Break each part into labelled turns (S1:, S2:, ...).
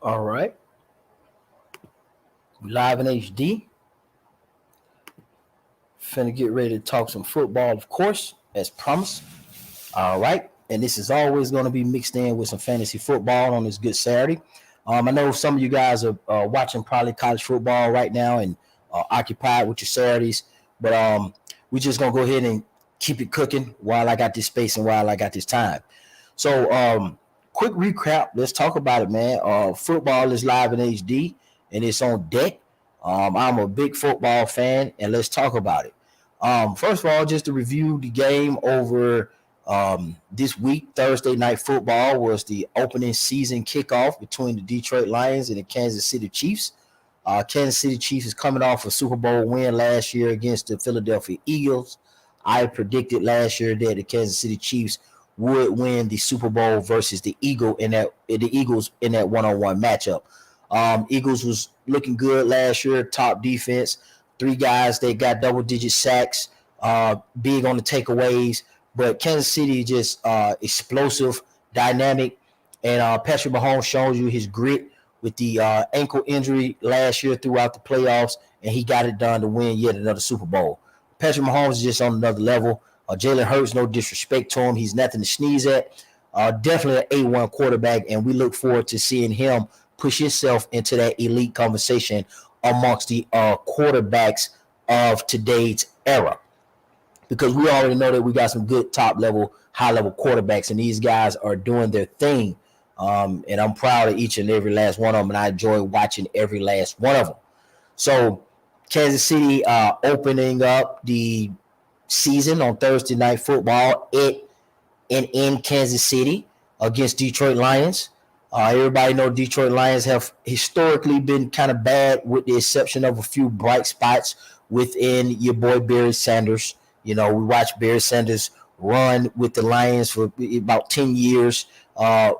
S1: All right. We live in HD. Finna get ready to talk some football, of course, as promised. All right. And this is always going to be mixed in with some fantasy football on this good Saturday. I know some of you guys are watching probably college football right now and occupied with your Saturdays, but we just going to go ahead and keep it cooking while I got this space and while I got this time. So, quick recap. Let's talk about it, man. Football is live in HD and it's on deck. I'm a big football fan, and let's talk about it. First of all, just to review the game over this week, Thursday night football was the opening season kickoff between the Detroit Lions and the Kansas City Chiefs. Kansas City Chiefs is coming off a Super Bowl win last year against the Philadelphia Eagles. I predicted last year that the Kansas City Chiefs would win the Super Bowl versus the Eagles in that one-on-one matchup. Eagles was looking good last year, top defense, three guys that got double-digit sacks, big on the takeaways. But Kansas City just explosive, dynamic, and Patrick Mahomes shows you his grit with the ankle injury last year throughout the playoffs, and he got it done to win yet another Super Bowl. Patrick Mahomes is just on another level. Jalen Hurts, no disrespect to him, he's nothing to sneeze at. Definitely an A1 quarterback, and we look forward to seeing him push himself into that elite conversation amongst the quarterbacks of today's era. Because we already know that we got some good top level, high level quarterbacks, and these guys are doing their thing. And I'm proud of each and every last one of them, and I enjoy watching every last one of them. So Kansas City opening up the season on Thursday night football in Kansas City against Detroit Lions. Everybody know Detroit Lions have historically been kind of bad, with the exception of a few bright spots within your boy Barry Sanders. You know, we watched Barry Sanders run with the Lions for about 10 years,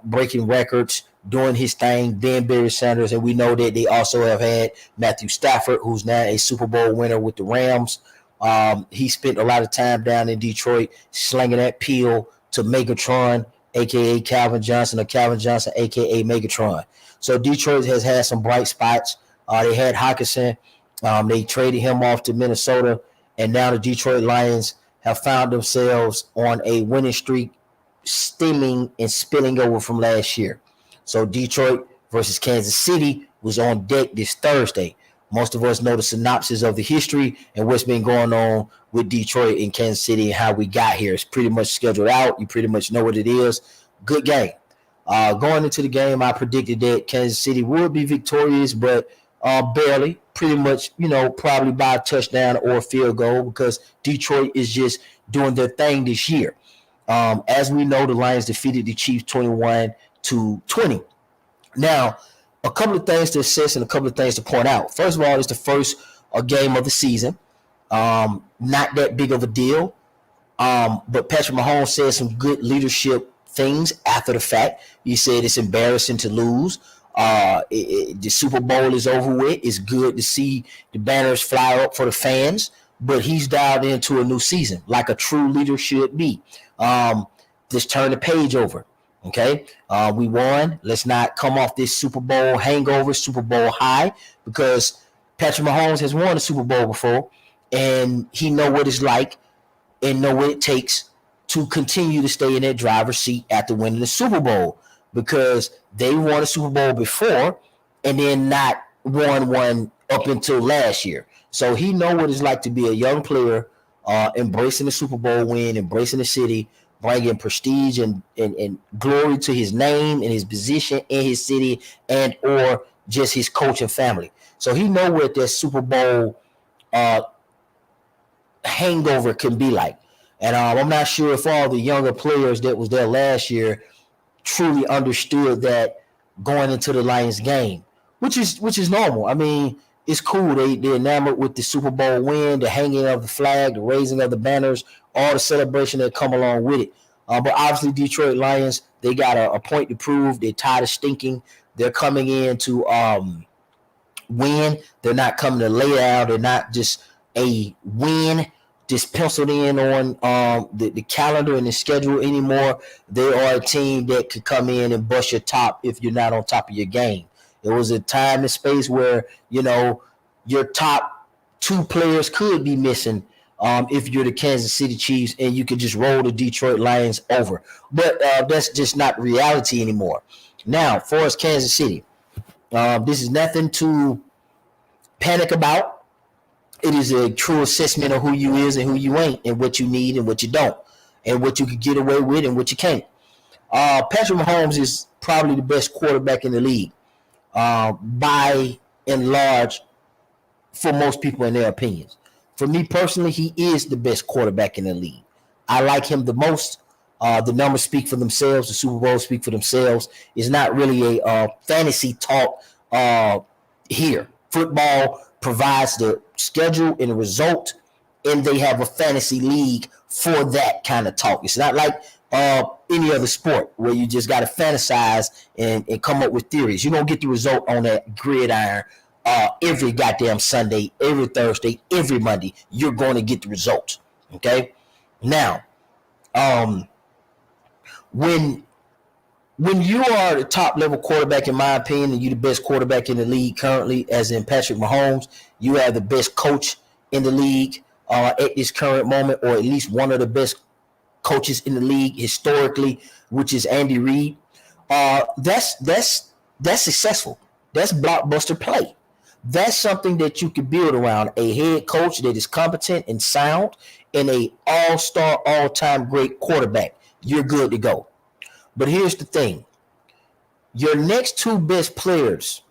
S1: breaking records, doing his thing, being Barry Sanders. And we know that they also have had Matthew Stafford, who's now a Super Bowl winner with the Rams. He spent a lot of time down in Detroit slinging that peel to Megatron, a.k.a. Calvin Johnson, or Calvin Johnson, a.k.a. Megatron. So Detroit has had some bright spots. They had Hawkinson. They traded him off to Minnesota. And now the Detroit Lions have found themselves on a winning streak, stemming and spilling over from last year. So Detroit versus Kansas City was on deck this Thursday. Most of us know the synopsis of the history and what's been going on with Detroit and Kansas City and how we got here. It's pretty much scheduled out. You pretty much know what it is. Good game. Going into the game, I predicted that Kansas City would be victorious, but barely. Pretty much, probably by a touchdown or a field goal, because Detroit is just doing their thing this year. As we know, the Lions defeated the Chiefs 21-20. Now, a couple of things to assess and a couple of things to point out. First of all, it's the first game of the season. Not that big of a deal. But Patrick Mahomes said some good leadership things after the fact. He said it's embarrassing to lose. The Super Bowl is over with. It's good to see the banners fly up for the fans, but he's dialed into a new season like a true leader should be. Just turn the page over. Okay, we won. Let's not come off this Super Bowl hangover, Super Bowl high, because Patrick Mahomes has won a Super Bowl before, and he know what it's like and know what it takes to continue to stay in that driver's seat after winning the Super Bowl, because they won a Super Bowl before and then not won one up until last year. So he know what it's like to be a young player, embracing the Super Bowl win, embracing the city, bringing prestige and glory to his name and his position in his city and or just his coaching family. So he know what that Super Bowl hangover can be like. And I'm not sure if all the younger players that was there last year truly understood that going into the Lions game, which is normal. I mean, it's cool. They're enamored with the Super Bowl win, the hanging of the flag, the raising of the banners, all the celebration that come along with it. But obviously, Detroit Lions, they got a point to prove. They're tired of stinking. They're coming in to win. They're not coming to lay out. They're not just a win just penciled in on the calendar and the schedule anymore. They are a team that could come in and bust your top if you're not on top of your game. It was a time and space where, your top two players could be missing if you're the Kansas City Chiefs, and you could just roll the Detroit Lions over. But that's just not reality anymore. Now, for us, Kansas City, this is nothing to panic about. It is a true assessment of who you is and who you ain't, and what you need and what you don't, and what you can get away with and what you can't. Patrick Mahomes is probably the best quarterback in the league by and large for most people in their opinions. For me personally, he is the best quarterback in the league. I like him the most. The numbers speak for themselves. The Super Bowls speak for themselves. It's not really a fantasy talk here. Football provides the schedule and the result, and they have a fantasy league for that kind of talk. It's not like any other sport where you just got to fantasize and come up with theories. You don't get the result on that gridiron every goddamn Sunday, every Thursday, every Monday. You're going to get the results. Okay? Now, when you are the top level quarterback, in my opinion, and you're the best quarterback in the league currently, as in Patrick Mahomes, you have the best coach in the league at this current moment, or at least one of the best coaches in the league historically, which is Andy Reid. That's successful. That's blockbuster play. That's something that you can build around a head coach that is competent and sound, and a all-star, all-time great quarterback. You're good to go. But here's the thing. Your next two best players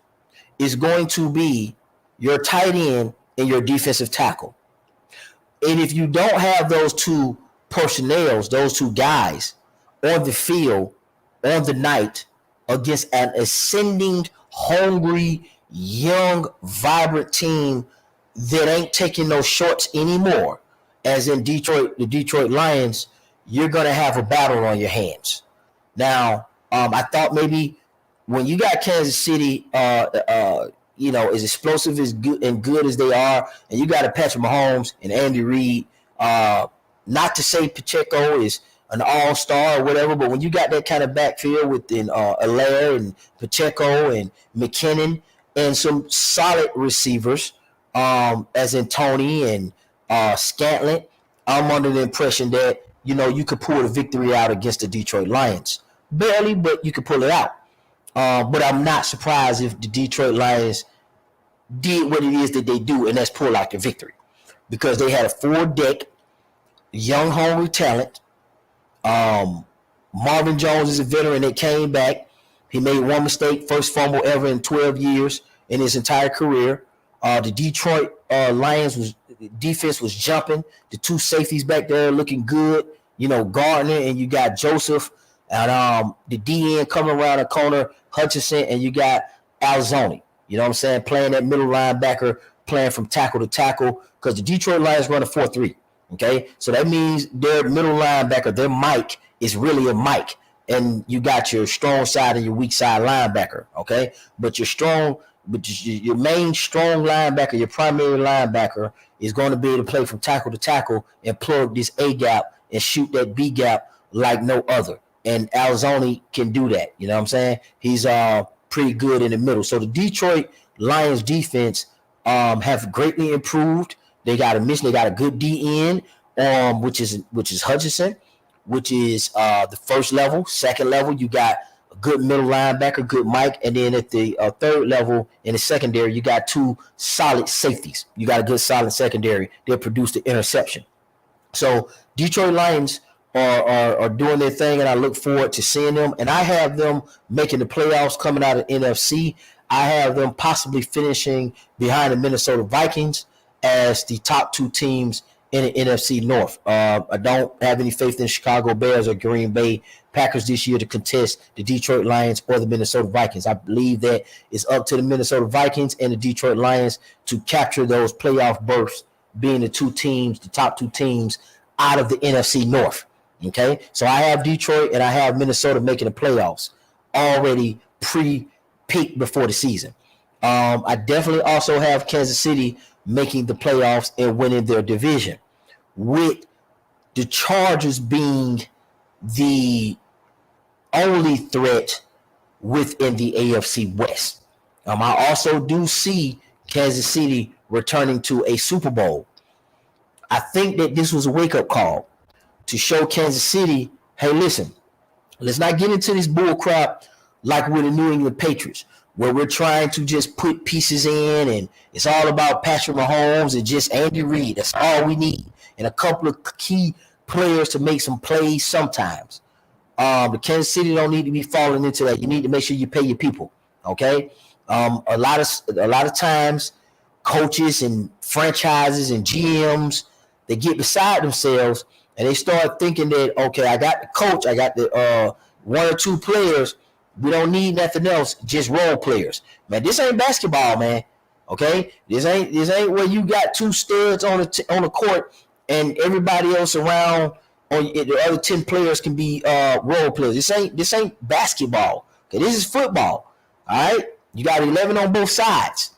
S1: is going to be your tight end and your defensive tackle. And if you don't have those two personnel, those two guys on the field on the night against an ascending, hungry, young, vibrant team that ain't taking no shorts anymore, as in Detroit, the Detroit Lions, you're going to have a battle on your hands. Now, I thought maybe when you got Kansas City, as explosive as good as they are, and you got a Patrick Mahomes and Andy Reid, not to say Pacheco is an all-star or whatever, but when you got that kind of backfield within Allaire and Pacheco and McKinnon and some solid receivers, as in Tony and Scantling, I'm under the impression that, you could pull the victory out against the Detroit Lions. Barely, but you could pull it out. But I'm not surprised if the Detroit Lions did what it is that they do, and that's pull out the victory. Because they had a full deck, young, hungry talent. Marvin Jones is a veteran that came back. He made one mistake, first fumble ever in 12 years in his entire career. The Detroit Lions defense was jumping. The two safeties back there looking good. Gardner, and you got Joseph, and the DN coming around the corner, Hutchinson, and you got Alzoni. You know what I'm saying? Playing that middle linebacker, playing from tackle to tackle, because the Detroit Lions run a 4-3. Okay, so that means their middle linebacker, their Mike, is really a Mike, and you got your strong side and your weak side linebacker. Okay, but your main strong linebacker, your primary linebacker, is going to be able to play from tackle to tackle and plug this A gap and shoot that B gap like no other. And Alzoni can do that. You know what I'm saying? He's pretty good in the middle. So the Detroit Lions defense have greatly improved. They got a mission. They got a good DN, which is Hutchinson, which is the first level. Second level, you got a good middle linebacker, good Mike, and then at the third level in the secondary, you got two solid safeties. You got a good solid secondary that produced the interception. So Detroit Lions are doing their thing, and I look forward to seeing them. And I have them making the playoffs coming out of NFC. I have them possibly finishing behind the Minnesota Vikings as the top two teams in the NFC North. I don't have any faith in Chicago Bears or Green Bay Packers this year to contest the Detroit Lions or the Minnesota Vikings. I believe that it's up to the Minnesota Vikings and the Detroit Lions to capture those playoff berths, being the top two teams out of the NFC North. Okay, so I have Detroit and I have Minnesota making the playoffs already pre-picked before the season. I definitely also have Kansas City making the playoffs and winning their division, with the Chargers being the only threat within the AFC West. I also do see Kansas City returning to a Super Bowl. I think that this was a wake-up call to show Kansas City, hey, listen, let's not get into this bull crap like with the New England Patriots, where we're trying to just put pieces in and it's all about Patrick Mahomes and just Andy Reid. That's all we need. And a couple of key players to make some plays sometimes. The Kansas City don't need to be falling into that. You need to make sure you pay your people. Okay. A lot of times coaches and franchises and GMs, they get beside themselves and they start thinking that, okay, I got the coach, I got the one or two players. We don't need nothing else, just role players. Man, this ain't basketball, man. Okay? This ain't where you got two studs on the court and everybody else around, or the other 10 players can be role players. This ain't basketball. Okay, this is football. All right? You got 11 on both sides.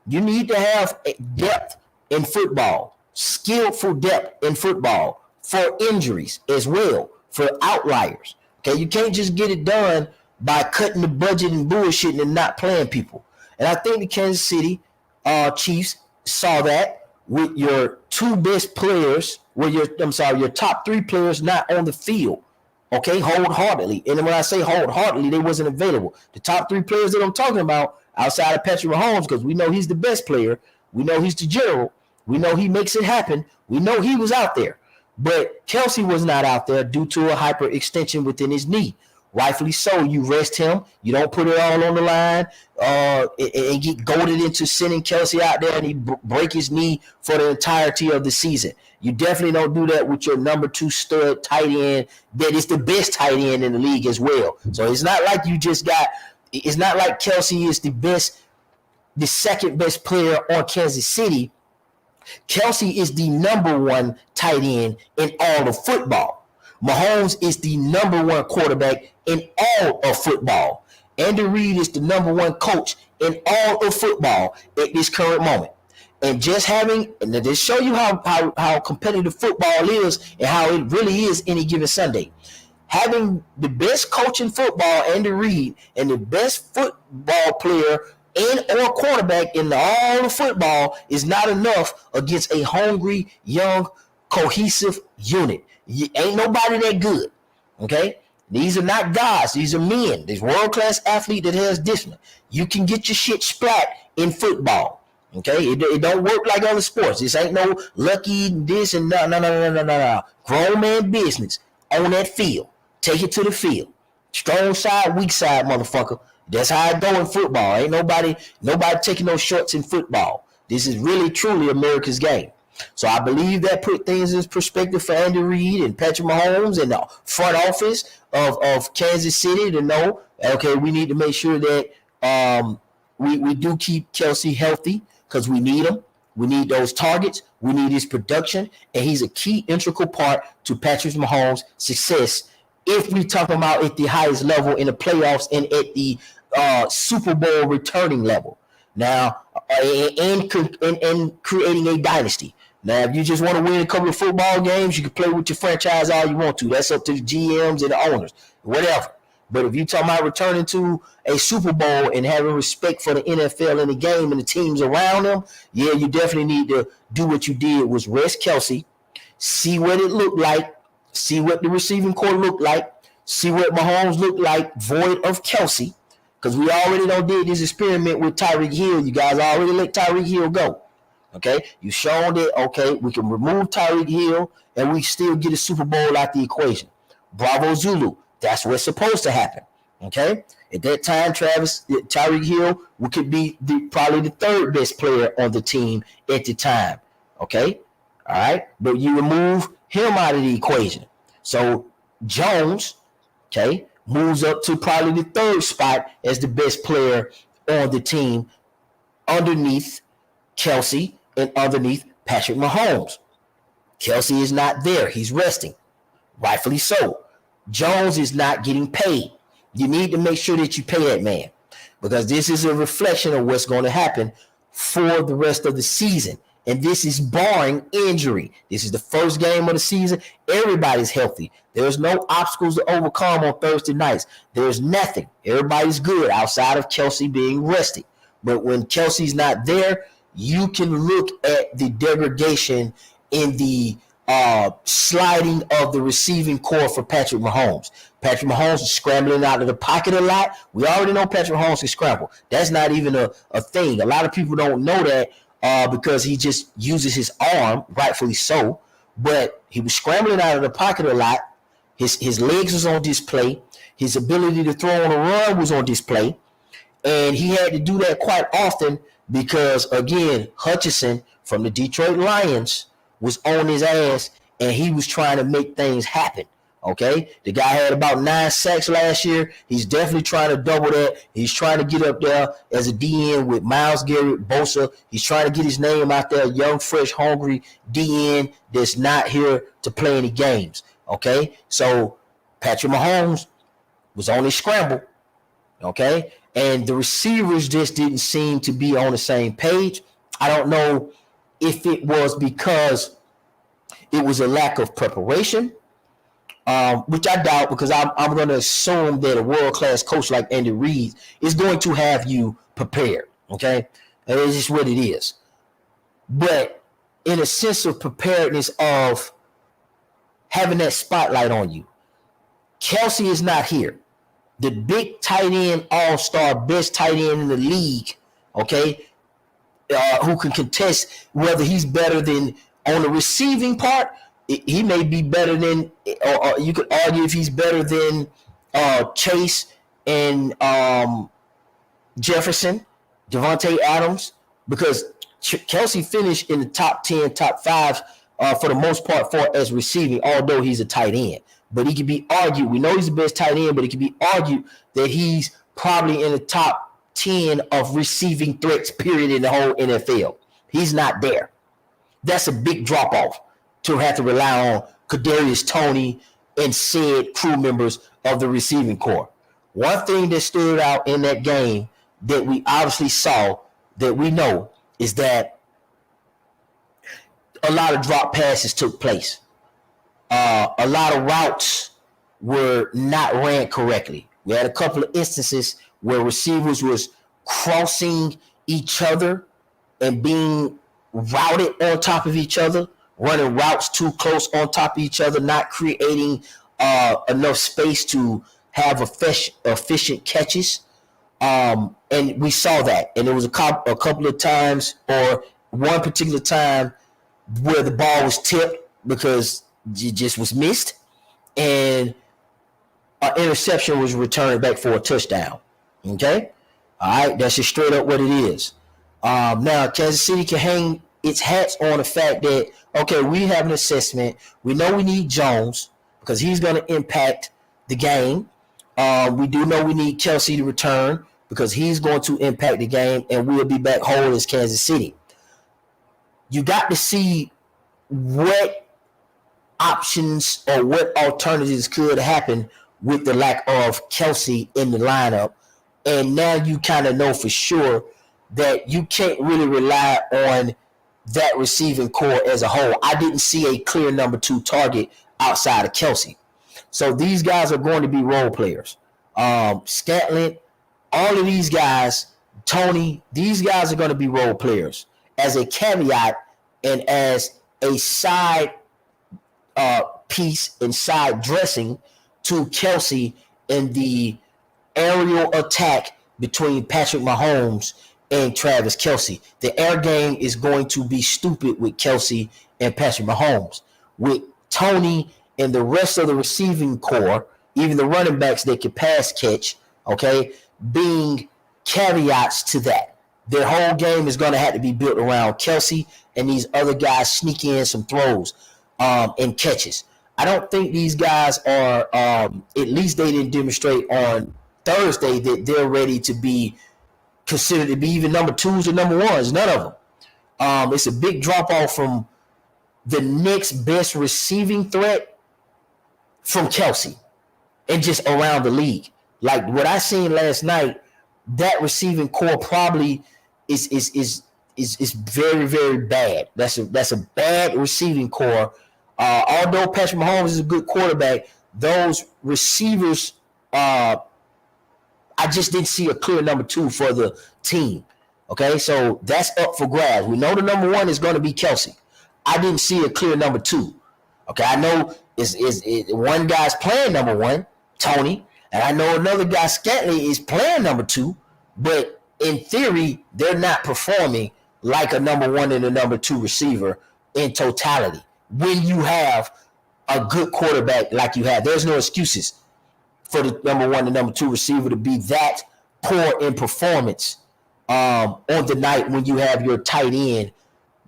S1: You need to have depth in football, skillful depth in football for injuries as well, for outliers. Okay, you can't just get it done by cutting the budget and bullshitting and not playing people. And I think the Kansas City Chiefs saw that with your two best players, with your top three players not on the field. Okay, wholeheartedly. And when I say wholeheartedly, they wasn't available. The top three players that I'm talking about outside of Patrick Mahomes, because we know he's the best player. We know he's the general. We know he makes it happen. We know he was out there. But Kelsey was not out there due to a hyperextension within his knee. Rightfully so. You rest him. You don't put it all on the line and get goaded into sending Kelsey out there and he break his knee for the entirety of the season. You definitely don't do that with your number 2 stud tight end that is the best tight end in the league as well. So it's not like it's not like Kelsey is the second best player on Kansas City. Kelsey is the number 1 tight end in all of football. Mahomes is the number 1 quarterback in all of football. Andy Reid is the number 1 coach in all of football at this current moment. And just to show you how competitive football is and how it really is any given Sunday. Having the best coach in football, Andy Reid, and the best football player or quarterback in all of football is not enough against a hungry, young, cohesive unit. Ain't nobody that good. Okay? These are not guys. These are men. This world-class athlete that has discipline. You can get your shit splat in football. Okay? It don't work like other sports. This ain't no lucky this and no. Grown man business on that field. Take it to the field. Strong side, weak side, motherfucker. That's how it go in football. Ain't nobody taking no shorts in football. This is really, truly America's game. So I believe that put things in perspective for Andy Reid and Patrick Mahomes and the front office of Kansas City to know, okay, we need to make sure that we do keep Kelsey healthy because we need him. We need those targets. We need his production. And he's a key integral part to Patrick Mahomes' success if we talk about at the highest level in the playoffs and at the Super Bowl returning level. Now, and creating a dynasty. Now, if you just want to win a couple of football games, you can play with your franchise all you want to. That's up to the GMs and the owners, whatever. But if you're talking about returning to a Super Bowl and having respect for the NFL and the game and the teams around them, yeah, you definitely need to do what you did, was rest Kelsey, see what it looked like, see what the receiving core looked like, see what Mahomes looked like void of Kelsey, because we already did this experiment with Tyreek Hill. You guys already let Tyreek Hill go. Okay, you shown that, okay, we can remove Tyreek Hill and we still get a Super Bowl out the equation. Bravo Zulu. That's what's supposed to happen. Okay, at that time, Tyreek Hill could be probably the 3rd best player on the team at the time. Okay, all right, but you remove him out of the equation. So Jones, okay, moves up to probably the 3rd spot as the best player on the team underneath Kelsey and underneath Patrick Mahomes. Kelsey is not there. He's resting. Rightfully so. Jones is not getting paid. You need to make sure that you pay that man because this is a reflection of what's going to happen for the rest of the season. And this is barring injury. This is the first game of the season. Everybody's healthy. There's no obstacles to overcome on Thursday nights. There's nothing. Everybody's good outside of Kelsey being rested. But when Kelsey's not there, you can look at the degradation in the sliding of the receiving core for Patrick Mahomes. Patrick Mahomes is scrambling out of the pocket a lot. We already know Patrick Mahomes can scramble. That's not even a thing. A lot of people don't know that because he just uses his arm, rightfully so. But he was scrambling out of the pocket a lot. His legs was on display. His ability to throw on a run was on display. And he had to do that quite often because, again, Hutchinson from the Detroit Lions was on his ass, and he was trying to make things happen. Okay, the guy had about 9 sacks last year. He's definitely trying to double that. He's trying to get up there as a DN with Myles Garrett, Bosa. He's trying to get his name out there, young, fresh, hungry DN that's not here to play any games. Okay, so Patrick Mahomes was on his scramble. Okay, and the receivers just didn't seem to be on the same page. I don't know if it was because it was a lack of preparation, which I doubt, because I'm going to assume that a world-class coach like Andy Reid is going to have you prepared, okay? And it's just what it is. But in a sense of preparedness of having that spotlight on you, Kelsey is not here. The big tight end all-star, best tight end in the league, okay, who can contest whether he's better than on the receiving part. He may be better than, or you could argue if he's better than Chase and Jefferson, Devontae Adams, because Kelsey finished in the top 10, top 5 for the most part for as receiving, although he's a tight end. But he can be argued, we know he's the best tight end, but it can be argued that he's probably in the top 10 of receiving threats, period, in the whole NFL. He's not there. That's a big drop-off to have to rely on Kadarius Toney and said crew members of the receiving corps. One thing that stood out in that game that we obviously saw, that we know, is that a lot of drop passes took place. A lot of routes were not ran correctly. We had a couple of instances where receivers was crossing each other and being routed on top of each other, running routes too close on top of each other, not creating enough space to have efficient catches. And we saw that. And there was a couple of times, or one particular time, where the ball was tipped because it just was missed, and an interception was returned back for a touchdown. Okay? All right, that's just straight up what it is. Now, Kansas City can hang its hats on the fact that, okay, we have an assessment. We know we need Jones because he's going to impact the game. We do know we need Kelsey to return because he's going to impact the game, and we'll be back whole as Kansas City. You got to see what options or what alternatives could happen with the lack of Kelsey in the lineup. And now you kind of know for sure that you can't really rely on that receiving core as a whole. I didn't see a clear number 2 target outside of Kelsey. So these guys are going to be role players. Scantling, all of these guys, Tony, these guys are going to be role players. As a caveat and as a side piece and side dressing to Kelsey in the aerial attack between Patrick Mahomes and Travis Kelsey. The air game is going to be stupid with Kelsey and Patrick Mahomes. With Tony and the rest of the receiving core, even the running backs that can pass catch, okay, being caveats to that. Their whole game is going to have to be built around Kelsey and these other guys sneaking in some throws and catches. I don't think these guys are, at least they didn't demonstrate on Thursday that they're ready to be considered to be even number 2s or number 1s. None of them. It's a big drop off from the next best receiving threat from Kelsey and just around the league. Like what I seen last night, that receiving core probably is very, very bad. That's a bad receiving core. Although Patrick Mahomes is a good quarterback, those receivers, I just didn't see a clear number 2 for the team. Okay, so that's up for grabs. We know the number one is going to be Kelsey. I didn't see a clear number two. Okay, I know is one guy's playing number one, Tony, and I know another guy, Scantley, is playing number two, but in theory, they're not performing like a number one and a number two receiver in totality. When you have a good quarterback like you have, there's no excuses for the number one and number two receiver to be that poor in performance on the night when you have your tight end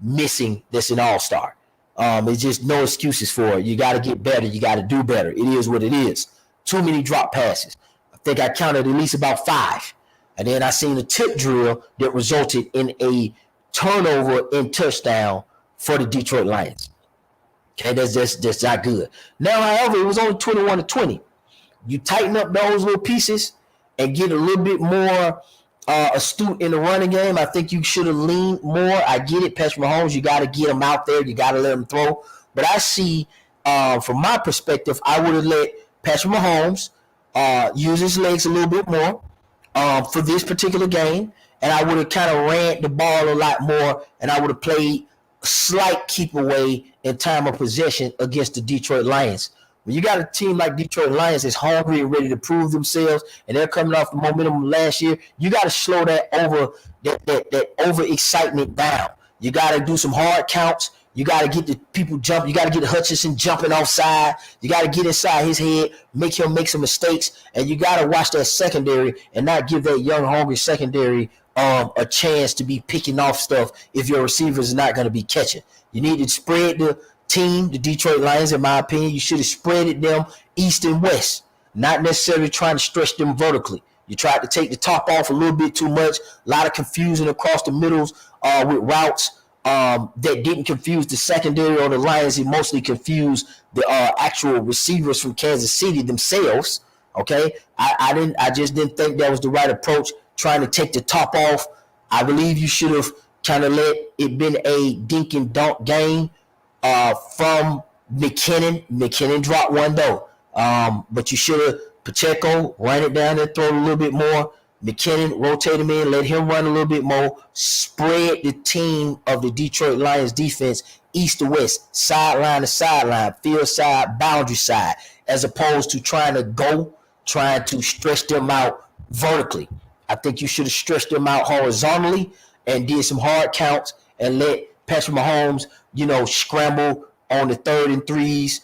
S1: missing that's an all-star. It's just no excuses for it. You got to get better. You got to do better. It is what it is. Too many drop passes. I think I counted at least about 5. And then I seen a tip drill that resulted in a turnover and touchdown for the Detroit Lions. Okay, that's not good. Now, however, it was only 21-20. You tighten up those little pieces and get a little bit more astute in the running game. I think you should have leaned more. I get it, Patrick Mahomes. You got to get him out there. You got to let him throw. But I see, from my perspective, I would have let Patrick Mahomes use his legs a little bit more for this particular game, and I would have kind of ran the ball a lot more, and I would have played slight keep away in time of possession against the Detroit Lions. When you got a team like Detroit Lions that's hungry and ready to prove themselves, and they're coming off the momentum last year, you got to slow that over excitement down. You got to do some hard counts. You got to get the people jump. You got to get Hutchinson jumping offside. You got to get inside his head, make him make some mistakes, and you got to watch that secondary and not give that young, hungry secondary a chance to be picking off stuff if your receivers are not going to be catching. You need to spread the team, the Detroit Lions, in my opinion. You should have spreaded them east and west, not necessarily trying to stretch them vertically. You tried to take the top off a little bit too much, a lot of confusion across the middles with routes that didn't confuse the secondary or the Lions. It mostly confused the actual receivers from Kansas City themselves. Okay, I just didn't think that was the right approach, trying to take the top off. I believe you should have kind of let it been a dink and dunk game from McKinnon. McKinnon dropped one though, but you should have Pacheco run it down and throw it a little bit more. McKinnon, rotate him in, let him run a little bit more. Spread the team of the Detroit Lions defense east to west, sideline to sideline, field side, boundary side, as opposed to trying to stretch them out vertically. I think you should have stretched them out horizontally and did some hard counts and let Patrick Mahomes, scramble on the 3rd and 3s,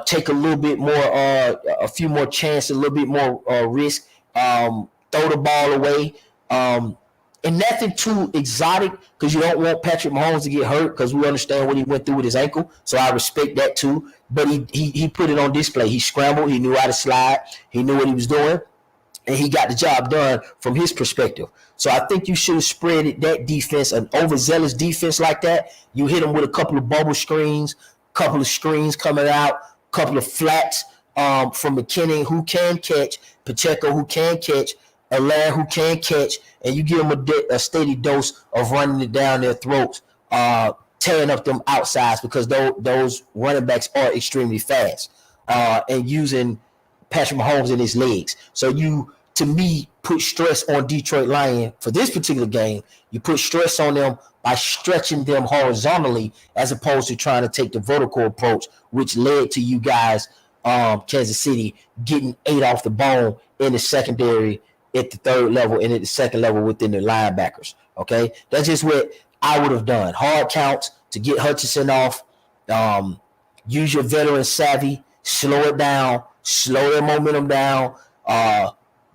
S1: take a little bit more, a few more chances, a little bit more risk, throw the ball away. And nothing too exotic, because you don't want Patrick Mahomes to get hurt, because we understand what he went through with his ankle. So I respect that too. But he put it on display. He scrambled. He knew how to slide. He knew what he was doing. And he got the job done from his perspective. So I think you should have spread that defense, an overzealous defense like that. You hit them with a couple of bubble screens, couple of screens coming out, couple of flats from McKinnon, who can catch, Pacheco, who can catch, Alain, who can catch, and you give them a steady dose of running it down their throats, tearing up them outsides, because those running backs are extremely fast, and using Patrick Mahomes in his legs. So you, to me, put stress on Detroit Lions for this particular game. You put stress on them by stretching them horizontally as opposed to trying to take the vertical approach, which led to you guys, Kansas City, getting 8 off the bone in the secondary at the 3rd level and at the 2nd level within the linebackers. Okay, that's just what I would have done. Hard counts to get Hutchinson off. Use your veteran savvy. Slow it down. Slow their momentum down.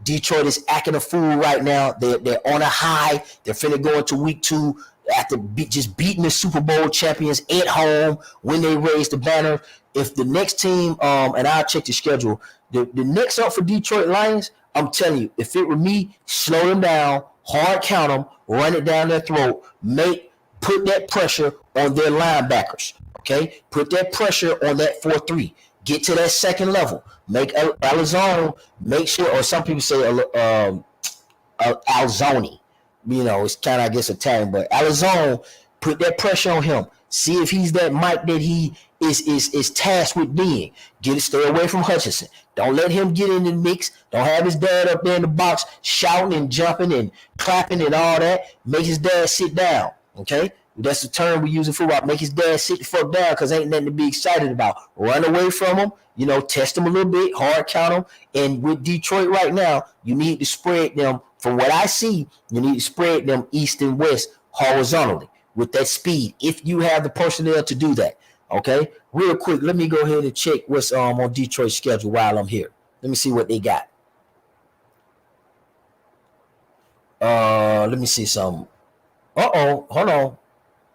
S1: Detroit is acting a fool right now. They're on a high. They're finna go into week 2 after just beating the Super Bowl champions at home when they raise the banner. If the next team, and I'll check the schedule, the next up for Detroit Lions, I'm telling you, if it were me, slow them down, hard count them, run it down their throat, put that pressure on their linebackers. Okay, put that pressure on that 4-3. Get to that 2nd level. Make Alzone, make sure, or some people say Alzoni. It's kind of, I guess, Italian, but Alzone, put that pressure on him. See if he's that Mike that he is tasked with being. Stay away from Hutchinson. Don't let him get in the mix. Don't have his dad up there in the box shouting and jumping and clapping and all that. Make his dad sit down. Okay? That's the term we use in football. Make his dad sit the fuck down because ain't nothing to be excited about. Run away from him. Test him a little bit, hard count him. And with Detroit right now, you need to spread them. From what I see, you need to spread them east and west horizontally with that speed if you have the personnel to do that. Okay, real quick, let me go ahead and check what's on Detroit's schedule while I'm here. Let me see what they got. Let me see something. Hold on.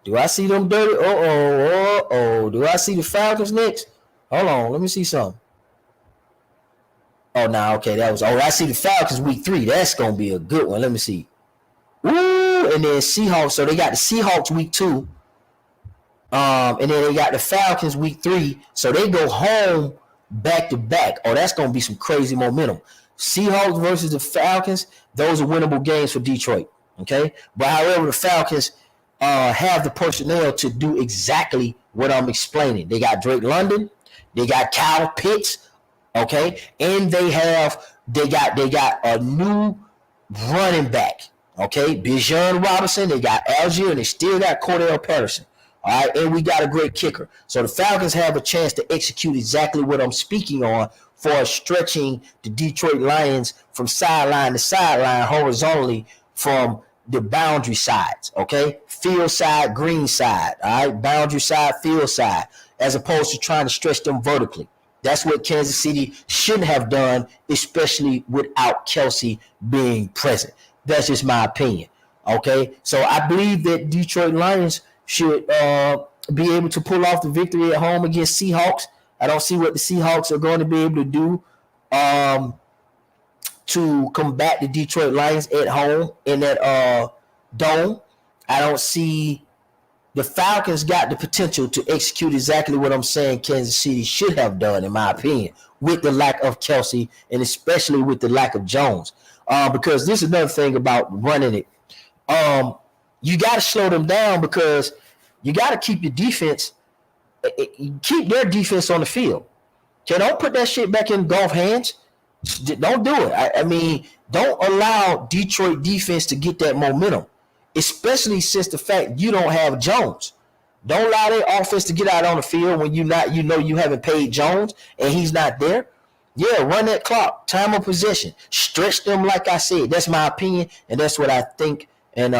S1: Do I see them dirty? Do I see the Falcons next? Hold on, let me see something. Oh, no, okay, I see the Falcons week 3. That's gonna be a good one. Let me see. Ooh, and then Seahawks. So they got the Seahawks week 2. And then they got the Falcons week 3. So they go home back to back. Oh, that's gonna be some crazy momentum. Seahawks versus the Falcons. Those are winnable games for Detroit. Okay, but however, the Falcons have the personnel to do exactly what I'm explaining. They got Drake London. They got Kyle Pitts. Okay, and they got a new running back. Okay, Bijan Robinson. They got Algier, and they still got Cordell Patterson. All right, and we got a great kicker. So the Falcons have a chance to execute exactly what I'm speaking on for stretching the Detroit Lions from sideline to sideline horizontally from the boundary sides. Okay, field side, green side. All right, boundary side, field side, as opposed to trying to stretch them vertically. That's what Kansas City shouldn't have done, especially without Kelsey being present. That's just my opinion. Okay, so I believe that Detroit Lions should be able to pull off the victory at home against Seahawks. I don't see what the Seahawks are going to be able to do to combat the Detroit Lions at home in that dome. I don't see the Falcons got the potential to execute exactly what I'm saying Kansas City should have done, in my opinion, with the lack of Kelsey and especially with the lack of Jones. Because this is another thing about running it. You got to slow them down because you got to keep your defense, keep their defense on the field. Okay, don't put that shit back in golf hands. Don't do it. I mean, don't allow Detroit defense to get that momentum, especially since the fact you don't have Jones. Don't allow their offense to get out on the field when you haven't paid Jones and he's not there. Yeah, run that clock, time of possession, stretch them like I said. That's my opinion, and that's what I think. And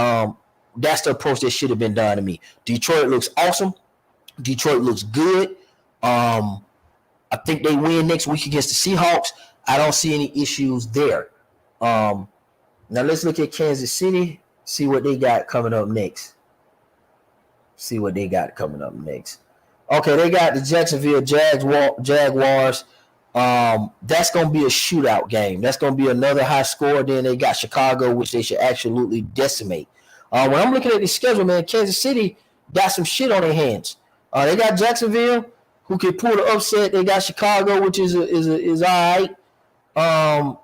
S1: that's the approach that should have been done to me. Detroit looks awesome. Detroit looks good. I think they win next week against the Seahawks. I don't see any issues there. Now let's look at Kansas City, see what they got coming up next. Okay, they got the Jacksonville Jaguars. That's going to be a shootout game. That's going to be another high score. Then they got Chicago, which they should absolutely decimate. When I'm looking at the schedule, man, Kansas City got some shit on their hands. They got Jacksonville, who can pull the upset. They got Chicago, which is all right.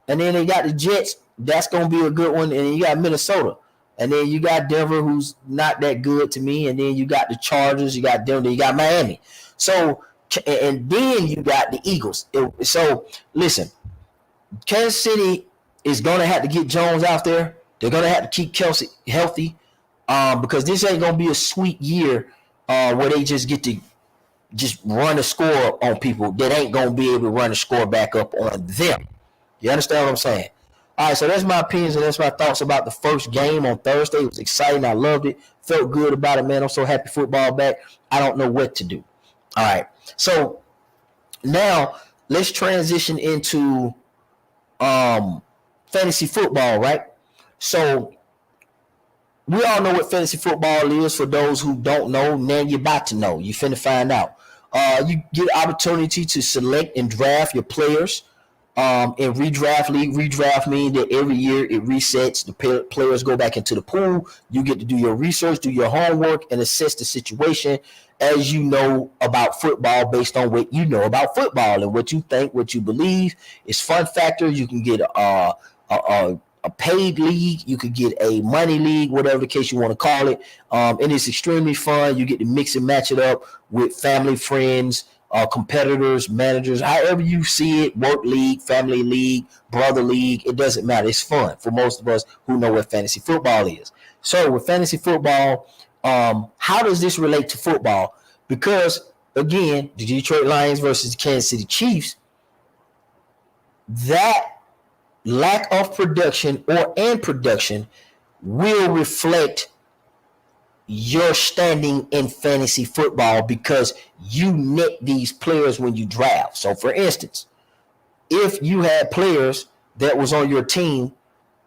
S1: And then they got the Jets. That's going to be a good one. And then you got Minnesota. And then you got Denver, who's not that good to me. And then you got the Chargers. You got Denver. You got Miami. So, and then you got the Eagles. So, listen, Kansas City is going to have to get Jones out there. They're going to have to keep Kelsey healthy because this ain't going to be a sweet year where they just get to just run the score on people that ain't going to be able to run the score back up on them. You understand what I'm saying? All right, so that's my opinions and that's my thoughts about the first game on Thursday. It was exciting. I loved it. Felt good about it, man. I'm so happy football back. I don't know what to do. All right, so now let's transition into fantasy football, right? So we all know what fantasy football is. For those who don't know, now you're about to know. You're finna find out. You get opportunity to select and draft your players in redraft league. Redraft means that every year it resets. The players go back into the pool. You get to do your research, do your homework, and assess the situation as you know about football based on what you know about football and what you think, what you believe. It's fun factor. You can get a a paid league, you could get a money league, whatever the case you want to call it. And it's extremely fun. You get to mix and match it up with family, friends, competitors, managers, however you see it, work league, family league, brother league, it doesn't matter. It's fun for most of us who know what fantasy football is. So with fantasy football, how does this relate to football? Because again, the Detroit Lions versus the Kansas City Chiefs, that lack of production and production will reflect your standing in fantasy football because you net these players when you draft. So for instance, if you had players that was on your team,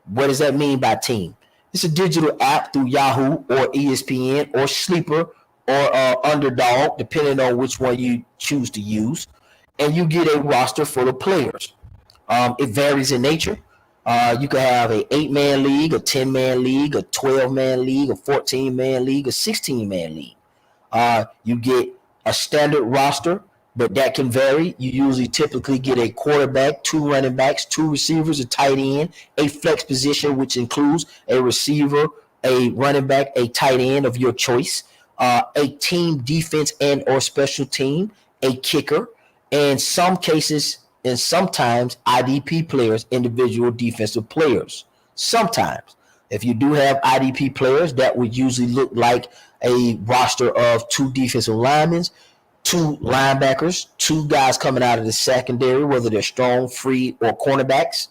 S1: what does that mean by team? It's a digital app through Yahoo or ESPN or Sleeper or Underdog, depending on which one you choose to use, and you get a roster full of players. It varies in nature. You can have an 8-man league, a 10-man league, a 12-man league, a 14-man league, a 16-man league. You get a standard roster, but that can vary. You usually typically get a quarterback, 2 running backs, 2 receivers, a tight end, a flex position, which includes a receiver, a running back, a tight end of your choice, a team defense and or special team, a kicker, and some cases and sometimes IDP players, individual defensive players. Sometimes, if you do have IDP players, that would usually look like a roster of 2 defensive linemen, 2 linebackers, 2 guys coming out of the secondary, whether they're strong, free, or cornerbacks.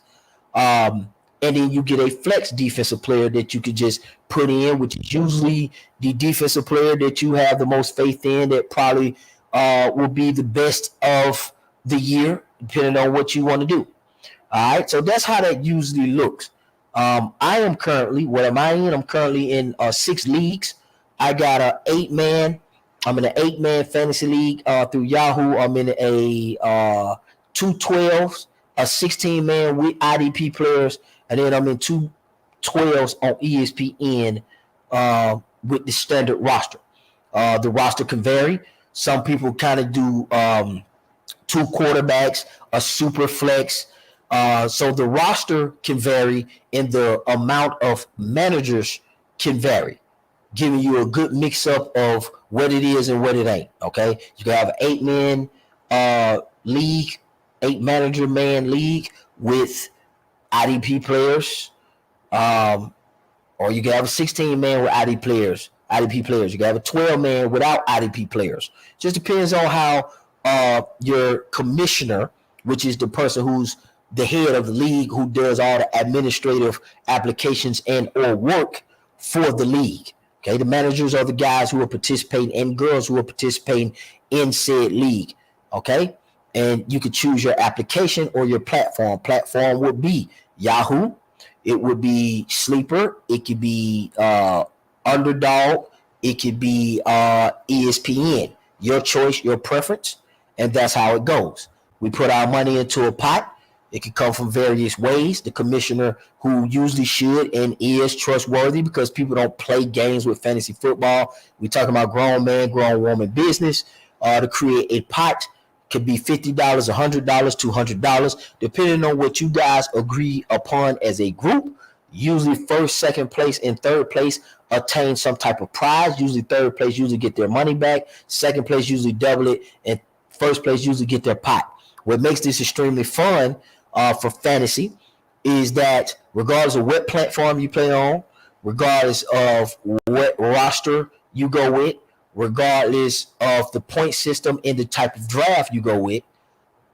S1: And then you get a flex defensive player that you could just put in, which is usually the defensive player that you have the most faith in, that probably will be the best of the year, depending on what you want to do. All right, so that's how that usually looks. I am currently, what am I in? I'm currently in 6 leagues. I got I'm in an 8-man fantasy league through Yahoo. I'm in a 2 12s, a 16-man with IDP players, and then I'm in 2 12s on ESPN with the standard roster. The roster can vary. Some people kind of do 2 quarterbacks, a super flex. So the roster can vary and the amount of managers can vary, giving you a good mix up of what it is and what it ain't. Okay. You can have an 8-man league, 8-manager man league with IDP players. Or you can have a 16-man with IDP players. You can have a 12-man without IDP players. Just depends on how your commissioner, which is the person who's the head of the league, who does all the administrative applications and or work for the league. Okay, the managers are the guys who are participating and girls who are participating in said league. Okay, and you could choose your application or your platform. Platform would be Yahoo. It would be Sleeper. It could be Underdog. It could be ESPN. Your choice, your preference. And that's how it goes. We put our money into a pot. It can come from various ways. The commissioner, who usually should and is trustworthy, because people don't play games with fantasy football. We're talking about grown man, grown woman business. To create a pot could be $50, $100, $200, depending on what you guys agree upon as a group. Usually first, second place, and third place attain some type of prize. Usually third place usually get their money back. Second place usually double it, and first place usually get their pot. What makes this extremely fun for fantasy is that regardless of what platform you play on, regardless of what roster you go with, regardless of the point system and the type of draft you go with,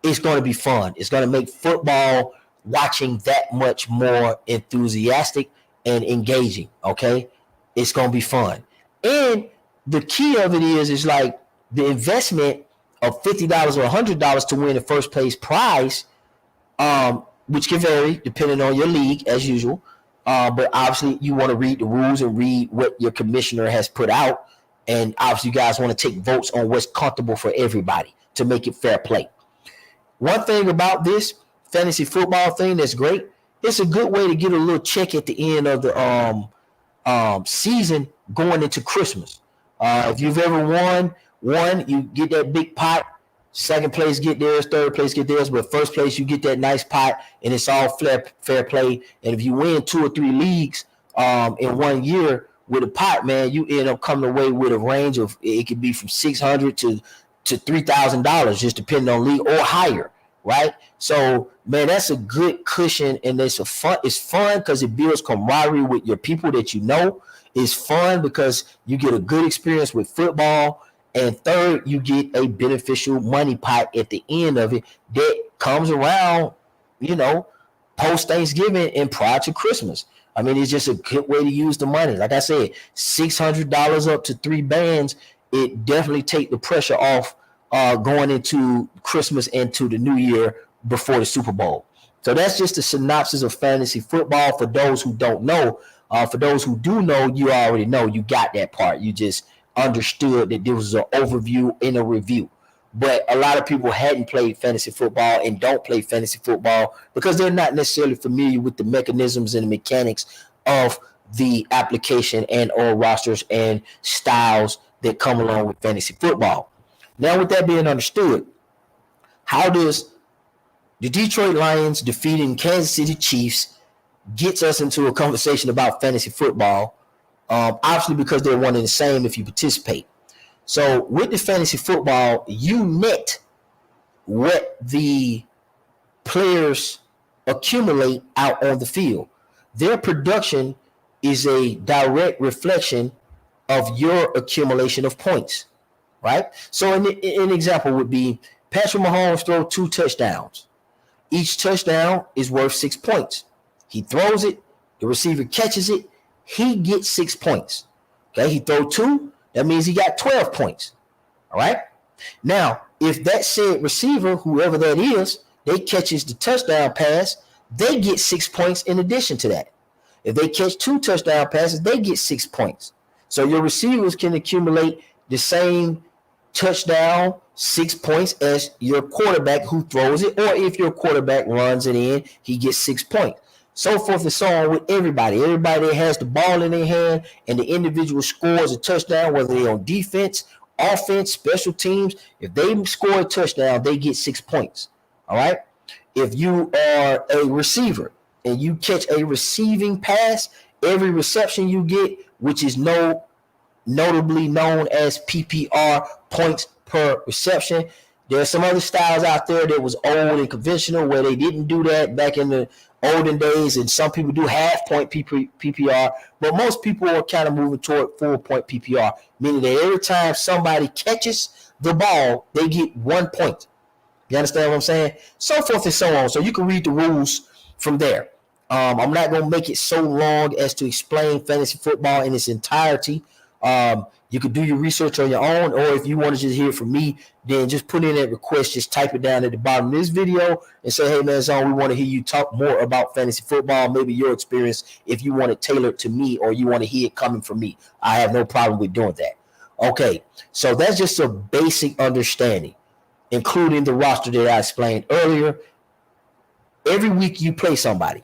S1: it's going to be fun. It's going to make football watching that much more enthusiastic and engaging. Okay, it's going to be fun. And the key of it is like the investment of $50 or $100 to win the first place prize, which can vary depending on your league as usual. But obviously you want to read the rules and read what your commissioner has put out. And obviously you guys want to take votes on what's comfortable for everybody to make it fair play. One thing about this fantasy football thing that's great, it's a good way to get a little check at the end of the season going into Christmas. If you've ever won, you get that big pot Second place get theirs, third place get theirs, but first place you get that nice pot, and it's all fair play. And if you win 2 or 3 leagues in 1 year with a pot, man, you end up coming away with a range of, it could be from $600 to $3,000, just depending on league, or higher, right? So, man, that's a good cushion, and it's fun because it builds camaraderie with your people that you know. It's fun because you get a good experience with football. And third, you get a beneficial money pot at the end of it that comes around, post Thanksgiving and prior to Christmas. I mean, it's just a good way to use the money. Like I said, $600 up to 3 bands, it definitely take the pressure off going into Christmas and to the new year before the Super Bowl. So that's just a synopsis of fantasy football for those who don't know. For those who do know, you already know. You got that part. You just understood that there was an overview and a review. But a lot of people hadn't played fantasy football and don't play fantasy football because they're not necessarily familiar with the mechanisms and the mechanics of the application and or rosters and styles that come along with fantasy football. Now, with that being understood, how does the Detroit Lions defeating Kansas City Chiefs gets us into a conversation about fantasy football? Obviously, because they're one and the same if you participate. So with the fantasy football, you net what the players accumulate out on the field. Their production is a direct reflection of your accumulation of points, right? So an example would be Patrick Mahomes throw 2 touchdowns. Each touchdown is worth 6 points. He throws it, the receiver catches it, he gets 6 points. Okay, he throw 2, that means he got 12 points. All right. Now, if that said receiver, whoever that is, they catches the touchdown pass, they get 6 points in addition to that. If they catch 2 touchdown passes, they get 6 points. So your receivers can accumulate the same touchdown 6 points as your quarterback who throws it, or if your quarterback runs it in, he gets 6 points. So forth and so on with everybody. Everybody that has the ball in their hand and the individual scores a touchdown, whether they're on defense, offense, special teams, if they score a touchdown, they get 6 points. All right. If you are a receiver and you catch a receiving pass, every reception you get, which is notably known as PPR, points per reception. There's some other styles out there that was old and conventional where they didn't do that back in the olden days, and some people do half-point PPR, but most people are kind of moving toward full-point PPR, meaning that every time somebody catches the ball, they get 1 point. You understand what I'm saying? So forth and so on. So you can read the rules from there. I'm not going to make it so long as to explain fantasy football in its entirety. You could do your research on your own, or if you want to just hear it from me, then just put in that request, just type it down at the bottom of this video and say, hey, man, Zone, we want to hear you talk more about fantasy football, maybe your experience, if you want it tailored to me or you want to hear it coming from me. I have no problem with doing that. Okay, so that's just a basic understanding, including the roster that I explained earlier. Every week you play somebody,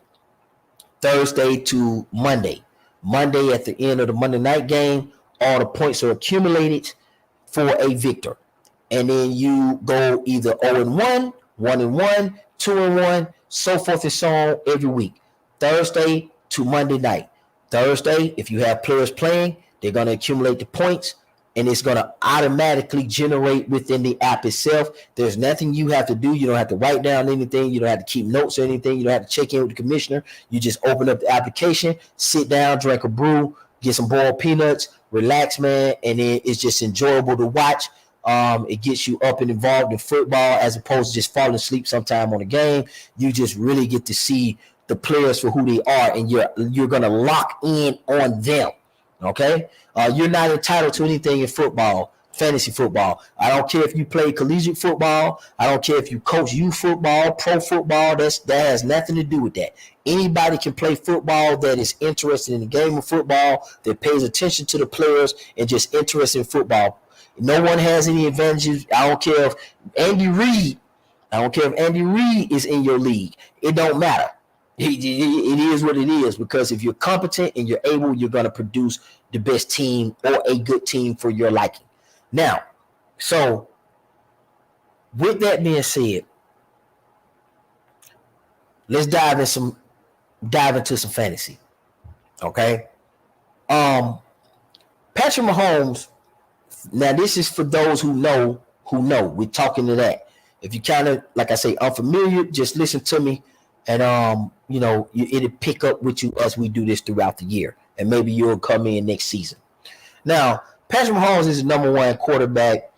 S1: Thursday to Monday. Monday at the end of the Monday night game, all the points are accumulated for a victor. And then you go either 0-1, 1-1, 2-1, so forth and so on every week. Thursday to Monday night. Thursday, if you have players playing, they're going to accumulate the points, and it's going to automatically generate within the app itself. There's nothing you have to do. You don't have to write down anything. You don't have to keep notes or anything. You don't have to check in with the commissioner. You just open up the application, sit down, drink a brew, get some boiled peanuts, relax, man, and then it's just enjoyable to watch. It gets you up and involved in football as opposed to just falling asleep sometime on a game. You just really get to see the players for who they are, and you're going to lock in on them. Okay, you're not entitled to anything in football, fantasy football. I don't care if you play collegiate football. I don't care if you coach youth football, pro football. That has nothing to do with that. Anybody can play football that is interested in the game of football, that pays attention to the players, and just interested in football. No one has any advantages. I don't care if Andy Reid is in your league. It don't matter. It is what it is, because if you're competent and you're able, you're going to produce the best team or a good team for your liking. Now, so With that being said, let's dive into some fantasy. Okay. Patrick Mahomes. Now, this is for those who know. We're talking to that. If you kind of, like I say, unfamiliar, just listen to me, and it'll pick up with you as we do this throughout the year, and maybe you'll come in next season. Now, Patrick Mahomes is the number one quarterback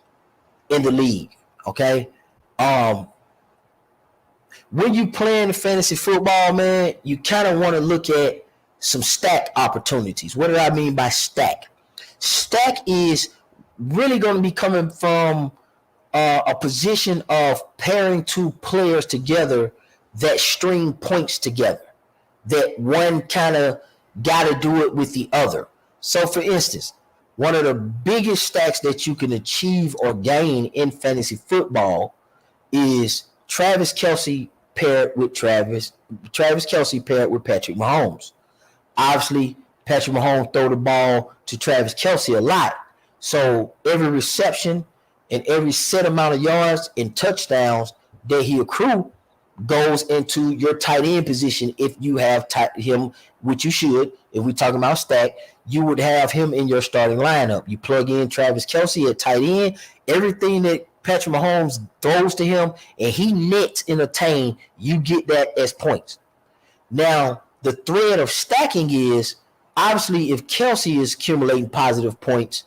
S1: in the league. Okay. When you playing fantasy football, man, you kind of want to look at some stack opportunities. What do I mean by stack? Stack is really going to be coming from a position of pairing two players together that string points together, that one kind of got to do it with the other. So, for instance, one of the biggest stacks that you can achieve or gain in fantasy football is Travis Kelce paired with Travis Kelce paired with Patrick Mahomes. Obviously, Patrick Mahomes throw the ball to Travis Kelce a lot. So every reception and every set amount of yards and touchdowns that he accrue goes into your tight end position. If you have him, which you should, if we're talking about stack, you would have him in your starting lineup. You plug in Travis Kelce at tight end, everything that Patrick Mahomes throws to him and he nets and attain, you get that as points. Now, the thread of stacking is, obviously, if Kelce is accumulating positive points,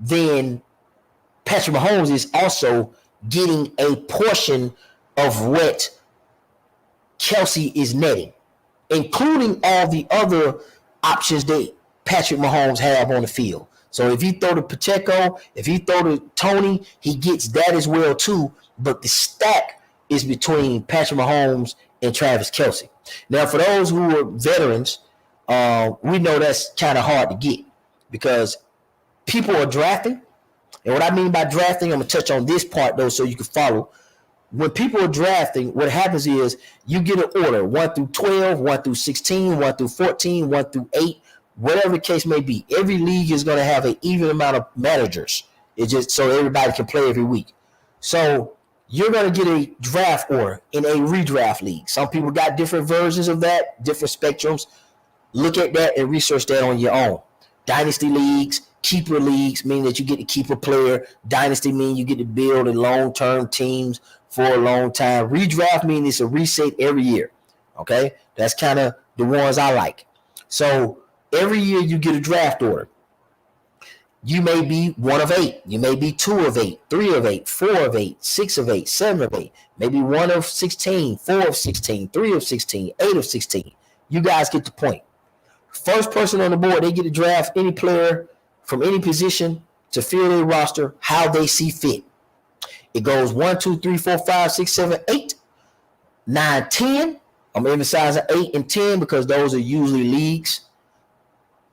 S1: then Patrick Mahomes is also getting a portion of what Kelce is netting, including all the other options that Patrick Mahomes have on the field. So if he throw to Pacheco, if he throw to Tony, he gets that as well too. But the stack is between Patrick Mahomes and Travis Kelce. Now, for those who are veterans, we know that's kind of hard to get because people are drafting. And what I mean by drafting, I'm going to touch on this part, though, so you can follow. When people are drafting, what happens is you get an order, 1 through 12, 1 through 16, 1 through 14, 1 through 8, whatever the case may be. Every league is going to have an even amount of managers. It's just so everybody can play every week. So you're going to get a draft order in a redraft league. Some people got different versions of that, different spectrums. Look at that and research that on your own. Dynasty leagues, keeper leagues mean that you get to keep a player. Dynasty mean you get to build a long-term teams for a long time. Redraft means it's a reset every year. Okay? That's kind of the ones I like. So every year you get a draft order. You may be 1 of 8. You may be 2 of 8, 3 of 8, 4 of 8, 6 of 8, 7 of 8, maybe 1 of 16, 4 of 16, 3 of 16, 8 of 16. You guys get the point. First person on the board, they get to draft any player from any position to fill their roster how they see fit. It goes 1, 2, 3, 4, 5, 6, 7, 8, 9, 10. I'm emphasizing 8 and 10 because those are usually leagues.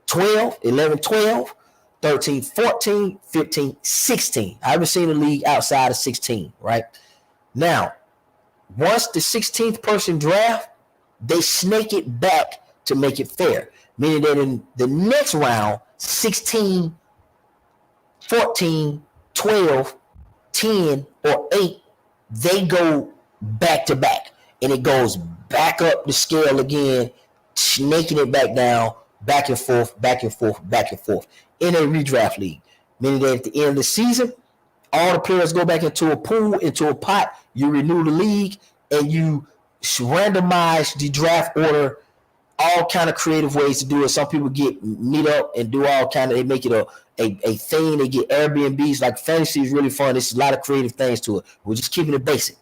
S1: 12, 11, 12, 13, 14, 15, 16. I haven't seen a league outside of 16, right? Now, once the 16th person draft, they snake it back to make it fair. Meaning that in the next round, 16, 14, 12, 10, or 8, they go back to back. And it goes back up the scale again, snaking it back down, back and forth, back and forth, back and forth in a redraft league. Meaning that at the end of the season, all the players go back into a pool, into a pot, you renew the league, and you randomize the draft order, all kind of creative ways to do it. Some people meet up and do all kind of, they make it a thing. They get Airbnbs. Like fantasy is really fun. There's a lot of creative things to it. We're just keeping it basic.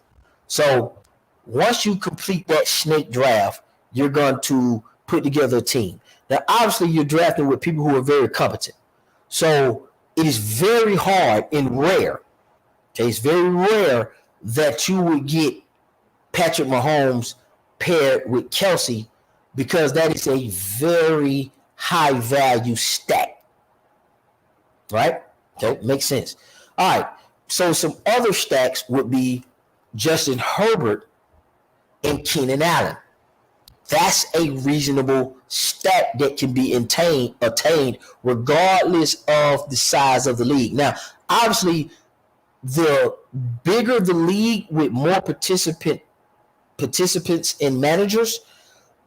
S1: So once you complete that snake draft, you're going to put together a team. Now, obviously, you're drafting with people who are very competent. So it is very hard and rare. Okay, it's very rare that you would get Patrick Mahomes paired with Kelce because that is a very high value stack. Right? Okay, makes sense. All right. So some other stacks would be Justin Herbert and Keenan Allen. That's a reasonable stack that can be attained regardless of the size of the league. Now, obviously, the bigger the league with more participants and managers,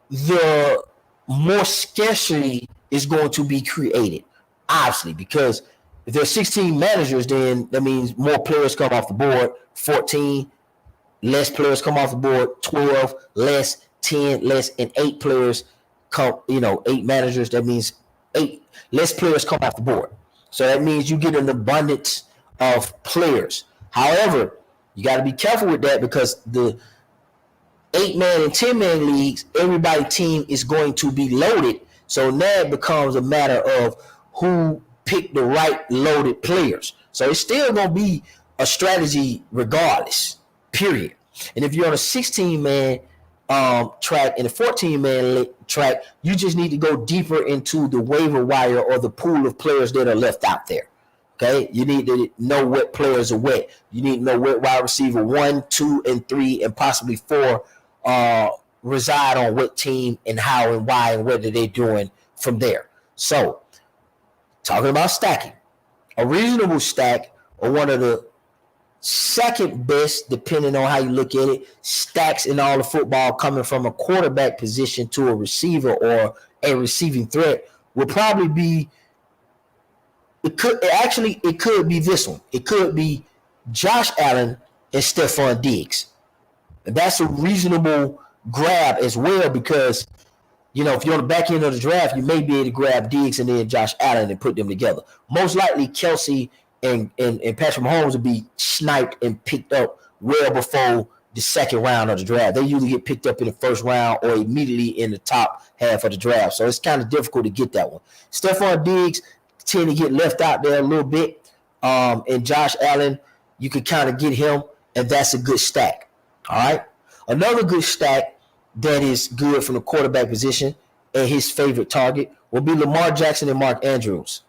S1: the more scarcity is going to be created. Obviously, because if there's 16 managers, then that means more players come off the board. 14 less players come off the board. 12 less, 10 less, and 8 players come. 8 managers. That means 8 less players come off the board. So that means you get an abundance of players. However, you got to be careful with that because the 8-man and 10-man leagues, everybody's team is going to be loaded. So now it becomes a matter of who picked the right loaded players. So it's still going to be a strategy regardless, period. And if you're on a 16-man track and a 14-man track, you just need to go deeper into the waiver wire or the pool of players that are left out there. Okay, you need to know what players are what. You need to know what wide receiver 1, 2, and 3, and possibly 4 reside on what team and how and why and what are they doing from there. So, talking about stacking, a reasonable stack or one of the second best, depending on how you look at it, stacks in all of football coming from a quarterback position to a receiver or a receiving threat will probably be. It could be this one. It could be Josh Allen and Stephon Diggs. And that's a reasonable grab as well because, if you're on the back end of the draft, you may be able to grab Diggs and then Josh Allen and put them together. Most likely, Kelsey and Patrick Mahomes will be sniped and picked up well before the second round of the draft. They usually get picked up in the first round or immediately in the top half of the draft. So it's kind of difficult to get that one. Stephon Diggs tend to get left out there a little bit. And Josh Allen, you can kind of get him, and that's a good stack. All right. Another good stack that is good from the quarterback position and his favorite target will be Lamar Jackson and Mark Andrews.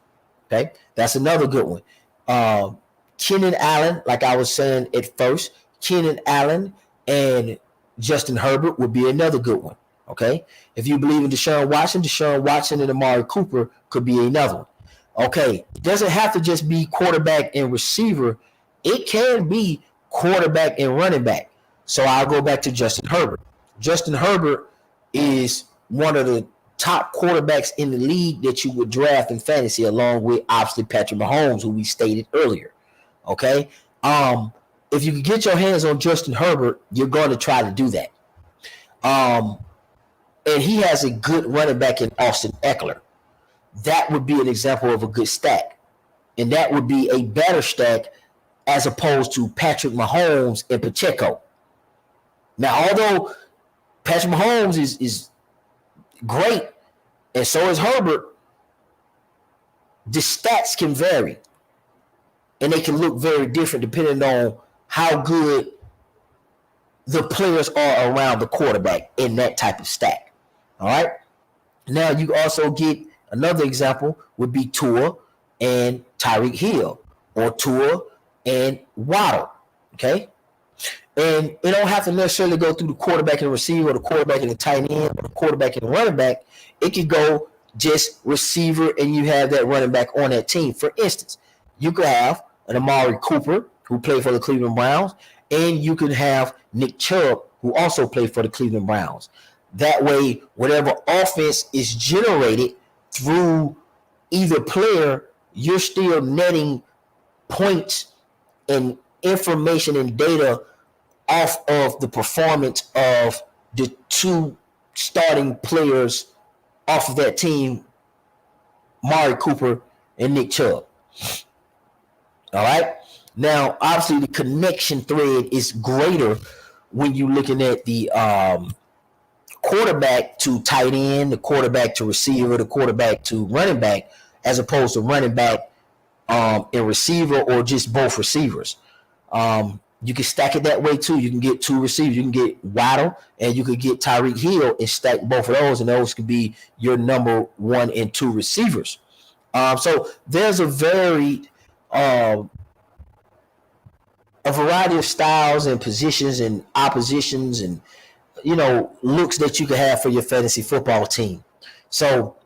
S1: Okay. That's another good one. Keenan Allen, like I was saying at first, Keenan Allen and Justin Herbert would be another good one. Okay. If you believe in Deshaun Watson and Amari Cooper could be another one. Okay. It doesn't have to just be quarterback and receiver. It can be quarterback and running back. So I'll go back to Justin Herbert. Justin Herbert is one of the top quarterbacks in the league that you would draft in fantasy, along with obviously Patrick Mahomes, who we stated earlier. Okay. If you can get your hands on Justin Herbert, you're going to try to do that. And he has a good running back in Austin Eckler. That would be an example of a good stack. And that would be a better stack as opposed to Patrick Mahomes and Pacheco. Now, although Patrick Mahomes is great, and so is Herbert, the stats can vary. And they can look very different depending on how good the players are around the quarterback in that type of stack. All right? Now, you also get another example would be Tua and Tyreek Hill, or Tua and Waddle. Okay? And it don't have to necessarily go through the quarterback and the receiver, or the quarterback and the tight end, or the quarterback and the running back. It could go just receiver, and you have that running back on that team. For instance, you could have an Amari Cooper, who played for the Cleveland Browns, and you could have Nick Chubb, who also played for the Cleveland Browns. That way, whatever offense is generated through either player, you're still netting points and information and data off of the performance of the two starting players off of that team, Amari Cooper and Nick Chubb. All right. Now, obviously, the connection thread is greater when you're looking at the quarterback to tight end, the quarterback to receiver, the quarterback to running back, as opposed to running back and receiver, or just both receivers. You can stack it that way too. You can get two receivers. You can get Waddle and you could get Tyreek Hill and stack both of those, and those could be your number 1 and 2 receivers. So there's a varied a variety of styles and positions and oppositions and looks that you can have for your fantasy football team. So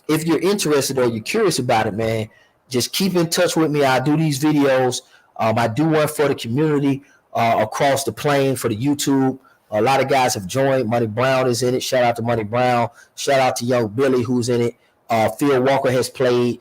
S1: if you're interested or you're curious about it, man, just keep in touch with me. I do these videos I do one for the community across the plane for the YouTube. A lot of guys have joined. Money Brown is in it. Shout out to Money Brown. Shout out to Young Billy, who's in it. Phil Walker has played.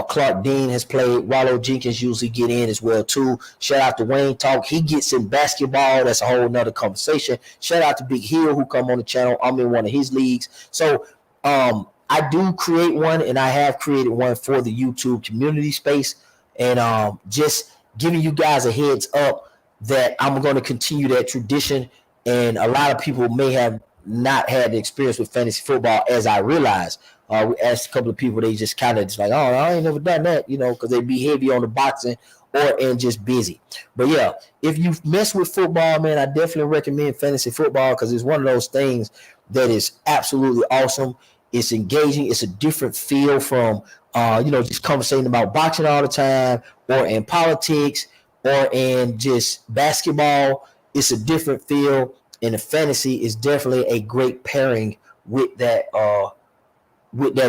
S1: Clark Dean has played. Rollo Jenkins usually get in as well too. Shout out to Wayne Talk. He gets in basketball. That's a whole nother conversation. Shout out to Big Hill who come on the channel. I'm in one of his leagues. So I do create one, and I have created one for the YouTube community space. And just giving you guys a heads up that I'm going to continue that tradition. And a lot of people may have not had the experience with fantasy football, as I realized. We asked a couple of people, they just kind of just like, oh, I ain't never done that, because they be heavy on the boxing and just busy. But yeah, if you mess with football, man, I definitely recommend fantasy football because it's one of those things that is absolutely awesome. It's engaging. It's a different feel from, just conversating about boxing all the time or in politics or in just basketball. It's a different feel, and the fantasy is definitely a great pairing with that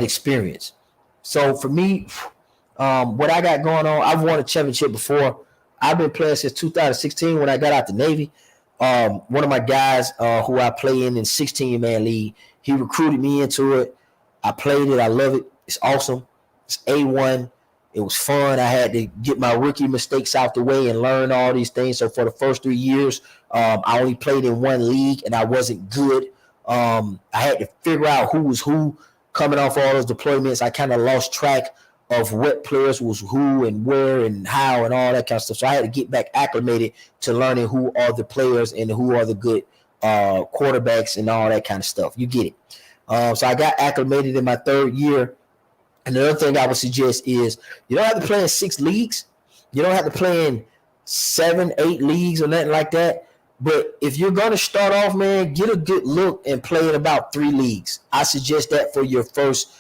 S1: experience. So for me, what I got going on, I've won a championship before. I've been playing since 2016 when I got out the Navy. One of my guys who I play in 16-man league, he recruited me into it. I played it. I love it. It's awesome. It's A1. It was fun. I had to get my rookie mistakes out the way and learn all these things. So for the first 3 years, I only played in one league, and I wasn't good. I had to figure out who was who coming off all those deployments. I kind of lost track of what players was who and where and how and all that kind of stuff. So I had to get back acclimated to learning who are the players and who are the good quarterbacks and all that kind of stuff. You get it. So I got acclimated in my third year. And the other thing I would suggest is you don't have to play in 6 leagues. You don't have to play in 7, 8 leagues or nothing like that. But if you're going to start off, man, get a good look and play in about 3 leagues. I suggest that for your first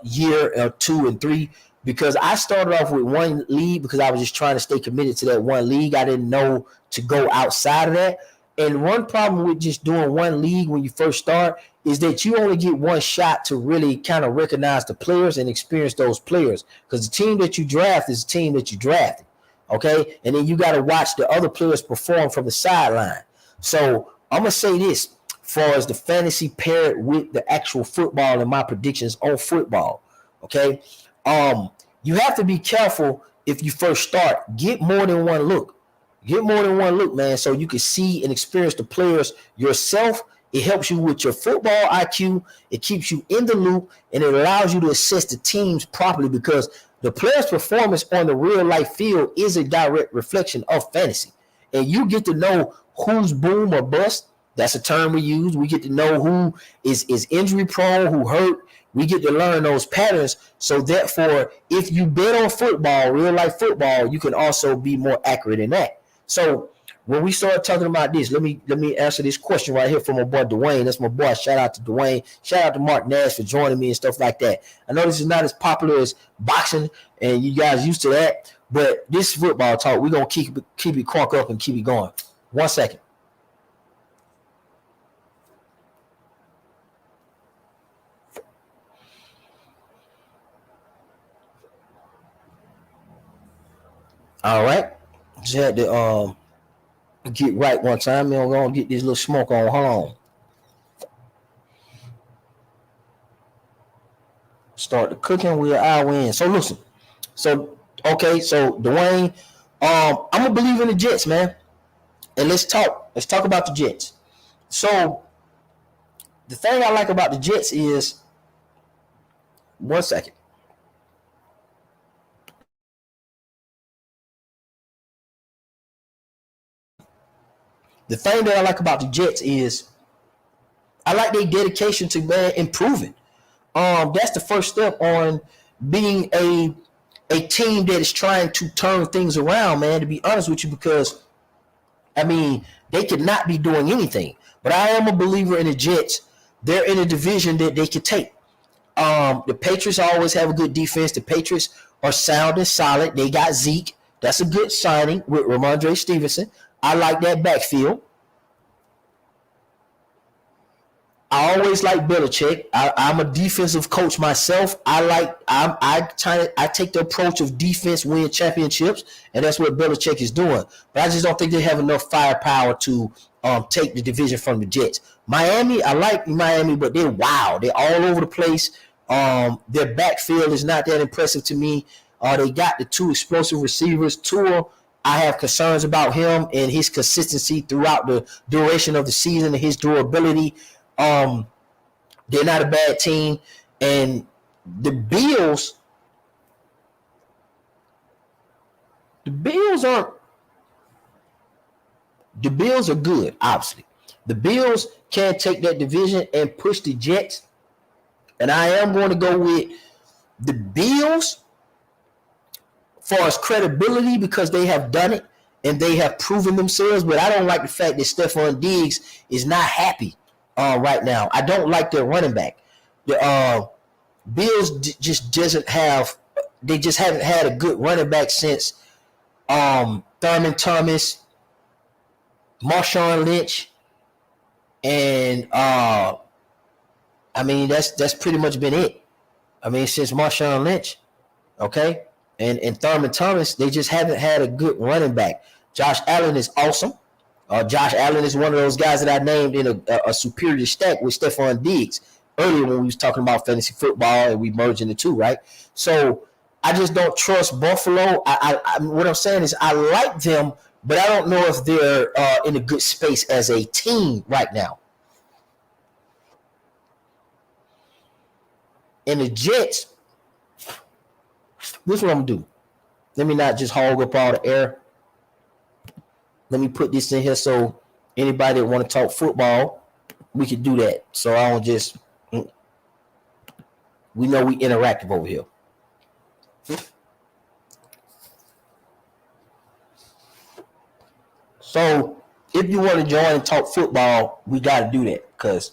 S1: year or 2 and 3, because I started off with one league because I was just trying to stay committed to that one league. I didn't know to go outside of that. And one problem with just doing one league when you first start is that you only get one shot to really kind of recognize the players and experience those players, because the team that you draft is the team that you drafted. Okay. And then you got to watch the other players perform from the sideline. So I'm going to say this, far as the fantasy paired with the actual football and my predictions on football. Okay. You have to be careful if you first start. Get more than one look. Get more than one look, man, so you can see and experience the players yourself. It helps you with your football IQ. It keeps you in the loop, and it allows you to assess the teams properly, because the player's performance on the real life field is a direct reflection of fantasy. And you get to know who's boom or bust. That's a term we use. We get to know who is injury prone, who hurt. We get to learn those patterns. So therefore, if you bet on football, real life football, you can also be more accurate in that. So when we start talking about this, let me answer this question right here from my boy Dwayne. That's my boy. Shout out to Dwayne. Shout out to Mark Nash for joining me and stuff like that. I know this is not as popular as boxing, and you guys used to that, but this is football talk. We're gonna keep it crunk up and keep it going. 1 second. All right. Just had to get right one time. We're gonna get this little smoke on. Hold on. Start the cooking. We're an hour in. So listen. So okay. So Dwayne, I'm a believer in the Jets, man. And let's talk about the Jets. So the thing I like about the Jets is, 1 second. The thing that I like about the Jets is I like their dedication to, man, improving. That's the first step on being a team that is trying to turn things around, man, to be honest with you, because I mean, they could not be doing anything. But I am a believer in the Jets. They're in a division that they could take. The Patriots always have a good defense. The Patriots are sound and solid. They got Zeke. That's a good signing with Ramondre Stevenson. I like that backfield. I always like Belichick. I'm a defensive coach myself. I take the approach of defense win championships, and that's what Belichick is doing. But I just don't think they have enough firepower to take the division from the Jets. Miami, I like Miami, but they're wild. They're all over the place. Their backfield is not that impressive to me. They got the two explosive receivers. Tua, I have concerns about him and his consistency throughout the duration of the season and his durability. They're not a bad team, and the Bills are good. Obviously, the Bills can take that division and push the Jets, and I am going to go with the Bills for as credibility because they have done it and they have proven themselves. But I don't like the fact that Stephon Diggs is not happy right now. I don't like their running back. The Bills just doesn't have. They just haven't had a good running back since Thurman Thomas, Marshawn Lynch, and I mean that's pretty much been it. I mean since Marshawn Lynch, okay, and Thurman Thomas, they just haven't had a good running back. Josh Allen is awesome. Josh Allen is one of those guys that I named in a superior stack with Stephon Diggs earlier when we was talking about fantasy football and we merging the two, right? So I just don't trust Buffalo. What I'm saying is I like them, but I don't know if they're in a good space as a team right now. And the Jets, this is what I'm going to do. Let me not just hog up all the air. Let me put this in here so anybody that want to talk football, we can do that. So I don't just, we know we interactive over here. So if you want to join and talk football, we got to do that because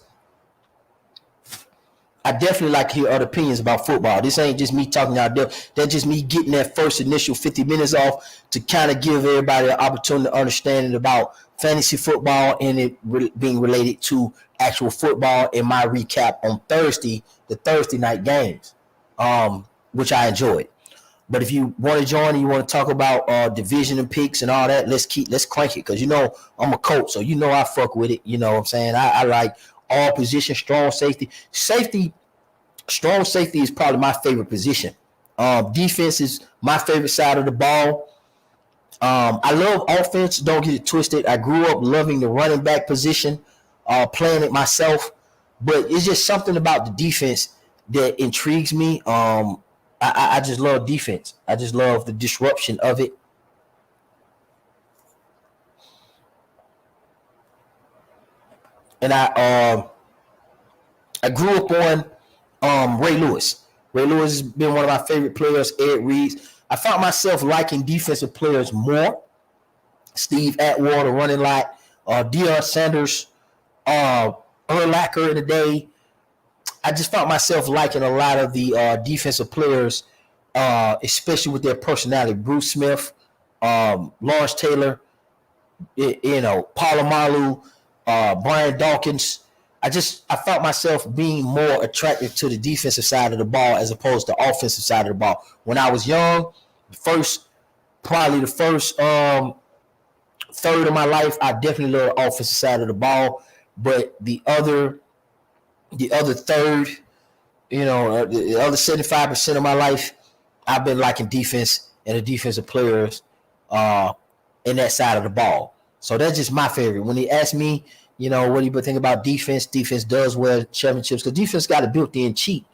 S1: I definitely like to hear other opinions about football. This ain't just me talking out there. That's just me getting that first initial 50 minutes off to kind of give everybody an opportunity to understand about fantasy football and it being related to actual football in my recap on Thursday, the Thursday night games, which I enjoyed. But if you want to join and you want to talk about division and picks and all that, let's crank it because, you know, I'm a coach, so you know I fuck with it. You know what I'm saying? I like all positions, strong safety. Strong safety is probably my favorite position. Defense is my favorite side of the ball. I love offense. Don't get it twisted. I grew up loving the running back position, playing it myself. But it's just something about the defense that intrigues me. I just love defense. I just love the disruption of it. And I grew up on Ray Lewis. Ray Lewis has been one of my favorite players. Ed Reeds. I found myself liking defensive players more. Steve Atwater, running lot. Deion Sanders, Urlacher in the day. I just found myself liking a lot of the defensive players, especially with their personality. Bruce Smith, Lawrence Taylor, Palomalu, Brian Dawkins. I felt myself being more attracted to the defensive side of the ball as opposed to the offensive side of the ball. When I was young, probably the first third of my life, I definitely loved the offensive side of the ball. But the other third, the other 75% of my life, I've been liking defense and the defensive players in that side of the ball. So that's just my favorite. When they ask me, what do you think about defense? Defense does win championships because defense got a built-in cheat.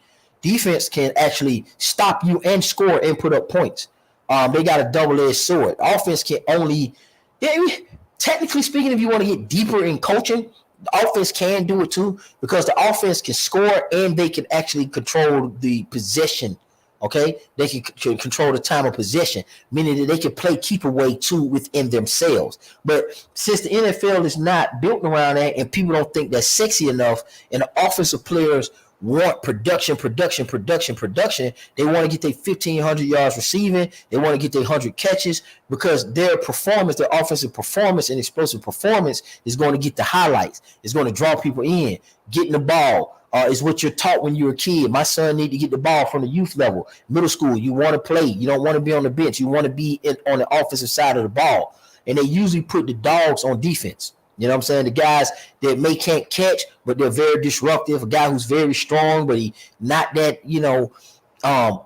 S1: Defense can actually stop you and score and put up points. They got a double-edged sword. Offense can only, technically speaking, if you want to get deeper in coaching, the offense can do it too because the offense can score and they can actually control the possession. Okay, they can control the time of possession, meaning that they can play keep away too within themselves. But since the NFL is not built around that and people don't think that's sexy enough, and the offensive players want production. They want to get their 1,500 yards receiving. They want to get their 100 catches because their performance, their offensive performance and explosive performance is going to get the highlights. It's going to draw people in. Getting the ball is what you're taught when you're a kid. My son need to get the ball from the youth level. Middle school, you want to play. You don't want to be on the bench. You want to be on the offensive side of the ball. And they usually put the dogs on defense. You know what I'm saying? The guys that can't catch, but they're very disruptive. A guy who's very strong, but he not that,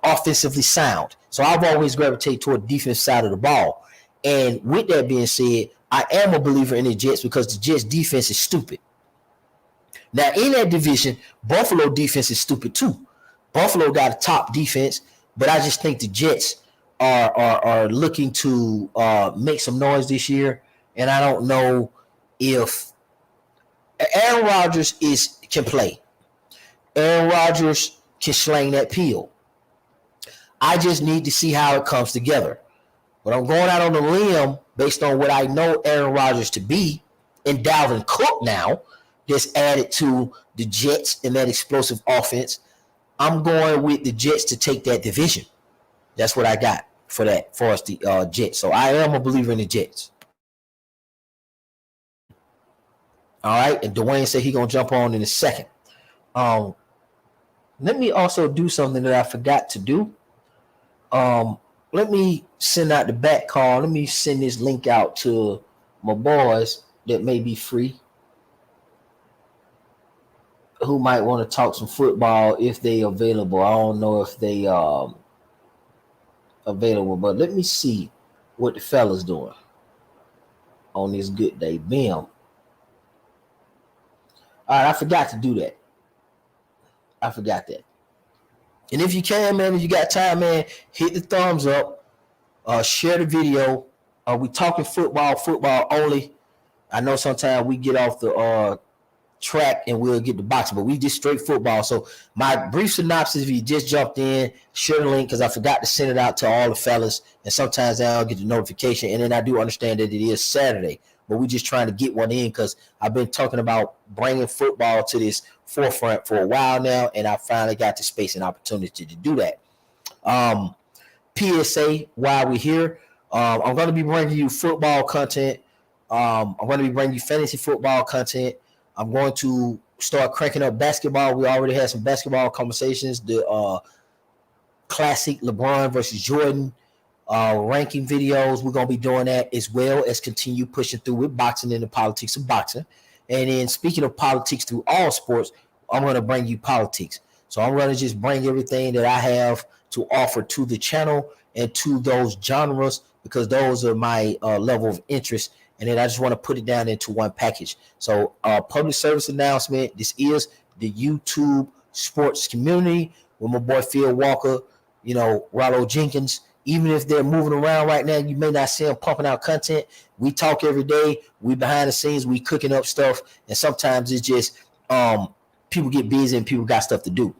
S1: offensively sound. So I've always gravitated toward the defense side of the ball. And with that being said, I am a believer in the Jets because the Jets defense is stupid. Now, in that division, Buffalo defense is stupid too. Buffalo got a top defense, but I just think the Jets are looking to make some noise this year. And I don't know if Aaron Rodgers can play. Aaron Rodgers can sling that pill. I just need to see how it comes together. But I'm going out on a limb based on what I know Aaron Rodgers to be, and Dalvin Cook now that's added to the Jets and that explosive offense. I'm going with the Jets to take that division. That's what I got for that, for us, the Jets. So I am a believer in the Jets. All right, and Dwayne said he's going to jump on in a second. Let me also do something that I forgot to do. Let me send out the back call. Let me send this link out to my boys that may be free, who might want to talk some football if they available. I don't know if they available, but let me see what the fellas doing on this good day. Bam. All right, I forgot to do that. I forgot that. And if you can, man, if you got time, man, hit the thumbs up. Share the video. We talking football only. I know sometimes we get off the track and we'll get the boxing, but we just straight football. So my brief synopsis, if you just jumped in, share the link because I forgot to send it out to all the fellas. And sometimes I don't get the notification. And then I do understand that it is Saturday, but we just trying to get one in because I've been talking about bringing football to this forefront for a while now, and I finally got the space and opportunity to do that. PSA while we're here, I'm going to be bringing you football content. I'm going to be bringing you fantasy football content. I'm going to start cranking up basketball. We already had some basketball conversations. The classic LeBron versus Jordan ranking videos. We're going to be doing that as well as continue pushing through with boxing and the politics of boxing. And then speaking of politics through all sports, I'm going to bring you politics. So I'm going to just bring everything that I have to offer to the channel and to those genres because those are my level of interest. And then I just want to put it down into one package. So public service announcement. This is the YouTube sports community with my boy Phil Walker, Rollo Jenkins. Even if they're moving around right now, you may not see them pumping out content. We talk every day. We behind the scenes. We cooking up stuff. And sometimes it's just people get busy and people got stuff to do.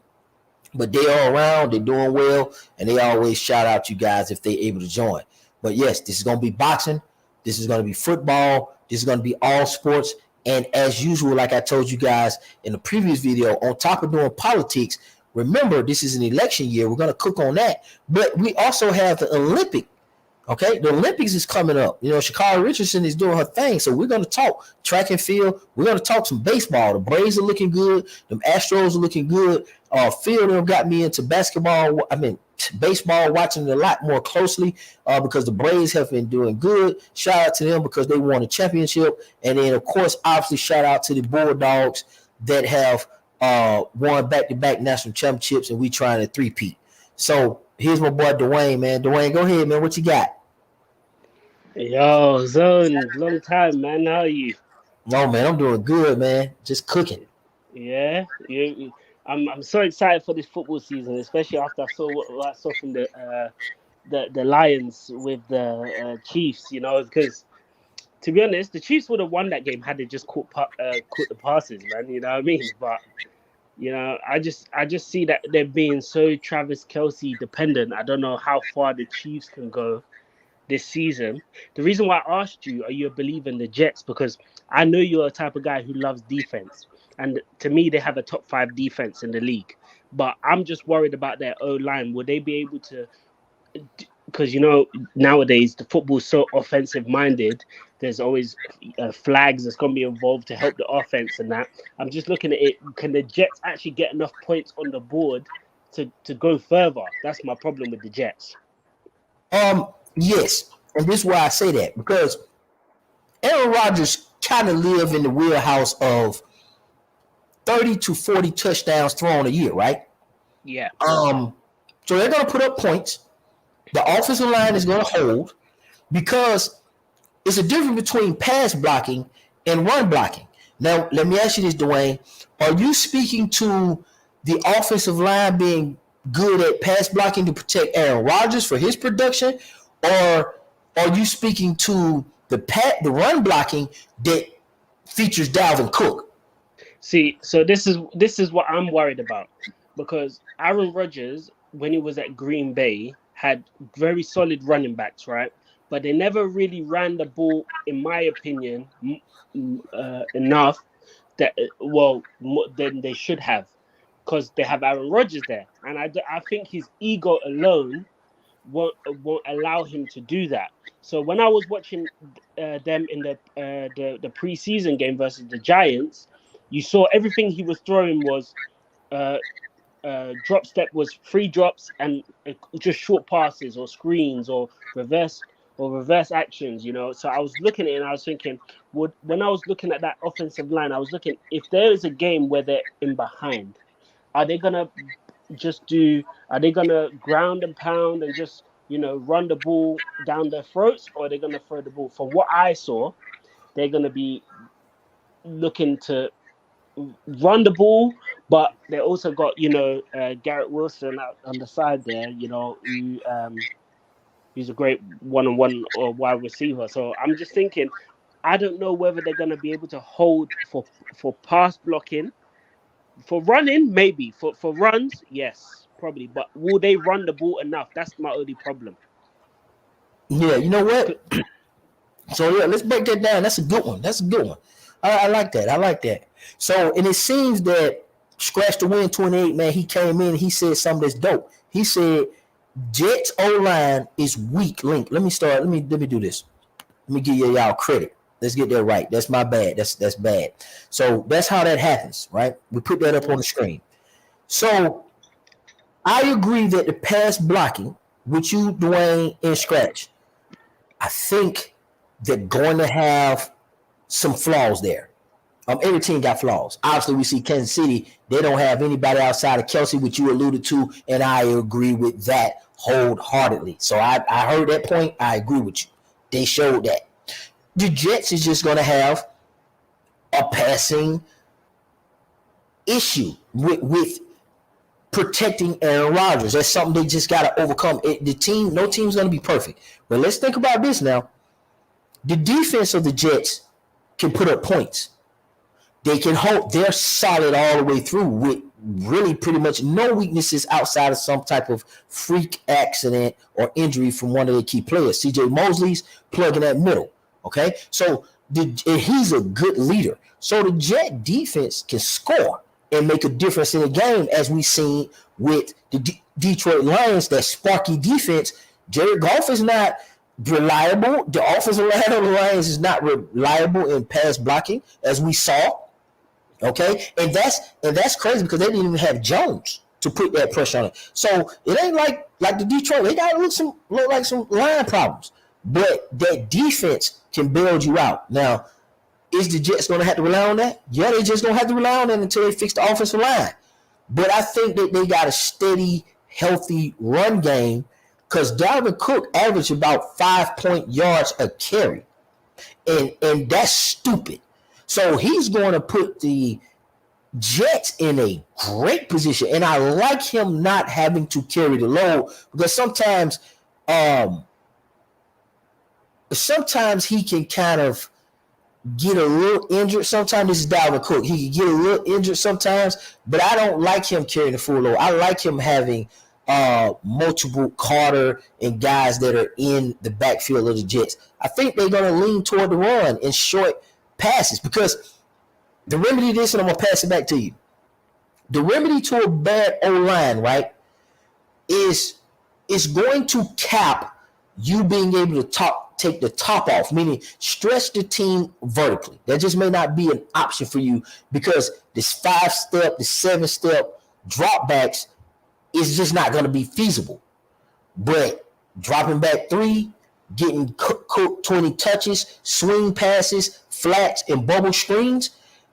S1: But they are around. They're doing well. And they always shout out you guys if they're able to join. But yes, this is going to be boxing. This is going to be football. This is going to be all sports. And as usual, like I told you guys in the previous video, on top of doing politics, remember, this is an election year. We're going to cook on that. But we also have the Olympic. Okay, the Olympics is coming up. Sha'Carri Richardson is doing her thing. So we're going to talk track and field. We're going to talk some baseball. The Braves are looking good. The Astros are looking good. Phil them got me into basketball. Baseball, watching it a lot more closely because the Braves have been doing good. Shout out to them because they won a championship. And then, of course, obviously, shout out to the Bulldogs that have won back-to-back national championships, and we trying to three-peat. So here's my boy Dwayne, man. Dwayne, go ahead, man. What you got?
S2: Yo, Zone, long time, man. How are you?
S1: No, man, I'm doing good, man. Just cooking.
S2: Yeah, I'm so excited for this football season, especially after I saw what I saw from the Lions with the Chiefs. Because to be honest, the Chiefs would have won that game had they just caught the passes, man. You know what I mean? But I just see that they're being so Travis Kelce dependent. I don't know how far the Chiefs can go. this season. The reason why I asked you, are you a believer in the Jets? Because I know you're a type of guy who loves defense. And to me, they have a top 5 defense in the league. But I'm just worried about their O line. Will they be able to? Because nowadays the football is so offensive minded. There's always flags that's going to be involved to help the offense and that. I'm just looking at it. Can the Jets actually get enough points on the board to go further? That's my problem with the Jets.
S1: Yes, and this is why I say that, because Aaron Rodgers kind of live in the wheelhouse of 30 to 40 touchdowns thrown a year, right?
S2: Yeah.
S1: So they're going to put up points. The offensive line is going to hold, because it's a difference between pass blocking and run blocking. Now, let me ask you this, Dwayne. Are you speaking to the offensive line being good at pass blocking to protect Aaron Rodgers for his production, or are you speaking to the run blocking that features Dalvin Cook?
S2: See, so this is what I'm worried about, because Aaron Rodgers, when he was at Green Bay, had very solid running backs, right? But they never really ran the ball, in my opinion, enough more than they should have, because they have Aaron Rodgers there, and I think his ego alone won't allow him to do that. So when I was watching them in the preseason game versus the Giants, you saw everything he was throwing was drop step, was free drops and just short passes or screens or reverse actions, So I was looking at it and I was thinking, when I was looking at that offensive line, I was looking, if there is a game where they're in behind, are they gonna ground and pound and just run the ball down their throats, or are they gonna throw the ball? From what I saw, they're gonna be looking to run the ball, but they also got Garrett Wilson out on the side there, who's a great one-on-one or wide receiver. So I'm just thinking, I don't know whether they're going to be able to hold for pass blocking, for running maybe, for runs yes probably, but will they run the ball enough? That's my only problem.
S1: Yeah, you know what? So yeah, let's break that down. That's a good one. I like that. So, and it seems that Scratch the Win 28, man, he came in and he said something that's dope. He said Jets O-line is weak link. Let me do this. Let me give y'all credit. Let's get that right. That's my bad. That's bad. So that's how that happens, right? We put that up on the screen. So I agree that the pass blocking, with you, Dwayne, and Scratch, I think they're going to have some flaws there. Every team got flaws. Obviously, we see Kansas City, they don't have anybody outside of Kelsey, which you alluded to, and I agree with that wholeheartedly. So I heard that point. I agree with you. They showed that. The Jets is just going to have a passing issue with protecting Aaron Rodgers. That's something they just got to overcome. No team's going to be perfect. But let's think about this now. The defense of the Jets can put up points. They can hold. They're solid all the way through with really pretty much no weaknesses outside of some type of freak accident or injury from one of their key players. CJ Mosley's plugging that middle. Okay, so he's a good leader. So the Jet defense can score and make a difference in the game, as we've seen with the Detroit Lions. That sparky defense. Jared Goff is not reliable. The offensive line of the Lions is not reliable in pass blocking, as we saw. Okay, and that's crazy, because they didn't even have Jones to put that pressure on it. So it ain't like the Detroit. They got look like some line problems, but that defense can build you out. Now, is the Jets going to have to rely on that? Yeah, they just going to have to rely on that until they fix the offensive line. But I think that they got a steady, healthy run game, because Dalvin Cook averaged about 5 yards a carry, and that's stupid. So he's going to put the Jets in a great position, and I like him not having to carry the load, because sometimes he can kind of get a little injured. Sometimes this is Dalvin Cook. He can get a little injured sometimes, but I don't like him carrying the full load. I like him having multiple Carter and guys that are in the backfield of the Jets. I think they're going to lean toward the run and short passes because the remedy to this, and I'm going to pass it back to you. The remedy to a bad O-line, right, is going to cap you being able to take the top off, meaning stretch the team vertically. That just may not be an option for you because this 5-step, the 7-step dropbacks is just not going to be feasible. But dropping back 3, getting cooked 20 touches, swing passes, flats, and bubble screens,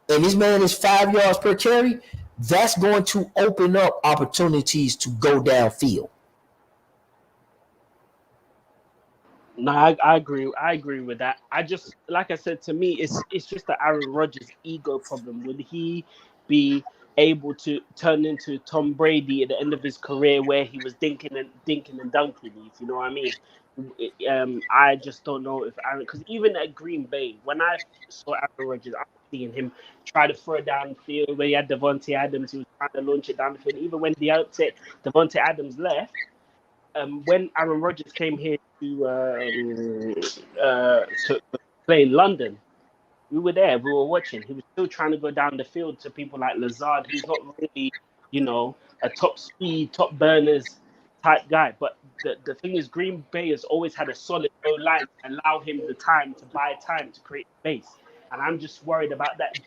S1: and this man is 5 yards per carry, that's going to open up opportunities to go downfield.
S2: No, I agree. I agree with that. I just, like I said, to me, it's just the Aaron Rodgers ego problem. Would he be able to turn into Tom Brady at the end of his career, where he was dinking and dunking? If you know what I mean. I just don't know if Aaron, because even at Green Bay, when I saw Aaron Rodgers, I was seeing him try to throw downfield where he had Devontae Adams. He was trying to launch it down the field. Even when Devontae Adams left. When Aaron Rodgers came here to play in London, we were there. We were watching. He was still trying to go down the field to people like Lazard, who's not really, a top speed, top burners type guy. But the thing is, Green Bay has always had a solid O-line to allow him the time to buy time to create space. And I'm just worried about that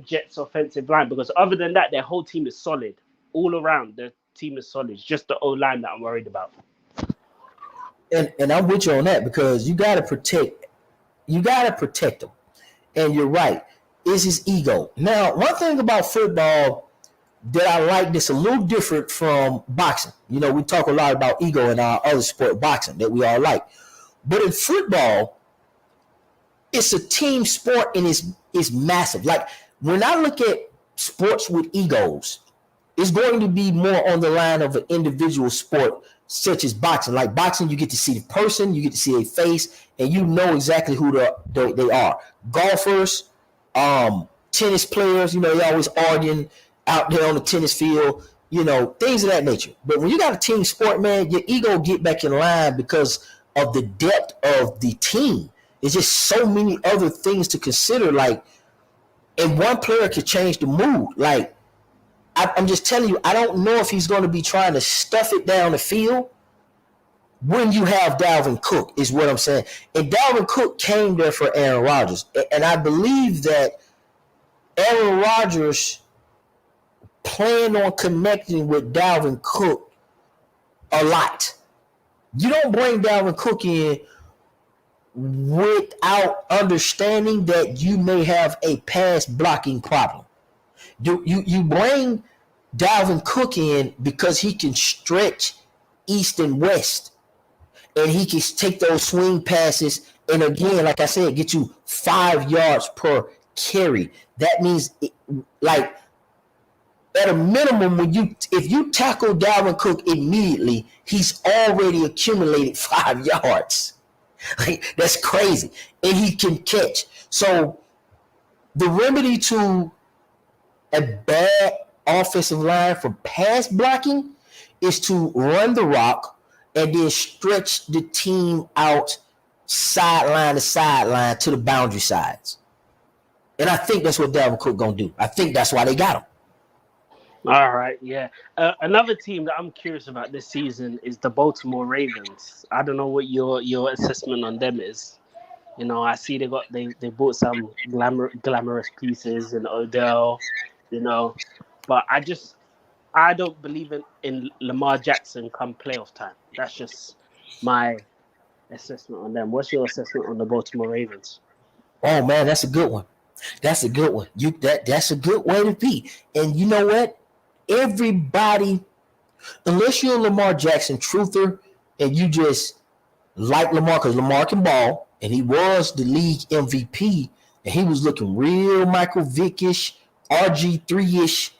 S2: Jets offensive line, because other than that, their whole team is solid all around. The team is solid. It's just the O-line that I'm worried about.
S1: And I'm with you on that because you got to protect him. And you're right. Is his ego. Now, one thing about football that I like that's a little different from boxing. We talk a lot about ego in our other sport, boxing, that we all like. But in football, it's a team sport and it's massive. Like when I look at sports with egos, it's going to be more on the line of an individual sport such as boxing. Like boxing, you get to see the person, you get to see a face, and you know exactly who they are. Golfers, tennis players, they always arguing out there on the tennis field, things of that nature. But when you got a team sport, man, your ego get back in line because of the depth of the team. There's just so many other things to consider. Like, and one player could change the mood. Like, I'm just telling you, I don't know if he's going to be trying to stuff it down the field when you have Dalvin Cook, is what I'm saying. And Dalvin Cook came there for Aaron Rodgers. And I believe that Aaron Rodgers planned on connecting with Dalvin Cook a lot. You don't bring Dalvin Cook in without understanding that you may have a pass blocking problem. You bring Dalvin Cook in because he can stretch east and west, and he can take those swing passes. And again, like I said, get you 5 yards per carry. That means, like, at a minimum, if you tackle Dalvin Cook immediately, he's already accumulated 5 yards. Like, that's crazy, and he can catch. So the remedy to a bad offensive line for pass blocking is to run the rock and then stretch the team out sideline to sideline to the boundary sides. And I think that's what Dalvin Cook gonna do. I think that's why they got him.
S2: All right, yeah. Another team that I'm curious about this season is the Baltimore Ravens. I don't know what your assessment on them is. I see they bought some glamorous pieces in Odell, but I don't believe in Lamar Jackson come playoff time. That's just my assessment on them. What's your assessment on the Baltimore Ravens?
S1: Oh man, that's a good one. That's a good one. That's a good way to be. And you know what? Everybody, unless you're a Lamar Jackson truther and you just like Lamar, because Lamar can ball, and he was the league MVP, and he was looking real Michael Vick-ish, RG3-ish,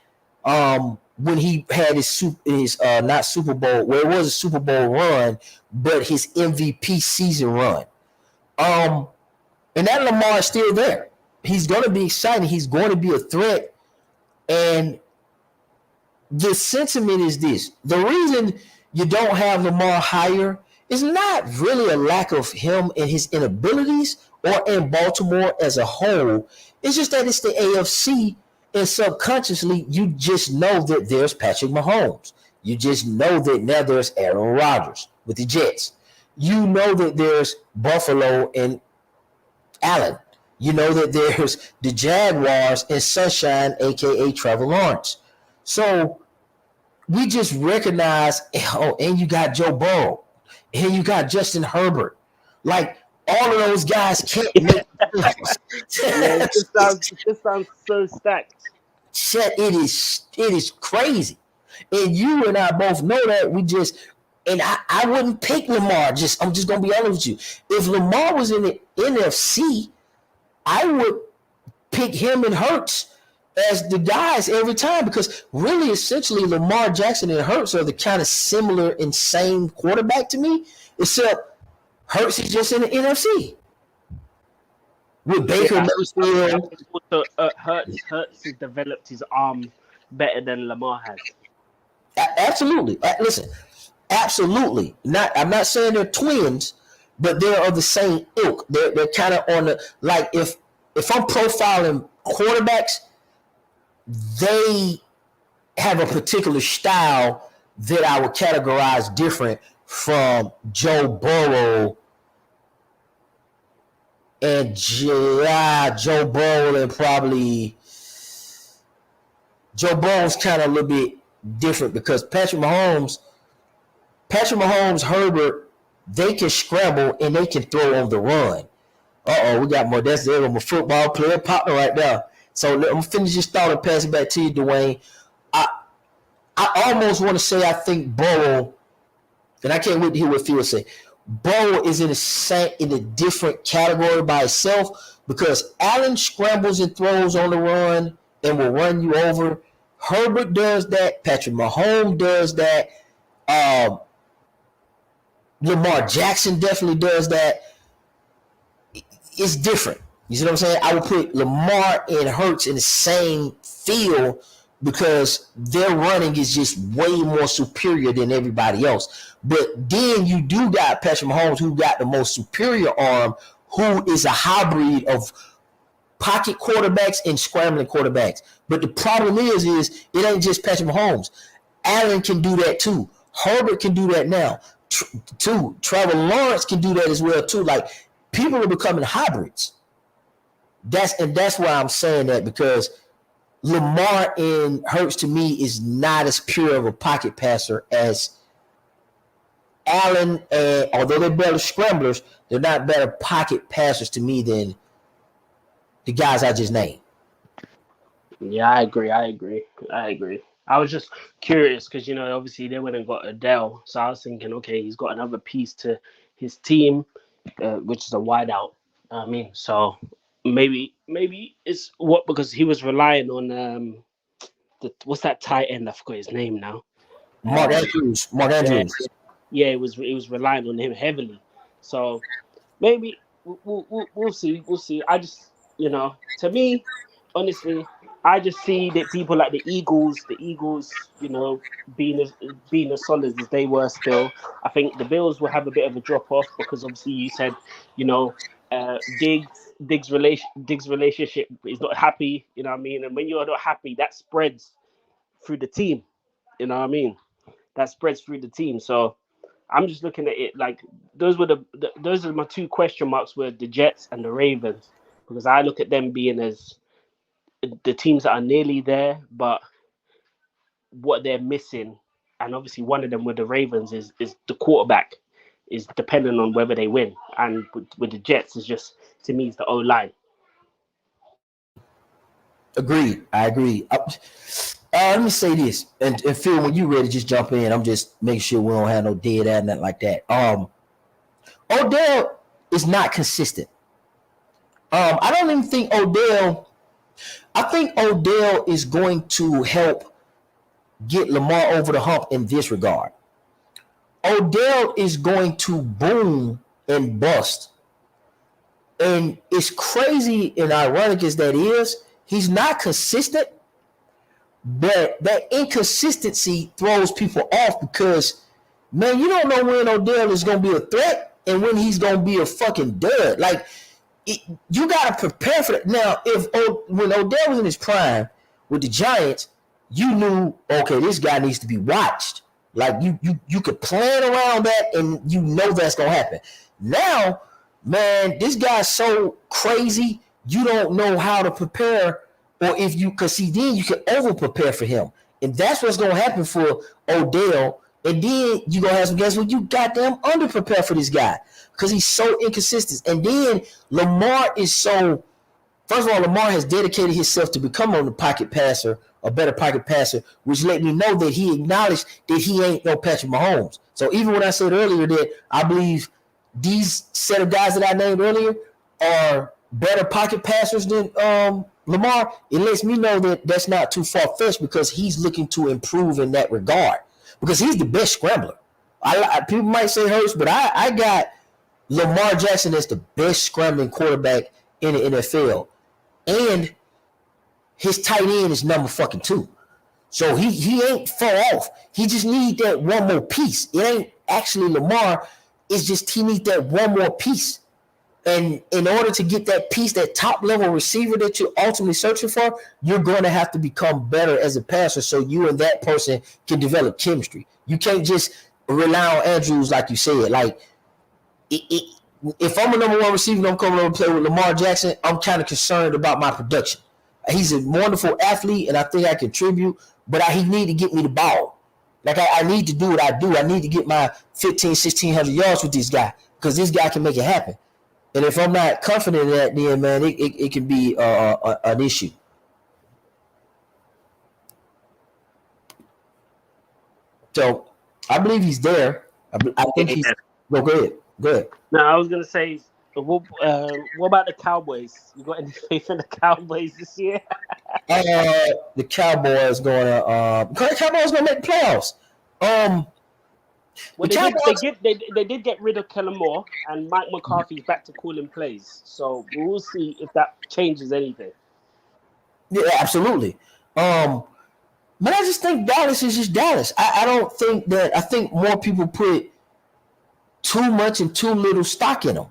S1: when he had his not Super Bowl, well, it was a Super Bowl run, but his MVP season run. And that Lamar is still there. He's going to be exciting. He's going to be a threat. And the sentiment is this: the reason you don't have Lamar higher is not really a lack of him and his inabilities or in Baltimore as a whole. It's just that it's the AFC, and subconsciously you just know that there's Patrick Mahomes. You just know that now there's Aaron Rodgers with the Jets. You know that there's Buffalo and Allen. You know that there's the Jaguars and Sunshine, aka Trevor Lawrence. So we just recognize, oh, and you got Joe Burrow, and you got Justin Herbert. Like, all of those guys can't make playoffs.
S2: Yeah, it just sounds so stacked.
S1: Shit, it is crazy. And you and I both know that. I wouldn't pick Lamar. I'm just gonna be honest with you. If Lamar was in the NFC, I would pick him and Hurts as the guys every time, because really, essentially, Lamar Jackson and Hurts are the kind of similar and same quarterback to me, except Hurts is just in the NFC with Baker Mayfield.
S2: Also, Hurts has developed his arm better than Lamar has.
S1: Absolutely. Listen, absolutely. I'm not saying they're twins, but they're of the same ilk. They're kind of on the, like, if I'm profiling quarterbacks, they have a particular style that I would categorize different from Joe Burrow and Joe Burrow, and probably Joe Burrow's kind of a little bit different because Patrick Mahomes, Herbert, they can scramble and they can throw on the run. We got more. That's there. I'm a football player partner right there. So I'm gonna finish this thought and pass it back to you, Dwayne. I almost want to say I think Burrow, and I can't wait to hear what Phil say. Burrow is in a different category by itself because Allen scrambles and throws on the run and will run you over. Herbert does that. Patrick Mahomes does that. Lamar Jackson definitely does that. It's different. You see what I'm saying? I would put Lamar and Hurts in the same field because their running is just way more superior than everybody else. But then you do got Patrick Mahomes, who got the most superior arm, who is a hybrid of pocket quarterbacks and scrambling quarterbacks. But the problem is it ain't just Patrick Mahomes. Allen can do that too. Herbert can do that now too. Trevor Lawrence can do that as well too. Like, people are becoming hybrids. That's why I'm saying that, because Lamar and Hurts to me is not as pure of a pocket passer as Allen. And although they're better scramblers, they're not better pocket passers to me than the guys I just named.
S2: Yeah, I agree. I was just curious because, obviously they went and got Adele. So I was thinking, okay, he's got another piece to his team, which is a wideout. So maybe it's because he was relying on what's that tight end? I forgot his name now.
S1: Mark Andrews.
S2: Yeah, it was relying on him heavily. So maybe we'll see. I just, to me, honestly, I just see that people like the Eagles, being as solid as they were still. I think the Bills will have a bit of a drop off because obviously you said, Diggs relationship is not happy, you know what I mean? And when you're not happy, that spreads through the team, you know what I mean? That spreads through the team. So I'm just looking at it like those are my two question marks, were the Jets and the Ravens, because I look at them being as the teams that are nearly there, but what they're missing, and obviously one of them with the Ravens is the quarterback is dependent on whether they win, and with the Jets is just, to me, it's the O line.
S1: Agreed. I agree. Let me say this, and Phil, when you ready, just jump in. I'm just making sure we don't have no dead air, nothing like that. Odell is not consistent. I don't even think Odell. I think Odell is going to help get Lamar over the hump in this regard. Odell is going to boom and bust. And it's crazy and ironic as that is, he's not consistent, But that inconsistency throws people off because, man, you don't know when Odell is going to be a threat and when he's going to be a fucking dud. Like, you got to prepare for that. Now, when Odell was in his prime with the Giants, you knew, okay, this guy needs to be watched. Like, you could plan around that, and you know that's going to happen. Now, man, this guy's so crazy, you don't know how to prepare, or if you, because see, then you can over prepare for him. And that's what's going to happen for Odell. And then you're going to have some guys where you goddamn under prepare for this guy because he's so inconsistent. And then Lamar is so, first of all, Lamar has dedicated himself to becoming a pocket passer, a better pocket passer, which let me know that he acknowledged that he ain't no Patrick Mahomes. So even when I said earlier that I believe these set of guys that I named earlier are better pocket passers than Lamar, it lets me know that that's not too far-fetched because he's looking to improve in that regard because he's the best scrambler. People might say Hurts, but I got Lamar Jackson as the best scrambling quarterback in the NFL. And his tight end is number fucking 2. So he ain't far off. He just need that one more piece. It ain't actually Lamar. It's just he needs that one more piece. And in order to get that piece, that top level receiver that you're ultimately searching for, you're going to have to become better as a passer so you and that person can develop chemistry. You can't just rely on Andrews like you said. Like, if I'm a number 1 receiver and I'm coming over to play with Lamar Jackson, I'm kind of concerned about my production. He's a wonderful athlete, and I think I contribute, but he need to get me the ball. Like, I need to do what I do. I need to get my 1,600 yards with this guy because this guy can make it happen. And if I'm not confident in that, then, man, it can be an issue. So I believe he's there. I think he's – go ahead.
S2: No, I was going to say, what about the Cowboys? You got any faith in the Cowboys this year?
S1: The Cowboys going to make the playoffs.
S2: Well, they did get rid of Kellen Moore, and Mike McCarthy's back to calling plays. So we'll see if that changes anything.
S1: Yeah, absolutely. But I just think Dallas is just Dallas. I don't think that. I think more people put too much and too little stock in them.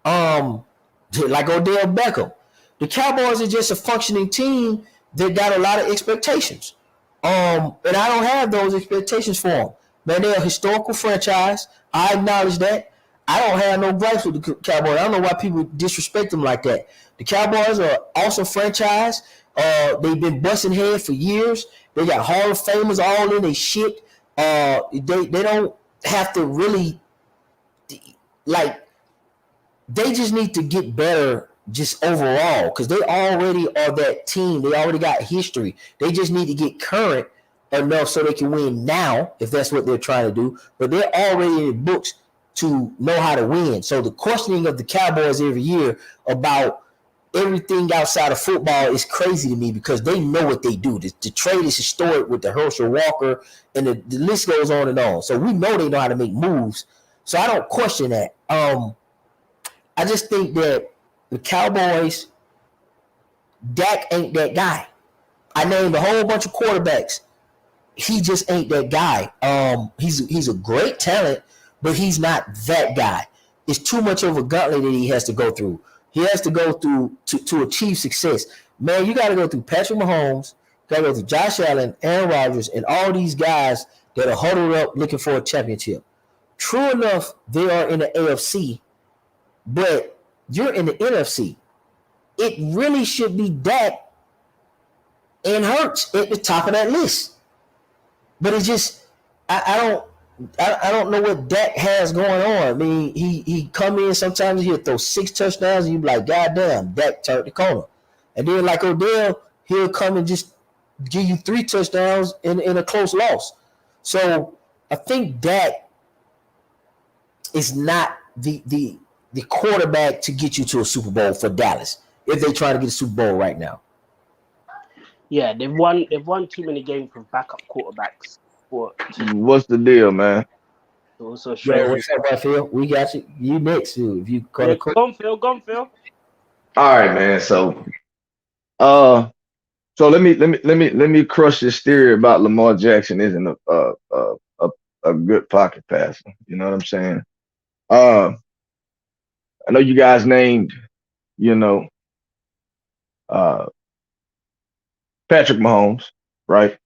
S1: Like Odell Beckham. The Cowboys are just a functioning team that got a lot of expectations. And I don't have those expectations for them. Man, they're a historical franchise. I acknowledge that. I don't have no gripes with the Cowboys. I don't know why people disrespect them like that. The Cowboys are an awesome franchise. They've been busting head for years. They got Hall of Famers all in their shit. They don't have to really, like, they just need to get better just overall because they already are that team. They already got history. They just need to get current enough so they can win now if that's what they're trying to do. But they're already in the books to know how to win. So the questioning of the Cowboys every year about everything outside of football is crazy to me because they know what they do. The trade is historic with the Herschel Walker, and the list goes on and on. So we know they know how to make moves. So I don't question that. I just think that the Cowboys, Dak ain't that guy. I named a whole bunch of quarterbacks. He just ain't that guy. He's a great talent, but he's not that guy. It's too much of a gauntlet that he has to go through. He has to go through to achieve success. Man, you got to go through Patrick Mahomes, got to go through Josh Allen, Aaron Rodgers, and all these guys that are huddled up looking for a championship. True enough, they are in the AFC, but you're in the NFC. It really should be Dak and Hurts at the top of that list. But it's just I don't know what Dak has going on. I mean, he come in sometimes he'll throw 6 touchdowns and you be like, God damn, Dak turned the corner. And then like Odell, he'll come and just give you 3 touchdowns in a close loss. So I think Dak is not the quarterback to get you to a Super Bowl for Dallas if they try to get a Super Bowl right now.
S2: Yeah, they've won too many games with backup quarterbacks.
S3: What's the deal, man?
S2: So
S1: Yo, what's up, Phil? We got you. You next, Phil. If you call
S2: Go on, Phil.
S3: All right, man. So So let me crush this theory about Lamar Jackson isn't a good pocket passer. You know what I'm saying? Uh, I know you guys named, you know, uh, Patrick Mahomes, right?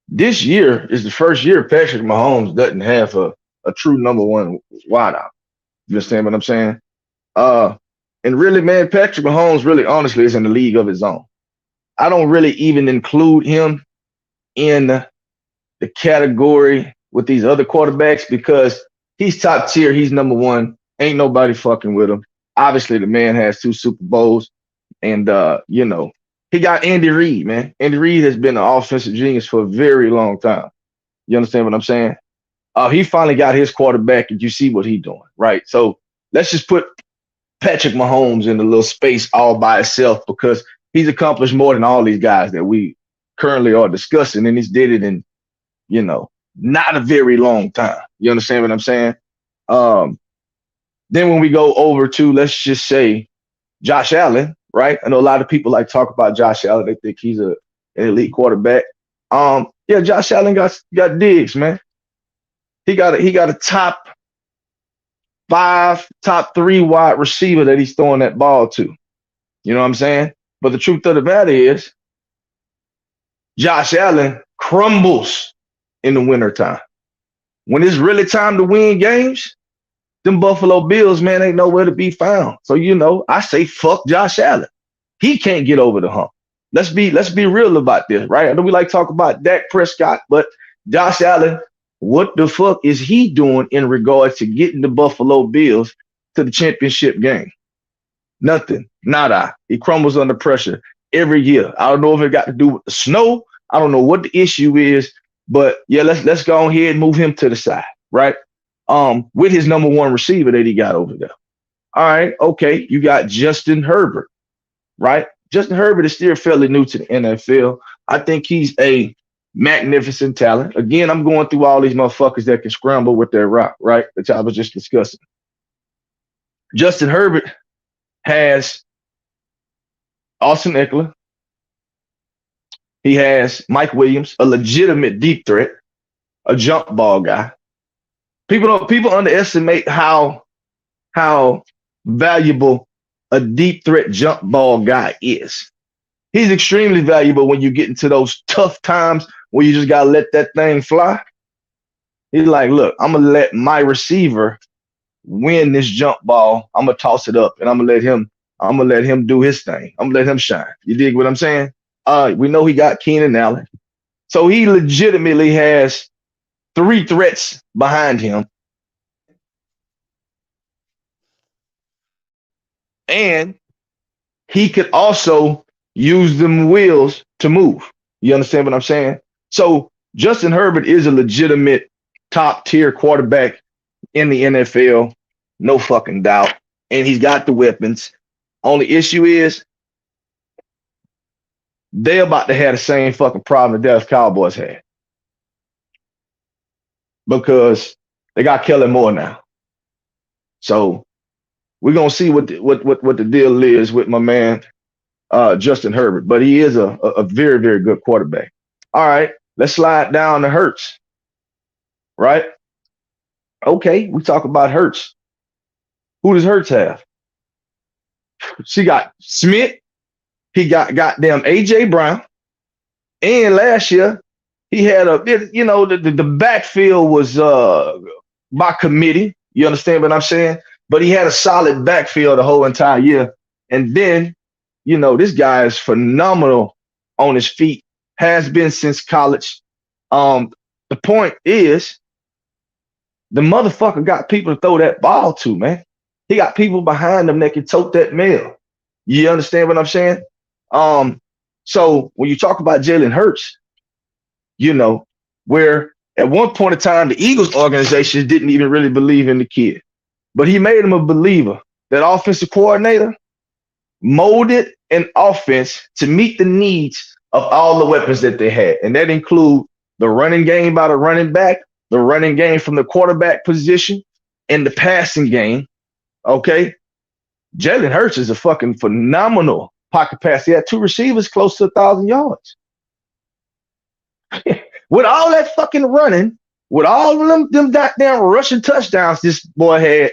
S3: This year is the first year Patrick Mahomes doesn't have a true number one wideout. You understand what I'm saying? Uh, and really, man, Patrick Mahomes really honestly is in the league of his own. I don't really even include him in the category with these other quarterbacks because he's top tier. He's number one. Ain't nobody fucking with him. Obviously, the man has 2 Super Bowls, and he got Andy Reid, man. Andy Reid has been an offensive genius for a very long time. You understand what I'm saying? He finally got his quarterback, and you see what he's doing, right? So let's just put Patrick Mahomes in a little space all by itself because he's accomplished more than all these guys that we currently are discussing, and he's did it in, not a very long time. You understand what I'm saying? Then when we go over to, let's just say, Josh Allen, right? I know a lot of people like talk about Josh Allen. They think he's an elite quarterback. Yeah, Josh Allen got digs, man. He got a top 5, top 3 wide receiver that he's throwing that ball to. You know what I'm saying? But the truth of the matter is, Josh Allen crumbles in the wintertime. When it's really time to win games, them Buffalo Bills, man, ain't nowhere to be found. So, I say fuck Josh Allen. He can't get over the hump. Let's be real about this, right? I know we like to talk about Dak Prescott, but Josh Allen, what the fuck is he doing in regards to getting the Buffalo Bills to the championship game? Nothing. Nada. He crumbles under pressure every year. I don't know if it got to do with the snow. I don't know what the issue is, but yeah, let's go ahead and move him to the side, right? With his number one receiver that he got over there. All right, okay, you got Justin Herbert, right? Justin Herbert is still fairly new to the NFL. I think he's a magnificent talent. Again, I'm going through all these motherfuckers that can scramble with their rock, right? That I was just discussing. Justin Herbert has Austin Eckler. He has Mike Williams, a legitimate deep threat, a jump ball guy. People underestimate how valuable a deep threat jump ball guy is. He's extremely valuable when you get into those tough times where you just gotta let that thing fly. He's like, look, I'm gonna let my receiver win this jump ball. I'm gonna toss it up and I'm gonna let him do his thing. I'm gonna let him shine. You dig what I'm saying? We know he got Keenan Allen. So he legitimately has 3 threats behind him. And he could also use them wheels to move. You understand what I'm saying? So Justin Herbert is a legitimate top tier quarterback in the NFL. No fucking doubt. And he's got the weapons. Only issue is they're about to have the same fucking problem the Dallas Cowboys had. Because they got Kellen Moore now. So we're gonna see what the deal is with my man Justin Herbert. But he is a very, very good quarterback. All right, let's slide down to Hurts. Right? Okay, we talk about Hurts. Who does Hurts have? She got Smith. He got goddamn AJ Brown. And last year, he had the backfield was by committee. You understand what I'm saying? But he had a solid backfield the whole entire year. And then, this guy is phenomenal on his feet, has been since college. The point is, the motherfucker got people to throw that ball to, man. He got people behind him that can tote that mail. You understand what I'm saying? So when you talk about Jalen Hurts, where at one point in time, the Eagles organization didn't even really believe in the kid, but he made him a believer. That offensive coordinator molded an offense to meet the needs of all the weapons that they had. And that include the running game by the running back, the running game from the quarterback position, and the passing game. Okay. Jalen Hurts is a fucking phenomenal pocket pass. He had 2 receivers close to 1,000 yards. With all that fucking running, with all of them goddamn rushing touchdowns this boy had,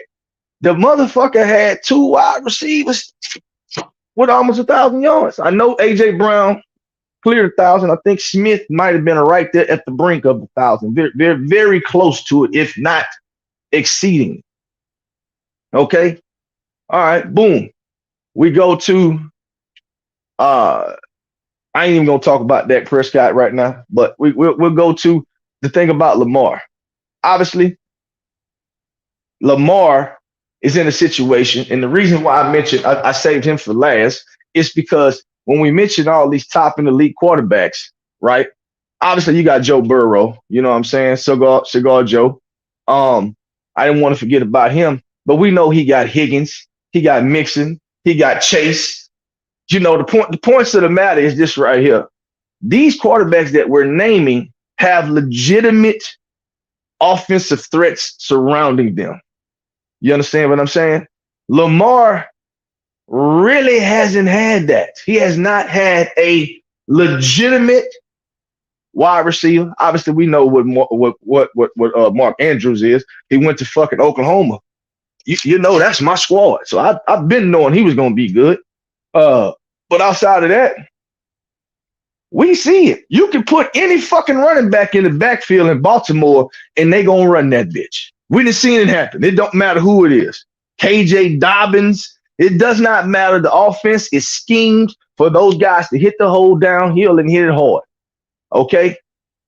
S3: the motherfucker had 2 wide receivers with almost 1,000 yards. I know A.J. Brown cleared 1,000. I think Smith might have been right there at the brink of 1,000. They're very close to it, if not exceeding. Okay? All right, boom. We go to I ain't even gonna talk about Dak Prescott right now, but we'll go to the thing about Lamar. Obviously, Lamar is in a situation, and the reason why I saved him for last is because when we mention all these top and elite quarterbacks, right? Obviously, you got Joe Burrow, you know what I'm saying? Cigar Joe. I didn't want to forget about him, but we know he got Higgins, he got Mixon, he got Chase. You know, the points of the matter is this right here. These quarterbacks that we're naming have legitimate offensive threats surrounding them. You understand what I'm saying? Lamar really hasn't had that. He has not had a legitimate wide receiver. Obviously, we know what Mark Andrews is. He went to fucking Oklahoma. You know that's my squad. So I've been knowing he was gonna be good. But outside of that, we see it. You can put any fucking running back in the backfield in Baltimore, and they gonna run that bitch. We done seen it happen. It don't matter who it is. KJ Dobbins. It does not matter. The offense is schemed for those guys to hit the hole downhill and hit it hard. Okay?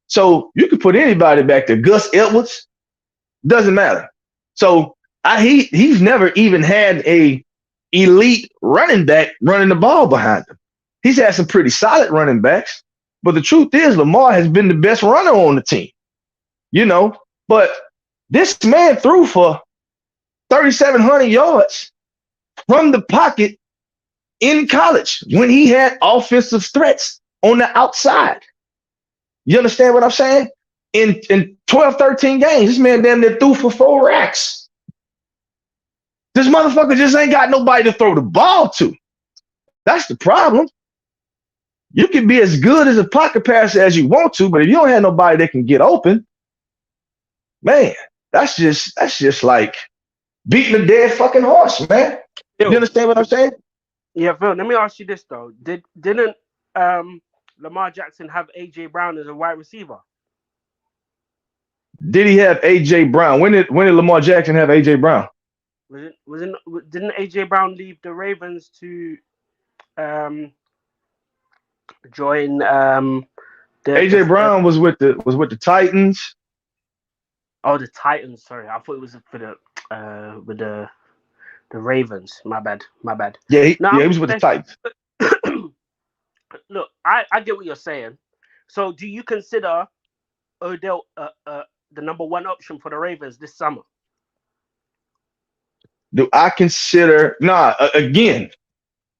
S3: So you can put anybody back there. Gus Edwards. Doesn't matter. So he's never even had a elite running back running the ball behind him. He's had some pretty solid running backs, but the truth is Lamar has been the best runner on the team, you know, but this man threw for 3,700 yards from the pocket in college when he had offensive threats on the outside. You understand what I'm saying? In 12, 13 games, this man damn near threw for 4 racks. This motherfucker just ain't got nobody to throw the ball to. That's the problem. You can be as good as a pocket passer as you want to, but if you don't have nobody that can get open, man, that's just like beating a dead fucking horse, man. You understand what I'm saying?
S2: Yeah, Phil, let me ask you this though. Didn't Lamar Jackson have AJ Brown as a wide receiver?
S3: Did he have AJ Brown? When did Lamar Jackson have AJ Brown?
S2: Didn't AJ Brown leave the Ravens to join
S3: AJ Brown was with the Titans.
S2: Oh, the Titans. Sorry, I thought it was for the with the Ravens. My bad.
S3: Yeah, he was with the Titans.
S2: Look, I get what you're saying. So, do you consider Odell the number 1 option for the Ravens this summer?
S3: Do I consider again,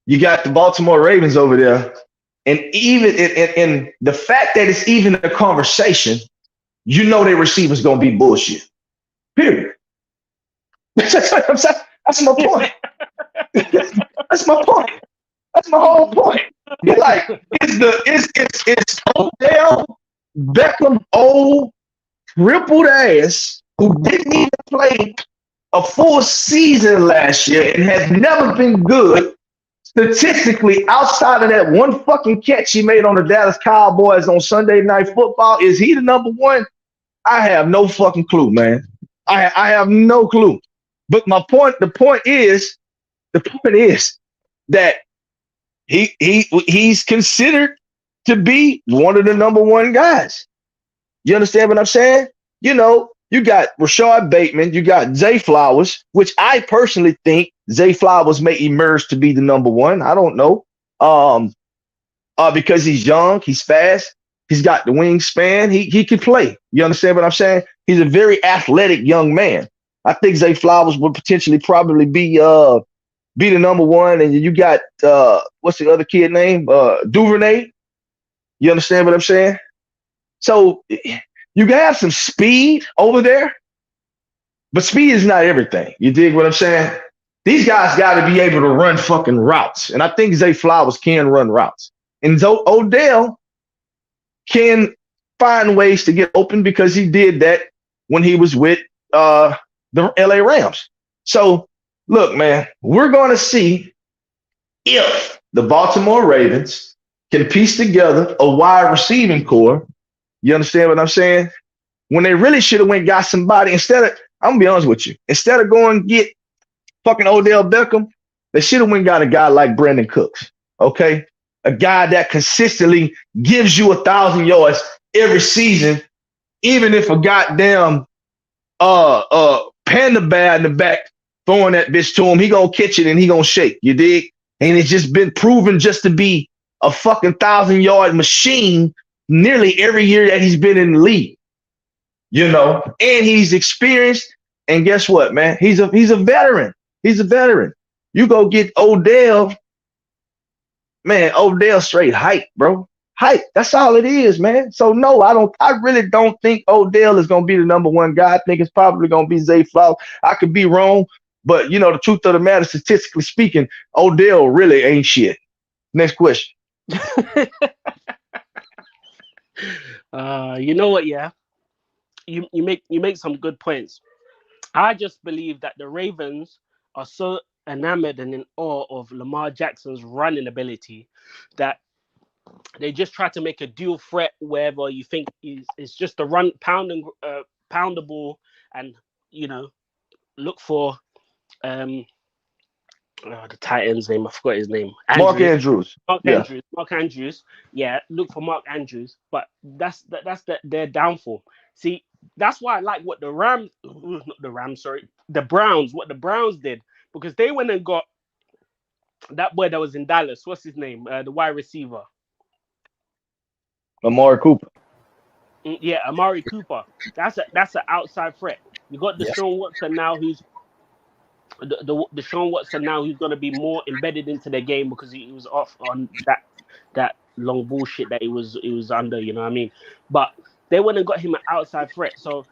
S3: you got the Baltimore Ravens over there, and even in the fact that it's even a conversation, you know their receivers gonna be bullshit. Period. That's my point. That's my point. That's my whole point. Like it's Odell Beckham old crippled ass who didn't even play a full season last year and has never been good statistically outside of that one fucking catch he made on the Dallas Cowboys on Sunday Night Football. Is he the number 1? I have no fucking clue, man. I have no clue. But the point is that he's considered to be one of the number 1 guys. You understand what I'm saying? You know, you got Rashad Bateman, you got Zay Flowers, which I personally think Zay Flowers may emerge to be the number 1. I don't know. Because he's young, he's fast, he's got the wingspan, he can play. You understand what I'm saying? He's a very athletic young man. I think Zay Flowers would potentially probably be the number 1. And you got what's the other kid name? Duvernay. You understand what I'm saying? So you can have some speed over there, but speed is not everything. You dig what I'm saying? These guys got to be able to run fucking routes. And I think Zay Flowers can run routes. And Odell can find ways to get open because he did that when he was with the LA Rams. So, look, man, we're going to see if the Baltimore Ravens can piece together a wide receiving core. You understand what I'm saying? When they really should have went got somebody instead of, I'm going to be honest with you, instead of going get fucking Odell Beckham, they should have went got a guy like Brandon Cooks, okay? A guy that consistently gives you 1,000 yards every season, even if a goddamn panda bear in the back throwing that bitch to him, he gonna catch it and he gonna shake, you dig? And it's just been proven just to be a fucking 1,000-yard machine nearly every year that he's been in the league, you know? And he's experienced, and guess what, man? He's a veteran. He's a veteran. You go get Odell, man, Odell straight hype, bro. Hype. That's all it is, man. So no, I really don't think Odell is gonna be the number one guy. I think it's probably gonna be Zay Flowers. I could be wrong, but you know, the truth of the matter, statistically speaking, Odell really ain't shit. Next question.
S2: You know what, yeah? You make some good points. I just believe that the Ravens are so enamored and in awe of Lamar Jackson's running ability that they just try to make a dual threat wherever you think it's just a run, pound the ball, and you know, look for the Titans name. I forgot his name.
S3: Mark Andrews.
S2: Mark Andrews. Yeah, look for Mark Andrews. But that's their downfall. See, that's why I like what the Browns, what the Browns did, because they went and got that boy that was in Dallas. What's his name? The wide receiver.
S3: Amari Cooper.
S2: Yeah, Amari Cooper. That's an outside threat. You got Deshaun Watson now, who's the Deshaun Watson now, who's going to be more embedded into the game because he was off on that long bullshit that he was under. You know what I mean? But they went and got him an outside threat. So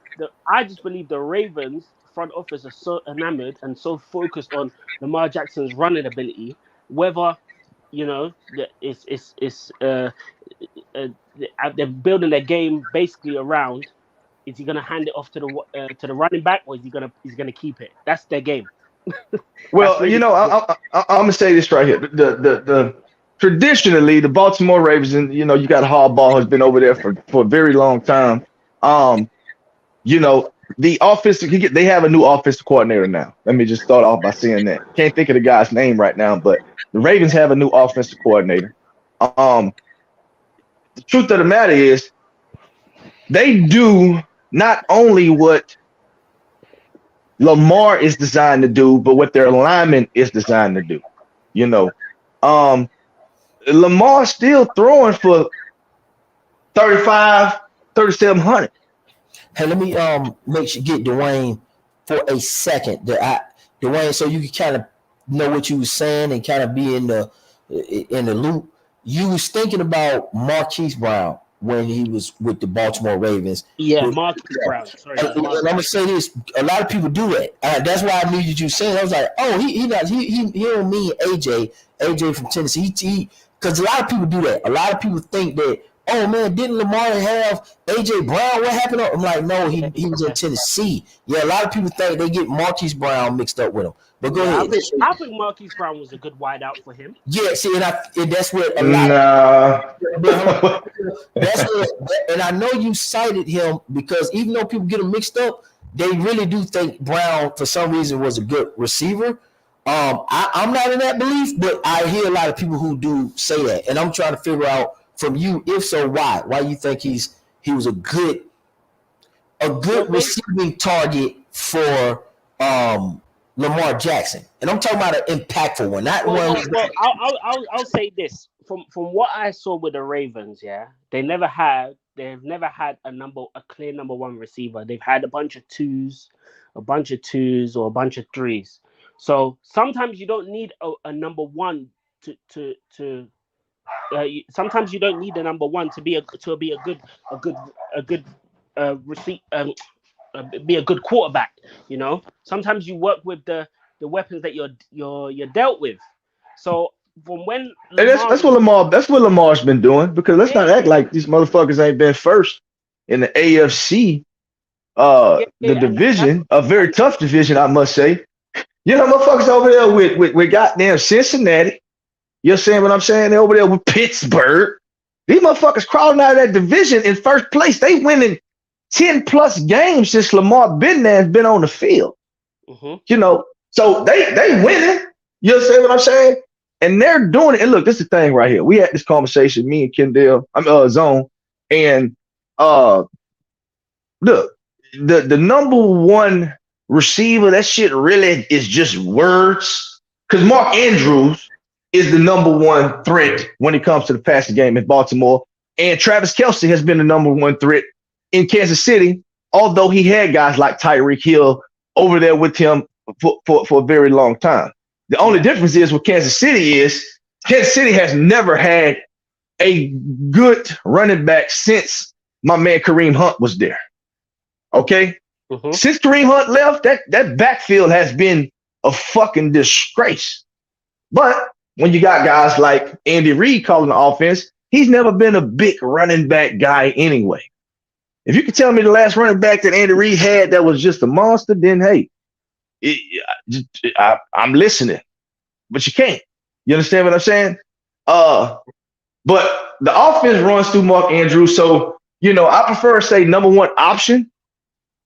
S2: I just believe the Ravens front office are so enamored and so focused on Lamar Jackson's running ability, whether you know they're building their game basically around. Is he gonna hand it off to the running back, or is he gonna keep it? That's their game.
S3: Well, you know, I'm gonna say this right here. The traditionally the Baltimore Ravens, and you know, you got Harbaugh has been over there for a very long time. You know, the offensive they have a new offensive coordinator now. Let me just start off by saying that. Can't think of the guy's name right now, but the Ravens have a new offensive coordinator. The truth of the matter is, they do not only what Lamar is designed to do, but what their alignment is designed to do. You know, Lamar's still throwing for 3,700.
S1: Hey, let me get Dwayne for a second. Dwayne, so you can kind of know what you were saying and kind of be in the loop. You was thinking about Marquise Brown when he was with the Baltimore Ravens.
S2: Yeah, Marquise Brown. Sorry,
S1: and I'm gonna say this: a lot of people do that. That's why I knew you saying. I was like, oh, he don't mean AJ from Tennessee. Because a lot of people do that. A lot of people think that, oh man, didn't Lamar have AJ Brown? What happened? I'm like, no, he was in Tennessee. Yeah, a lot of people think they get Marquise Brown mixed up with him. But go ahead.
S2: I think Marquise Brown was a good wideout for him.
S1: Yeah, see, and that's what a lot. That's what, and I know you cited him because even though people get him mixed up, they really do think Brown for some reason was a good receiver. I'm not in that belief, but I hear a lot of people who do say that, and I'm trying to figure out from you, if so, why you think he was a good receiving target for Lamar Jackson, and I'm talking about an impactful one, not one.
S2: I'll say this from what I saw with the Ravens. Yeah, they've never had a clear number one receiver. They've had a bunch of twos, or a bunch of threes. So sometimes you don't need a number one to sometimes you don't need a number one to be a good quarterback. You know, sometimes you work with the the weapons that you're dealt with. So from when
S3: And
S2: Lamar,
S3: that's what Lamar's been doing. Because let's not act like these motherfuckers ain't been first in the AFC, the
S2: and that's
S3: division, a very tough division, I must say. You know, motherfuckers over there with goddamn Cincinnati. You're saying what I'm saying? They're over there with Pittsburgh. These motherfuckers crawling out of that division in first place. They winning 10 plus games since Lamar been there and been on the field. You know, so they winning. You understand what I'm saying? And they're doing it. And look, this is the thing right here. We had this conversation, me and Kendall, Zone, and look, the number one receiver, that shit really is just words. Because Mark Andrews is the number one threat when it comes to the passing game in Baltimore. And Travis Kelce has been the number one threat in Kansas City, although he had guys like Tyreek Hill over there with him for a very long time. The only difference is with Kansas City has never had a good running back since my man Kareem Hunt was there. Okay? Since Kareem Hunt left, that backfield has been a fucking disgrace. But when you got guys like Andy Reid calling the offense, he's never been a big running back guy anyway. If you could tell me the last running back that Andy Reid had that was just a monster, then hey, I'm listening. But you can't. You understand what I'm saying? But the offense runs through Mark Andrews, so you know I prefer to say number one option,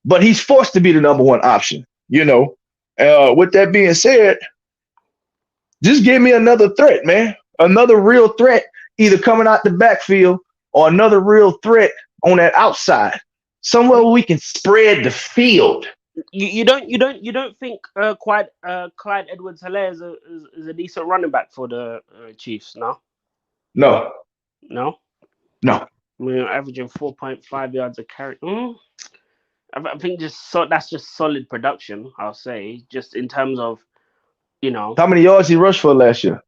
S3: but he's forced to be the number one option. You know, with that being said, just give me another threat, man. Another real threat, either coming out the backfield or another real threat on that outside, somewhere where we can spread the field.
S2: You don't think Clyde Edwards-Helaire is a decent running back for the Chiefs? No.
S3: I
S2: mean, averaging 4.5 yards a carry. I think that's just solid production. I'll say, just in terms of, you know,
S3: how many yards he rushed for last year?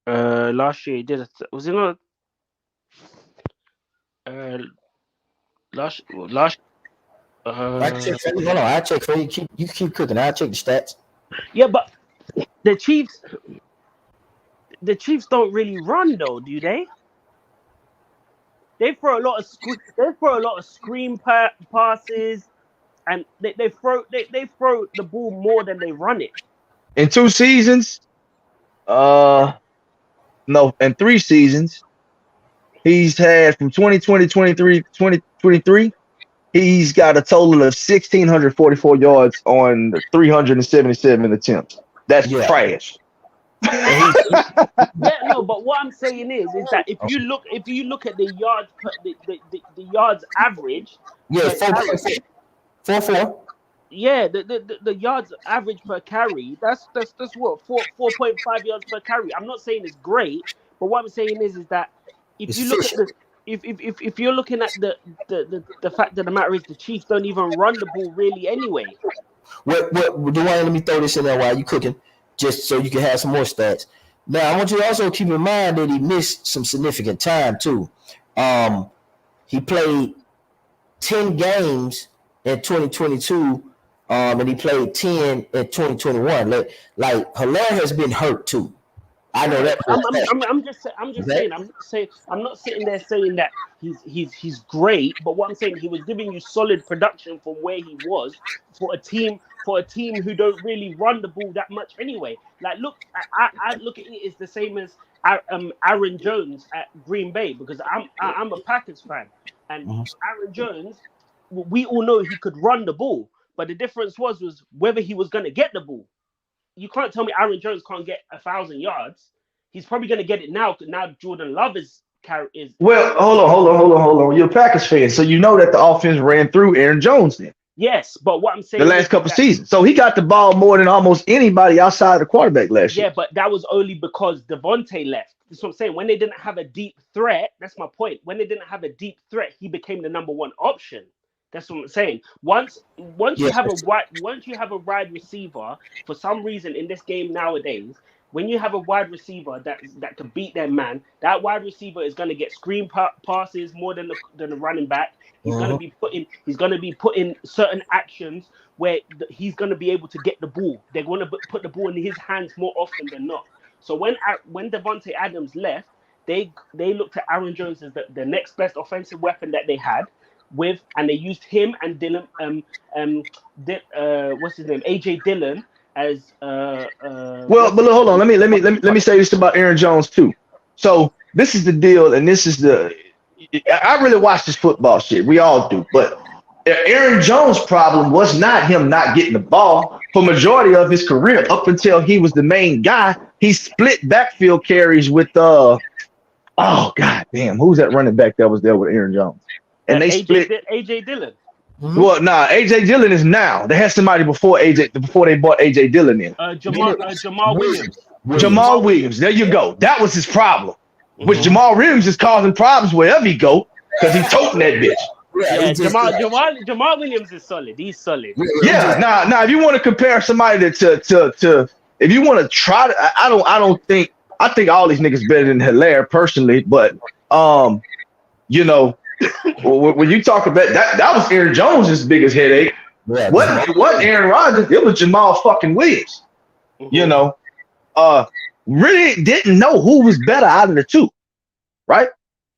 S2: Last year he did. Was it not? Last.
S1: I check for you. You keep cooking. I'll check the stats.
S2: Yeah, but the Chiefs don't really run though, do they? They throw a lot of screen passes, and they throw the ball more than they run it.
S3: In 2 seasons, no, in 3 seasons, he's had from 2020, 2023, he's got a total of 1,644 yards on 377 attempts. That's trash.
S2: But what I'm saying is that if you look at the yards the yards average,
S1: 4.4.
S2: Yeah, the yards average per carry, that's what 4.5 yards per carry. I'm not saying it's great, but what I'm saying is that if you look at if you're looking at the fact that the matter is the Chiefs don't even run the ball really anyway.
S1: What Dwayne, let me throw this in there while you cooking, just so you can have some more stats. Now I want you to also keep in mind that he missed some significant time too. He played 10 games in 2022, and he played 10 in 2021. Like Helaire has been hurt too. I know that.
S2: I'm just saying. I'm not sitting there saying that he's great, but what I'm saying, he was giving you solid production from where he was for a team who don't really run the ball that much anyway. Like, look, I look at it as the same as Aaron Jones at Green Bay, because I'm a Packers fan, and Aaron Jones, we all know he could run the ball, but the difference was whether he was going to get the ball. You can't tell me Aaron Jones can't get 1,000 yards. He's probably going to get it now. Now Jordan Love is.
S3: Well, hold on. You're a Packers fan, so you know that the offense ran through Aaron Jones then.
S2: Yes, but what I'm saying,
S3: the last couple seasons, so he got the ball more than almost anybody outside of the quarterback last year.
S2: Yeah, but that was only because Devontae left. That's what I'm saying. When they didn't have a deep threat, that's my point. When they didn't have a deep threat, he became the number one option. That's what I'm saying. Once you have a wide receiver, for some reason in this game nowadays, when you have a wide receiver that can beat their man, that wide receiver is going to get screen passes more than the running back. He's going to be putting certain actions where he's going to be able to get the ball. They're going to put the ball in his hands more often than not. So when Devontae Adams left, they looked at Aaron Jones as the next best offensive weapon that they had, and they used him and Dylan what's his name, AJ Dillon as
S3: but hold on, let me say this about Aaron Jones too. So this is the deal, and this is I really watch this football shit. We all do, but Aaron Jones' problem was not him not getting the ball. For majority of his career, up until he was the main guy, he split backfield carries with oh god damn, who's that running back that was there with Aaron Jones? And they split
S2: AJ Dillon.
S1: Mm-hmm.
S3: Well, nah, AJ Dillon is now. They had somebody before they bought AJ Dillon in.
S2: Jamal Williams.
S3: Jamal Williams. There you go. That was his problem. Mm-hmm. Which Jamal Williams is causing problems wherever he go because he's toting that bitch.
S2: Yeah, Jamal Williams is solid. He's solid.
S3: Yeah, now if you want to compare somebody to if you want to try to, I think all these niggas better than Hilaire personally, but you know, when you talk about that was Aaron Jones' biggest headache.
S1: Yeah,
S3: what Aaron Rodgers, it was Jamal fucking Williams. Mm-hmm. You know, really didn't know who was better out of the two, right?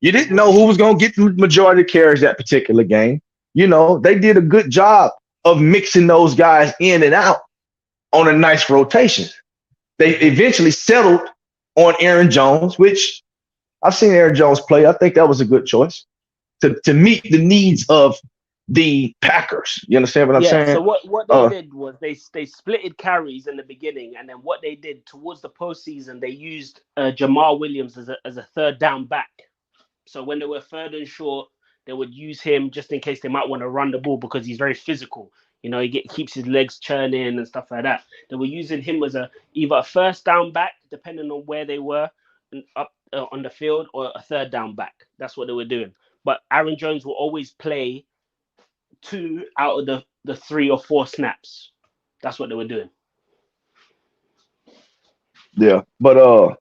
S3: You didn't know who was going to get the majority of carries that particular game. You know, they did a good job of mixing those guys in and out on a nice rotation. They eventually settled on Aaron Jones, which I've seen Aaron Jones play. I think that was a good choice to meet the needs of the Packers. You understand what I'm saying?
S2: So what they did was they splitted carries in the beginning, and then what they did towards the postseason, they used Jamal Williams as a third down back. So when they were third and short, they would use him just in case they might want to run the ball because he's very physical. You know, he keeps his legs churning and stuff like that. They were using him as either a first down back, depending on where they were up on the field, or a third down back. That's what they were doing. But Aaron Jones will always play 2 out of the 3 or 4 snaps. That's what they were doing.
S3: Yeah, but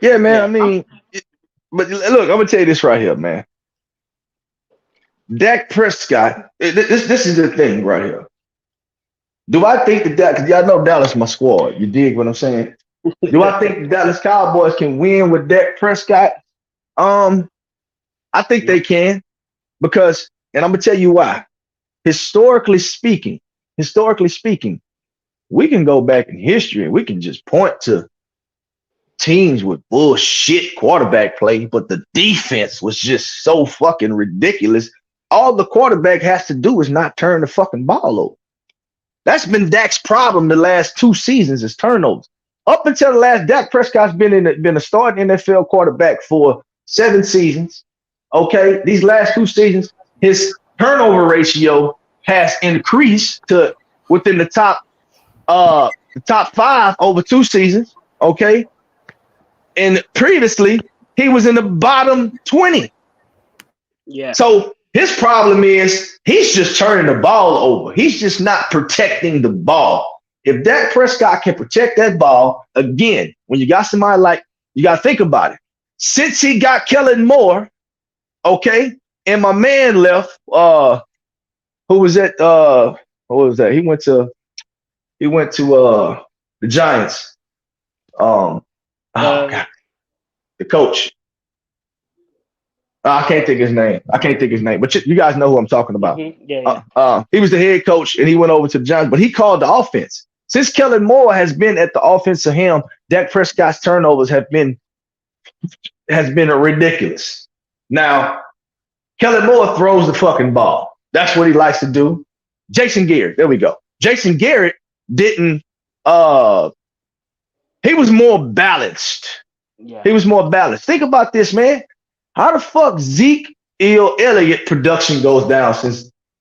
S3: yeah, man. Yeah, I mean. But look, I'm gonna tell you this right here, man. Dak Prescott. This is the thing right here. Do I think that because y'all know Dallas my squad? You dig what I'm saying? Do I think the Dallas Cowboys can win with Dak Prescott? I think they can, because, and I'm gonna tell you why. Historically speaking, we can go back in history and we can just point to teams with bullshit quarterback play, but the defense was just so fucking ridiculous. All the quarterback has to do is not turn the fucking ball over. That's been Dak's problem the last 2 seasons, is turnovers. Up until the last, Dak Prescott's been a starting NFL quarterback for 7 seasons. Okay, these last 2 seasons, his turnover ratio has increased to within the top 5 over 2 seasons. Okay. And previously, he was in the bottom 20.
S2: Yeah.
S3: So his problem is he's just turning the ball over. He's just not protecting the ball. If Dak Prescott can protect that ball, again, when you got somebody like, you got to think about it. Since he got Kellen Moore, okay, and my man left, who was that? What was that? He went to the Giants. God. The coach. I can't think his name. But you guys know who I'm talking about.
S2: Mm-hmm. Yeah.
S3: He was the head coach, and he went over to the Giants, but he called the offense. Since Kellen Moore has been at the offensive helm, Dak Prescott's turnovers has been ridiculous. Now, Kellen Moore throws the fucking ball. That's what he likes to do. Jason Garrett, there we go. Jason Garrett didn't. He was more balanced.
S2: Yeah.
S3: He was more balanced. Think about this, man. How the fuck Zeke Elliott production goes down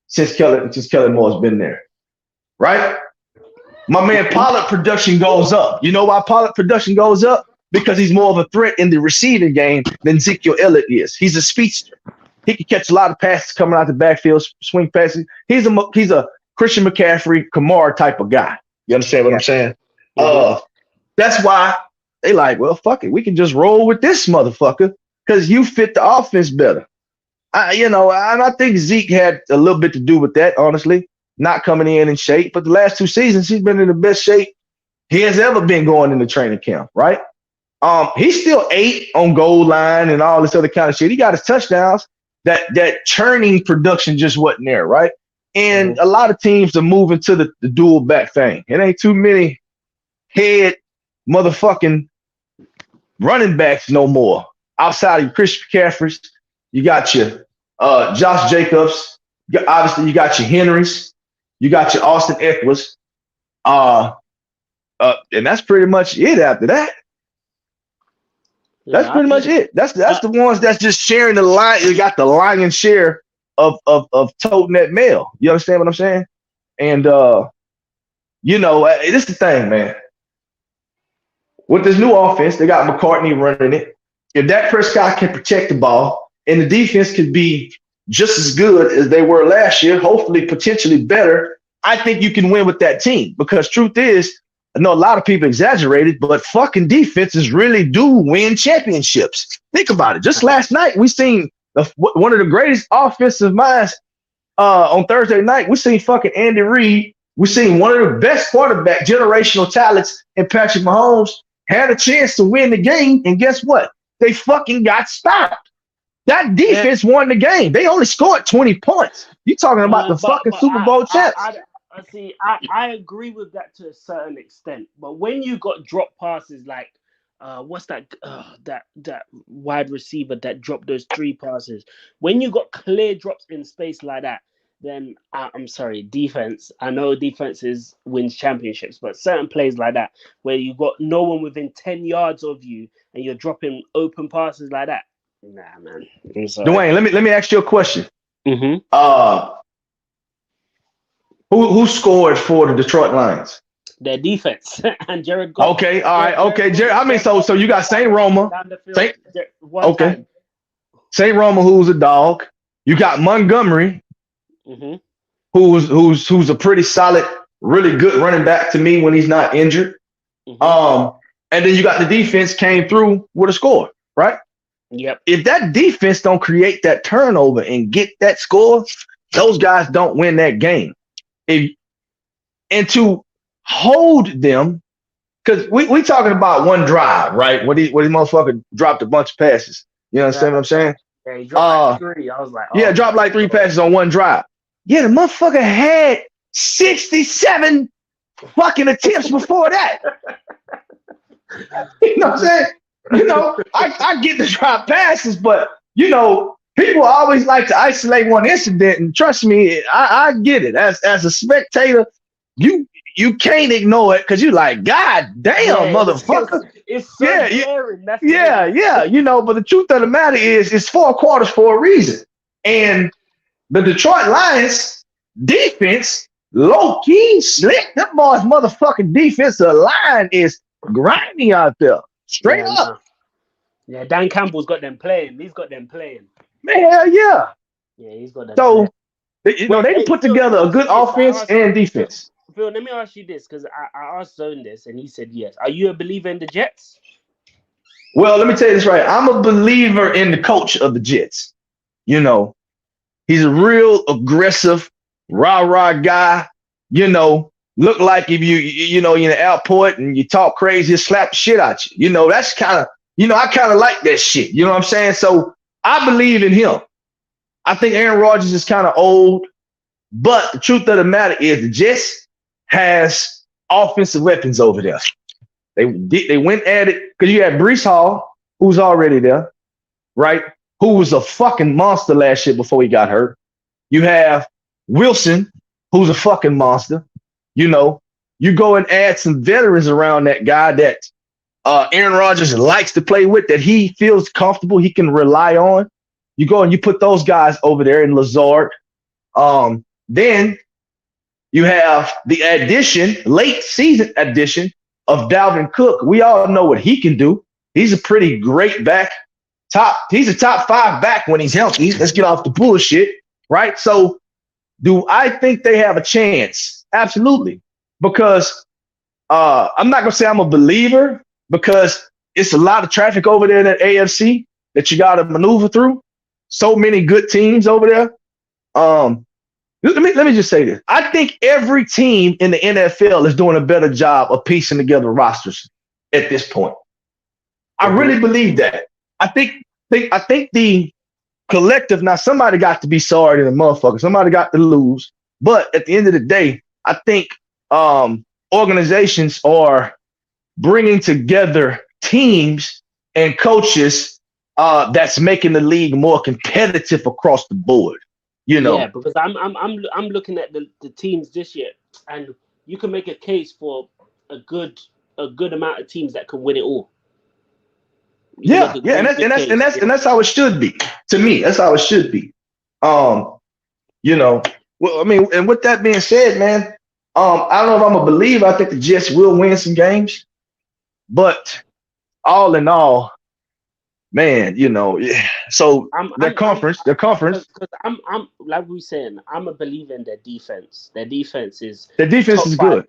S3: since Kellen Moore's been there, right? My man Pollard production goes up. You know why Pollard production goes up? Because he's more of a threat in the receiving game than Ezekiel Elliott is. He's a speedster. He can catch a lot of passes coming out the backfield, swing passes. He's a Christian McCaffrey, Kamara type of guy. You understand what I'm saying? That's why they like, well, fuck it. We can just roll with this motherfucker because you fit the offense better. And I think Zeke had a little bit to do with that, honestly, not coming in shape. But the last 2 seasons, he's been in the best shape he has ever been going into training camp, right? He's still 8 on goal line and all this other kind of shit. He got his touchdowns. That churning production just wasn't there, right? And a lot of teams are moving to the dual back thing. It ain't too many head motherfucking running backs no more. Outside of Chris McCaffrey's, you got your Josh Jacobs. Obviously, you got your Henrys. You got your Austin Eckler's. And that's pretty much it after that. That's pretty much it. That's the ones that's just sharing the line. You got the lion's share of toting that mail. You understand what I'm saying? And this is the thing, man. With this new offense, they got McCartney running it. If Dak Prescott can protect the ball and the defense could be just as good as they were last year, hopefully potentially better, I think you can win with that team. Because truth is, I know a lot of people exaggerated, but fucking defenses really do win championships. Think about it. Just last night, we seen one of the greatest offensive minds on Thursday night. We seen fucking Andy Reid. We seen one of the best quarterback generational talents in Patrick Mahomes had a chance to win the game, and guess what? They fucking got stopped. That defense won the game. They only scored 20 points. You talking about the fucking Super Bowl champs.
S2: I agree with that to a certain extent, but when you got drop passes like what's that wide receiver that dropped those 3 passes, when you got clear drops in space like that, then I'm sorry, defense. I know defenses wins championships, but certain plays like that where you got no one within 10 yards of you and you're dropping open passes like that, nah, man. I'm sorry.
S3: Dwayne, let me ask you a question.
S2: Mm-hmm.
S3: Who scored for the Detroit Lions?
S2: Their defense and Jared Goff.
S3: Okay, all right, okay. So you got St. Roma. Okay. St. Roma, who's a dog. You got Montgomery, who's a pretty solid, really good running back to me when he's not injured. And then you got the defense came through with a score, right?
S2: Yep.
S3: If that defense don't create that turnover and get that score, those guys don't win that game. And to hold them, because we talking about one drive, right? When he motherfucker dropped a bunch of passes. You understand what I'm saying?
S2: Yeah, he dropped like 3. I was like,
S3: dropped like 3 passes on one drive. Yeah, the motherfucker had 67 fucking attempts before that. You know what I'm saying? I get the drop passes, but people always like to isolate one incident, and trust me, I get it. As a spectator, you can't ignore it because you're like, God damn, motherfucker.
S2: It's so glaring.
S3: But the truth of the matter is it's 4 quarters for a reason. And the Detroit Lions defense, low key slick. That boy's motherfucking defensive line is grimy out there. Straight up.
S2: Yeah, Dan Campbell's got them playing. He's got them playing.
S3: Man, hell yeah.
S2: Yeah, he's got them.
S3: So, they can put together a good offense and defense.
S2: Phil, let me ask you this, because I asked Zone this, and he said yes. Are you a believer in the Jets?
S3: Well, let me tell you this right. I'm a believer in the coach of the Jets. He's a real aggressive, rah-rah guy. Look like if you're in the airport and you talk crazy, he'll slap the shit out you. That's kind of, I kind of like that shit. You know what I'm saying? So I believe in him. I think Aaron Rodgers is kind of old, but the truth of the matter is the Jets has offensive weapons over there. They went at it because you had Breece Hall, who's already there, right? Who was a fucking monster last year before he got hurt. You have Wilson, who's a fucking monster. You go and add some veterans around that guy that Aaron Rodgers likes to play with, that he feels comfortable, he can rely on. You go and you put those guys over there in Lazard. Then you have the late season addition of Dalvin Cook. We all know what he can do. He's a pretty great back. He's a top 5 back when he's healthy. Let's get off the bullshit, right? So do I think they have a chance? Absolutely. Because I'm not gonna say I'm a believer because it's a lot of traffic over there in that AFC that you got to maneuver through. So many good teams over there. Let me just say this. I think every team in the NFL is doing a better job of piecing together rosters at this point. I really believe that. I think the collective, now somebody got to be sorry to the motherfucker. Somebody got to lose. But at the end of the day, I think organizations are bringing together teams and coaches that's making the league more competitive across the board. You know,
S2: yeah, because I'm looking at the teams this year, and you can make a case for a good amount of teams that can win it all. You can make a
S3: and
S2: really good case.
S3: and that's how it should be. To me, that's how it should be. You know, well, I mean, and with that being said, man, I don't know if I'm a believer. I think the Jets will win some games, but all in all, man, you know, yeah. So their conference.
S2: Because I'm like we saying, I'm a believer in their defense. Their defense is
S3: good.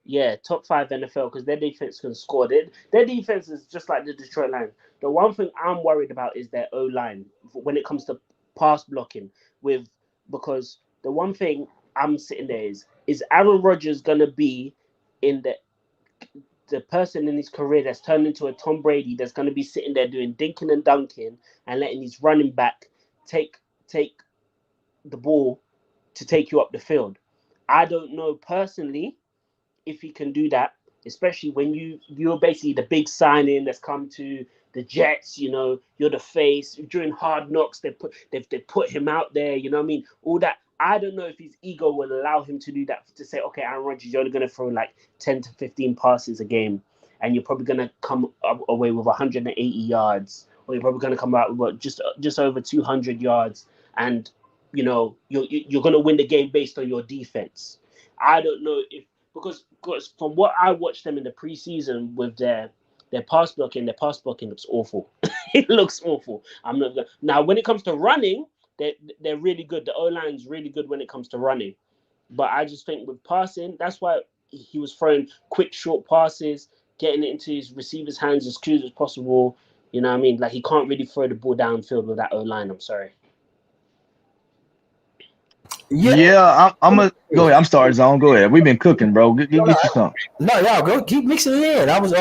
S2: Yeah, top 5 NFL because their defense can score. Their defense is just like the Detroit Lions. The one thing I'm worried about is their O-line when it comes to pass blocking. Because the one thing I'm sitting there is Aaron Rodgers gonna be in the person in his career that's turned into a Tom Brady that's gonna be sitting there doing dinking and dunking and letting his running back take the ball to take you up the field. I don't know personally if he can do that, especially when you're basically the big signing that's come to the Jets. You know, you're the face. During Hard Knocks, they put him out there. You know what I mean? All that. I don't know if his ego will allow him to do that. To say, okay, Aaron Rodgers, you're only going to throw like 10 to 15 passes a game, and you're probably going to come away with 180 yards, or you're probably going to come out with just over 200 yards, and you know you're going to win the game based on your defense. I don't know if because from what I watched them in the preseason with their pass blocking looks awful. It looks awful. I'm not gonna, now when it comes to running, they're really good. The O-line's really good when it comes to running. But I just think with passing, that's why he was throwing quick, short passes, getting it into his receiver's hands as close as possible. You know what I mean? Like he can't really throw the ball downfield with that O-line. I'm sorry.
S3: Yeah, I'm a go ahead. I'm sorry, Zone. Go ahead. We've been cooking, bro. Get you something.
S1: No, y'all go keep mixing it in. I was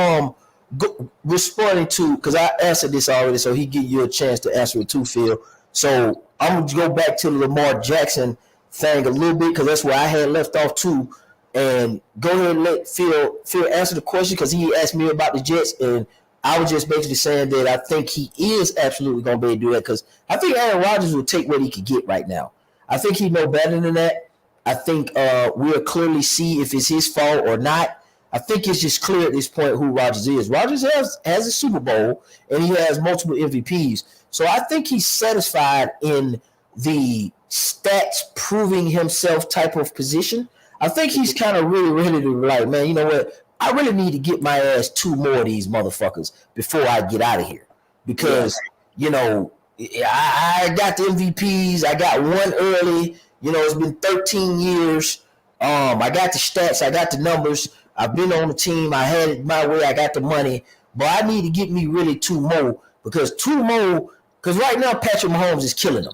S1: responding to because I answered this already, so he give you a chance to answer it too, Phil. So I'm gonna go back to the Lamar Jackson thing a little bit because that's where I had left off too. And go ahead and let Phil answer the question because he asked me about the Jets, and I was just basically saying that I think he is absolutely gonna be able to do that because I think Aaron Rodgers will take what he could get right now. I think he know better than that. I think we'll clearly see if it's his fault or not. I think it's just clear at this point who Rodgers is. Rodgers has a Super Bowl and he has multiple MVPs. So I think he's satisfied in the stats proving himself type of position. I think he's kind of really ready to like, man, you know what? I really need to get my ass 2 more of these motherfuckers before I get out of here. Because, you know, I got the MVPs. I got one early. You know, it's been 13 years. I got the stats. I got the numbers. I've been on the team. I had it my way. I got the money. But I need to get me really 2 more because 2 more. Because right now, Patrick Mahomes is killing them.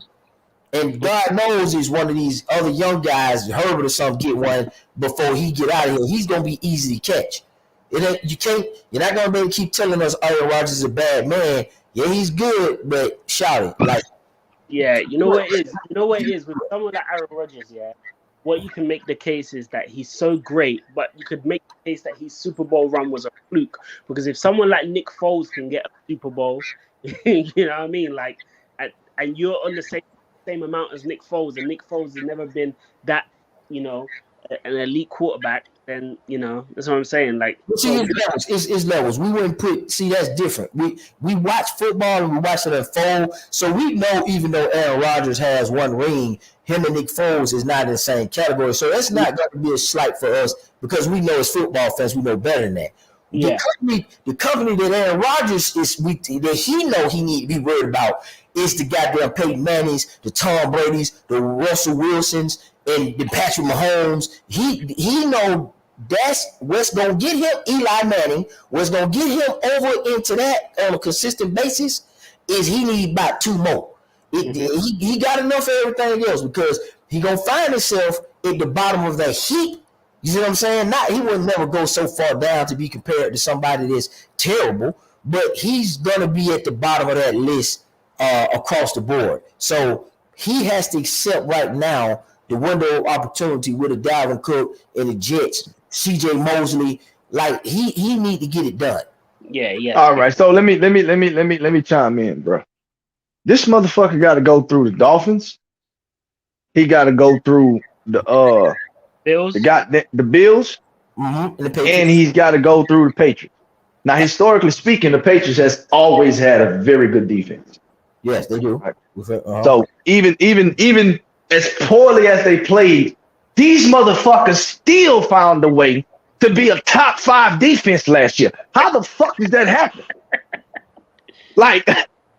S1: And God knows he's one of these other young guys, Herbert or something, get one before he get out of here. He's going to be easy to catch. You're not going to be able to keep telling us Aaron Rodgers is a bad man. Yeah, he's good, but shout it. Like,
S2: yeah, you know what it is? You know what it is? With someone like Aaron Rodgers, yeah, what you can make the case is that he's so great, but you could make the case that his Super Bowl run was a fluke. Because if someone like Nick Foles can get a Super Bowl, you know what I mean? Like, and you're on the same amount as Nick Foles, and Nick Foles has never been that, you know, an elite quarterback, then, you know, that's what I'm saying. Like,
S1: see, it's levels. We wouldn't put. See, that's different. We watch football and we watch it unfold, so we know even though Aaron Rodgers has 1 ring, him and Nick Foles is not in the same category. So that's not going to be a slight for us because we know as football fans, we know better than that.
S2: Yeah.
S1: The company that Aaron Rodgers that he know he need to be worried about is the goddamn Peyton Mannings, the Tom Brady's, the Russell Wilsons, and the Patrick Mahomes. He know That's what's gonna get him Eli Manning. What's gonna get him over into that on a consistent basis is he need about 2 more. He got enough of everything else because he gonna find himself at the bottom of that heap. You see what I'm saying? Not he will never go so far down to be compared to somebody that's terrible, but he's gonna be at the bottom of that list across the board. So he has to accept right now the window of opportunity with a Dalvin Cook and the Jets, CJ Mosley. Like he need to get it done.
S2: Yeah.
S3: All right, so let me chime in, bro. This motherfucker got to go through the Dolphins. He got to go through the
S2: Bills.
S3: the Bills, and he's got to go through the Patriots. Now, historically speaking, the Patriots has always had a very good defense.
S1: Yes, they do.
S3: Right. So even as poorly as they played, these motherfuckers still found a way to be a top 5 defense last year. How the fuck did that happen? Like,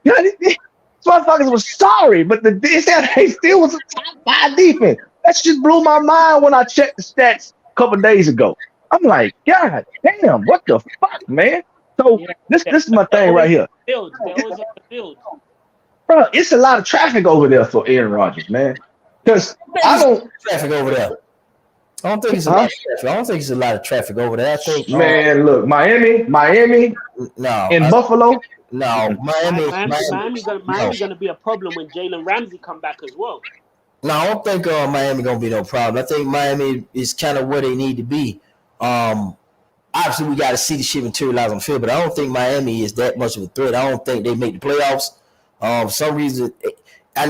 S3: these motherfuckers was sorry, but they still was a top 5 defense. That just blew my mind when I checked the stats a couple of days ago. I'm like, God damn, what the fuck, man? So this is my thing right here.
S2: They always on the field.
S3: Bro, it's a lot of traffic over there for Aaron Rodgers, man. Because I don't
S1: traffic over there. I don't think it's a lot of traffic. I don't think it's a lot of traffic over there. I think
S3: man, look, Miami,
S1: no,
S3: in Buffalo.
S1: No,
S2: Miami's gonna be a problem when Jalen Ramsey come back as well.
S1: No, I don't think Miami gonna be no problem. I think Miami is kind of where they need to be. Obviously, we got to see the shit materialize on the field, but I don't think Miami is that much of a threat. I don't think they make the playoffs. For some reason, I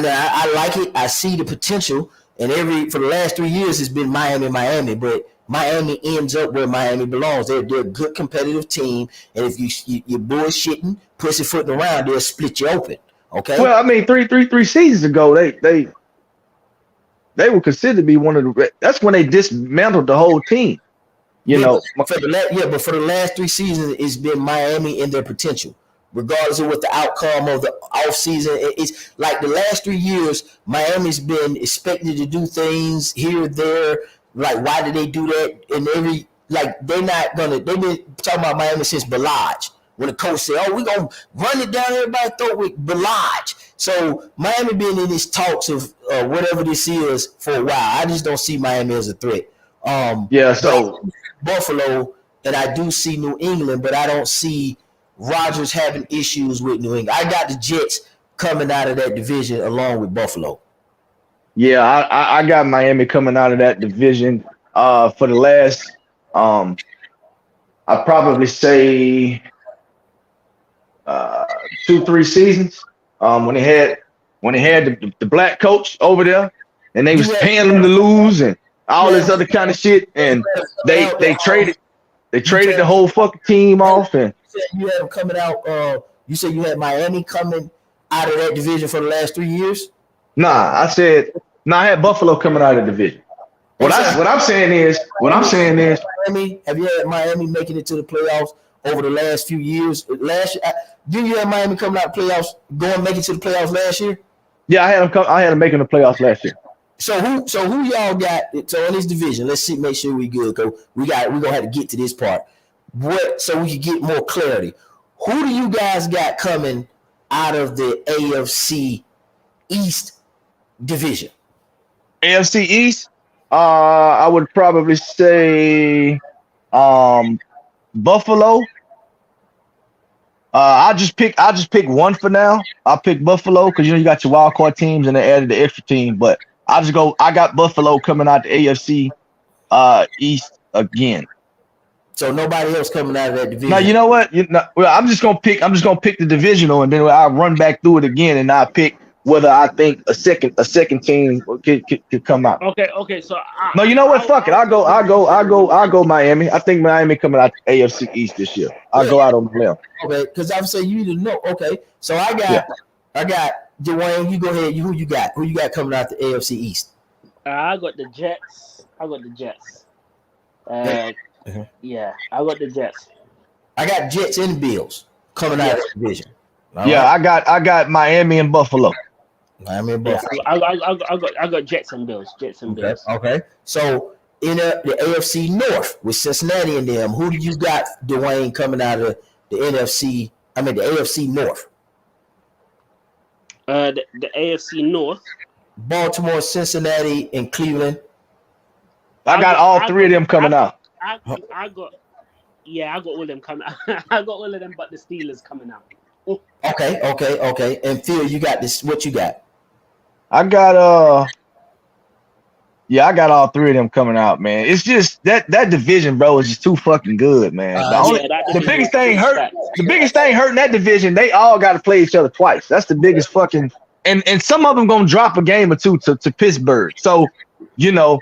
S1: like it. I see the potential, and for the last 3 years, it's been Miami, but Miami ends up where Miami belongs. They're a good competitive team, and if you're bullshitting, pussyfooting around, they'll split you open. Okay.
S3: Well, I mean, three seasons ago, they were considered to be one of the. That's when they dismantled the whole team.
S1: But for the last 3 seasons, it's been Miami and their potential. Regardless of what the outcome of the offseason, it's like the last 3 years, Miami's been expected to do things here, there. Like, why did they do that? And they've been talking about Miami since Balaj. When the coach said, "Oh, we're gonna run it down everybody's throat with Balaj." So Miami been in these talks of whatever this is for a while. I just don't see Miami as a threat. So Buffalo, and I do see New England, but I don't see Rodgers having issues with New England. I got the Jets coming out of that division along with Buffalo.
S3: Yeah, I got Miami coming out of that division. For the last, I'd probably say 2-3 seasons. When they had the black coach over there, and they was paying them to lose and all this other kind of shit, and they traded the whole fucking team off. And
S1: you had them coming out. You said you had Miami coming out of that division for the last 3 years.
S3: I had Buffalo coming out of the division. What I'm saying is,
S1: Miami. Have you had Miami making it to the playoffs over the last few years? Did you have Miami coming out of the playoffs, making to the playoffs last year?
S3: Yeah, I had them making the playoffs last year.
S1: So who y'all got? So in this division, let's make sure we good. Cause we're gonna have to get to this part. So we can get more clarity. Who do you guys got coming out of the AFC East division?
S3: AFC East, I would probably say Buffalo. I'll just pick one for now. I'll pick Buffalo because you got your wild card teams and they added the extra team. But I got Buffalo coming out the AFC East again.
S1: So nobody else coming out of that division.
S3: Now you know what? I'm just gonna pick the divisional, and then I'll run back through it again, and I'll pick whether I think a second team could come out.
S2: Okay. So
S3: no, you know what? Fuck it. I'll go Miami. I think Miami coming out the AFC East this year. I'll go out on the limb.
S1: Okay, because I'm saying you didn't know. Okay, so I got Dwayne. You go ahead. Who you got? Who you got coming out the AFC East?
S2: I got the Jets. Yeah, I got the Jets.
S1: I got Jets and Bills coming out of the division.
S3: I got Miami and Buffalo.
S1: Miami and Buffalo.
S2: I got Jets and Bills.
S1: Okay. So in the AFC North with Cincinnati and them. Who do you got, Dwayne, coming out of the NFC? I mean, the AFC North.
S2: The AFC North.
S1: Baltimore, Cincinnati, and Cleveland.
S3: I got all three of them coming out.
S2: I got all of them coming out. I got all of them but the Steelers coming out.
S1: Okay. And Phil, you got this. What you got?
S3: I got I got all three of them coming out, man. It's just that division, bro, is just too fucking good, man. The biggest thing hurting that division, they all got to play each other twice. That's the biggest fucking, and some of them gonna drop a game or two to Pittsburgh. So, you know,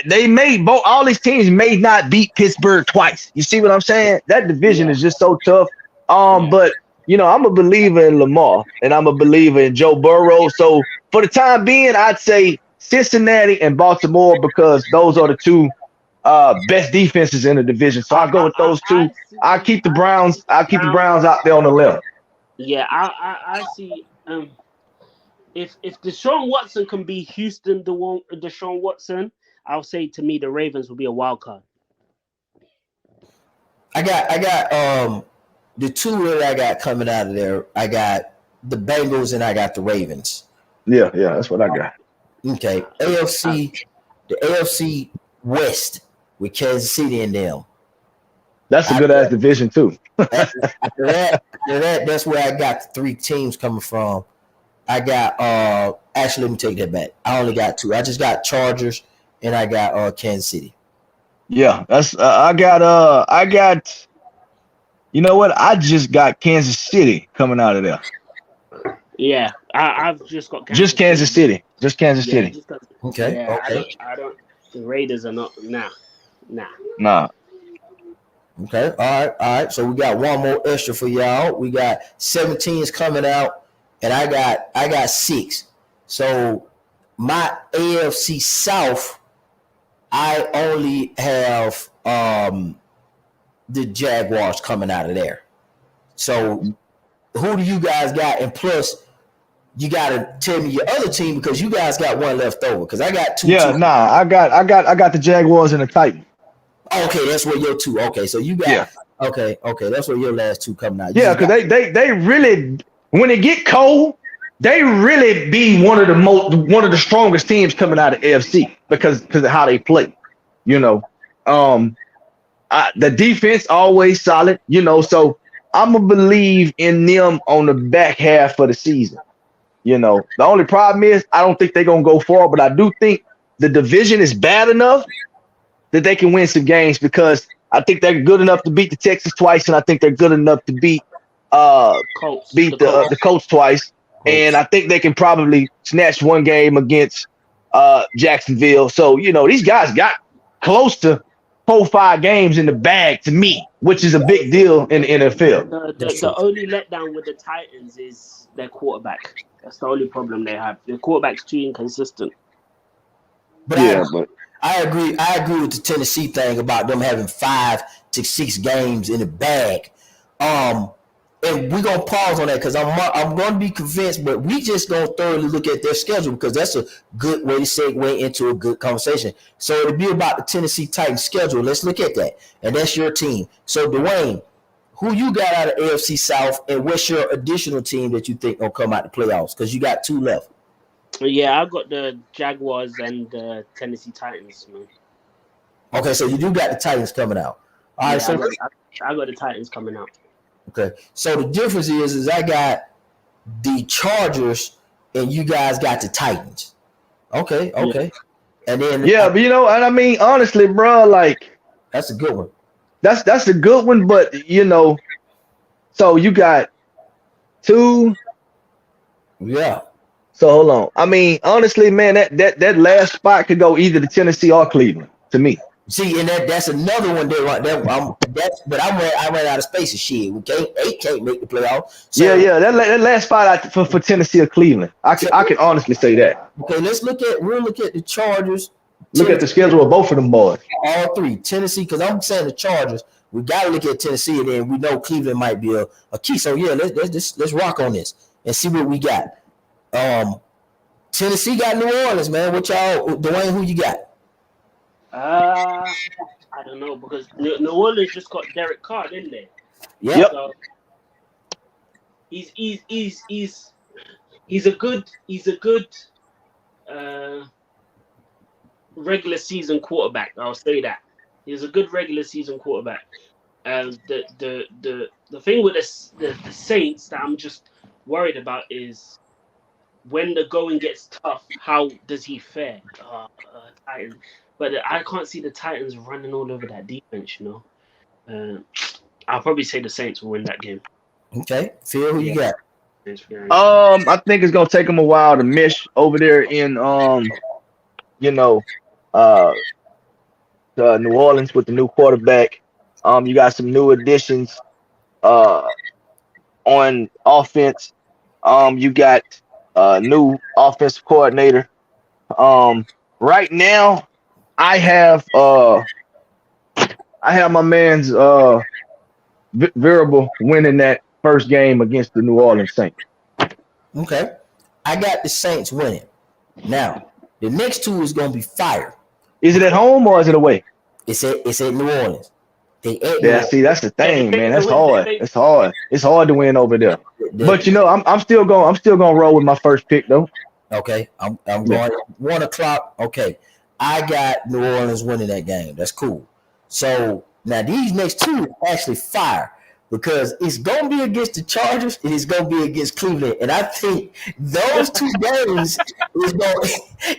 S3: they may all these teams may not beat Pittsburgh twice. You see what I'm saying? That division is just so tough. But you know, I'm a believer in Lamar and I'm a believer in Joe Burrow. So for the time being, I'd say Cincinnati and Baltimore because those are the two best defenses in the division. So I'll go with those two. I'll keep the Browns out there on the left.
S2: Yeah, I see. If Deshaun Watson can be Houston, Deshaun Watson, I'll say to me the Ravens will be a wild card.
S1: I got the two that I got coming out of there. I got the Bengals and I got the Ravens.
S3: Yeah, that's what I got.
S1: Okay, the AFC West with Kansas City and them.
S3: That's a good ass division too.
S1: After that, that's where I got the three teams coming from. I got actually, let me take that back. I only got two. I just got Chargers and I got Kansas City.
S3: Yeah, that's I got. You know what? I just got Kansas City coming out of there.
S2: Yeah, I've just got
S3: Kansas City. Just Kansas City.
S1: Okay.
S2: Yeah,
S1: okay.
S2: I don't. The Raiders are not. Nah.
S1: Okay. All right. So we got one more extra for y'all. We got 17s coming out, and I got 6. So my AFC South, I only have the Jaguars coming out of there. So who do you guys got? And plus, you gotta tell me your other team because you guys got one left over. Because I got two.
S3: Yeah, I got the Jaguars and the Titans.
S1: Okay, that's where your two. Okay, so you got.
S3: Yeah.
S1: Okay, that's where your last two coming out.
S3: Yeah, because they really, when it get cold, they really be one of the strongest teams coming out of AFC because of how they play. You know, the defense always solid. You know, so I'm gonna believe in them on the back half of the season. You know, the only problem is I don't think they're gonna go far, but I do think the division is bad enough that they can win some games because I think they're good enough to beat the Texans twice, and I think they're good enough to beat the Colts twice, and I think they can probably snatch one game against Jacksonville. So you know, these guys got close to 4-5 games in the bag to me, which is a big deal in the NFL.
S2: The only letdown with the Titans is their quarterback. That's the only problem they have. Their quarterback's too inconsistent.
S1: But I agree with the Tennessee thing about them having 5 to 6 games in the bag. And we're gonna pause on that because I'm gonna be convinced, but we just gonna thoroughly look at their schedule because that's a good way to segue into a good conversation. So it'll be about the Tennessee Titans schedule. Let's look at that. And that's your team. So Dwayne, who you got out of AFC South, and what's your additional team that you think will come out the playoffs? Because you got 2 left.
S2: Yeah, I got the Jaguars and the Tennessee Titans, man.
S1: Okay, so you do got the Titans coming out. All right, so
S2: I got the Titans coming out.
S1: Okay, so the difference is I got the Chargers and you guys got the Titans. Okay, and then
S3: but you know, and I mean honestly, bro, like
S1: that's a good one.
S3: That's a good one, but you know, so you got 2.
S1: Yeah.
S3: So hold on. I mean, honestly, man, that last spot could go either to Tennessee or Cleveland to me.
S1: See, and that's another one but I ran out of space of shit. Eight can't make the playoff. So,
S3: that last spot for Tennessee or Cleveland. I can honestly say that.
S1: Okay, we'll look at the Chargers.
S3: Look at the schedule of both of them boys.
S1: All 3. Tennessee, because I'm saying the Chargers, we gotta look at Tennessee, and then we know Cleveland might be a key. So yeah, let's rock on this and see what we got. Tennessee got New Orleans, man. What y'all, Dwayne? Who you got?
S2: I don't know because New Orleans just got Derek Carr, didn't they?
S1: Yep.
S3: Yep.
S2: So he's a good uh, regular season quarterback. I'll say that he's a good regular season quarterback. The thing with the Saints that I'm just worried about is when the going gets tough, how does he fare? Titans, but I can't see the Titans running all over that defense. I'll probably say the Saints will win that game.
S1: Okay. Phil, who
S2: Yeah.
S1: you got?
S3: I think it's gonna take them a while to mesh over there in you know, uh New Orleans with the new quarterback. You got some new additions uh on offense. You got new offensive coordinator. Right now I have my man's variable winning that first game against the New Orleans Saints.
S1: Okay. I got the Saints winning. Now, the next two is going to be fire.
S3: Is it at home or is it away?
S1: It's at New Orleans. They at New
S3: Yeah,
S1: Orleans.
S3: see, that's the thing, man. That's
S2: They win,
S3: hard. It's hard. It's hard to win over there. But I'm still gonna roll with my first pick though.
S1: Okay. I'm going 1 o'clock. Okay. I got New Orleans winning that game. That's cool. So now these next two actually fire because it's gonna be against the Chargers and it's gonna be against Cleveland. And I think those two games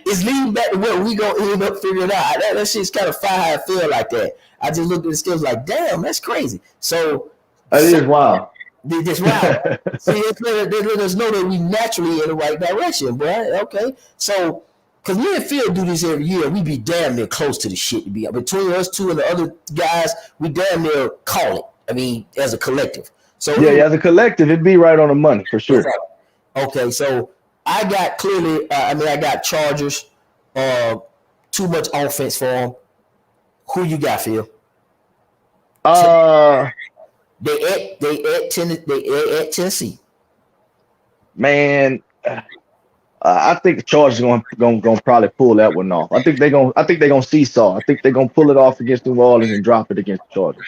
S1: is leading back to what we gonna end up figuring out. That shit's kind of fire how I feel like that. I just looked at the skills like, damn, that's crazy. So
S3: That is wild.
S1: That's right. See, they let us know that we naturally in the right direction, bro. Okay, so because me and Phil do this every year, we be damn near close to the shit to be between us two and the other guys. We damn near call it. I mean, as a collective. So
S3: yeah, as a collective, it'd be right on the money for sure.
S1: Okay, so I got clearly. I got Chargers. Too much offense for them. Who you got, Phil? They at Tennessee.
S3: Man, I think the Chargers gonna probably pull that one off. I think they're gonna seesaw. I think they're gonna pull it off against New Orleans and drop it against the Chargers.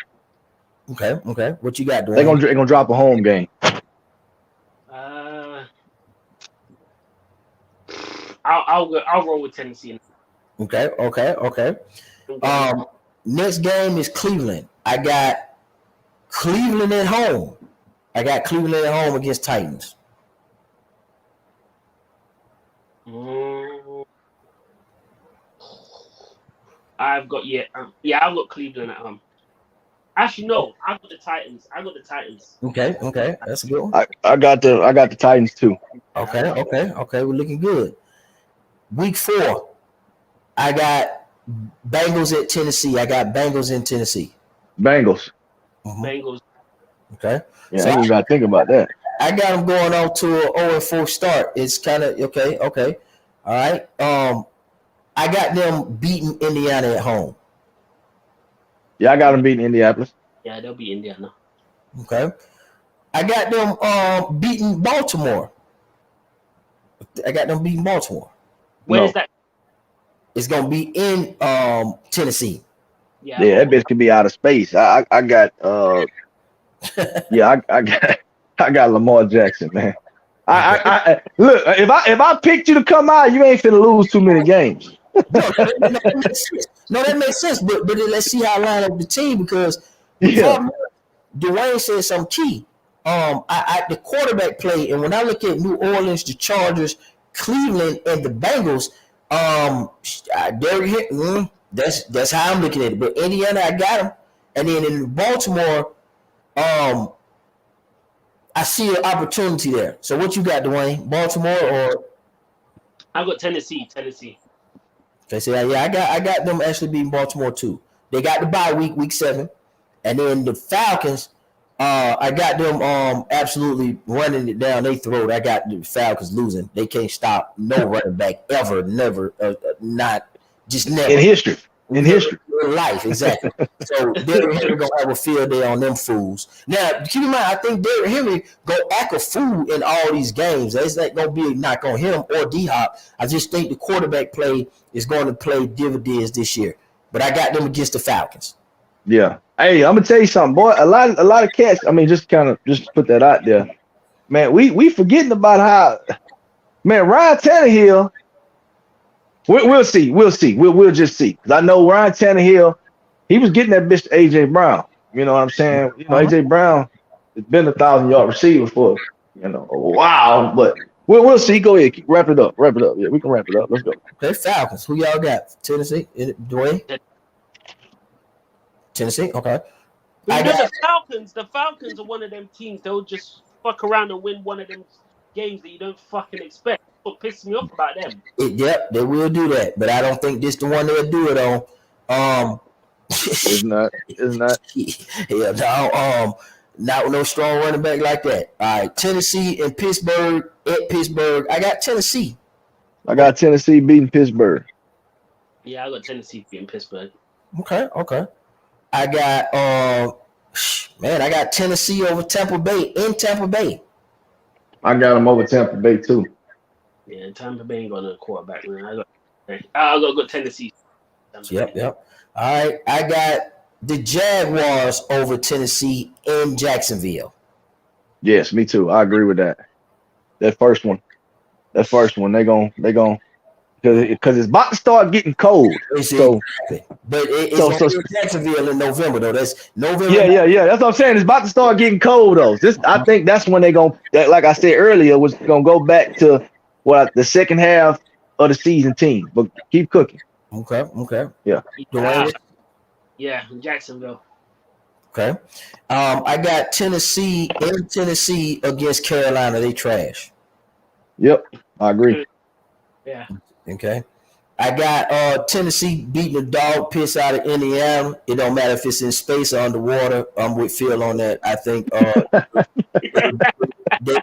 S1: Okay. What you got, Dwayne?
S3: They're gonna drop a home game.
S2: I'll roll with Tennessee.
S1: Okay. Next game is Cleveland. I got Cleveland at home. I got Cleveland at home against Titans.
S2: I've got Cleveland at home. Actually, no, I've got the Titans.
S1: Okay, that's a good one.
S3: I got the Titans too.
S1: Okay, we're looking good. Week 4, I got Bengals at Tennessee. I got Bengals in Tennessee.
S3: Bengals.
S2: Bengals.
S1: Okay.
S3: Yeah, so I got to think about that.
S1: I got them going on to an 0-4 start. It's kind of okay. All right. I got them beating Indiana at home.
S3: Yeah, I got them beating Indianapolis.
S2: Yeah, they'll beat Indiana.
S1: Okay. I got them beating Baltimore.
S2: Where is that?
S1: It's gonna be in Tennessee.
S2: Yeah,
S3: that bitch could be out of space. I got I got Lamar Jackson, man. I look, if I picked you to come out, you ain't finna lose too many games.
S1: No, that makes sense. But let's see how I line up the team because Dwayne said something key. The quarterback play, and when I look at New Orleans, the Chargers, Cleveland, and the Bengals, that's how I'm looking at it. But Indiana, I got them, and then in Baltimore, I see an opportunity there. So what you got, Dwayne? Baltimore or?
S2: I got Tennessee.
S1: Okay, so I got them actually beating Baltimore too. They got the bye week 7, and then the Falcons. I got them absolutely running it down their throat. I got the Falcons losing. They can't stop no running back ever, never, never.
S3: In history. In
S1: life, exactly. So Derrick Henry gonna have a field day on them fools. Now, keep in mind, I think Derrick Henry gonna act a fool in all these games. It's not gonna be a knock on him or D-Hop. I just think the quarterback play is going to play dividends this year. but I got them against the Falcons.
S3: Yeah. Hey, I'm gonna tell you something, boy. A lot of cats. I mean, just put that out there, man. We forgetting about how, man, Ryan Tannehill. We'll see. We'll just see. Because I know Ryan Tannehill, he was getting that bitch to AJ Brown. You know what I'm saying? You know, AJ Brown has been a 1,000-yard receiver for a while, but we'll see. Go ahead, wrap it up. Yeah, we can wrap it up. Let's go.
S1: Okay, Falcons. Who y'all got? Tennessee? Dwayne? Tennessee? Okay.
S2: The Falcons are one of them teams. They'll just fuck around and win one of them games that you don't fucking expect. What pisses me off about them?
S1: Yep, they will do that, but I don't think this the one they'll do it on.
S3: It's not.
S1: Yeah, no. Not no strong running back like that. All right, Tennessee and Pittsburgh at Pittsburgh. I got Tennessee.
S3: I got Tennessee beating Pittsburgh.
S2: Yeah, I got Tennessee beating Pittsburgh.
S1: Okay. I got I got Tennessee over Tampa Bay in Tampa Bay.
S3: I got them over Tampa Bay too.
S2: Yeah, Tampa Bay ain't got no quarterback, man. I got Tennessee.
S1: Yep. All right, I got the Jaguars over Tennessee in Jacksonville.
S3: Yes, me too. I agree with that. That first one, they gon' because it's about to start getting cold. So,
S1: but it's in Jacksonville in November though. That's November.
S3: Yeah. That's what I'm saying. It's about to start getting cold though. I think that's when they like I said earlier, was gonna go back to the second half of the season team. But keep cooking.
S1: Okay.
S3: Yeah.
S2: Yeah, Jacksonville.
S1: Okay. I got Tennessee in Tennessee against Carolina. They trash.
S3: Yep, I agree.
S2: Yeah.
S1: Okay. I got Tennessee beating the dog piss out of Indiana. It don't matter if it's in space or underwater. I'm with Phil on that. I think they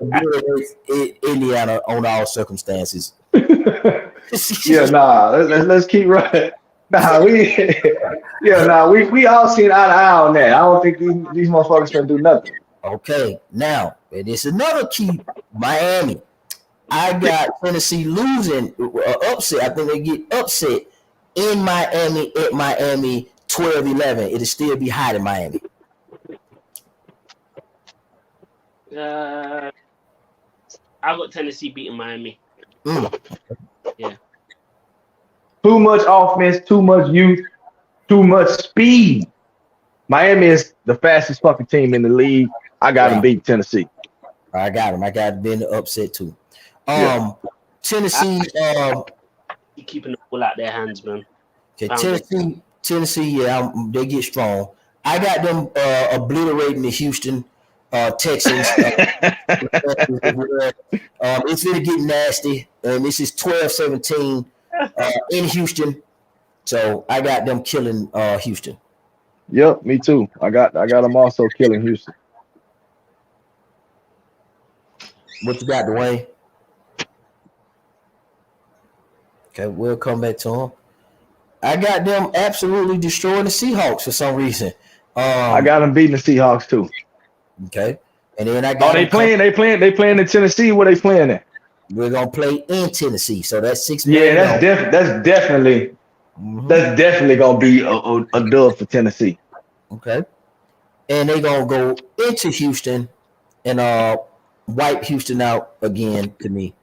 S1: beat Indiana on all circumstances.
S3: Yeah, let's keep running. We all seen eye to eye on that. I don't think these motherfuckers gonna do nothing.
S1: Okay, now it is another key. Miami. I got Tennessee losing upset. I think they get upset in Miami at Miami 12-11. It'll still be hot in Miami.
S2: I got Tennessee beating Miami. Yeah.
S3: Too much offense, too much youth, too much speed. Miami is the fastest fucking team in the league. I got them beat Tennessee.
S1: I got them. I got them upset too. Tennessee.
S2: You keeping the ball out their hands, man.
S1: Okay, Tennessee. Yeah, they get strong. I got them obliterating the Houston Texans. It's gonna get nasty, and this is 12-17 in Houston. So I got them killing Houston.
S3: Yep, me too. I got them also killing Houston.
S1: What you got, Dwayne? Okay, we'll come back to him. I got them absolutely destroying the Seahawks for some reason.
S3: I got them beating the Seahawks too.
S1: Okay, and then I got.
S3: They playing in Tennessee. Where they playing at?
S1: We're gonna play in Tennessee, so that's 6
S3: million. Yeah, that's definitely gonna be a dub for Tennessee.
S1: Okay, and they gonna go into Houston and wipe Houston out again. To me.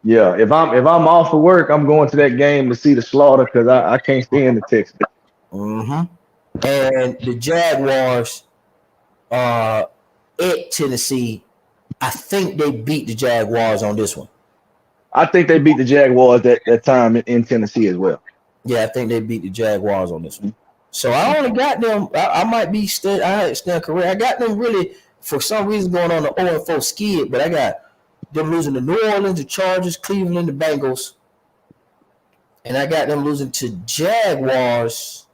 S3: Yeah, if I'm off of work, I'm going to that game to see the slaughter because I can't stand the Texans.
S1: And the Jaguars at Tennessee, I think they beat the Jaguars on this one.
S3: I think they beat the Jaguars that time in Tennessee as well.
S1: Yeah, I think they beat the Jaguars on this one. So I only got them. I might be stand correct. I got them really for some reason going on the 0-4 skid, but I got them losing to New Orleans, the Chargers, Cleveland, the Bengals. And I got them losing to Jaguars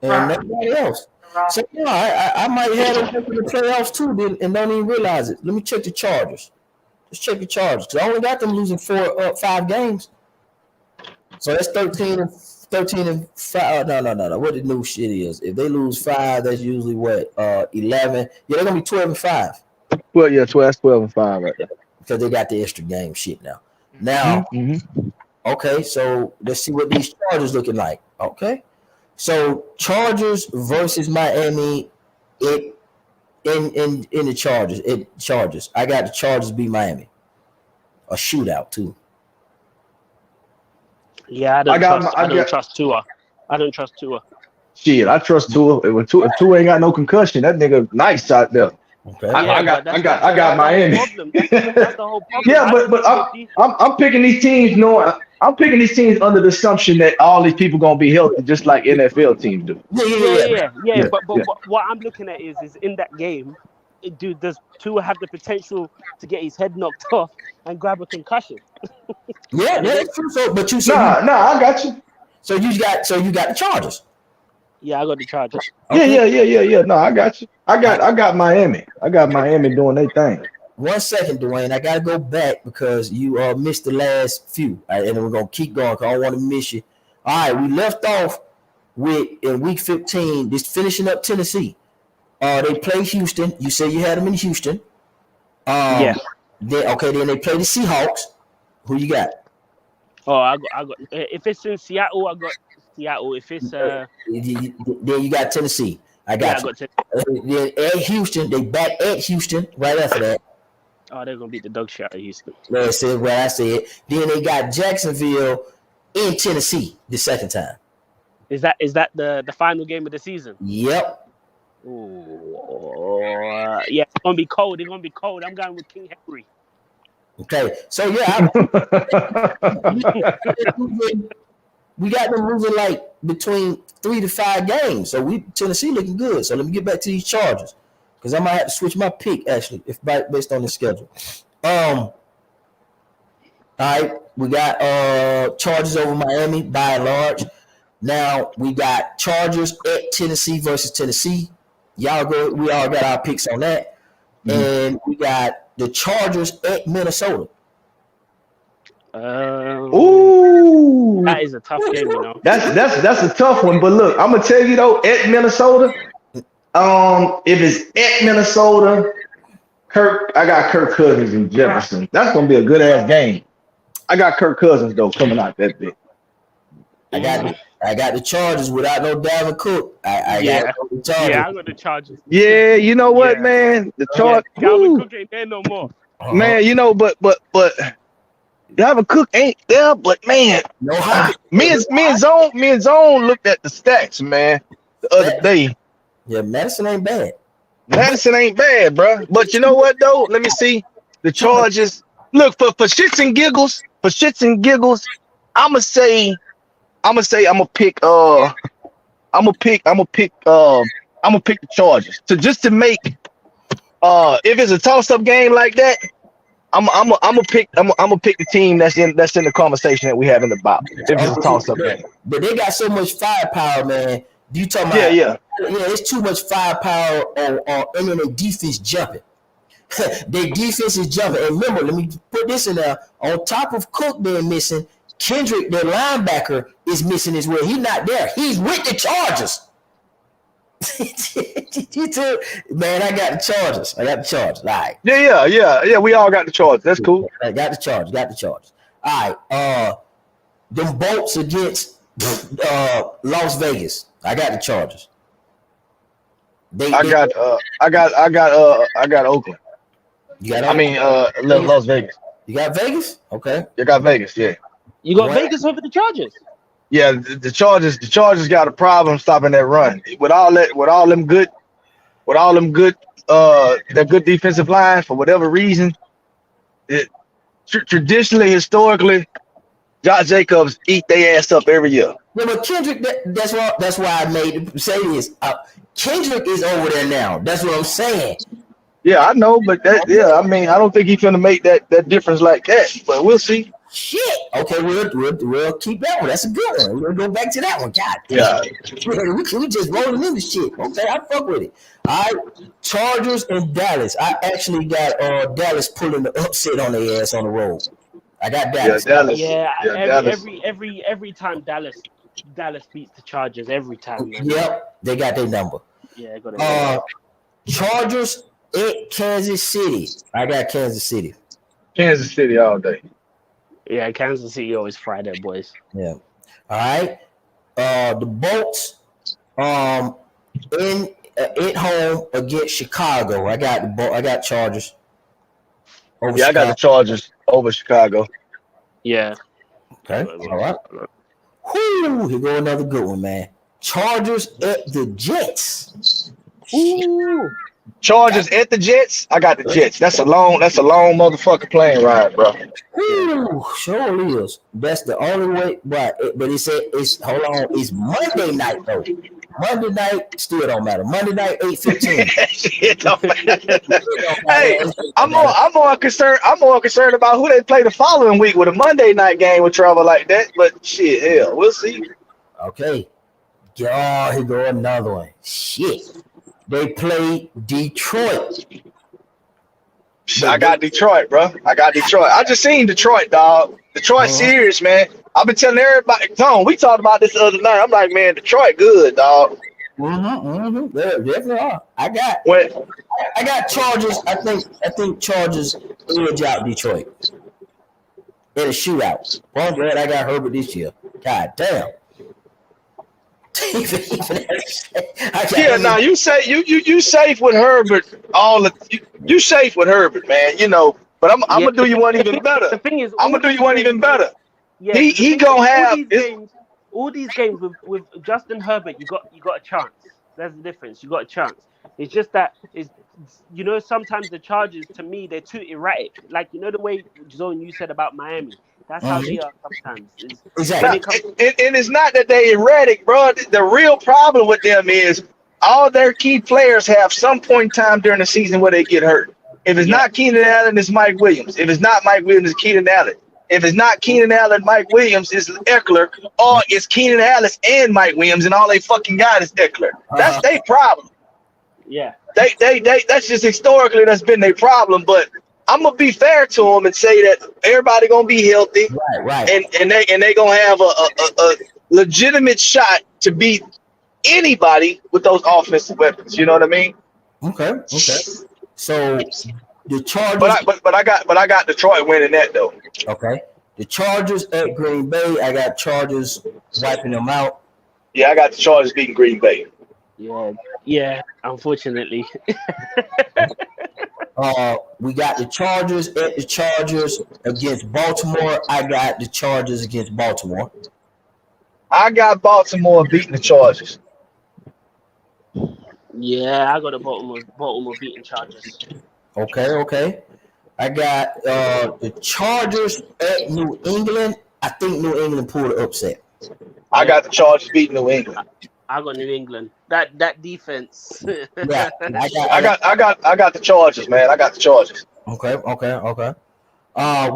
S1: and nobody else. So, I might have them in the playoffs too and don't even realize it. Let me check the Chargers. Just check the Chargers. Because I only got them losing 5 games. So that's 13 and 5. No. What the new shit is. If they lose 5, that's usually what? 11. Yeah, they're going to be 12 and 5.
S3: Well, yeah, 12 and 5 right there.
S1: Because they got the extra game shit now. Now, Okay, so let's see what these Chargers looking like. Okay, so Chargers versus Miami. It in the Chargers. It Chargers. I got the Chargers beat Miami. A shootout too.
S2: Yeah,
S3: I got my,
S2: I
S3: I
S2: don't
S3: got
S2: trust Tua. I don't trust Tua.
S3: shit. I trust Tua. If Tua ain't got no concussion, that nigga nice out there.
S1: Okay.
S2: Yeah, but
S3: I
S2: that's
S3: got
S2: the whole
S3: Miami.
S2: problem. That's the whole problem.
S3: Yeah, but I'm picking these teams knowing I'm picking these teams under the assumption that all these people gonna be healthy, just like NFL teams do.
S2: Yeah.
S3: Yeah,
S2: But
S3: yeah.
S2: what I'm looking at is in that game, does Tua have the potential to get his head knocked off and grab a concussion?
S1: Yeah, that's true. So, but you
S3: Nah, I got you.
S1: so you got the Chargers.
S2: Yeah, I got the Chargers.
S1: Okay.
S3: Yeah. No, I got you. I got Miami. I got Miami doing their thing.
S1: 1 second, Dwayne. I gotta go back because you missed the last few, and then we're gonna keep going because I don't want to miss you. All right, we left off with in week 15, just finishing up Tennessee. They play Houston. You say you had them in Houston.
S2: Yeah.
S1: Then they play the Seahawks. Who you got?
S2: Oh, I got. If it's in Seattle, I got Seattle. If it's
S1: Then you got Tennessee. I got you. Then at Houston, they back at Houston right after that.
S2: Oh, they're gonna beat the dog shit out of Houston.
S1: That's it. What I said. Then they got Jacksonville in Tennessee the second time.
S2: Is that the final game of the season?
S1: Yep.
S2: Oh, yeah, it's gonna be cold. It's gonna be cold. I'm going with King Henry.
S1: Okay. So yeah, we got them moving like between 3 to 5 games. So Tennessee looking good. So let me get back to these Chargers because I might have to switch my pick actually if based on the schedule. All right, we got Chargers over Miami by and large. Now we got Chargers at Tennessee versus Tennessee. Y'all go. We all got our picks on that, and we got the Chargers at Minnesota.
S3: Ooh,
S2: that is a tough game, you know.
S3: That's a tough one. But look, I'm gonna tell you though, at Minnesota, if it's at Minnesota, I got Kirk Cousins and Jefferson. That's gonna be a good ass game. I got Kirk Cousins though coming out that bit.
S1: I got the Chargers without no Dalvin Cook. I got the Chargers.
S2: Yeah, I got the Chargers.
S3: Yeah, you know what, man? The Chargers.
S2: Dalvin Cook ain't there no more.
S3: Man, you know, but Dalvin Cook ain't there, but man,
S1: No hype.
S3: me and Zone looked at the stats, man, the other day.
S1: Yeah, Madison ain't bad.
S3: Madison ain't bad, bro. But you know what though? Let me see the Chargers. Look for shits and giggles. For shits and giggles, I'ma pick the Chargers to make if it's a toss-up game like that, I'm gonna pick the team that's in the conversation that we having about if it's a toss-up game.
S1: But they got so much firepower, man. You talking about yeah, it's too much firepower on and then their defense jumping. Their defense is jumping. And remember, let me put this in there. On top of Cook being missing, Kendrick, their linebacker, is missing as well. He's not there. He's with the Chargers. Man, I got the Chargers. All right.
S3: Yeah. We all got the Chargers. That's cool.
S1: I got the Chargers. All right. Them Bolts against Las Vegas. I got the Chargers.
S3: I got Oakland.
S1: You got
S3: Las Vegas.
S1: You got Vegas? Okay.
S3: You got Vegas, yeah.
S2: You got Vegas over the Chargers?
S3: Yeah, the Chargers got a problem stopping that run. With all them good that good defensive line for whatever reason. Traditionally, historically, Josh Jacobs eat their ass up every year.
S1: Yeah, but Kendrick, that's why I made say this. Kendrick is over there now. That's what I'm saying.
S3: Yeah, I know, but I don't think he's gonna make that difference like that. But we'll see.
S1: Shit. Okay, we'll keep that one. That's a good one. We're gonna go back to that one. God damn.
S3: Yeah.
S1: We just rolling into shit. Okay, I fuck with it. All right, Chargers and Dallas. I actually got Dallas pulling the upset on their ass on the road. I got Dallas.
S3: Dallas.
S2: Every time Dallas beats the Chargers every time. Man.
S1: Yep, they got their number.
S2: Yeah, got it.
S1: Chargers at Kansas City. I got Kansas City.
S3: Kansas City all day.
S2: Yeah, Kansas City always fry their boys.
S1: Yeah. All right. The Bolts in at home against Chicago. I got Chargers over
S3: Yeah, I got the
S1: Chicago.
S3: Chargers over Chicago.
S2: Yeah.
S1: Okay. All right. Whoo, here go another good one, man. Chargers at the Jets.
S2: Ooh.
S3: Chargers at the Jets. I got the Jets. That's a long motherfucking plane ride, bro.
S1: Whoo, sure is. That's the only way. But it's hold on. It's Monday night though. Monday night still don't matter. Monday night 8:15.
S3: Shit don't matter. Hey, I'm more concerned about who they play the following week with a Monday night game with trouble like that. But shit, hell, we'll see.
S1: Okay. Oh, here go another one. Shit. They play Detroit.
S3: I got Detroit, bro. I got Detroit. I just seen Detroit, dog. Detroit serious, man. I've been telling everybody. Tone, we talked about this the other night. I'm like, man, Detroit good, dog.
S1: They definitely are. I got Chargers. I think Chargers edge out Detroit in a shootout. Well, I'm glad I got Herbert this year. God damn.
S3: Yeah, now you say you safe with Herbert. You safe with Herbert, man. You know, but I'm gonna do you one even better.
S2: The thing is,
S3: I'm gonna do you one even better.
S2: Yeah,
S3: he gonna have
S2: all these games with Justin Herbert. You got a chance. That's the difference. You got a chance. It's just that sometimes the Chargers, to me, they're too erratic. Like, the way, Zone, you said about Miami. That's how they are sometimes.
S3: Exactly. And it's not that they're erratic, bro. The real problem with them is all their key players have some point in time during the season where they get hurt. If it's not Keenan Allen, it's Mike Williams. If it's not Mike Williams, it's Keenan Allen. If it's not Keenan Allen, Mike Williams, it's Eckler. Or it's Keenan Allen and Mike Williams, and all they fucking got is Eckler. That's their problem.
S2: Yeah.
S3: They that's just historically that's been their problem. But I'm gonna be fair to them and say that everybody gonna be healthy,
S1: right,
S3: and they gonna have a legitimate shot to beat anybody with those offensive weapons. You know what I mean?
S1: Okay. So the Chargers,
S3: but I got Detroit winning that though.
S1: Okay, the Chargers at Green Bay. I got Chargers wiping them out.
S3: Yeah, I got the Chargers beating Green Bay.
S2: Yeah. Unfortunately.
S1: We got the Chargers at the Chargers against Baltimore. I got the Chargers against Baltimore.
S3: I got Baltimore beating the Chargers.
S2: Yeah, I got the Baltimore beating Chargers.
S1: Okay. I got the Chargers at New England. I think New England pulled the upset.
S3: I got the Chargers beating New England.
S2: I got New England. That defense.
S1: Yeah,
S3: I got the Chargers, man. I got the Chargers.
S1: Okay. We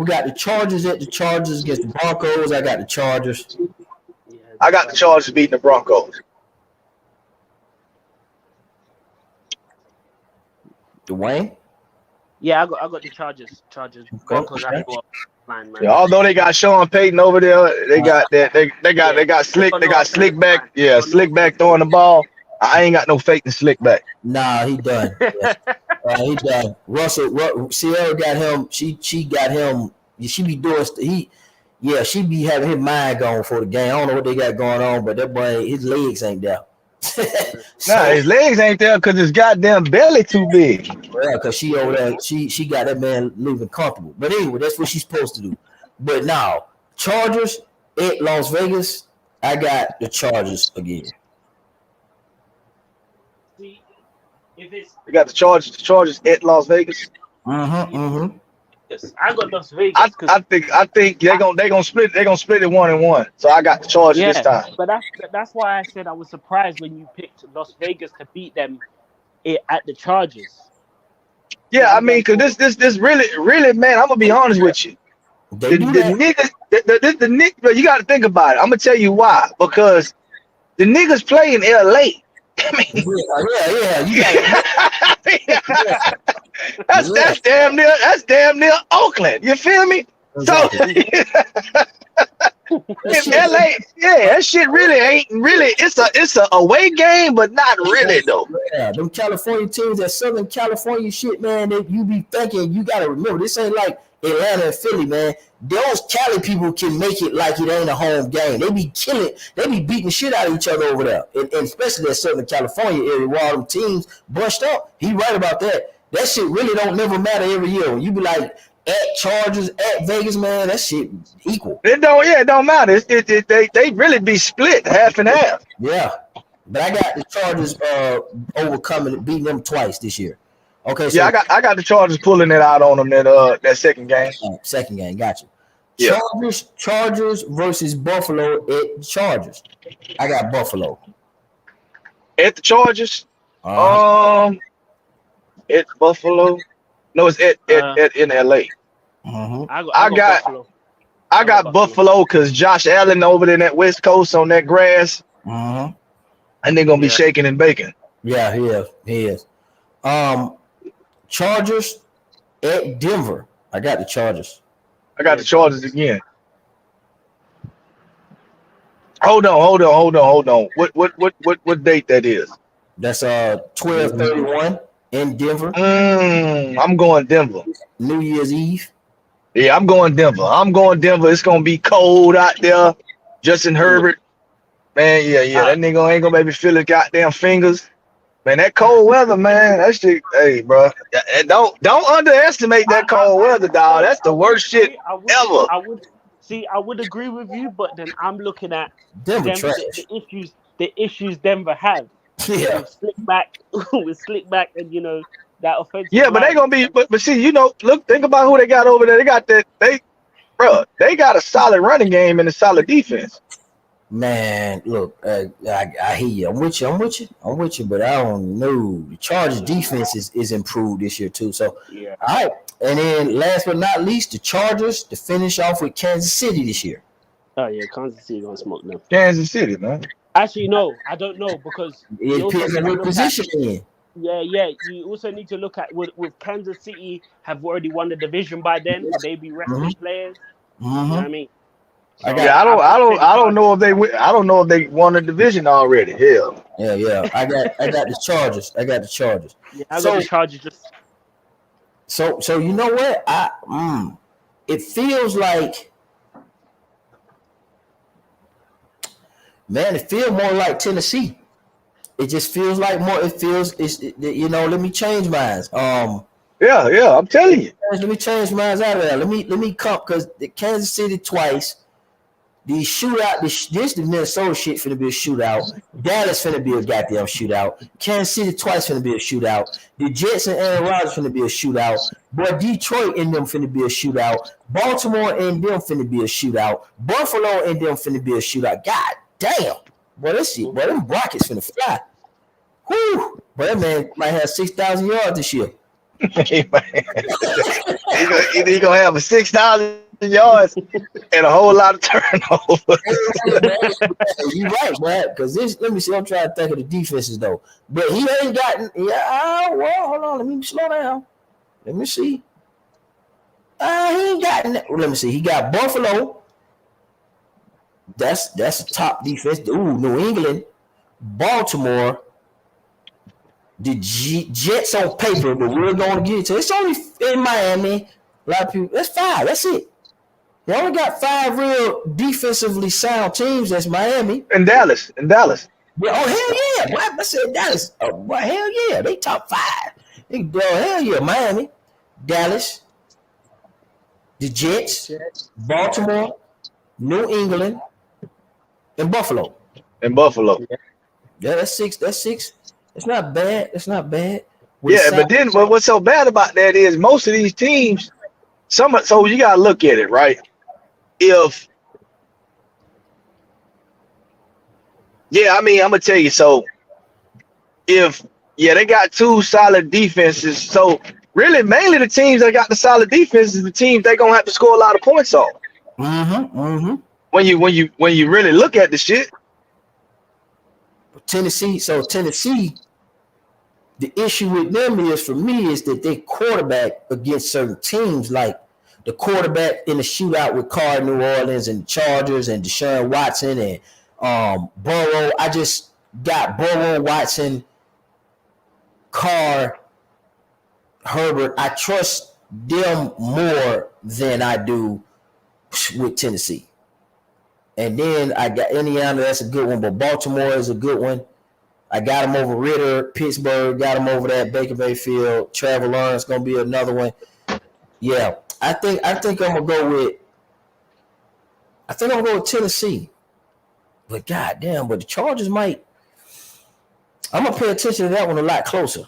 S1: got the Chargers at the Chargers against the Broncos. I got the Chargers.
S3: I got the Chargers beating the Broncos.
S1: Dwayne?
S2: Yeah, I got the Chargers. Broncos have to go up line, man.
S3: Yeah, although they got Sean Payton over there, they got that. They got Slick back. Yeah, Slick back throwing the ball. I ain't got no faith in Slick back.
S1: Nah, he done. He done. Sierra got him. She got him. She be doing. She be having his mind going for the game. I don't know what they got going on, but that boy, his legs ain't there.
S3: His legs ain't there because his goddamn belly too big.
S1: Yeah, because she over there, she got that man living comfortable. But anyway, that's what she's supposed to do. But now, Chargers at Las Vegas, I got the Chargers again.
S2: See, if it's
S3: You got the Chargers at Las Vegas.
S2: Yes, I got Las Vegas.
S3: I think they're gonna split. They're gonna split it 1-1. So I got the Chargers this time.
S2: But that's why I said I was surprised when you picked Las Vegas to beat them at the Chargers.
S3: Yeah, I mean, because this really, man, I'm gonna be honest with you. The niggas, you got to think about it. I'm gonna tell you why. Because the niggas play in LA. I mean, that's damn near Oakland. You feel me? Exactly. So in LA, that shit really ain't really. It's a away game, but not really though.
S1: Yeah, them California teams, that Southern California shit, man. You be thinking you gotta remember this ain't like Atlanta and Philly, man, those Cali people can make it like it ain't a home game. They be killing, they be beating the shit out of each other over there, and especially that Southern California area where all them teams bunched up. He right about that. That shit really don't never matter every year. When you be like at Chargers, at Vegas, man, that shit equal.
S3: It don't matter. They really be split half and half.
S1: Yeah, but I got the Chargers overcoming, beating them twice this year. Okay, so
S3: Yeah, I got the Chargers pulling it out on them that second game.
S1: Second game, gotcha.
S3: Yeah.
S1: Chargers versus Buffalo at Chargers. I got Buffalo.
S3: At the Chargers? At Buffalo? No, it's at in LA.
S1: Mm-hmm.
S2: I
S3: got Buffalo because Josh Allen over there in that West Coast on that grass.
S1: Mm-hmm.
S3: And they're gonna be shaking and baking.
S1: Yeah, he is. Chargers at Denver. I got the Chargers.
S3: I got the Chargers again. Hold on. What date that is?
S1: That's 12/31 in Denver.
S3: I'm going Denver.
S1: New Year's Eve.
S3: Yeah, I'm going Denver. It's gonna be cold out there. Justin Herbert, man, yeah. That nigga ain't gonna maybe feel his goddamn fingers. Man, that cold weather, man, that shit. Hey, bro, and don't underestimate that cold weather, dog. That's the worst shit ever.
S2: I would agree with you, but then I'm looking at
S1: Denver
S2: the issues Denver have.
S1: Yeah,
S2: with slick back, and that offensive.
S3: Yeah, but they gonna be. But see, look, think about who they got over there. They got they got a solid running game and a solid defense.
S1: Man, look, I hear you. I'm with you, but I don't know. The Chargers defense is improved this year too. So,
S2: yeah.
S1: All right. And then last but not least, the Chargers to finish off with Kansas City this year.
S2: Oh yeah, Kansas City gonna smoke them.
S3: Kansas City, man.
S2: Actually, no, I don't know because
S1: it depends on what position in.
S2: Yeah. You also need to look at with Kansas City have already won the division by then. They be resting players.
S1: Mm-hmm.
S2: You know what I mean? So,
S3: I don't know if they won the division already. Hell.
S1: Yeah. I got the Chargers.
S2: Yeah, I got the Chargers.
S1: So you know what? It feels like, man, it feels more like Tennessee. It just feels like more. Let me change mine.
S3: Yeah, I'm telling you.
S1: Let me change mine out of there. Let me come because the Kansas City twice. The shootout, this the Minnesota shit finna be a shootout. Dallas finna be a goddamn shootout. Kansas City twice finna be a shootout. The Jets and Aaron Rodgers finna be a shootout. Boy, Detroit and them finna be a shootout. Baltimore and them finna be a shootout. Buffalo and them finna be a shootout. God damn. Boy, that shit, boy, them Rockets finna fly. Whoo. Boy, that man might have 6,000 yards this year.
S3: He's gonna have a 6,000 yards and a whole lot of turnovers.
S1: You're right, man. Because let me see. I'm trying to think of the defenses though. But he ain't gotten. Yeah, well, hold on. Let me slow down. Let me see. He ain't gotten. Let me see. He got Buffalo. That's a top defense. Ooh, New England, Baltimore. The Jets on paper, but we're going to get to. It's only in Miami. A lot of people. That's 5. That's it. They only got 5 real defensively sound teams. That's Miami
S3: and Dallas.
S1: Yeah, oh hell yeah! Boy, I said Dallas. Oh, boy, hell yeah! They top 5. Hell yeah! Miami, Dallas, the Jets, Baltimore, New England, and Buffalo. Yeah, that's 6. That's 6. It's not bad.
S3: But then what's so bad about that is most of these teams. So you gotta look at it, right? I'm gonna tell you. So they got 2 solid defenses. So really, mainly the teams that got the solid defense is the teams they're gonna have to score a lot of points on. When you really look at the shit.
S1: Tennessee, the issue with them is that they quarterback against certain teams, like the quarterback in the shootout with Carr, New Orleans, and the Chargers, and Deshaun Watson and Burrow. I just got Burrow, Watson, Carr, Herbert. I trust them more than I do with Tennessee. And then I got Indiana, that's a good one, but Baltimore is a good one. I got them over Ritter, Pittsburgh, got them over that Baker Mayfield. Trevor Lawrence gonna be another one. Yeah, I think I'm gonna go with. I think I'm gonna go with Tennessee. But goddamn, but the Chargers might. I'm gonna pay attention to that one a lot closer.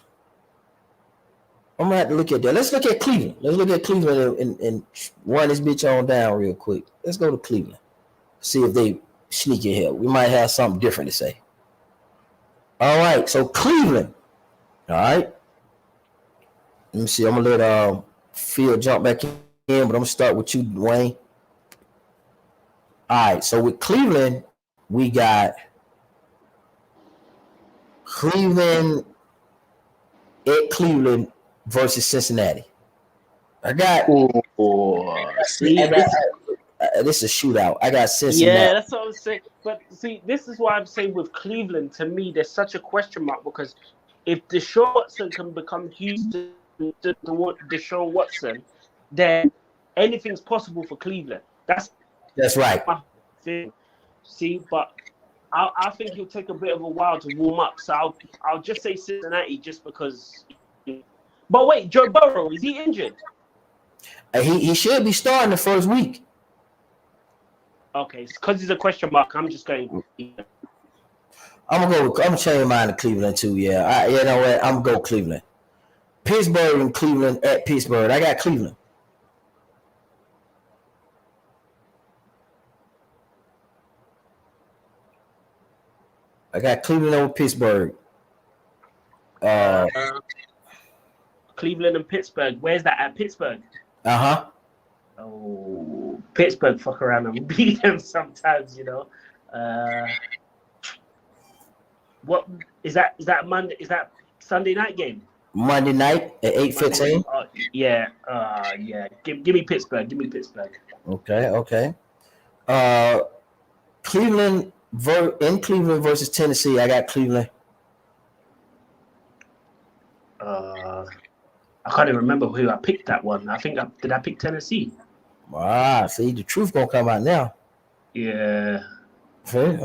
S1: I'm gonna have to look at that. Let's look at Cleveland. Let's look at Cleveland and run this bitch on down real quick. Let's go to Cleveland. See if they sneak in here. We might have something different to say. All right, so Cleveland. All right. Let me see. I'm gonna let Phil jump back in, but I'm gonna start with you, Dwayne. All right, so with Cleveland, we got Cleveland at Cleveland versus Cincinnati. I got.
S2: See,
S1: this is a shootout. I got Cincinnati.
S2: Yeah, that's what I was saying. But see, this is why I'm saying with Cleveland, to me, there's such a question mark because if Deshaun Watson can become Houston, Deshaun Watson, then anything's possible for Cleveland. That's
S1: right.
S2: my thing. See, but I think he'll take a bit of a while to warm up. So I'll just say Cincinnati just because. But wait, Joe Burrow, is he injured?
S1: He should be starting the first week.
S2: Okay, because he's a question mark. I'm just going.
S1: I'm gonna change mine to Cleveland too. Yeah, you know what? I'm gonna go Cleveland. Pittsburgh and Cleveland at Pittsburgh. I got Cleveland. I got Cleveland over Pittsburgh.
S2: Cleveland and Pittsburgh. Where's that at Pittsburgh?
S1: Uh-huh.
S2: Oh, Pittsburgh fuck around and beat them sometimes, you know. What is that? Is that Monday? Is that Sunday night game?
S1: Monday night at 8:15.
S2: Yeah. Yeah. Give me Pittsburgh. Give me Pittsburgh.
S1: Okay. Cleveland in Cleveland versus Tennessee. I got Cleveland.
S2: I can't even remember who I picked that one. I think did I pick Tennessee?
S1: See, the truth gonna come out now.
S2: Yeah.
S1: See?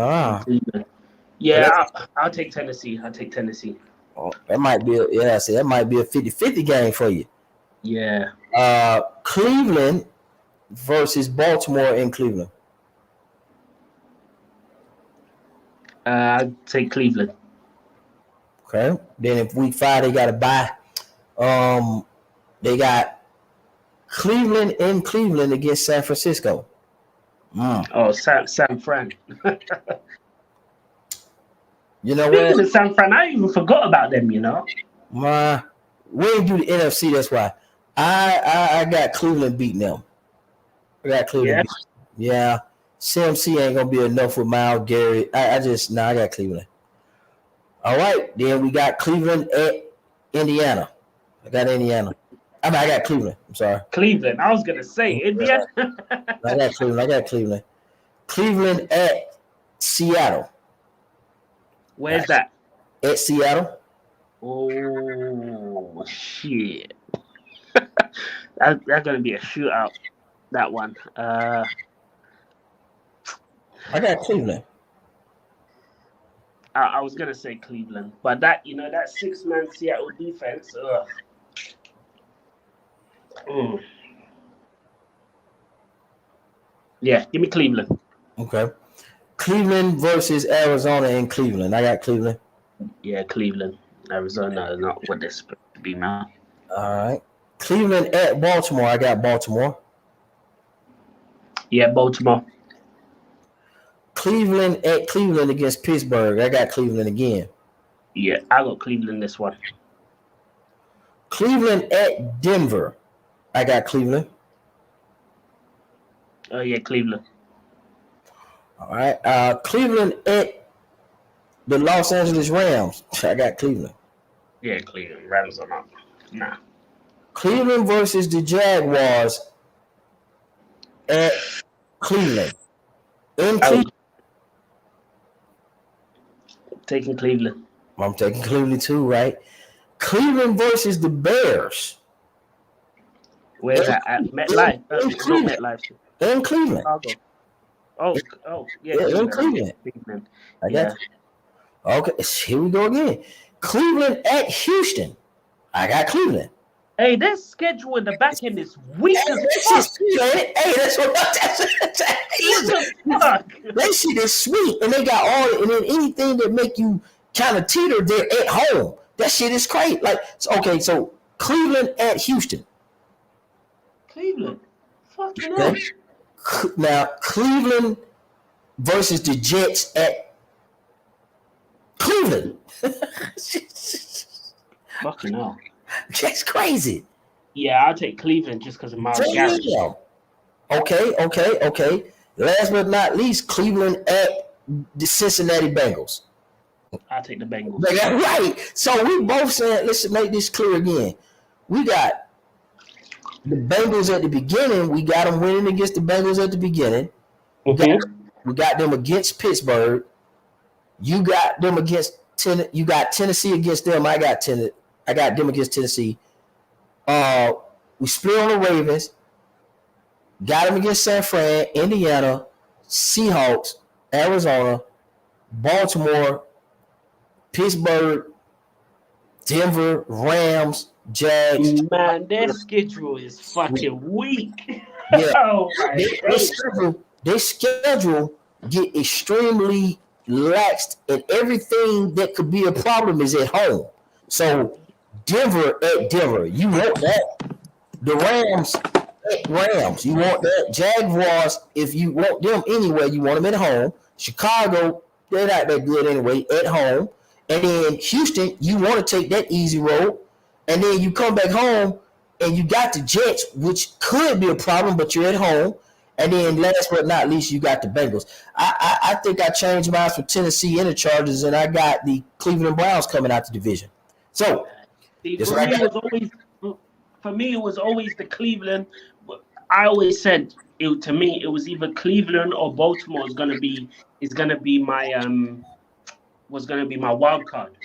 S2: Yeah, I'll take Tennessee. I'll take Tennessee.
S1: Oh, that might be that might be a 50-50 game for you.
S2: Yeah.
S1: Cleveland versus Baltimore in Cleveland.
S2: I'd take Cleveland.
S1: Okay. Then if week 5 they got to bye. They got Cleveland in Cleveland against San Francisco.
S2: Oh, San Fran.
S1: You know
S2: Speaking
S1: what?
S2: of San Fran, I even forgot about them. You know.
S1: We didn't do the NFC. That's why I got Cleveland beating them. I got Cleveland. Yeah. CMC ain't gonna be enough with Myles Garrett. I got Cleveland. All right, then we got Cleveland at Indiana. I got Indiana. I got Cleveland. I'm sorry.
S2: Cleveland. I was gonna say Indiana.
S1: I got Cleveland. Cleveland at Seattle.
S2: Where's that?
S1: At Seattle.
S2: Oh shit! That's gonna be a shootout. That one.
S1: I got Cleveland.
S2: I was gonna say Cleveland, but that 6-man Seattle defense. Yeah, give me Cleveland.
S1: Okay. Cleveland versus Arizona in Cleveland. I got Cleveland.
S2: Yeah, Cleveland. Arizona is not what they're supposed to be now.
S1: All right. Cleveland at Baltimore. I got Baltimore.
S2: Yeah, Baltimore.
S1: Cleveland at Cleveland against Pittsburgh. I got Cleveland again.
S2: Yeah, I got Cleveland this one.
S1: Cleveland at Denver. I got Cleveland.
S2: Oh, yeah, Cleveland.
S1: All right. Cleveland at the Los Angeles Rams. I got Cleveland.
S2: Yeah, Cleveland. Rams are not. Nah.
S1: Cleveland versus the Jaguars at Cleveland. In Cleveland.
S2: Taking Cleveland.
S1: I'm taking Cleveland too, right? Cleveland versus the Bears.
S2: Where's that at? MetLife? Not MetLife.
S1: In Cleveland.
S2: Chicago. Oh, yeah,
S1: In
S2: Cleveland.
S1: Cleveland.
S2: Cleveland.
S1: I
S2: Yeah.
S1: got you. Okay, here we go again. Cleveland at Houston. I got Cleveland.
S2: Hey, their schedule in the back end is weak as
S1: That
S2: fuck.
S1: shit's sweet, ain't it? Hey, that's what
S2: Fuck.
S1: that shit is sweet, and they got all, and then anything that make you kind of teeter, they're at home. That shit is great. Like, okay, so Cleveland at Houston.
S2: Cleveland. Fucking hell.
S1: Okay. Now Cleveland versus the Jets at Cleveland.
S2: Fucking hell.
S1: That's crazy.
S2: Yeah, I'll take Cleveland just because of Miles Garrett.
S1: Okay. Last but not least, Cleveland at the Cincinnati Bengals.
S2: I'll take the Bengals.
S1: Right. So we both said, let's make this clear again. We got the Bengals at the beginning. We got them winning against the Bengals at the beginning. We got them against Pittsburgh. You got them against you got Tennessee against them. I got them against Tennessee. We split on the Ravens. Got them against San Fran, Indiana, Seahawks, Arizona, Baltimore, Pittsburgh, Denver, Rams, Jags.
S2: Man, their schedule is fucking weak.
S1: Yeah.
S2: Oh
S1: Their schedule get extremely laxed, and everything that could be a problem is at home. So Denver at Denver, you want that. The Rams at Rams, you want that. Jaguars, if you want them anyway, you want them at home. Chicago, they're not that good anyway, at home. And then Houston, you want to take that easy road. And then you come back home and you got the Jets, which could be a problem, but you're at home. And then last but not least, you got the Bengals. I think I changed mine for Tennessee and the Chargers, and I got the Cleveland Browns coming out the division. So
S2: for me, it was always the Cleveland. I always said to me it was either Cleveland or Baltimore was gonna be my wild card.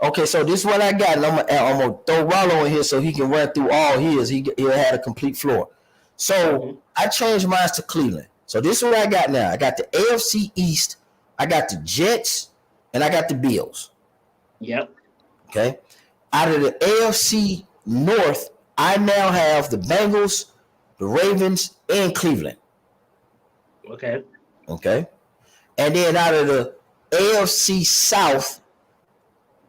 S1: Okay, so this is what I got, and I'm gonna throw Rollo in here so he can run through all his. He'll have a complete floor. So I changed mine to Cleveland. So this is what I got now. I got the AFC East, I got the Jets, and I got the Bills.
S2: Yep.
S1: Okay. Out of the AFC North, I now have the Bengals, the Ravens, and Cleveland.
S2: Okay.
S1: And then out of the AFC South,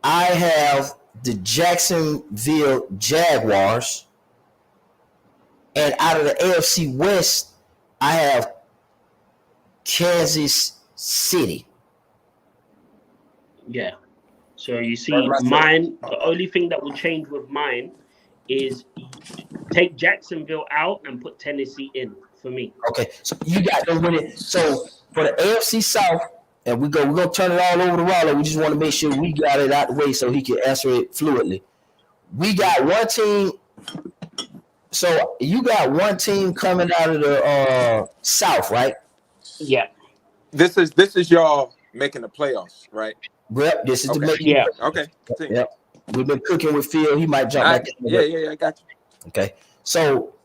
S1: I have the Jacksonville Jaguars. And out of the AFC West, I have Kansas City.
S2: Yeah. So you see, mine, the only thing that will change with mine is take Jacksonville out and put Tennessee in for me.
S1: Okay. So you got them winning. So for the AFC South, and we're gonna turn it all over to Rollo. We just want to make sure we got it out the way so he can answer it fluidly. We got one team. So you got one team coming out of the South, right?
S2: Yeah.
S4: This is y'all making the playoffs, right?
S1: Yep. This is the making.
S2: Yeah.
S4: Okay.
S1: Yep. We've been cooking with Phil. He might jump back.
S4: Yeah, I got you.
S1: Okay. So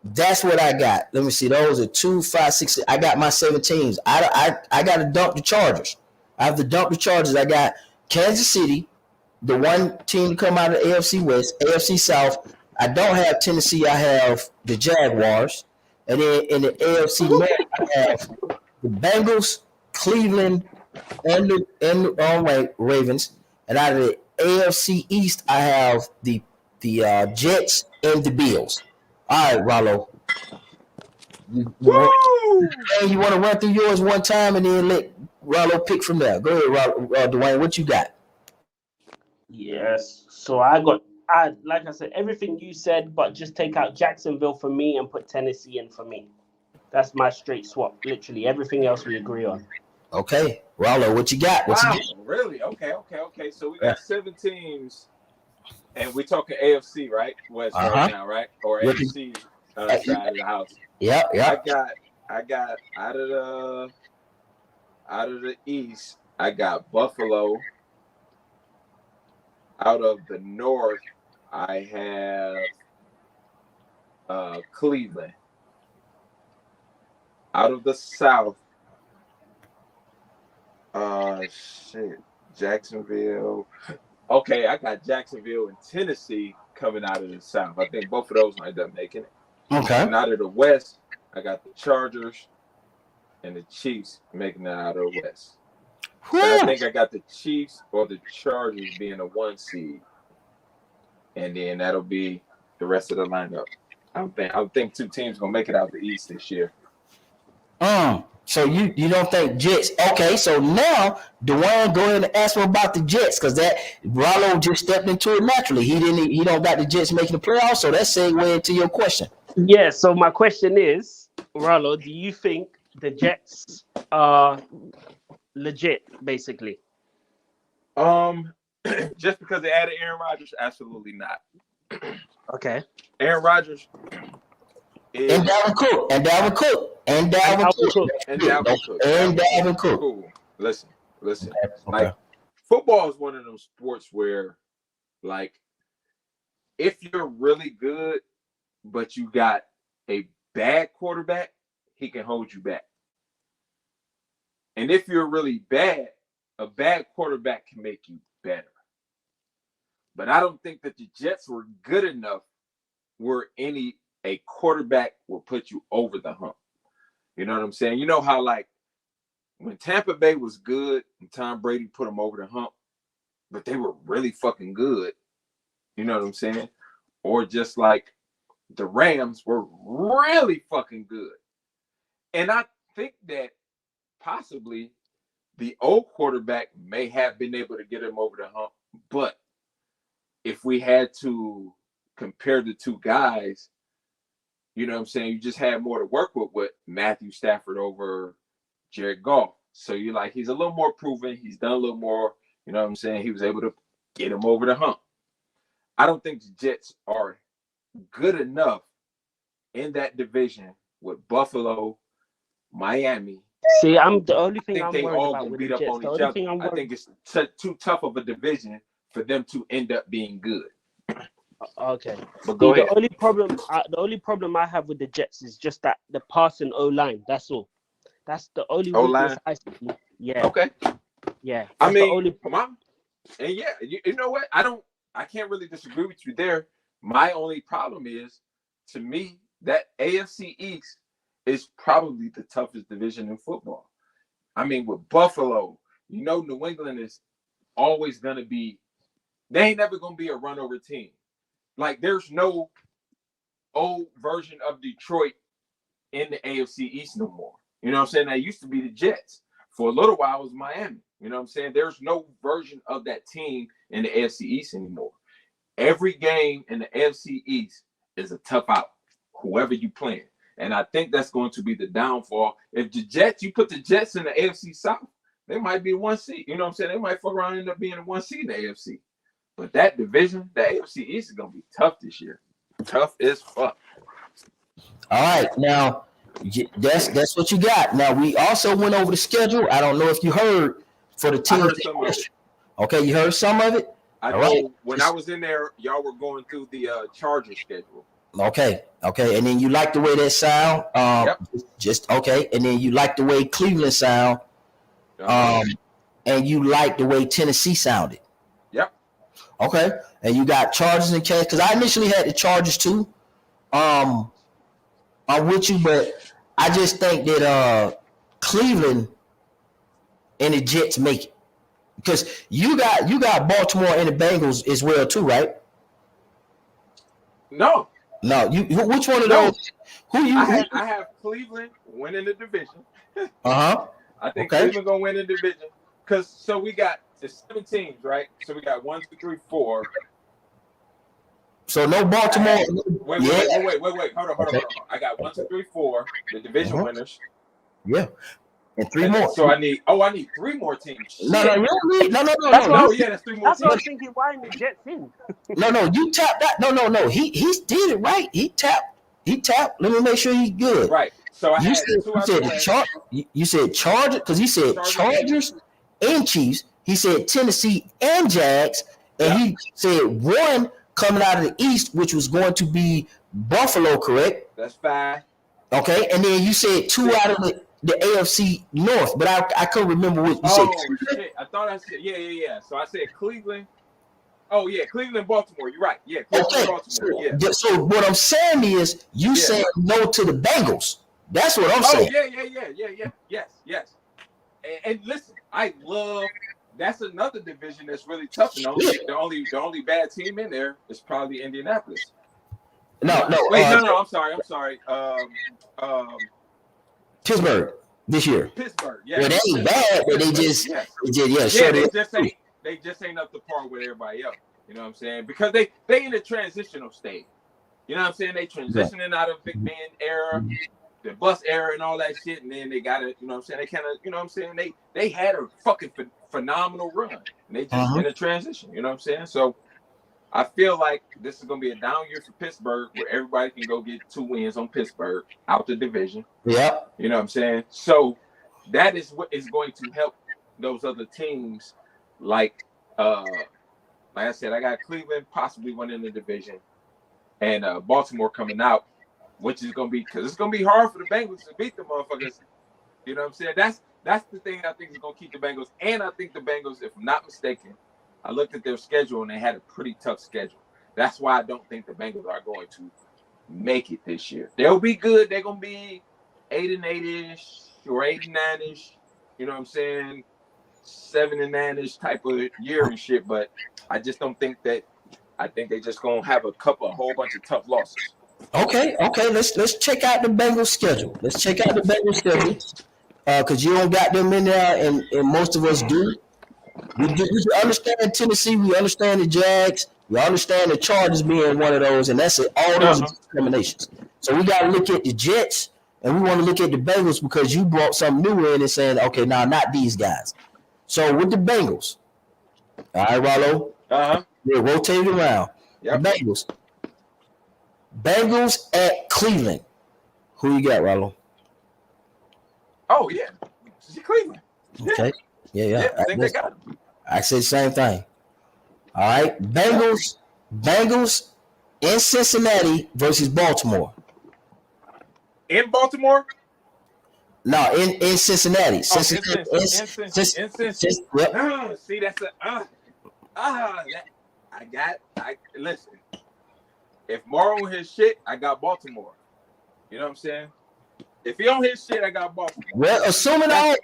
S1: that's what I got. Let me see. Those are 2, 5, 6. I got my 7 teams. I got to dump the Chargers. I have to dump the Chargers. I got Kansas City, the one team to come out of the AFC West, AFC South. I don't have Tennessee. I have the Jaguars. And then in the AFC North, I have the Bengals, Cleveland, and the Ravens. And out of the AFC East, I have the Jets and the Bills. All right, Rollo. You want to run through yours one time and then let Rollo pick from there. Go ahead, Dwayne. What you got?
S2: Yes. So like I said, everything you said, but just take out Jacksonville for me and put Tennessee in for me. That's my straight swap. Literally everything else we agree on.
S1: Okay, Rollo, what you got?
S4: Wow, really? Okay. So we got 7 teams, and we're talking AFC, right? West right now, right? Or AFC side of the house.
S1: Yeah.
S4: I got out of the East. I got Buffalo. Out of the North, I have Cleveland. Out of the South, Jacksonville. Okay, I got Jacksonville and Tennessee coming out of the South. I think both of those might end up making it.
S1: Okay.
S4: And out of the West, I got the Chargers and the Chiefs making it out of the West. But I think I got the Chiefs or the Chargers being a 1 seed. And then that'll be the rest of the lineup. I think 2 teams gonna make it out the East this year.
S1: So you don't think Jets? Okay, so now Dwayne, go ahead and ask him about the Jets, because that Rollo just stepped into it naturally. He don't got the Jets making the playoffs, so that segue into your question.
S2: Yeah. So my question is, Rollo, do you think the Jets are legit, basically?
S4: Just because they added Aaron Rodgers, absolutely not.
S2: Okay.
S4: Aaron Rodgers
S1: And Dalvin Cook.
S4: Cool. Listen.
S1: Okay.
S4: Like, football is one of those sports where, like, if you're really good, but you got a bad quarterback, he can hold you back. And if you're really bad, a bad quarterback can make you better. But I don't think that the Jets were good enough where a quarterback will put you over the hump. You know what I'm saying? You know how, like, when Tampa Bay was good and Tom Brady put them over the hump, but they were really fucking good. You know what I'm saying? Or just like the Rams were really fucking good. And I think that possibly the old quarterback may have been able to get him over the hump. But if we had to compare the two guys, you know what I'm saying, you just had more to work with Matthew Stafford over Jared Goff. So you're like, he's a little more proven. He's done a little more. You know what I'm saying? He was able to get him over the hump. I don't think the Jets are good enough in that division with Buffalo, Miami.
S2: See, I'm the only thing
S4: I
S2: I'm
S4: think they
S2: worried
S4: all
S2: about
S4: will
S2: with
S4: beat
S2: the
S4: up
S2: Jets.
S4: on
S2: The
S4: each
S2: only
S4: other.
S2: thing I'm
S4: I think it's too tough of a division for them to end up being good.
S2: Okay.
S4: But go ahead.
S2: The only problem I have with the Jets is just that the passing O-line. That's all. That's the only weakness I see. Yeah.
S4: Okay.
S2: Yeah.
S4: I mean, you know what? I can't really disagree with you there. My only problem is, to me, that AFC East is probably the toughest division in football. I mean, with Buffalo, you know, New England is always going to be, they ain't never going to be a run over team. Like, there's no old version of Detroit in the AFC East no more. You know what I'm saying? That used to be the Jets. For a little while, it was Miami. You know what I'm saying? There's no version of that team in the AFC East anymore. Every game in the AFC East is a tough out, whoever you playing. And I think that's going to be the downfall. If the Jets, you put the Jets in the AFC South, they might be 1 seed. You know what I'm saying? They might fuck around and end up being a 1 seed in the AFC. But that division, the AFC East, is going to be tough this year. Tough as fuck.
S1: All right. Now, that's what you got. Now, we also went over the schedule. I don't know if you heard for the team. Okay, you heard some of it?
S4: I know when I was in there, y'all were going through the Chargers schedule.
S1: Okay. And then you like the way that sound. Just okay. And then you like the way Cleveland sound. And you like the way Tennessee sounded.
S4: Yep.
S1: Okay. And you got Chargers and Kansas, because I initially had the Chargers too. I'm with you, but I just think that Cleveland and the Jets make it, because you got Baltimore and the Bengals as well too, right?
S4: No.
S1: Which one of those?
S4: I have Cleveland winning the division.
S1: I
S4: think Cleveland gonna win the division, because we got the 7 teams, right? So we got 1, 2, 3, 4.
S1: So no Baltimore.
S4: Wait. Hold on. I got 1, 2, 3, 4, the division winners.
S1: Yeah. And 3 more.
S4: So I need 3 more teams.
S1: No.
S2: That's
S4: That's 3 more
S2: That's
S4: teams.
S2: what I was thinking. Why in the Jets in?
S1: No, you tapped that. No. He did it right. He tapped. Let me make sure he's good.
S4: Right. So
S1: you said Chargers, because he said Chargers and Chiefs. He said Tennessee and Jags, and he said one coming out of the East, which was going to be Buffalo, correct?
S4: That's 5.
S1: Okay, and then you said 2 out of the AFC North, but I couldn't remember what you said.
S4: Oh shit! I thought I said yeah. So I said Cleveland. Oh yeah, Cleveland, Baltimore. You're right. Yeah, Cleveland,
S1: Okay,
S4: Baltimore. Yeah.
S1: so what I'm saying is you said no to the Bengals. That's what I'm saying.
S4: Yeah. Yes. And listen, I love. That's another division that's really tough. And the only bad team in there is probably Indianapolis.
S1: No.
S4: Wait, no. I'm sorry.
S1: Pittsburgh this year.
S4: Pittsburgh. Yeah.
S1: Well, they ain't bad, but they just
S4: they just ain't up to par with everybody else. You know what I'm saying? Because they in a transitional state. You know what I'm saying? They transitioning out of Big Ben era, the bus era, and all that shit, and then they got it. You know what I'm saying? They kind of, you know what I'm saying? They had a fucking phenomenal run, and they just in a transition. You know what I'm saying? So I feel like this is gonna be a down year for Pittsburgh, where everybody can go get 2 wins on Pittsburgh out the division.
S1: Yep.
S4: You know what I'm saying? So that is what is going to help those other teams. Like I said, I got Cleveland possibly winning the division, and Baltimore coming out, which is gonna be because it's gonna be hard for the Bengals to beat the motherfuckers. You know what I'm saying? That's the thing I think is gonna keep the Bengals. And I think the Bengals, if I'm not mistaken, I looked at their schedule and they had a pretty tough schedule. That's why I don't think the Bengals are going to make it this year. They'll be good. They're gonna be 8-8-ish or 8-9-ish. You know what I'm saying? 7-9-ish type of year and shit. But I just don't think that. I think they just gonna have a whole bunch of tough losses.
S1: Okay. Let's check out the Bengals schedule. Because you don't got them in there, and most of us do. We understand Tennessee. We understand the Jags. We understand the Chargers being one of those, and that's it. All those discriminations. So we got to look at the Jets, and we want to look at the Bengals because you brought something new in and saying, okay, now not these guys. So with the Bengals, all right, Rollo. We're rotating around.
S4: Yep.
S1: The Bengals at Cleveland. Who you got, Rollo?
S4: Oh yeah, it's Cleveland.
S1: Okay. Yeah.
S4: I think they got him.
S1: I said the same thing. All right. Bengals in Cincinnati versus Baltimore.
S4: In Baltimore?
S1: No, in Cincinnati.
S4: In Cincinnati. Yep. See, that's listen. If Morrow his shit, I got Baltimore. You know what I'm saying? If he don't hit shit, I got Baltimore.
S1: Well, assuming everything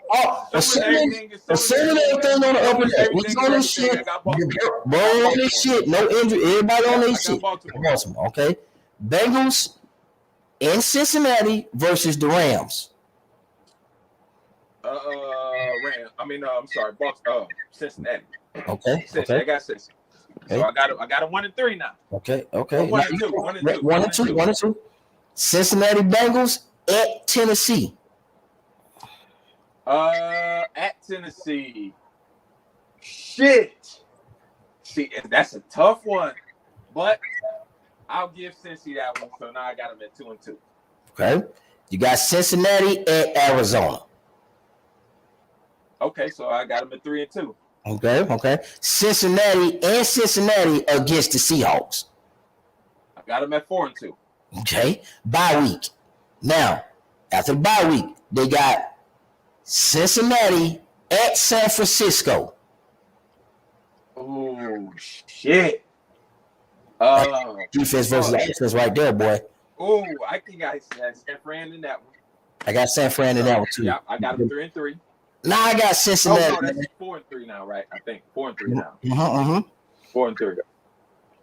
S1: on the up and up, he's on his shit. Bro on his shit, no injury. Everybody on their shit. Baltimore, okay. Bengals in Cincinnati versus the Rams.
S4: Cincinnati.
S1: Okay.
S4: I got Cincinnati. So I got a 1-3 now.
S1: Okay.
S4: 1-2.
S1: Cincinnati Bengals at Tennessee.
S4: At Tennessee. Shit. See, that's a tough one, but I'll give Cincy that one. So now I got them at 2-2.
S1: Okay. You got Cincinnati at Arizona.
S4: Okay, so I got them at 3-2.
S1: Okay. Cincinnati against the Seahawks.
S4: I got them at 4-2.
S1: Okay. Bye week. Now, after the bye week, they got Cincinnati at San Francisco.
S4: Oh shit.
S1: Defense versus offense right there, boy.
S4: Oh, I think I got San Fran in that one.
S1: I got San Fran in that one too.
S4: Yeah, I got them 3-3.
S1: Now I got Cincinnati.
S4: Oh, no, that's 4-3 now, right? I think 4-3 now. 4-3.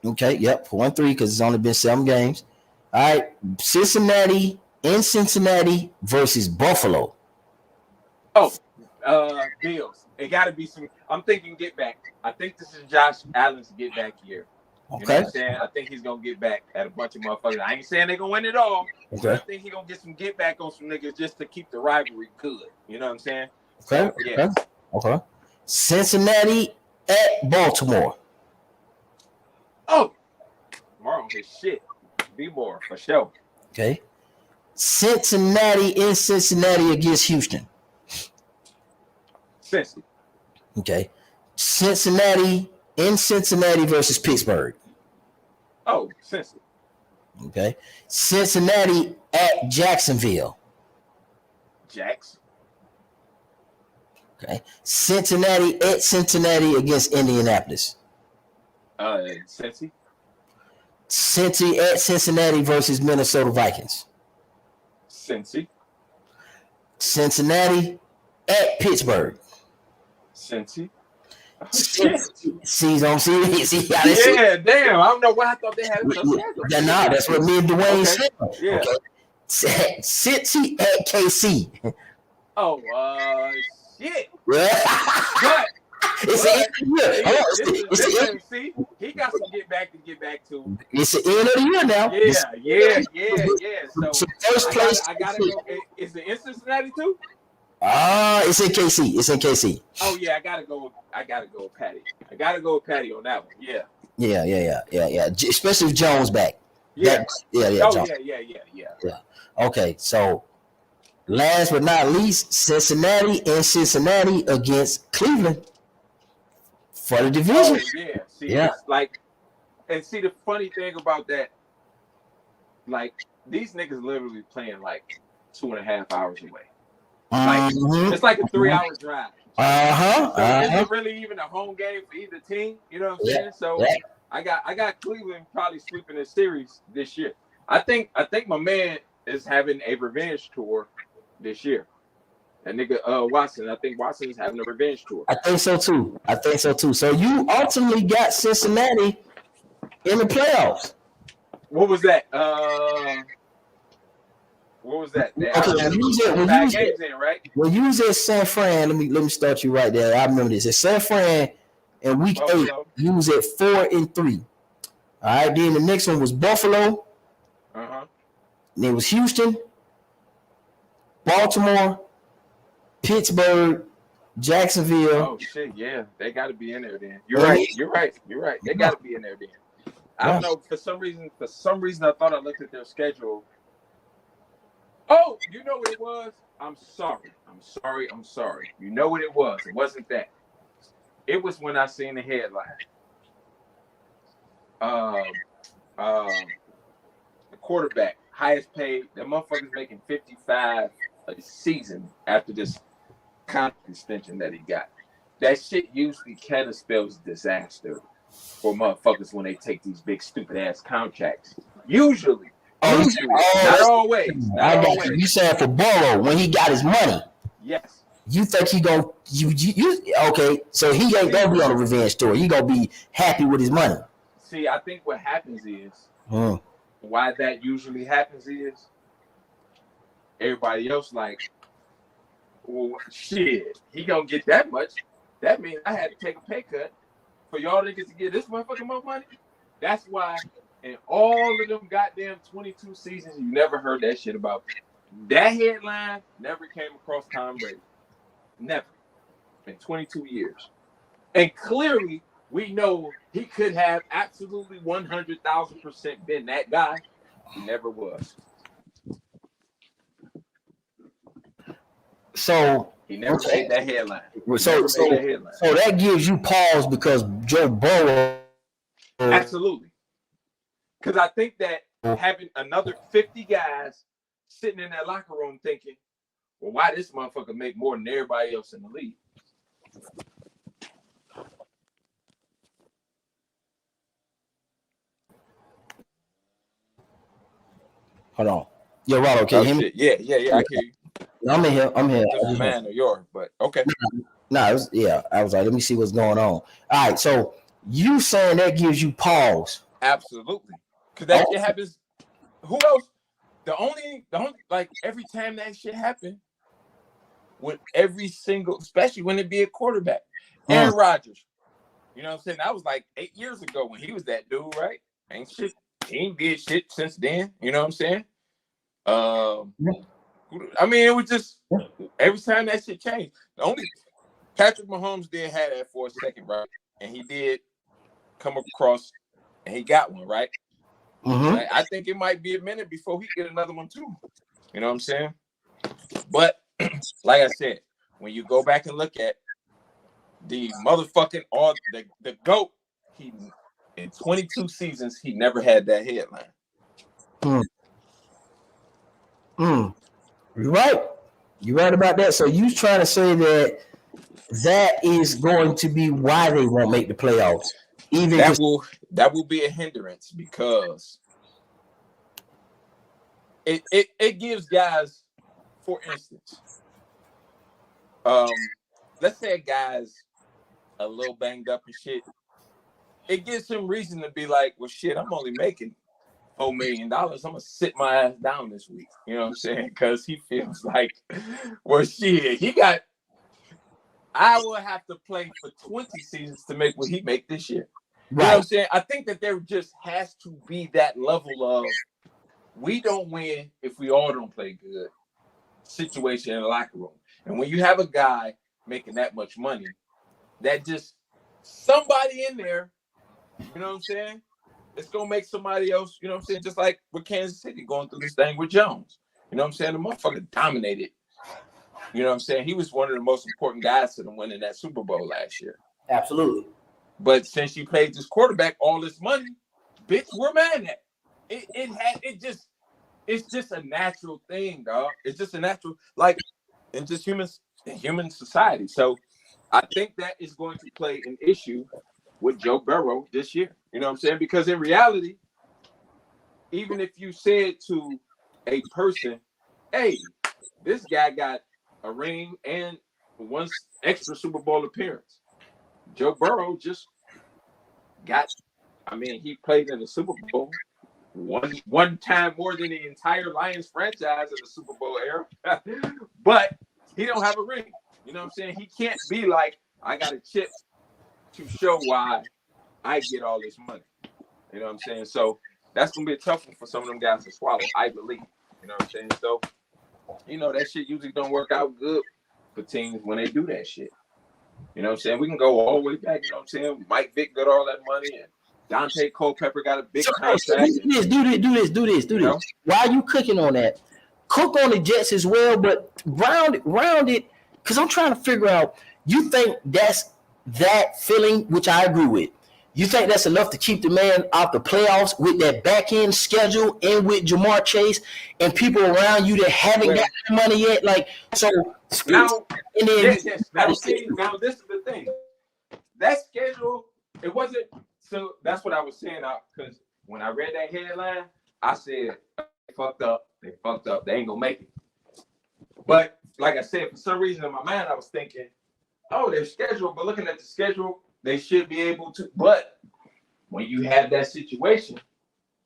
S1: Okay, yep, 4-3 because it's only been 7 games. All right, Cincinnati in Cincinnati versus Buffalo.
S4: Oh, Bills. It got to be some. I'm thinking get back. I think this is Josh Allen's get back year. You know what I'm saying? I think he's gonna get back at a bunch of motherfuckers. I ain't saying they're gonna win it all.
S1: Okay.
S4: I think he's gonna get some get back on some niggas just to keep the rivalry good. You know what I'm saying?
S1: Okay.
S4: So, yeah.
S1: Okay. Cincinnati at Baltimore.
S4: Oh, tomorrow his shit. Be more for sure.
S1: Okay. Cincinnati in Cincinnati against Houston.
S4: Cincy.
S1: Okay. Cincinnati in Cincinnati versus Pittsburgh.
S4: Oh, Cincy.
S1: Okay. Cincinnati at Jacksonville.
S4: Jax.
S1: Okay. Cincinnati at Cincinnati against Indianapolis.
S4: Cincy.
S1: Cincy at Cincinnati versus Minnesota Vikings.
S4: Cincy.
S1: Cincinnati at Pittsburgh.
S4: Cincy. Oh,
S1: See, see how this
S4: yeah, damn. I don't know why I thought they had a schedule.
S1: Nah, that's what me and Dwayne said.
S4: Yeah.
S1: Okay. Cincy at KC.
S4: Oh, shit.
S1: But
S4: see, he got some get back to.
S1: It's the end of the year now.
S4: Yeah. So
S1: first place,
S4: I gotta go. Is it in Cincinnati too?
S1: It's in KC.
S4: Oh yeah, I gotta go with Patty. I gotta go with Patty on that one. Yeah.
S1: Yeah. Especially if Jones back.
S4: Yeah.
S1: Oh,
S4: Jones. Yeah.
S1: Okay, so last but not least, Cincinnati against Cleveland for the division.
S4: Oh, yeah. See, it's like, and see the funny thing about that, like these niggas literally playing like 2.5 hours away. Like it's like a 3-hour drive. So is it really even a home game for either team? You know what I'm saying? So I got Cleveland probably sweeping the series this year. I think my man is having a revenge tour this year. That nigga Watson. I think Watson is having a revenge tour.
S1: I think so too. So you ultimately got Cincinnati in the playoffs.
S4: What was that? What was that?
S1: When you was at San Fran, let me start you right there. I remember this. At San Fran in week Buffalo. 8, you was at 4-3. All right, then the next one was Buffalo. Then it was Houston, Baltimore, Pittsburgh, Jacksonville.
S4: Oh shit, yeah. They gotta be in there then. You're right. They gotta be in there then. I don't know. For some reason I thought I looked at their schedule. Oh, you know what it was? I'm sorry. You know what it was? It wasn't that. It was when I seen the headline. The quarterback, highest paid. That motherfucker's making $55 a season after this contract extension that he got. That shit usually kind of spells disaster for motherfuckers when they take these big stupid ass contracts. Usually. Not always.
S1: You said for Burrow when he got his money.
S4: Yes.
S1: You think he gonna you okay? So he ain't gonna be on a revenge tour. He gonna be happy with his money.
S4: See, I think what happens is why that usually happens is everybody else like, well, shit, he gonna get that much. That means I had to take a pay cut for y'all niggas to get this motherfucking more money. That's why. In all of them goddamn 22 seasons, you never heard that shit about. That headline never came across Tom Brady. Never. In 22 years. And clearly, we know he could have absolutely 100,000% been that guy. He never was.
S1: So
S4: he never made that headline.
S1: So that gives you pause because Joe Burrow.
S4: Absolutely. Because I think that having another 50 guys sitting in that locker room thinking, well, why this motherfucker make more than everybody else in the league?
S1: Hold on. You're right, okay.
S4: Yeah, I hear you.
S1: I'm here.
S4: Just a man of yours, but okay.
S1: I was like, let me see what's going on. All right, so you saying that gives you pause.
S4: Absolutely. Because that shit happens. Who else? The only like every time that shit happened, when every single, especially when it be a quarterback, Aaron Rodgers. You know what I'm saying? That was like 8 years ago when he was that dude, right? He ain't did shit since then. You know what I'm saying? I mean, it was just every time that shit changed. The only Patrick Mahomes did have that for a second, right? And he did come across and he got one, right? Like, I think it might be a minute before he get another one too. You know what I'm saying? But like I said, when you go back and look at the motherfucking the GOAT, he in 22 seasons he never had that headline.
S1: Mm. Mm. You're right. You're right about that. So you trying to say that is going to be why they won't make the playoffs, even
S4: that will be a hindrance because it gives guys, for instance, let's say a guy's a little banged up and shit. It gives him reason to be like, well, shit, I'm only making $4 million. I'm gonna sit my ass down this week. You know what I'm saying? Because he feels like, well, shit, I will have to play for 20 seasons to make what he make this year. You know what I'm saying? I think that there just has to be that level of we don't win if we all don't play good situation in the locker room. And when you have a guy making that much money, that just somebody in there, you know what I'm saying? It's gonna make somebody else, you know what I'm saying? Just like with Kansas City going through this thing with Jones. You know what I'm saying? The motherfucker dominated. You know what I'm saying? He was one of the most important guys to them winning that Super Bowl last year.
S1: Absolutely.
S4: But since you paid this quarterback all this money, bitch, we're mad at it. It's just a natural thing, dog. It's just a natural, like, in just human society. So I think that is going to play an issue with Joe Burrow this year. You know what I'm saying? Because in reality, even if you said to a person, hey, this guy got a ring and one extra Super Bowl appearance. Joe Burrow just got, he played in the Super Bowl one time more than the entire Lions franchise in the Super Bowl era. But he don't have a ring. You know what I'm saying? He can't be like, I got a chip to show why I get all this money. You know what I'm saying? So that's going to be a tough one for some of them guys to swallow, I believe. You know what I'm saying? So, that shit usually don't work out good for teams when they do that shit. You know what I'm saying? We can go all the way back. You know what I'm saying? Mike Vick got all that money, and Dante Culpepper got a big contract.
S1: Do this. Why are you cooking on that? Cook on the Jets as well, but round it, because I'm trying to figure out, you think that's that feeling, which I agree with. You think that's enough to keep the man out the playoffs with that back end schedule and with Jamar Chase and people around you that haven't got money yet? Like, so
S4: now, and then now this is the thing. That schedule, it wasn't. So that's what I was saying. Because when I read that headline, I said, they fucked up. They ain't gonna make it. But like I said, for some reason in my mind, I was thinking, oh, they're scheduled. But looking at the schedule, they should be able to. But when you have that situation,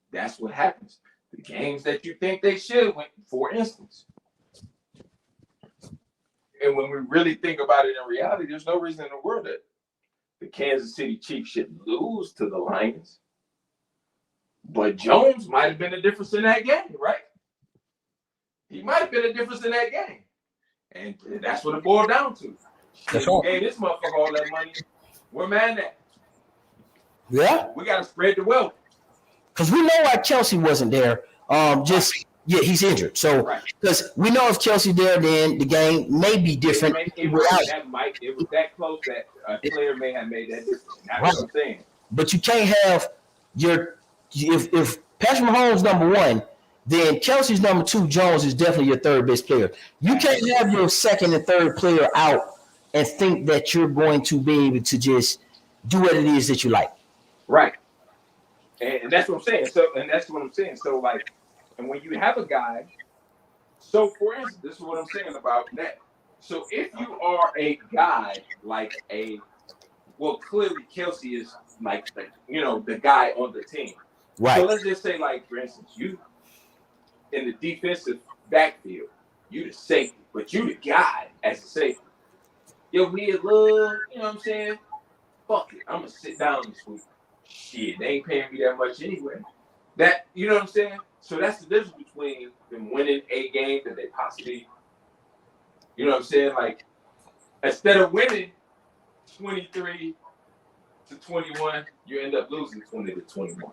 S4: that's what happens. The games that you think they should win, for instance. And when we really think about it in reality, there's no reason in the world that the Kansas City Chiefs should lose to the Lions. But Jones might have been the difference in that game, right? He might have been the difference in that game. And that's what it boiled down to. Shit, hey, this motherfucker all that money. We're mad at.
S1: Yeah.
S4: We got to spread the wealth.
S1: Because we know why Kelsey wasn't there. He's injured. So, because we know if Kelsey there, then the game may be different.
S4: It was that close that a player may have made that difference. That's what I'm saying.
S1: But you can't have if Patrick Mahomes number one, then Kelsey's number two, Jones is definitely your third best player. You can't have your second and third player out and think that you're going to be able to just do what it is that you like.
S4: Right. And that's what I'm saying. So, like, and when you have a guy, so for instance, this is what I'm saying about that. So if you are a guy like clearly Kelsey is like the guy on the team. Right. So let's just say, like, for instance, you in the defensive backfield, you the safety, but you the guy as a safety. Yo, me and love, you know what I'm saying? Fuck it, I'm gonna sit down this week. Shit, they ain't paying me that much anyway. That, you know what I'm saying? So that's the difference between them winning a game that they possibly, you know what I'm saying? Like, instead of winning 23-21, you end up losing 20-21.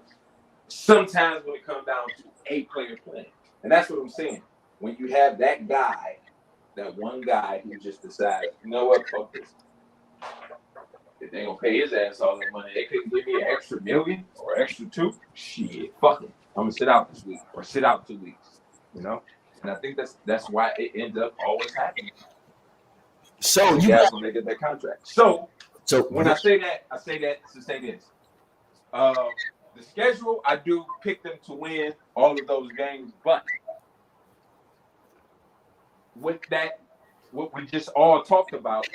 S4: Sometimes when it comes down to a player playing. And that's what I'm saying. When you have that guy, that one guy who just decides, you know what, fuck this. If they gonna pay his ass all that money, they couldn't give me an extra $1 million or extra $2 million. Shit, fuck it. I'm gonna sit out this week or sit out 2 weeks. You know, and I think that's why it ends up always happening.
S1: So
S4: the guys when they get their contract. So when I say that to say this. The schedule, I do pick them to win all of those games, but with that, what we just all talked about,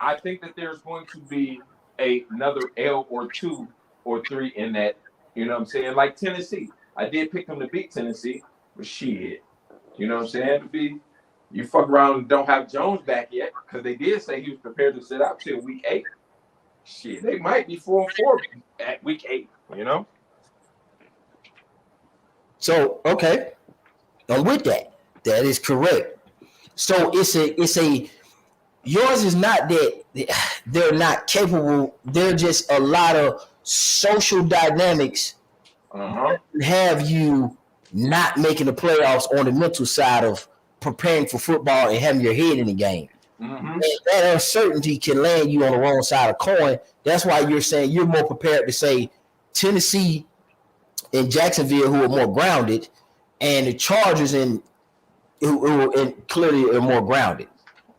S4: I think that there's going to be another L or 2 or 3 in that. You know what I'm saying? Like Tennessee, I did pick them to beat Tennessee, but shit, you know what I'm saying? You fuck around and don't have Jones back yet, because they did say he was prepared to sit out till week 8. Shit, they might be 4-4 at week 8, you know?
S1: So, okay. I'm with that. That is correct. So it's a yours is not that they're not capable. They're just a lot of social dynamics have you not making the playoffs on the mental side of preparing for football and having your head in the game.
S4: Mm-hmm.
S1: That uncertainty can land you on the wrong side of the coin. That's why you're saying you're more prepared to say Tennessee and Jacksonville, who are more grounded, and the Chargers who clearly are more grounded,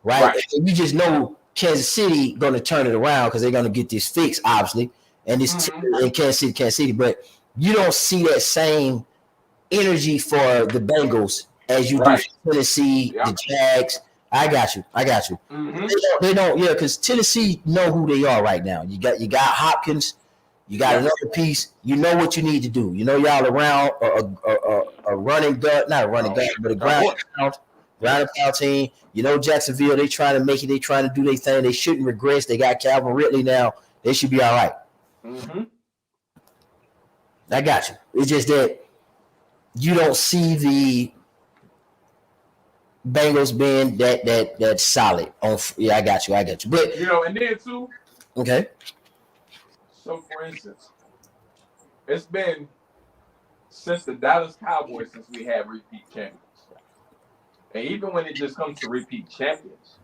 S1: right? And you just know Kansas City going to turn it around because they're going to get this fixed, obviously, and this in Kansas City. But you don't see that same energy for the Bengals as you do for Tennessee, the Jags. I got you.
S4: Mm-hmm.
S1: They don't, because Tennessee know who they are right now. You got Hopkins, you got another piece. You know what you need to do. You know y'all around a running gut, not a running gut, but a ground pound team. You know Jacksonville, they trying to make it. They trying to do their thing. They shouldn't regress. They got Calvin Ridley now. They should be all right.
S4: Mm-hmm.
S1: I got you. It's just that you don't see the Bengals being that solid. Yeah, I got you. But
S4: and then too.
S1: Okay.
S4: So for instance, it's been since the Dallas Cowboys since we had repeat champions. And even when it just comes to repeat champions,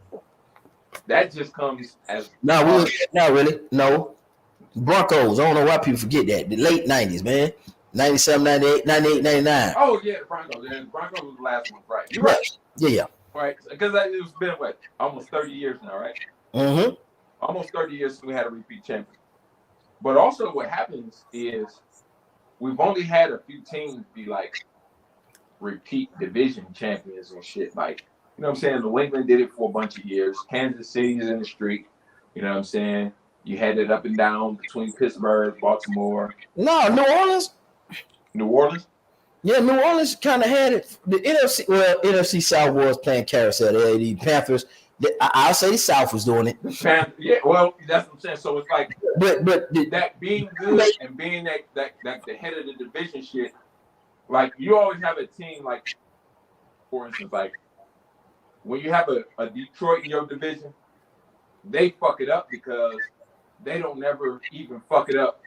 S4: that just comes as
S1: not really. No. Broncos. I don't know why people forget that. The late 90s, man. 97, 98, 98, 99.
S4: Oh, yeah, the Broncos. And the Broncos was the last one, right? You're right.
S1: Yeah.
S4: Right. Because it's been, almost 30 years now, right?
S1: Mm-hmm.
S4: Almost 30 years since we had a repeat champion. But also what happens is we've only had a few teams be repeat division champions and shit. You know what I'm saying? New England did it for a bunch of years. Kansas City's in the streak. You know what I'm saying? You had it up and down between Pittsburgh, Baltimore.
S1: No, New Orleans.
S4: New Orleans?
S1: Yeah, New Orleans kind of had it. The NFC South was playing carousel. The Panthers. I'll say the South was doing it.
S4: Yeah, well, that's what I'm saying. So it's
S1: but
S4: that being good and being that the head of the division shit. You always have a team for instance, when you have a Detroit in your division, they fuck it up because they don't never even fuck it up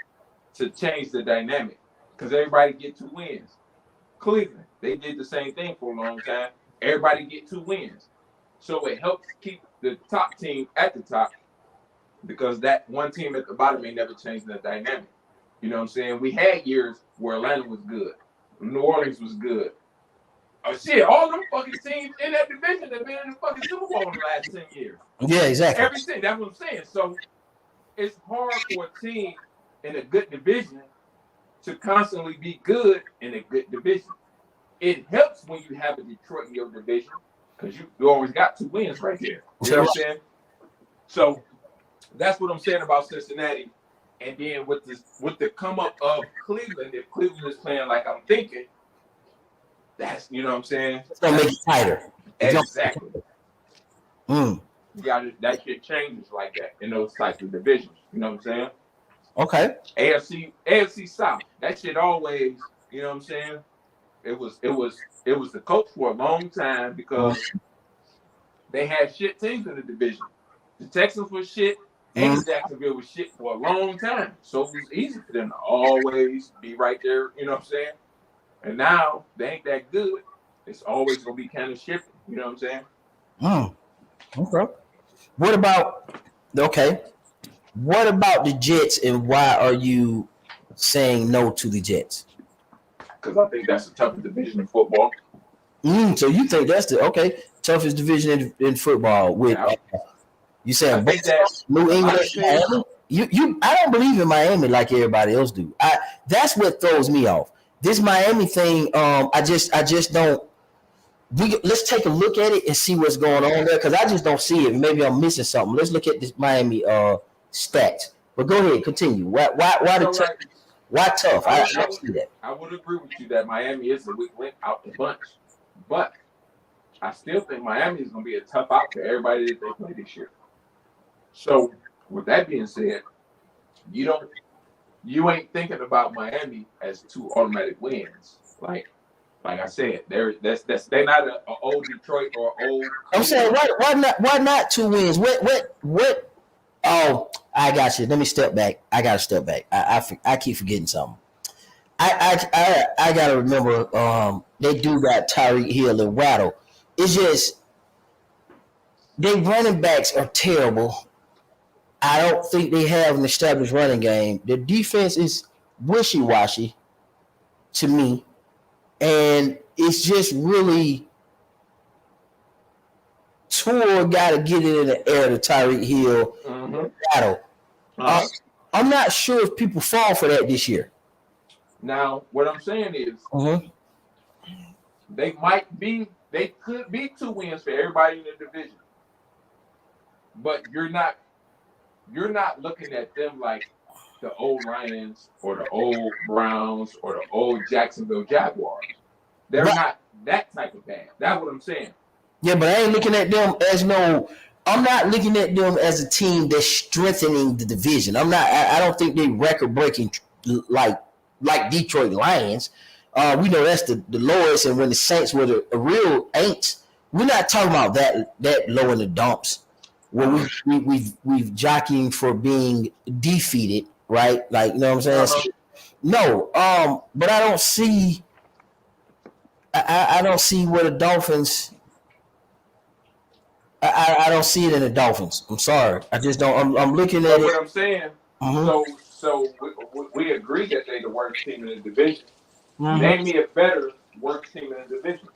S4: to change the dynamic because everybody get 2 wins. Cleveland, they did the same thing for a long time. Everybody get 2 wins. So it helps keep the top team at the top because that one team at the bottom ain't never changing the dynamic. You know what I'm saying? We had years where Atlanta was good. New Orleans was good. Oh, shit, all them fucking teams in that division have been in the fucking Super Bowl in the last 10 years.
S1: Yeah, exactly.
S4: Everything. That's what I'm saying. So it's hard for a team in a good division to constantly be good in a good division. It helps when you have a Detroit in your division because you always got 2 wins right there. You know what I'm saying? So that's what I'm saying about Cincinnati. And then with the come up of Cleveland, if Cleveland is playing like I'm thinking, that's, you know what I'm saying?
S1: It's going to make it tighter.
S4: Exactly. That shit changes like that in those types of divisions. You know what I'm saying?
S1: Okay.
S4: AFC South. That shit always, you know what I'm saying? It was the coach for a long time because they had shit teams in the division. The Texans was shit and Jacksonville was shit for a long time. So it was easy for them to always be right there, you know what I'm saying? And now they ain't that good. It's always gonna be kind of shifting, you know what I'm saying?
S1: Okay. What about the Jets and why are you saying no to the Jets?
S4: because I think that's the toughest division in football.
S1: So you think that's the toughest division in football? With you saying New England, Miami? I don't believe in Miami like everybody else do. That's what throws me off. This Miami thing, I just don't. Let's take a look at it and see what's going on there, because I just don't see it. Maybe I'm missing something. Let's look at this Miami stats. But go ahead, continue. Why tough? I don't see that.
S4: I would agree with you that Miami is the weak link out the bunch, but I still think Miami is going to be a tough out for everybody that they play this year. So with that being said, you ain't thinking about Miami as 2 automatic wins. Like I said, they're not an old Detroit or old.
S1: I'm saying why not 2 wins? What? Oh, I got you. Let me step back. I gotta step back. I keep forgetting something. I gotta remember. They do got Tyreek Hill and Waddle. It's just they running backs are terrible. I don't think they have an established running game. The defense is wishy-washy to me, and it's just really Tua got to get it in the air to Tyreek Hill. Battle. I'm not sure if people fall for that this year.
S4: Now, what I'm saying is, they could be 2 wins for everybody in the division, but you're not looking at them like the old Lions or the old Browns or the old Jacksonville Jaguars. They're not that type of bad. That's what I'm saying.
S1: Yeah, but I ain't looking at them as I'm not looking at them as a team that's strengthening the division. I don't think they record breaking like Detroit Lions. We know that's the lowest, and when the Saints were the real Aints, we're not talking about that low in the dumps. Where we've jockeying for being defeated, right? Like, you know what I'm saying? No, but I don't see. I don't see where the Dolphins. I don't see it in the Dolphins. I'm sorry. I just don't. I'm looking at it.
S4: What I'm saying. So we agree that they're the worst team in the division. Name me a better worst team in the division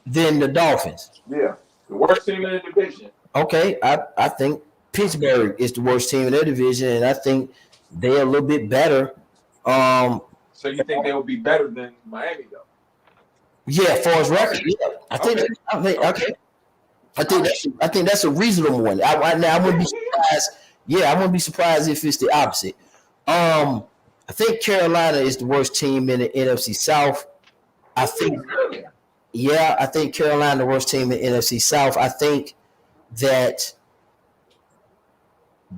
S1: than the Dolphins.
S4: Yeah, the worst team in the division.
S1: Okay, I think Pittsburgh is the worst team in their division, and I think they're a little bit better.
S4: So you think they will be better than Miami, though?
S1: Yeah, as far as record, yeah. I think that's a reasonable one. I wouldn't be surprised. Yeah, I wouldn't be surprised if it's the opposite. I think Carolina is the worst team in the NFC South. I think Carolina the worst team in the NFC South. I think that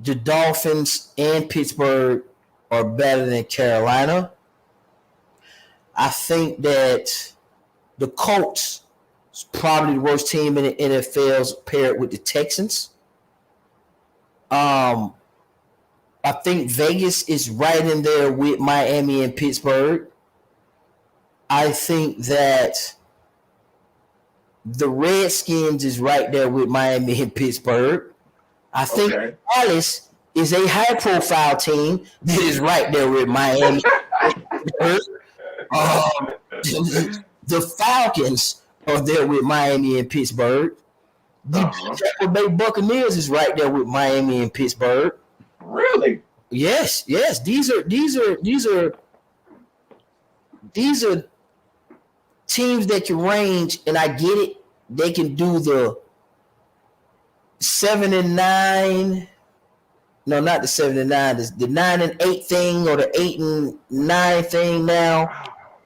S1: the Dolphins and Pittsburgh are better than Carolina. I think that the Colts is probably the worst team in the NFL paired with the Texans. I think Vegas is right in there with Miami and Pittsburgh. I think that the Redskins is right there with Miami and Pittsburgh. I think Dallas is a high-profile team that is right there with Miami. The Falcons are there with Miami and Pittsburgh. The Tampa Bay Buccaneers is right there with Miami and Pittsburgh.
S4: Really?
S1: Yes. These are teams that can range, and I get it. They can do the 7-9. No, not the 7-9. The 9-8 thing or the 8-9 thing now.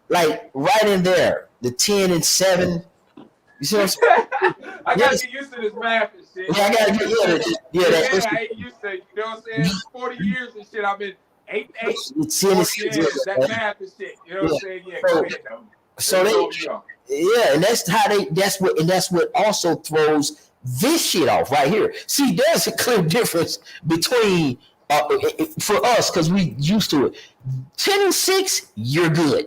S1: Like right in there. The 10-7. You see what I'm saying?
S4: I gotta get used to this math and shit.
S1: Yeah, I gotta get used to it.
S4: I ain't used to it. You know what I'm saying? 40 years and shit. I've been 8-8. That math and shit. You know what I'm saying? Yeah, go ahead though.
S1: So and that's what also throws this shit off right here. See, there's a clear difference between for us because we used to it. 10-6, you're good.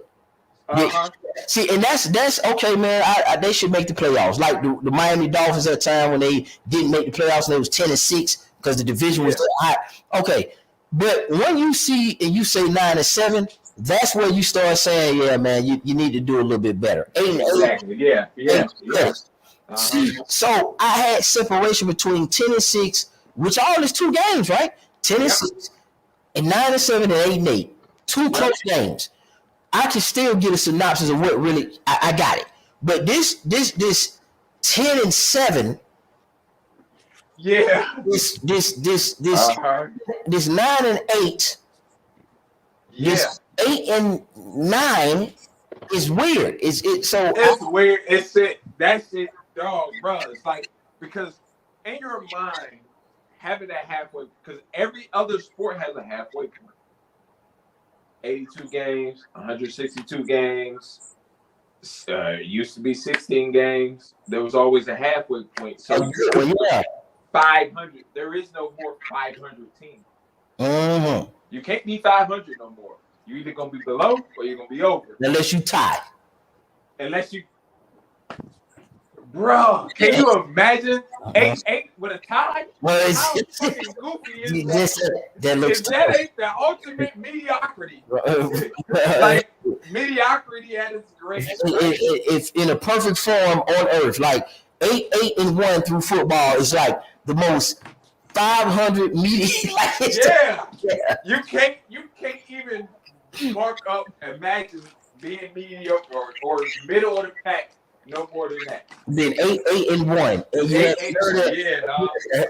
S1: See, and that's okay, man. They should make the playoffs. Like the Miami Dolphins at the time when they didn't make the playoffs and they was 10-6 because the division was hot. Okay, but when you see and you say 9-7, that's where you start saying, yeah, man, you need to do a little bit better. 8-8.
S4: Exactly. Yeah.
S1: See, so I had separation between 10-6, which all is 2 games, right? 10-6 and 9-7 and 8-8. 2 close games. I can still get a synopsis of what really I got it. But this 10-7.
S4: Yeah.
S1: This 9-8.
S4: Yeah.
S1: This 8-9 is weird. It's
S4: weird. It's it. That's it, dog, bro. It's like because in your mind, having that halfway, because every other sport has a halfway point. 82 games, 162 games. Used to be 16 games. There was always a halfway point. So 500. There is no more 500 teams.
S1: Mm-hmm.
S4: You can't be 500 no more. You're either gonna be below or you're gonna be over.
S1: Unless you tie.
S4: Bro, can you imagine 8-8 with a tie?
S1: Well,
S4: how fucking goofy is
S1: that looks
S4: that ain't the ultimate mediocrity. Like mediocrity at its greatest.
S1: It's in a perfect form on earth. Like 8-1 through football is like the most 500 media.
S4: You can't even mark up. Imagine being mediocre or middle of the pack. No more than that.
S1: Then 8-1. And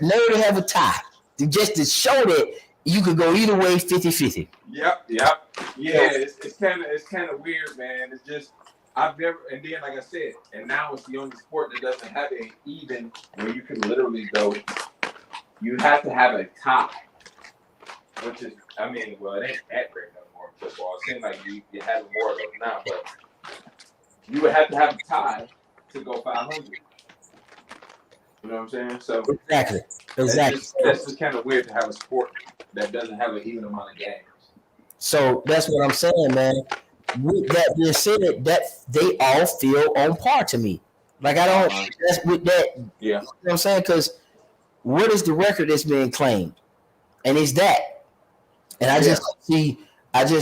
S1: never to have a tie. Just to show that you could go either way 50-50.
S4: Yep. Yeah, it's kind of weird, man. It's just I've never, and then like I said, and now it's the only sport that doesn't have an even where you can literally go. You have to have a tie, which is, I mean, well, it ain't that great no more in football. It seems like you have more of those now, but you would have to have a tie to go 500. You know what I'm saying? So
S1: exactly.
S4: That's just kind of weird to have a sport that doesn't have an even amount of games.
S1: So that's what I'm saying, man. With that being said, that they all feel on par to me. Like I don't. That's with that.
S4: Yeah.
S1: You know what I'm saying? Because what is the record that's being claimed? And it's that. And I just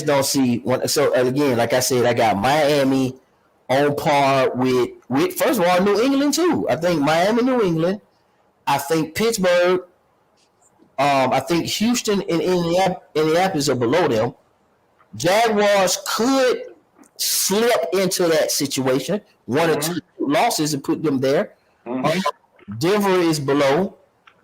S1: don't see one. So again, like I said, I got Miami on par with first of all New England too. I think Miami, New England. I think Pittsburgh. I think Houston and Indianapolis are below them. Jaguars could slip into that situation. 1 or 2 losses and put them there. Denver is below.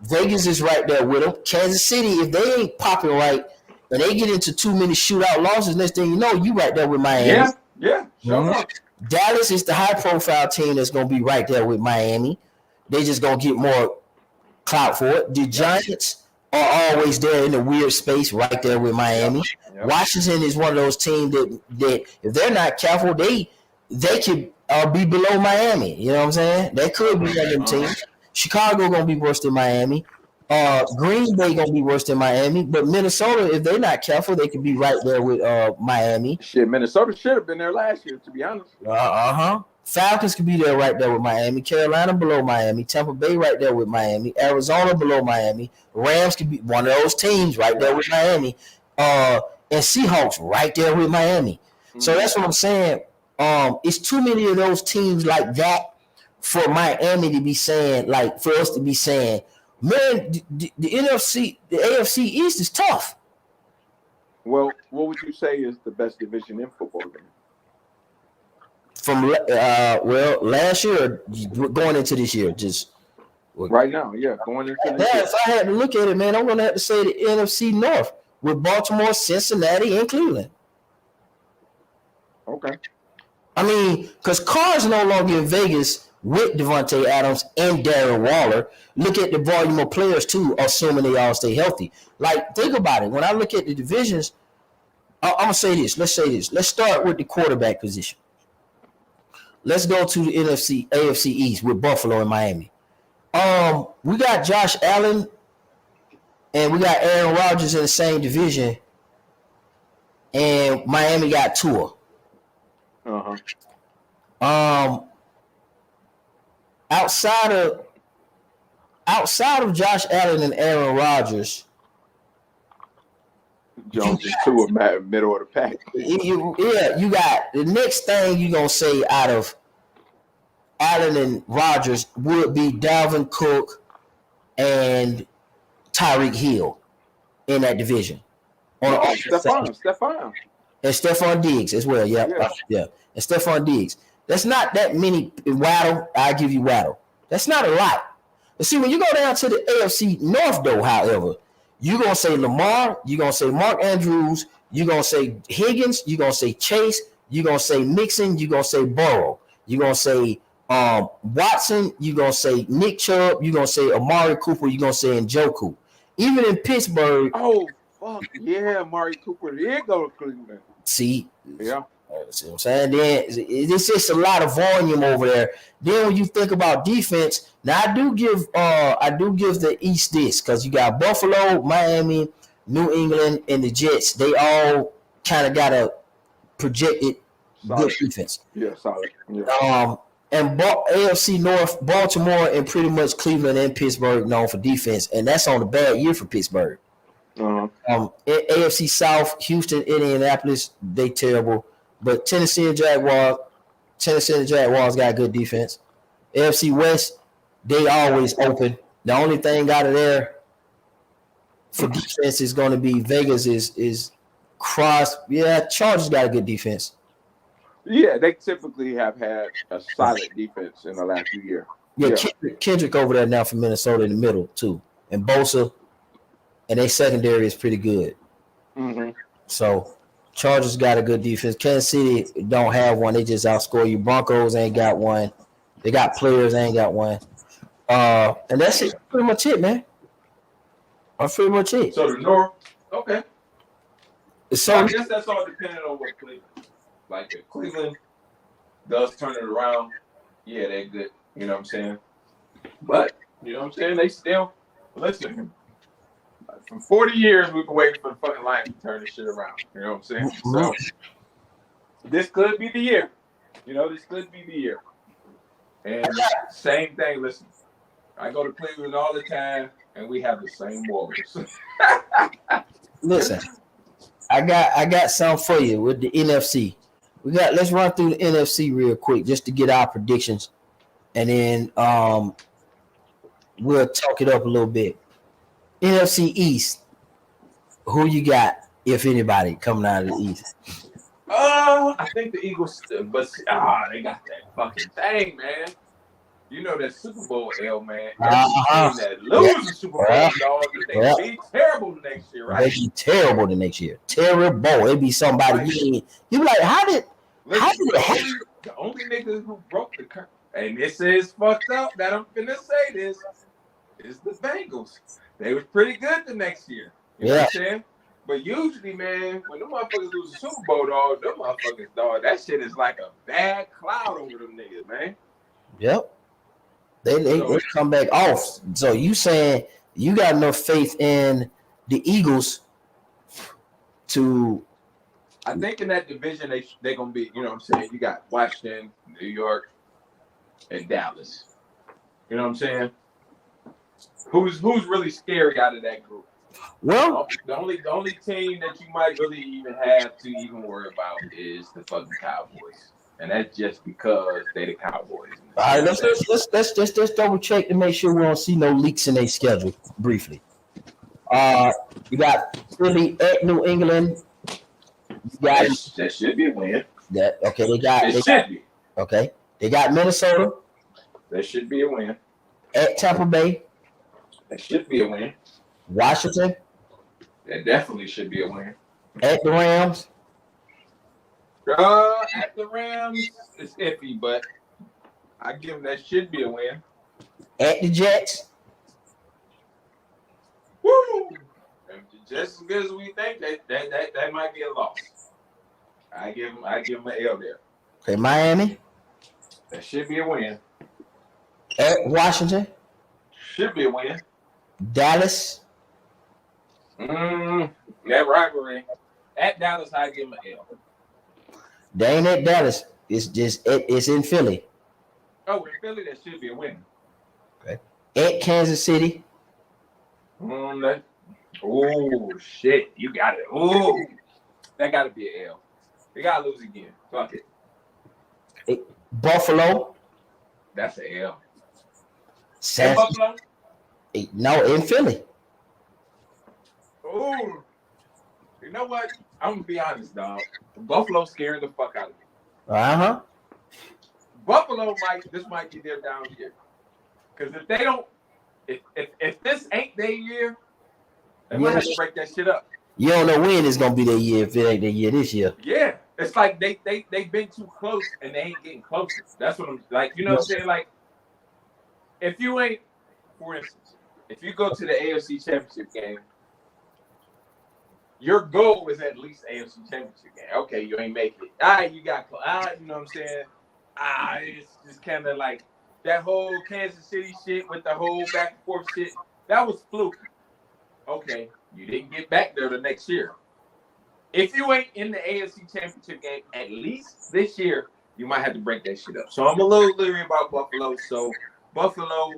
S1: Vegas is right there with them. Kansas City, if they ain't popping right and they get into too many shootout losses, next thing you know, you right there with Miami.
S4: Yeah. Sure.
S1: Dallas is the high-profile team that's going to be right there with Miami. They just going to get more clout for it. The Giants are always there in the weird space right there with Miami. Yep. Washington is one of those teams that if they're not careful, they could be below Miami. You know what I'm saying? They could be one of them teams. Chicago going to be worse than Miami. Green Bay going to be worse than Miami. But Minnesota, if they're not careful, they could be right there with Miami.
S4: Shit, Minnesota should have been there last year, to be honest.
S1: Falcons could be there right there with Miami. Carolina below Miami. Tampa Bay right there with Miami. Arizona below Miami. Rams could be one of those teams right there with Miami. And Seahawks right there with Miami. So that's what I'm saying. It's too many of those teams like that for Miami to be saying, like for us to be saying, man, the NFC, the AFC East is tough.
S4: Well, what would you say is the best division in football then?
S1: From last year, going into this year, just
S4: right now, going into this year.
S1: If I had to look at it, man, I'm gonna have to say the NFC North with Baltimore, Cincinnati, and Cleveland.
S4: Okay.
S1: I mean, because Carr's no longer in Vegas with Devontae Adams and Darren Waller. Look at the volume of players too, assuming they all stay healthy. Like, think about it. When I look at the divisions, I'm gonna say this. Let's say this. Let's start with the quarterback position. Let's go to the AFC East with Buffalo and Miami. We got Josh Allen and we got Aaron Rodgers in the same division, and Miami got Tua. Outside of Josh Allen and Aaron Rodgers,
S4: Jones and Tua middle of the pack.
S1: You got the next thing you gonna say out of Allen and Rodgers would be Dalvin Cook and Tyreek Hill in that division.
S4: Stephon.
S1: And Stephon Diggs as well. Yeah. And Stephon Diggs. That's not that many. Waddle, I give you Waddle. That's not a lot. But see, when you go down to the AFC North, though, however, you're going to say Lamar, you're going to say Mark Andrews, you're going to say Higgins, you're going to say Chase, you're going to say Mixon, you're going to say Burrow, you're going to say Watson, you're going to say Nick Chubb, you're going to say Amari Cooper, you're going to say Njoku. Even in Pittsburgh.
S4: Oh, fuck. Yeah, Amari Cooper. Here go to Cleveland.
S1: See?
S4: Yeah.
S1: See what I'm saying? Then it's just a lot of volume over there. Then when you think about defense, now I do give the East this because you got Buffalo, Miami, New England, and the Jets. They all kind of got a projected good defense.
S4: Yeah, solid. Yeah.
S1: And AFC North, Baltimore, and pretty much Cleveland and Pittsburgh known for defense, and that's on a bad year for Pittsburgh. AFC South, Houston, Indianapolis, they terrible. But Tennessee and Jaguars got good defense. AFC West, they always open. The only thing out of there for defense is going to be Vegas is Cross. Yeah, Chargers got a good defense.
S4: Yeah, they typically have had a solid defense in the last few years.
S1: Yeah. Kendrick over there now from Minnesota in the middle too, and Bosa, and their secondary is pretty good.
S4: Mm-hmm.
S1: So Chargers got a good defense. Kansas City don't have one. They just outscore you. Broncos ain't got one. They got players, ain't got one. And that's it. Pretty much it, man. That's pretty much it.
S4: So the North, okay.
S1: So
S4: I guess that's all depending on what Cleveland. Like if Cleveland does turn it around, yeah, they're good. You know what I'm saying? But you know what I'm saying? They still listen. For 40 years, we've been waiting for the fucking Lions to turn this shit around. You know what I'm saying? So this could be the year. You know, this could be the year. And same thing. Listen, I go to Cleveland all the time, and we have the same Warriors.
S1: Listen, I got something for you with the NFC. Let's run through the NFC real quick just to get our predictions, and then we'll talk it up a little bit. NFC East, who you got, if anybody, coming out of the East?
S4: I think the Eagles, but they got that fucking thing, man. You know that Super Bowl L, man. Every team that loses the Super Bowl, dog, they be terrible the next year, right?
S1: They be terrible the next year. Terrible. It be somebody you be like, how did it happen?
S4: The only niggas who broke the curse, and this is fucked up that I'm finna say this, is the Bengals. They was pretty good the next year. You know what I'm saying? But usually, man, when them motherfuckers lose the Super Bowl, dog, them motherfuckers, dog, that shit is like a bad cloud over them niggas, man.
S1: Yep. They come back off. So you saying you got enough faith in the Eagles to?
S4: I think in that division they gonna be. You know what I'm saying? You got Washington, New York, and Dallas. You know what I'm saying? Who's really scary out of that group?
S1: Well,
S4: the only team that you might really even have to even worry about is the fucking Cowboys. And that's just because they the Cowboys.
S1: All right, let's just double check to make sure we don't see no leaks in their schedule. Briefly, you got Philly at New England.
S4: That should be a win.
S1: They got Minnesota.
S4: That should be a win.
S1: At Tampa Bay.
S4: That should be a win.
S1: Washington.
S4: That definitely should be a win.
S1: At the Rams.
S4: At the Rams, it's iffy, but I give them that should be a win.
S1: At the Jets.
S4: Woo! Just as good as we think, that might be a loss. I give them an L there.
S1: Okay, Miami.
S4: That should be a win.
S1: At Washington.
S4: Should be a win.
S1: Dallas.
S4: That rivalry. At Dallas, I give them an L.
S1: They ain't at Dallas. It's in Philly.
S4: Oh, in Philly, that should be a win.
S1: Okay. At Kansas City.
S4: Oh shit, you got it. Oh, that got to be an L. They got to lose again. Fuck it.
S1: Buffalo.
S4: That's an L.
S1: San,
S4: Buffalo.
S1: no, in Philly.
S4: Oh, you know what? I'm gonna be honest, dog. Buffalo scaring the fuck out of me.
S1: Uh-huh.
S4: Buffalo might be their down year. Because if they don't, if this ain't their year, they might have to break that shit up.
S1: You don't know when it's gonna be their year if it ain't their year this year.
S4: Yeah, it's like they've been too close and they ain't getting closer. That's what I'm like. You know what I'm saying? Like, if you ain't, for instance, if you go to the AFC Championship game, your goal is at least AFC Championship game. Okay, you ain't make it. All right, you got you know what I'm saying? It's just kind of like that whole Kansas City shit with the whole back and forth shit. That was fluky. Okay, you didn't get back there the next year. If you ain't in the AFC Championship game at least this year, you might have to break that shit up. So I'm a little leery about Buffalo. So Buffalo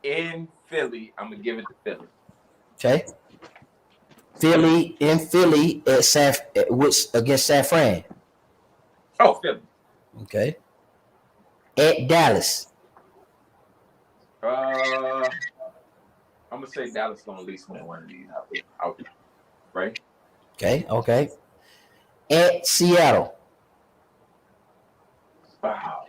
S4: in Philly, I'm gonna give it to Philly.
S1: Okay. Philly in Philly against San Fran.
S4: Oh, Philly.
S1: Okay. At Dallas.
S4: I'm gonna say Dallas gonna at least win one of these out there. Right?
S1: Okay. At Seattle.
S4: Wow.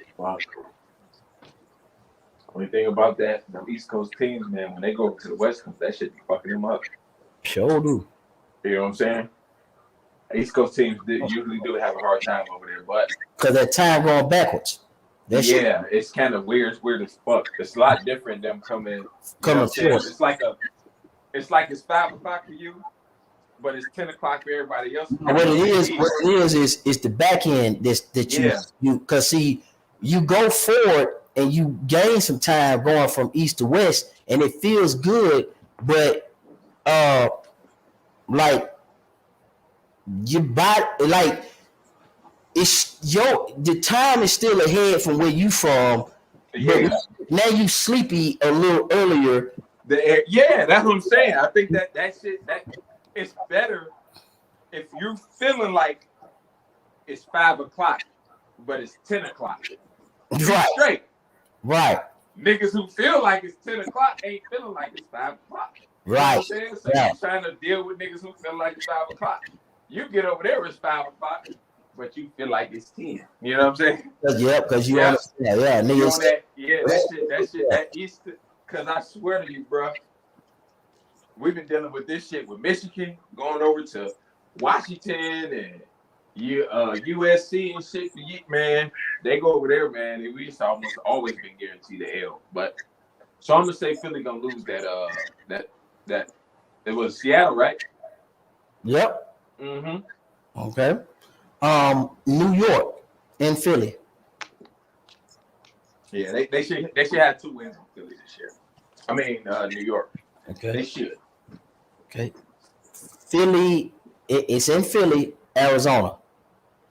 S4: Only thing about that, the East Coast teams, man, when they go to the West Coast, that shit be fucking them up.
S1: Sure do.
S4: You know what I'm saying? East Coast teams usually do have a hard time over there, but
S1: because that time going backwards.
S4: It's kind of weird. It's weird as fuck. It's a lot different them coming forward. It's like it's 5 o'clock for you, but it's 10 o'clock for everybody else.
S1: What it is the back end that you because see you go forward and you gain some time going from east to west and it feels good, but like your body like the time is still ahead from where you from.
S4: Yeah.
S1: Now you sleepy a little earlier.
S4: That's what I'm saying. I think that shit that it's better if you're feeling like it's 5 o'clock, but it's 10 o'clock.
S1: Right.
S4: Straight.
S1: Right.
S4: Niggas who feel like it's 10 o'clock ain't feeling like it's 5 o'clock.
S1: Right.
S4: You know what I'm saying? So you're trying to deal with niggas who feel like it's 5 o'clock. You get over there, it's 5 o'clock, but you feel like it's 10. You know what I'm saying?
S1: Yeah, because you understand. Yeah, niggas.
S4: That shit, that Easter. Because I swear to you, bro, we've been dealing with this shit with Michigan, going over to Washington and USC and shit. Man, they go over there, man. And we almost always been guaranteed the L. But so I'm gonna say Philly gonna lose that it was Seattle, right?
S1: Yep.
S4: Mm-hmm.
S1: Okay. New York and Philly.
S4: Yeah, they should have 2 wins on Philly this year. I mean, New York.
S1: Okay.
S4: They should.
S1: Okay. Philly, it's in Philly, Arizona.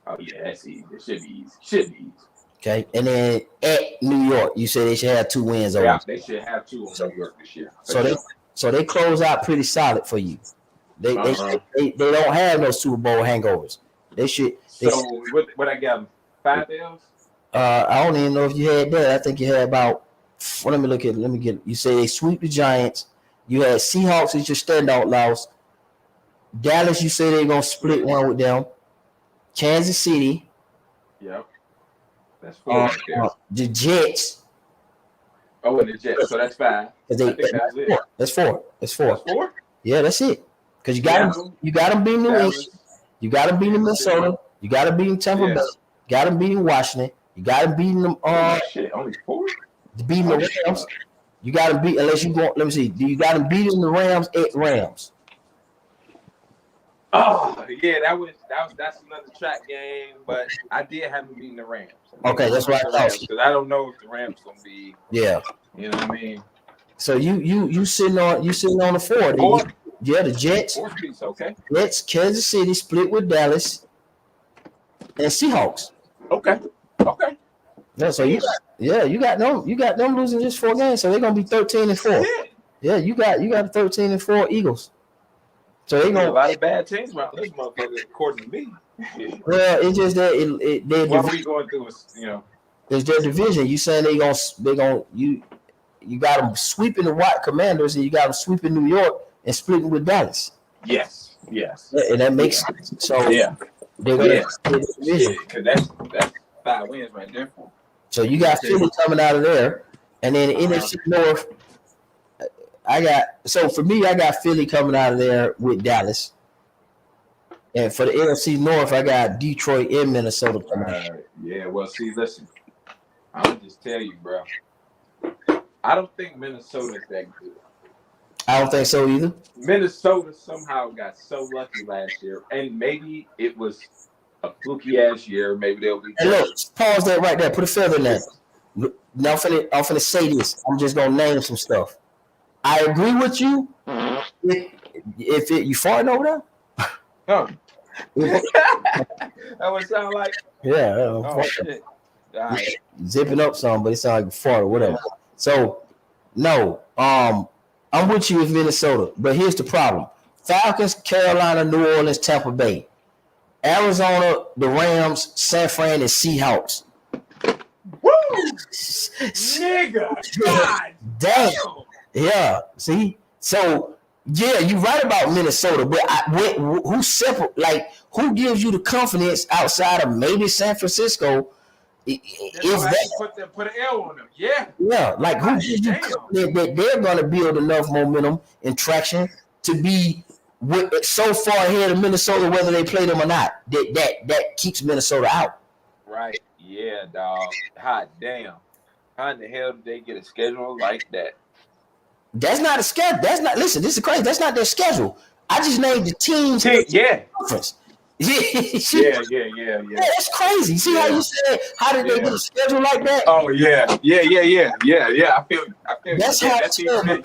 S4: Oh yeah, that's easy. It should be easy.
S1: Okay, and then at New York, you say they should have 2 wins over.
S4: Yeah, they should have 2 on New York this year.
S1: So they close out pretty solid for you. They don't have no Super Bowl hangovers. They should.
S4: What I got? 5 L's.
S1: I don't even know if you had that. I think you had about. Well, let me get. You say they sweep the Giants. You had Seahawks as your standout loss. Dallas, you say they're gonna split one with them. Kansas City.
S4: Yep. That's 4 right there.
S1: The Jets.
S4: Oh, and the Jets. So that's 5. I think that's it.
S1: That's 4. That's 4.
S4: That's 4?
S1: Yeah, that's it. Because you got them beating New England. You got them beating Minnesota. You got them beating Tampa Bay. You got them beating Washington. You got them beating them.
S4: Shit, only 4.
S1: Beating the Rams. You got to beat unless you go. Let me see. Do you got them beating the Rams at Rams?
S4: Oh yeah, that's another track game, but I did have them beating the Rams.
S1: Okay, that's what I thought.
S4: Because I don't know if the Rams gonna be.
S1: Yeah.
S4: You know what I mean.
S1: So you sitting on the 4. Yeah, the Jets.
S4: 4th piece, okay.
S1: Jets, Kansas City split with Dallas, and Seahawks.
S4: Okay.
S1: Yeah, so you got them losing just 4 games, so they're gonna be 13-4. Yeah, you got 13-4 Eagles. So they
S4: There's
S1: gonna
S4: a lot of bad teams around this motherfucker, according to me.
S1: well, it's just that
S4: What we going through is,
S1: it's their division. You saying they gonna you got them sweeping the White Commanders and you got them sweeping New York and splitting with Dallas.
S4: yes.
S1: And that makes sense. So
S4: Yeah.
S1: they're gonna split the division.
S4: Because that's 5 wins right there for them.
S1: So you got Philly coming out of there, and then the NFC North. For me, I got Philly coming out of there with Dallas. And for the NFC North, I got Detroit and Minnesota coming out.
S4: Yeah, well, see, listen. I'm going to just tell you, bro. I don't think Minnesota's that good.
S1: I don't think so either.
S4: Minnesota somehow got so lucky last year, and maybe it was a fluky-ass year. Maybe they'll be.
S1: And look, pause that right there. Put a feather in that. Now I'm finna say this. I'm just going to name some stuff. I agree with you. If you farting over there?
S4: No. That would sound like.
S1: Yeah.
S4: Oh, shit. All right.
S1: Zipping up some, but it sounds like fart or whatever. So, no. I'm with you with Minnesota, but here's the problem: Falcons, Carolina, New Orleans, Tampa Bay, Arizona, the Rams, San Fran, and Seahawks.
S4: Woo! Nigga! God
S1: damn! Yeah. See, so yeah, you're right about Minnesota, but who separate? Like, who gives you the confidence outside of maybe San Francisco? Is that
S4: put an L on them? Yeah.
S1: Yeah, like who gives you confidence that they're going to build enough momentum and traction to be so far ahead of Minnesota, whether they play them or not? That keeps Minnesota out.
S4: Right. Yeah, dog. Hot damn. How in the hell did they get a schedule like that?
S1: That's not a schedule. That's not. Listen, this is crazy. That's not their schedule. I just named the teams.
S4: Yeah.
S1: Conference.
S4: Yeah.
S1: That's crazy. See how you said? How did they get a schedule like that?
S4: Oh yeah. I feel.
S1: That's how.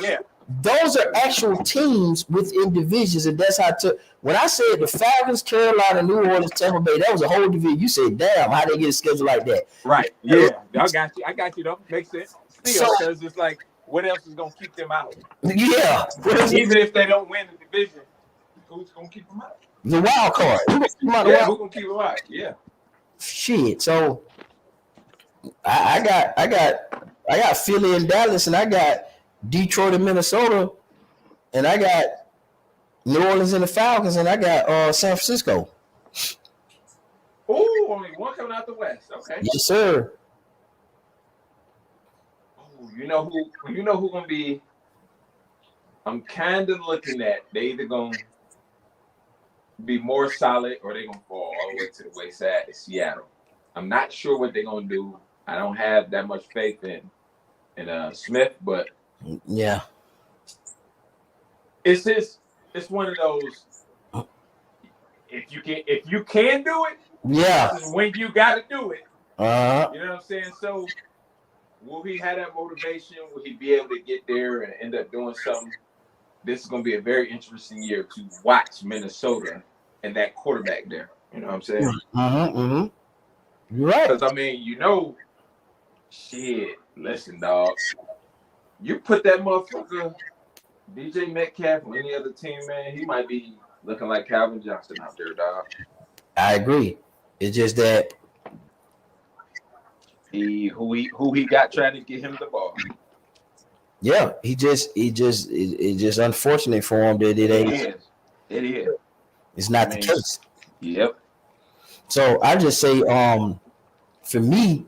S4: Yeah.
S1: Those are actual teams within divisions, and that's how. When I said the Falcons, Carolina, New Orleans, Tampa Bay, that was a whole division. You said, "Damn, how they get a schedule like that?"
S4: Right. Yeah. I got you. Though. Makes sense. Still, because it's like, what else is gonna keep them out?
S1: Yeah.
S4: Even if they don't win the division, who's gonna keep them out?
S1: The wild card.
S4: Who's gonna keep them out? Yeah.
S1: Shit. So I got Philly and Dallas, and I got Detroit and Minnesota, and I got New Orleans and the Falcons, and I got San Francisco.
S4: Oh, only one coming out the West. Okay.
S1: Yes, sir.
S4: Oh, you know who gonna be? I'm kind of looking at they either gonna be more solid or they gonna fall all the way to the wayside in Seattle. I'm not sure what they're gonna do. I don't have that much faith in Smith, but
S1: yeah,
S4: it's one of those. If you can do it,
S1: yeah,
S4: this is when you got to do it. You know what I'm saying? So will he have that motivation? Will he be able to get there and end up doing something? This is going to be a very interesting year to watch Minnesota and that quarterback there. You know what I'm saying?
S1: You're right.
S4: Because, I mean, shit, listen, dog. You put that motherfucker, DJ Metcalf, on any other team, man, he might be looking like Calvin Johnson out there, dog.
S1: I agree. It's just that
S4: who he got trying to get him the ball.
S1: Yeah, it's just unfortunate for him that it ain't.
S4: It is.
S1: It's not the case.
S4: Yep.
S1: So I just say, for me,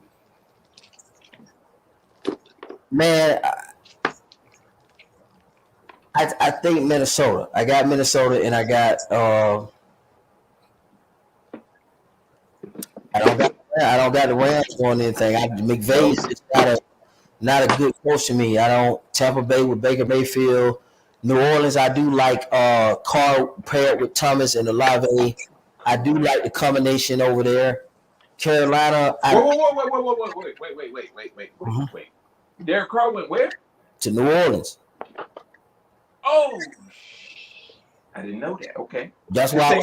S1: man, I think Minnesota. I got Minnesota, and I got I don't got the Rams doing anything. McVay is not a good coach to me. I don't. Tampa Bay with Baker Mayfield. New Orleans, I do like Carr paired with Thomas and Olave. I do like the combination over there. Carolina.
S4: Wait. Derek Carr went where?
S1: To New Orleans.
S4: Oh, I didn't know that. Okay.
S1: That's why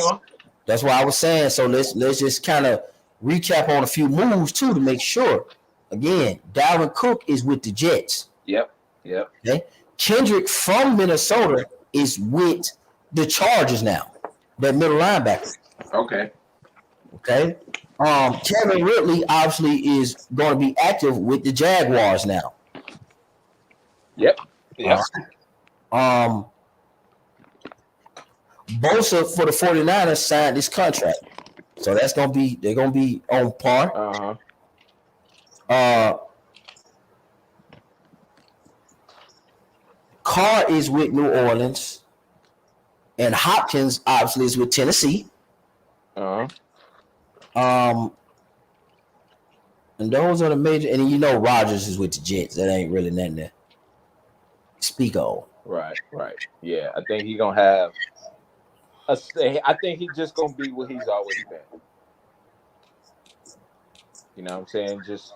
S1: I was saying. So let's just kind of recap on a few moves too to make sure. Again, Dalvin Cook is with the Jets.
S4: Yep.
S1: Okay. Kendrick from Minnesota is with the Chargers now. That middle linebacker.
S4: Okay.
S1: Okay. Kevin Ridley obviously is going to be active with the Jaguars now.
S4: Yep. Yep.
S1: Bosa for the 49ers signed this contract. So they're gonna be on par. Carr is with New Orleans, and Hopkins obviously is with Tennessee. And those are the major. And you know Rodgers is with the Jets. That ain't really nothing to speak of.
S4: Right. Yeah, I think he's gonna have. I think he's just gonna be what he's always been. You know what I'm saying? Just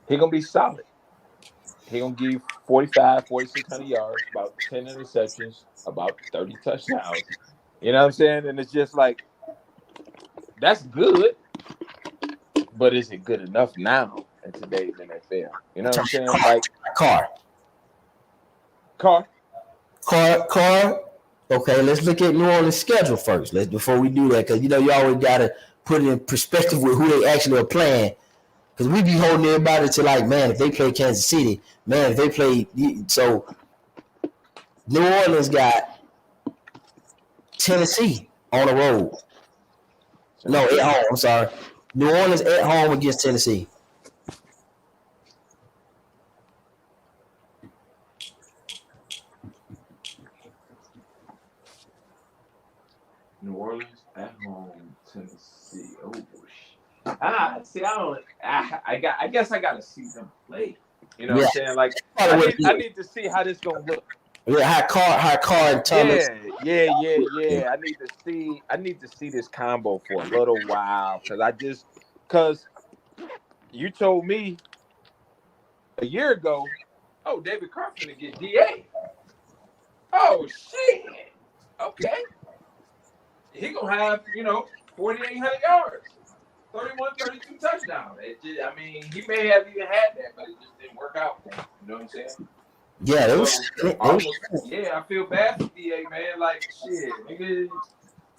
S4: he's gonna be solid. He's gonna give you 4,600 yards, about 10 interceptions, about 30 touchdowns. You know what I'm saying? And it's just like that's good, but is it good enough now in today's NFL? You know what I'm saying? Like
S1: Carr. Okay, let's look at New Orleans' schedule first. Before we do that, because you always gotta put it in perspective with who they actually are playing. Because we be holding everybody to like, man, if they play Kansas City, man, if they play so New Orleans got Tennessee on the road. No, at home. I'm sorry. New Orleans at home against Tennessee.
S4: New Orleans at home, Tennessee. Oh, shit. See, I guess I gotta see them play. You know what I'm saying? Like, I need to see how this gonna look.
S1: Yeah, how Carr and Thomas.
S4: Yeah. I need to see this combo for a little while because you told me a year ago, oh, David Carr finna get DA. Oh shit. Okay. He gonna have 4,800 yards, 31, 32 touchdowns. He may have even had that, but it just didn't work out for him. You know what I'm saying?
S1: Yeah,
S4: I feel bad for DA, man. Like shit, nigga.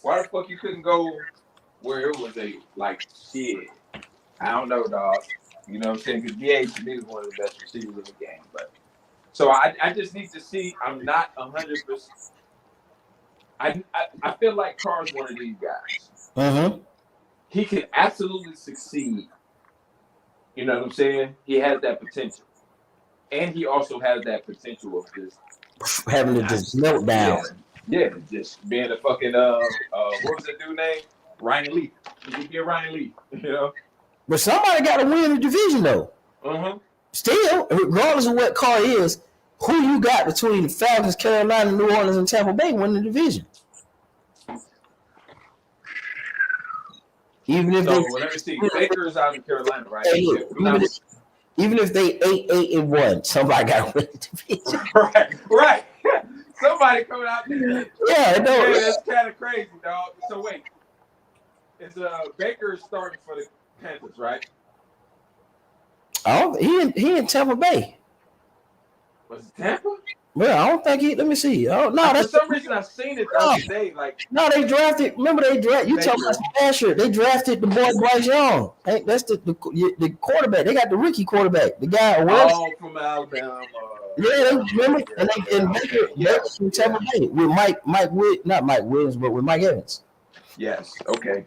S4: Why the fuck you couldn't go where it was shit? I don't know, dog. You know what I'm saying? Because DA to me is one of the best receivers in the game. But so I just need to see. I'm not 100%. I feel like Carr's one of these guys. He can absolutely succeed. You know what I'm saying? He has that potential. And he also has that potential of just
S1: having to just melt down.
S4: Yeah, just being a fucking what was that dude name? Ryan Lee. He could be a Ryan Lee,
S1: But somebody got to win the division though. Still, regardless of what Carr is, who you got between the Falcons, Carolina, New Orleans, and Tampa Bay winning the division? Even if
S4: let me see. Baker's out in Carolina, right?
S1: Hey, look, even if they 8-1, somebody got to win the division.
S4: Right. Somebody coming out there.
S1: Yeah,
S4: that's kind of crazy, dog. So wait, is Baker starting for the Panthers, right?
S1: Oh, he in Tampa Bay.
S4: Was it Tampa?
S1: Well, I don't think he. Let me see. Oh no,
S4: for some reason I seen it the other day.
S1: No, they drafted. Remember they drafted. You talking about Asher? They drafted the boy Bryce Young. Hey, that's the quarterback. They got the rookie quarterback, the guy.
S4: From Alabama.
S1: Yeah, they remember, and Baker from Tampa Bay with not Mike Williams, but with Mike Evans.
S4: Yes. Okay.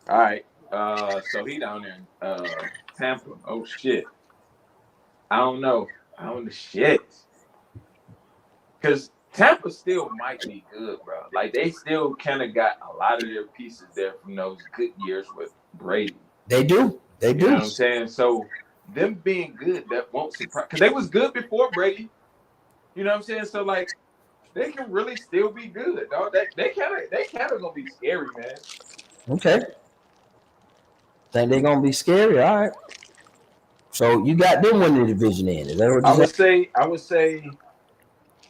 S4: All right. So he down there in Tampa. Oh shit. I don't know. Shit. Because Tampa still might be good, bro. Like, they still kind of got a lot of their pieces there from those good years with Brady.
S1: They do.
S4: You know what I'm saying? So, them being good, that won't surprise. Because they was good before Brady. You know what I'm saying? So, like, they can really still be good, dog. They kind of going to be scary, man.
S1: Okay. Think they're going to be scary? All right. So, you got them winning the division in. Is that what you
S4: say?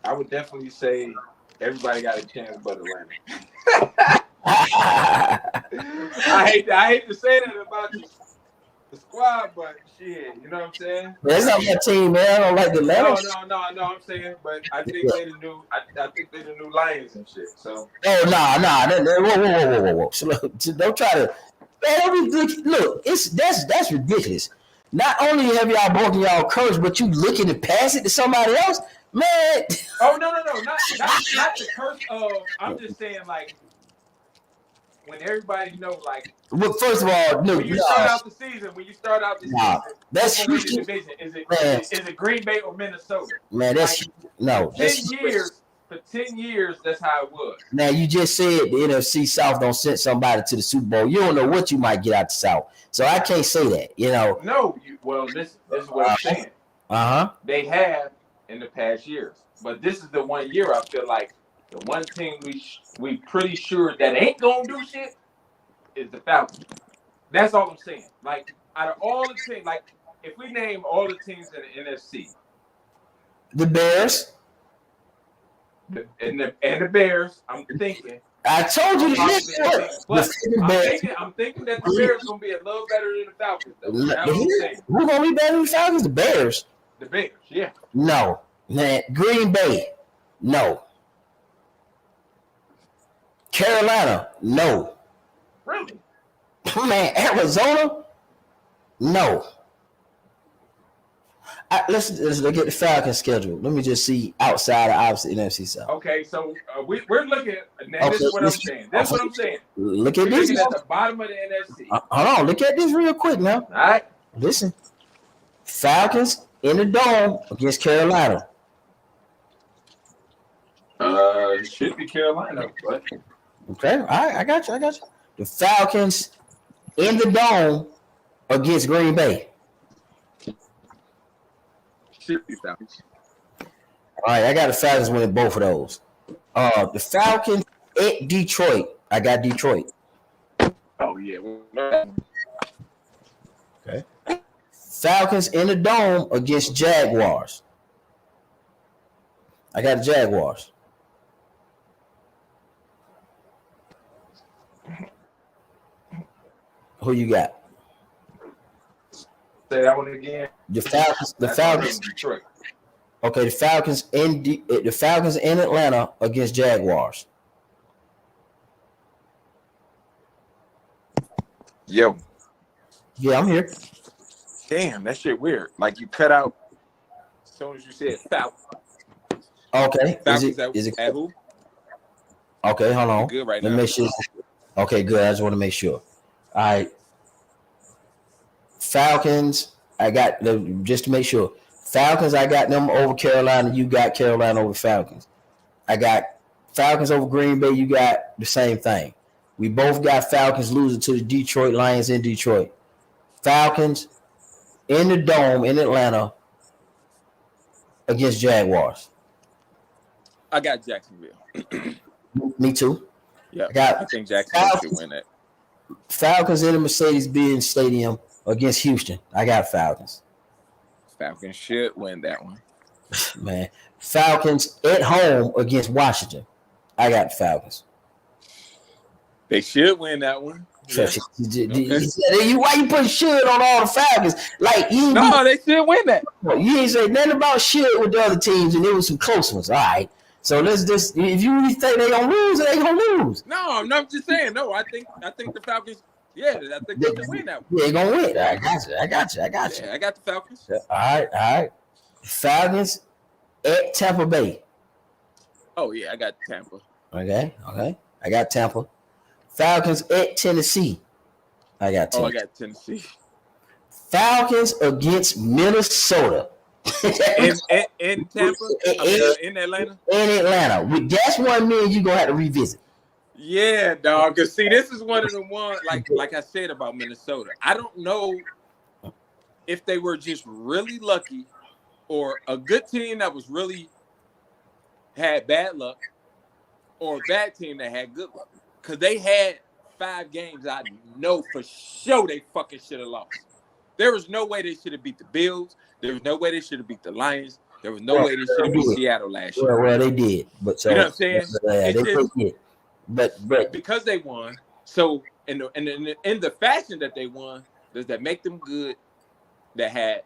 S4: I would definitely say everybody got a chance but Atlanta. I hate to say that about you. the squad, but shit, you know what I'm saying?
S1: That's not my team, man. I don't like the
S4: No,
S1: Atlanta.
S4: I'm saying, but I think they the new. I think they the new Lions and shit. So.
S1: Oh whoa. So, look, don't try to. Man, look, that's ridiculous. Not only have y'all broken y'all curse, but you looking to pass it to somebody else, man.
S4: Oh no, not the curse of. I'm just saying like when everybody know like.
S1: Well, first of all, no,
S4: when you start out the season,
S1: that's
S4: who's gonna win the
S1: Houston.
S4: division? Is it Green Bay or Minnesota?
S1: Man, that's no.
S4: 10 years. For 10 years, that's how it was.
S1: Now you just said the NFC South don't send somebody to the Super Bowl. You don't know what you might get out the South, so I can't say that. You know.
S4: No, this is what I'm saying. They have in the past years, but this is the 1 year I feel like the one team we pretty sure that ain't gonna do shit is the Falcons. That's all I'm saying. Like out of all the teams, like if we name all the teams in the NFC,
S1: the Bears.
S4: And the Bears, I'm thinking.
S1: I told you
S4: I'm thinking that the Bears gonna be a little better than the Falcons. Who's
S1: gonna be better than the Falcons? The Bears.
S4: The Bears, yeah.
S1: No, man. Green Bay, no. Carolina, no.
S4: Really?
S1: Man, Arizona, no. Let's look at the Falcons schedule. Let me just see outside of obviously NFC South.
S4: Okay, so we're looking at now. This is what I'm saying. That's what I'm saying.
S1: Look at this.
S4: Looking at the bottom of the NFC.
S1: Hold on. Look at this real quick now.
S4: All right.
S1: Listen. Falcons in the dome against Carolina.
S4: It should be Carolina, but
S1: okay. All right, I got you. The Falcons in the dome against Green Bay.
S4: Should be Falcons.
S1: All right, I got the Falcons winning both of those. The Falcons at Detroit. I got Detroit.
S4: Oh yeah.
S1: Okay. Falcons in the dome against Jaguars. I got the Jaguars. Who you got?
S4: Say that one again.
S1: The Falcons.
S4: Detroit.
S1: Okay, the Falcons in Atlanta against Jaguars.
S4: Yo.
S1: Yeah, I'm here.
S4: Damn, that shit weird. Like you cut out as soon as you said Falcons.
S1: Okay.
S4: Falcons
S1: is it
S4: at who?
S1: Okay, hold on.
S4: Good right
S1: Let
S4: now.
S1: me make sure. Okay, good. I just want to make sure. All right. Falcons, I got just to make sure. Falcons, I got them over Carolina. You got Carolina over Falcons. I got Falcons over Green Bay. You got the same thing. We both got Falcons losing to the Detroit Lions in Detroit. Falcons in the dome in Atlanta against Jaguars.
S4: I got Jacksonville.
S1: Me too.
S4: Yeah,
S1: I
S4: think Jacksonville should win that.
S1: Falcons in the Mercedes-Benz Stadium against Houston. I got Falcons.
S4: Falcons should win that one.
S1: Man, Falcons at home against Washington. I got the Falcons.
S4: They should win that one.
S1: Yeah. Why you put shit on all the Falcons? Like
S4: they should win that.
S1: You ain't say nothing about shit with the other teams, and it was some close ones. All right. So let's just if you really think they gonna lose, they gonna lose.
S4: No, I'm not just saying. No, I think the Falcons. Yeah, I think they can win that one.
S1: Yeah, they gonna win. I got you.
S4: Yeah, I got the Falcons.
S1: All right. Falcons at Tampa Bay.
S4: Oh yeah, I got Tampa.
S1: Okay. I got Tampa. Falcons at Tennessee. I got Tennessee.
S4: I got Tennessee.
S1: Falcons against Minnesota.
S4: in Tampa, in Atlanta.
S1: In Atlanta. That's one man you gonna have to revisit.
S4: Yeah, dog. Cause see, this is one of the ones like I said about Minnesota. I don't know if they were just really lucky or a good team that was really had bad luck, or a bad team that had good luck. Cause they had 5 games I know for sure they fucking should have lost. There was no way they should have beat the Bills. There was no way they should have beat the Lions. There was no way they should have beat Seattle last year.
S1: Well, they did. But so,
S4: you know what I'm saying?
S1: They did. But
S4: because they won, so in the fashion that they won, Does that make them good that had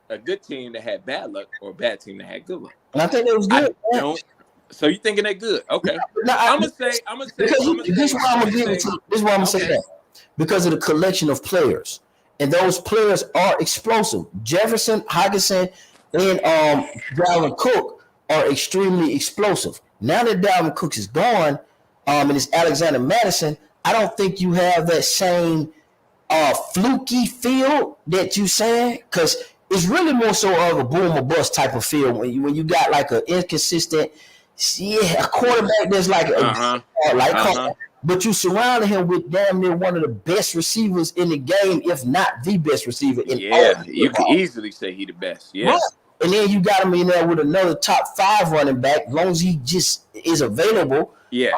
S4: a good team that had bad luck or a bad team that had good luck?
S1: And I think it was
S4: I
S1: good.
S4: don't. So you thinking they're good? Okay.
S1: No,
S4: I'm gonna say.
S1: this is why I'm gonna give it to you. This is why I'm gonna say
S4: Okay.
S1: that. Because of the collection of players. And those players are explosive. Jefferson, Hockenson, and Dalvin Cook are extremely explosive. Now that Dalvin Cook is gone, and it's Alexander Madison, I don't think you have that same fluky feel that you saying, because it's really more so of a boom or bust type of feel when you got like an inconsistent, a quarterback that's like but you surrounded him with damn near one of the best receivers in the game, if not the best receiver in all of
S4: you could
S1: football.
S4: easily say he the best. Yeah.
S1: Right. And then you got him in there with another top 5 running back, as long as he just is available.
S4: Yeah.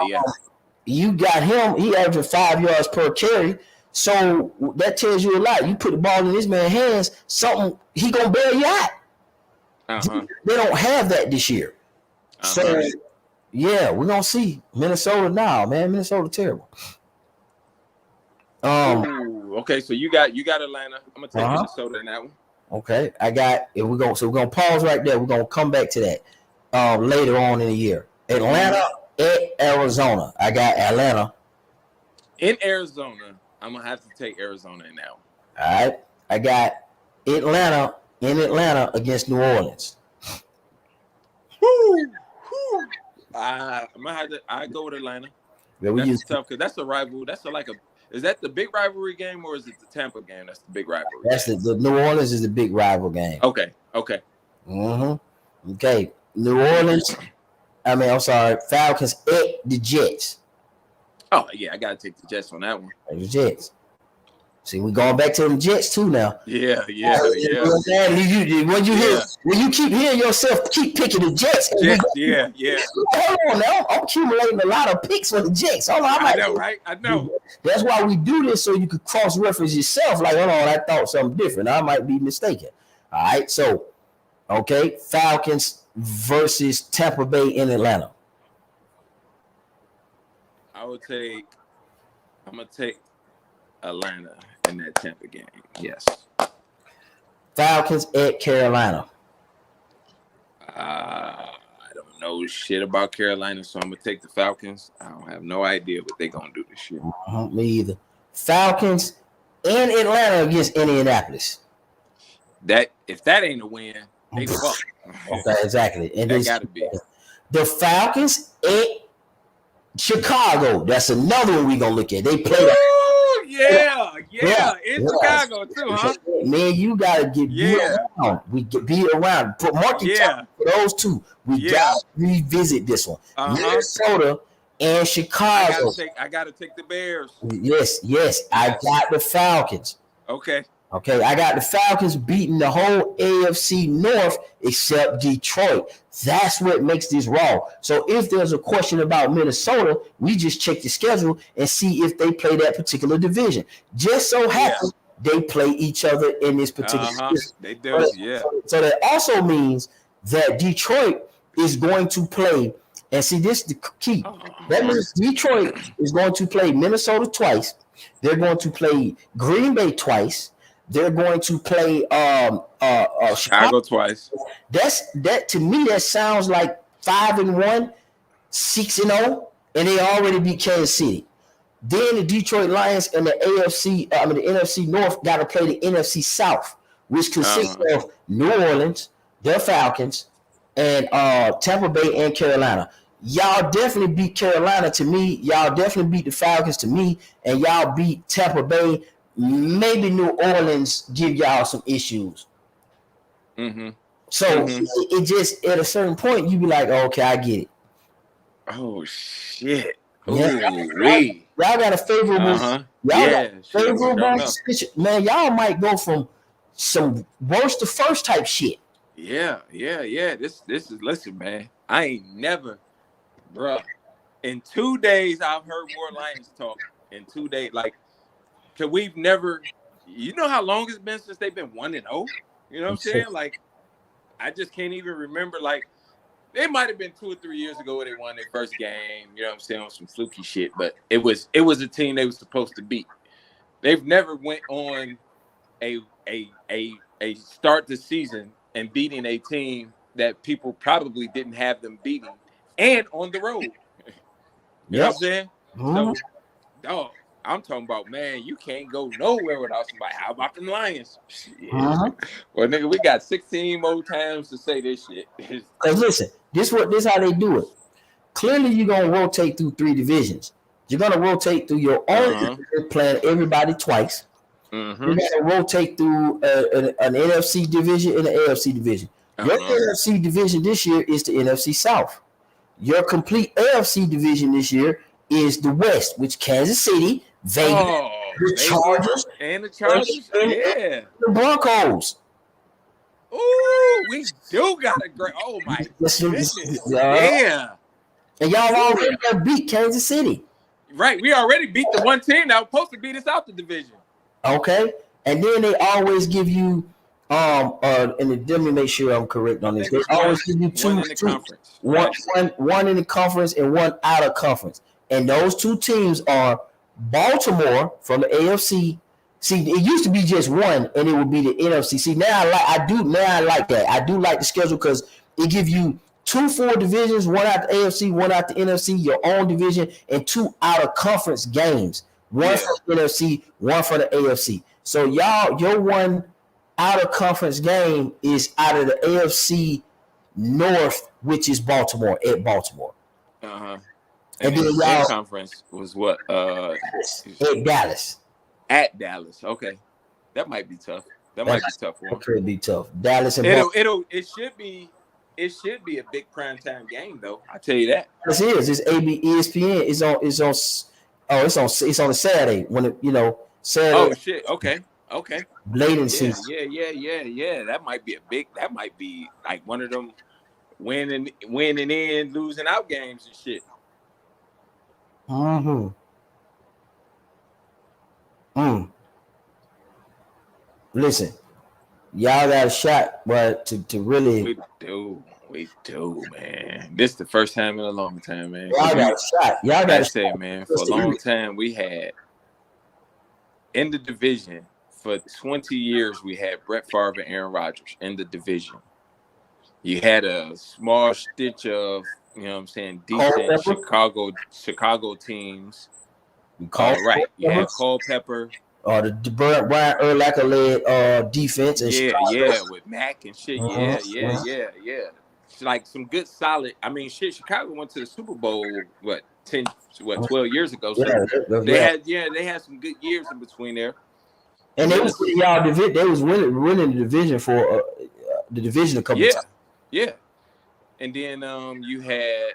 S1: You got him, he averaging 5 yards per carry. So that tells you a lot. You put the ball in this man's hands, something he gonna bail you out. They don't have that this year. So yeah, we're gonna see Minnesota now, man. Minnesota terrible.
S4: Okay, so you got Atlanta. I'm gonna take Minnesota in that one.
S1: Okay, we're gonna pause right there. We're gonna come back to that later on in the year. Atlanta at Arizona. I got Atlanta.
S4: In Arizona, I'm gonna have to take Arizona in that one.
S1: All right. I got Atlanta in Atlanta against New Orleans.
S4: I'm gonna have to. I go with Atlanta.
S1: Yeah,
S4: that's tough because that's a rival. Is that the big rivalry game or is it the Tampa game? That's the big rivalry.
S1: That's the New Orleans is the big rival game.
S4: Okay.
S1: Okay. New Orleans. I'm sorry. Falcons at the Jets.
S4: Oh yeah, I gotta take the Jets on that one.
S1: The Jets. See, we're going back to the Jets too now.
S4: Yeah.
S1: When you keep hearing yourself keep picking the Jets. Hold on now. I'm accumulating a lot of picks for the Jets. Hold on,
S4: I know, right? I know.
S1: That's why we do this, so you could cross-reference yourself. Like, hold on, I thought something different. I might be mistaken. All right, so, okay, Falcons versus Tampa Bay in Atlanta.
S4: I'm gonna take Atlanta in that Tampa game. Yes.
S1: Falcons at Carolina.
S4: I don't know shit about Carolina, so I'm gonna take the Falcons. I don't have no idea what they're gonna do this year.
S1: Me either. Falcons in Atlanta against Indianapolis.
S4: That if that ain't a win, they fuck.
S1: Okay, exactly. And
S4: that gotta be.
S1: The Falcons at Chicago. That's another one we're gonna look at. They play.
S4: In Chicago too, huh?
S1: Man, you gotta be around. We be around. Put market time for those two. We gotta revisit this one. Minnesota and Chicago.
S4: I gotta take the Bears.
S1: Yes. I got the Falcons.
S4: Okay,
S1: I got the Falcons beating the whole AFC North except Detroit. That's what makes this raw. So if there's a question about Minnesota, we just check the schedule and see if they play that particular division. Just so happens they play each other in this particular division.
S4: They do,
S1: So that also means that Detroit is going to play, and see, this is the key. That means Detroit is going to play Minnesota twice. They're going to play Green Bay twice. They're going to play
S4: Chicago twice.
S1: That to me, that sounds like 5-1, 6-0, and they already beat Kansas City. Then the Detroit Lions and the NFC North got to play the NFC South, which consists of New Orleans, the Falcons, and Tampa Bay and Carolina. Y'all definitely beat Carolina to me. Y'all definitely beat the Falcons to me, and y'all beat Tampa Bay. Maybe New Orleans give y'all some issues. So it just at a certain point you be like, okay, I get it.
S4: Oh shit!
S1: Y'all got a favorable. Man. Y'all might go from some worst to first type shit.
S4: Yeah. This is listen, man. I ain't never, bruh. In 2 days, I've heard more Lions talk. In 2 days, cause we've never. You know how long it's been since they've been 1-0. You know what I'm saying? Like, I just can't even remember. Like, they might have been 2 or 3 years ago when they won their first game. You know what I'm saying? On some fluky shit, but it was a team they were supposed to beat. They've never went on a start the season and beating a team that people probably didn't have them beating, and on the road. You know what I'm saying? So, dog, I'm talking about, man, you can't go nowhere without somebody. How about them Lions? Shit. Well, nigga, we got 16 more times to say this shit.
S1: Because listen, this how they do it. Clearly, you're gonna rotate through 3 divisions. You're gonna rotate through your own division, playing everybody twice. You're gonna rotate through an NFC division and an AFC division. Your NFC division this year is the NFC South. Your complete AFC division this year is the West, which Kansas City, Vegas, the Chargers,
S4: and the Chargers,
S1: the Broncos.
S4: Ooh, we do got a great. Oh my goodness, yeah.
S1: And y'all already have beat Kansas City.
S4: Right, we already beat the one team that was supposed to beat us out the division.
S1: Okay, and then they always give you and let me make sure I'm correct on this. They always give you one in the conference. One in the conference and one out of conference. And those 2 teams are Baltimore from the AFC. See, it used to be just one, and it would be the NFC. See, now I like that. I do like the schedule because it gives you 2 full divisions, one out the AFC, one out the NFC, your own division, and 2 out of conference games. One for the NFC, one for the AFC. So your one out of conference game is out of the AFC North, which is Baltimore at Baltimore.
S4: And
S1: then
S4: y'all conference was what?
S1: At Dallas.
S4: At Dallas. Okay. That might be tough. That might be tough for them.
S1: It could be tough. Dallas and
S4: it should be a big primetime game though. I tell you that.
S1: This is. It's ESPN. It's on a Saturday when Saturday.
S4: Oh shit. Okay.
S1: Late in season.
S4: Yeah. That might be like one of them winning in, losing out games and shit.
S1: Listen, y'all got a shot, but to really
S4: we do, man. This is the first time in a long time, man.
S1: Y'all got a shot. Y'all got a shot,
S4: man. For a long time, we had in the division for 20 years. We had Brett Favre and Aaron Rodgers in the division. You had a small stitch of, decent Chicago teams. Right. You had Culpepper.
S1: The Brian Urlacher led defense. And
S4: with Mac and shit. Yeah. Like some good solid. I mean, shit. Chicago went to the Super Bowl 12 years ago. So they had some good years in between there.
S1: And they was winning the division for the division a couple times.
S4: Yeah. And then you had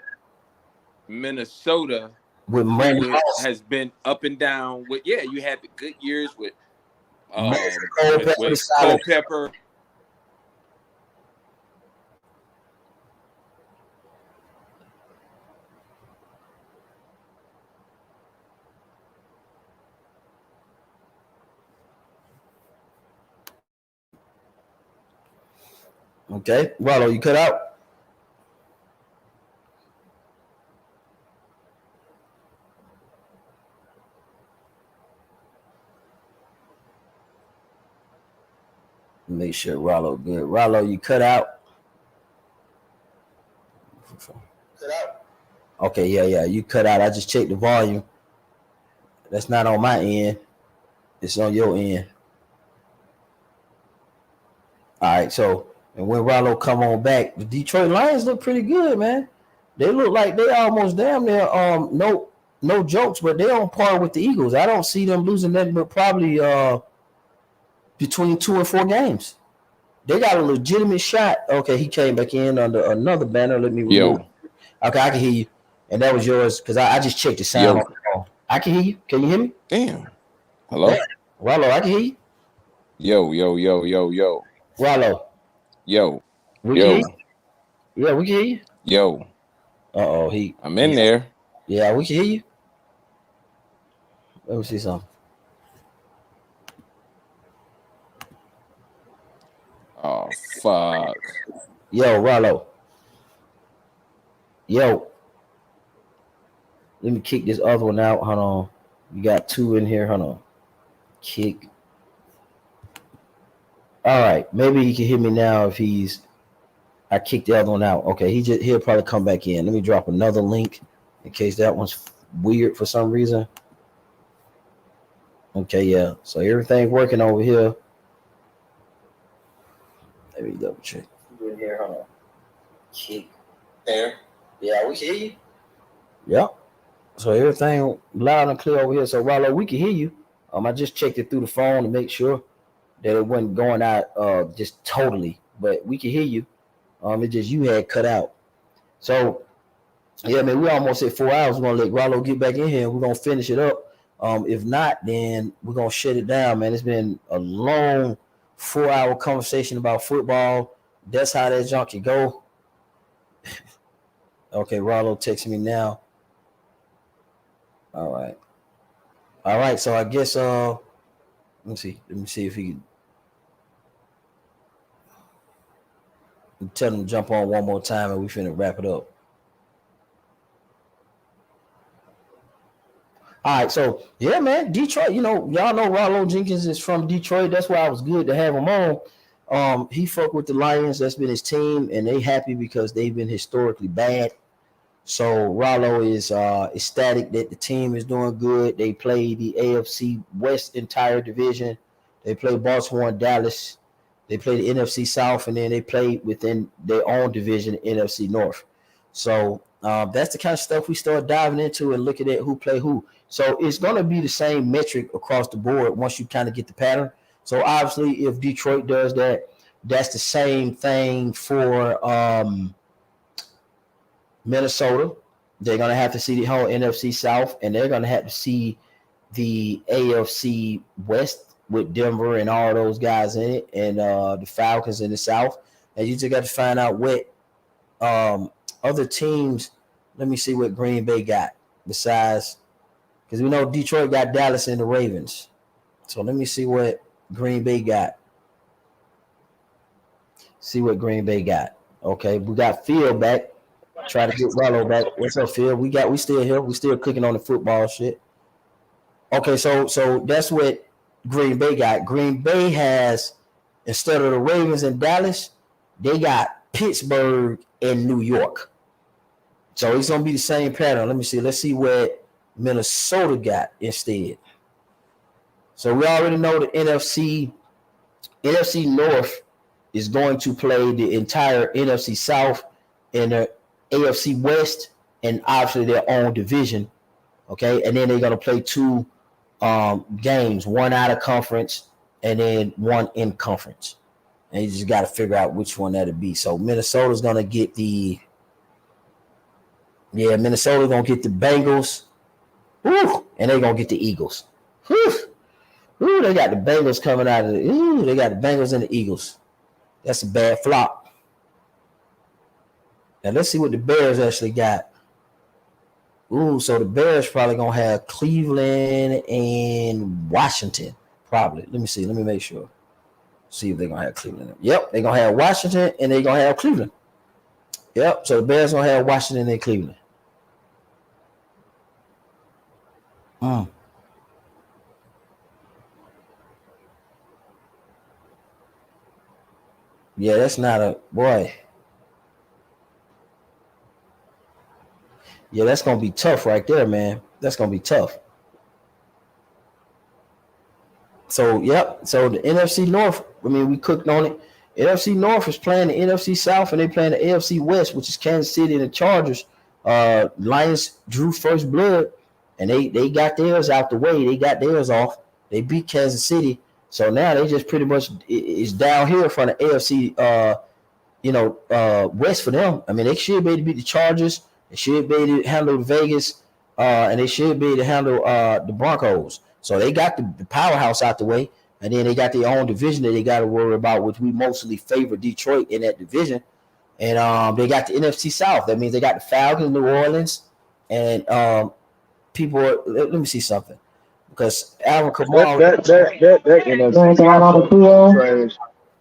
S4: Minnesota,
S1: with Randy Moss,
S4: has been up and down. You had the good years with Culpepper.
S1: Okay, Rollo, you cut out. Make sure Rollo good. Rollo, you cut out. Okay, yeah, you cut out. I just checked the volume. That's not on my end. It's on your end. All right, so and when Rollo come on back, the Detroit Lions look pretty good, man. They look like they almost damn near no jokes, but they're on par with the Eagles. I don't see them losing nothing but probably between 2 and 4 games. They got a legitimate shot. Okay, he came back in under another banner. Let me remove. Okay, I can hear you. And that was yours because I just checked the sound on the phone. I can hear you. Can you hear me?
S5: Damn. Hello?
S1: Rollo, I can hear you.
S5: Yo.
S1: Rollo.
S5: Yo.
S1: We can hear you. Yeah, we can hear you.
S5: Yo.
S1: I'm
S5: in there.
S1: Yeah, we can hear you. Let me see something.
S5: Oh, fuck.
S1: Yo, Rollo. Yo. Let me kick this other one out. Hold on. You got 2 in here. Hold on. Kick. All right, maybe he can hear me now if he's. I kicked the other one out. Okay, he'll probably come back in. Let me drop another link in case that one's weird for some reason. Okay, yeah. So everything working over here. Let me double check. In here, hold on. Kick there. Yeah, we can hear you. Yep. So everything loud and clear over here. So Rollo, we can hear you. I just checked it through the phone to make sure that it wasn't going out just totally, but we can hear you. It's just you had cut out. So yeah, man, we almost at 4 hours. We're gonna let Rollo get back in here. We're gonna finish it up. If not, then we're gonna shut it down, man. It's been a long 4 hour conversation about football. That's how that junk can go. Okay, Rollo texting me now. All right. So I guess let me see if he can tell him to jump on one more time and we finna wrap it up. All right, so yeah, man, Detroit. Y'all know Rollo Jenkins is from Detroit. That's why it was good to have him on. He fucked with the Lions. That's been his team, and they happy because they've been historically bad. So Rollo is ecstatic that the team is doing good. They play the AFC West entire division. They play Baltimore and Dallas. They play the NFC South, and then they play within their own division, NFC North. So that's the kind of stuff we start diving into and looking at who play who. So it's going to be the same metric across the board once you kind of get the pattern. So obviously, if Detroit does that, that's the same thing for Minnesota. They're going to have to see the whole NFC South, and they're going to have to see the AFC West with Denver and all those guys in it, and the Falcons in the South. And you just got to find out what other teams. Let me see what Green Bay got besides, because we know Detroit got Dallas and the Ravens. So let me see what Green Bay got. See what Green Bay got. Okay, we got Phil back. Try to get Rollo back. What's up, Phil? We still here. We still clicking on the football shit. Okay, so that's what Green Bay got. Green Bay has, instead of the Ravens and Dallas, they got Pittsburgh and New York. So it's gonna be the same pattern. Let me see. Let's see what Minnesota got instead. So we already know the NFC North is going to play the entire NFC South and the AFC West, and obviously their own division. Okay, and then they're gonna play two games, one out of conference and then one in conference. And you just got to figure out which one that'll be. So Minnesota's gonna get Minnesota's gonna get the Bengals. Woo, and they're gonna get the Eagles. Woo, they got the Bengals coming out of it. They got the Bengals and the Eagles. That's a bad flop. Now let's see what the Bears actually got. So the Bears probably gonna have Cleveland and Washington. Probably. Let me see. Let me make sure. See if they're gonna have Cleveland. Yep, they're gonna have Washington and they're gonna have Cleveland. Yep. So the Bears gonna have Washington and Cleveland. Yeah, that's not a boy. Yeah, that's gonna be tough right there, man. That's gonna be tough. So yep. So the NFC North. I mean, we cooked on it. NFC North is playing the NFC South, and they playing the AFC West, which is Kansas City and the Chargers. Lions drew first blood, and they got theirs out the way. They got theirs off. They beat Kansas City, so now they just pretty much is down here from the AFC. West for them. I mean, they should be able to beat the Chargers. They should be able to handle Vegas, and they should be able to handle the Broncos. So they got the powerhouse out the way, and then they got their own division that they got to worry about, which we mostly favor Detroit in that division. And they got the NFC South. That means they got the Falcons, New Orleans, and let me see something, because Alvin Kamara.
S3: That NFC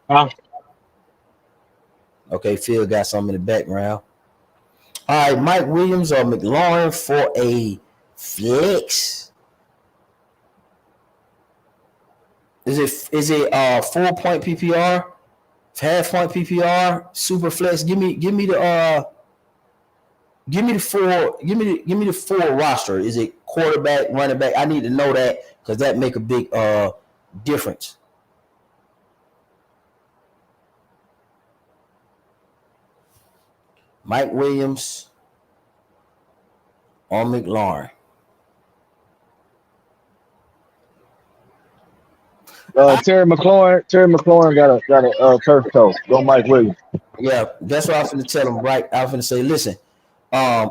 S3: trash.
S1: Okay, Phil got something in the background. All right, Mike Williams or McLaurin for a flex. Is it full point PPR, half point PPR, super flex? Give me the full roster. Is it quarterback, running back? I need to know that because that make a big difference. Mike Williams or McLaurin.
S3: Terry McLaurin got a turf toe. Go Mike Williams.
S1: Yeah, that's what I was going to tell him. Right, I was going to say, listen,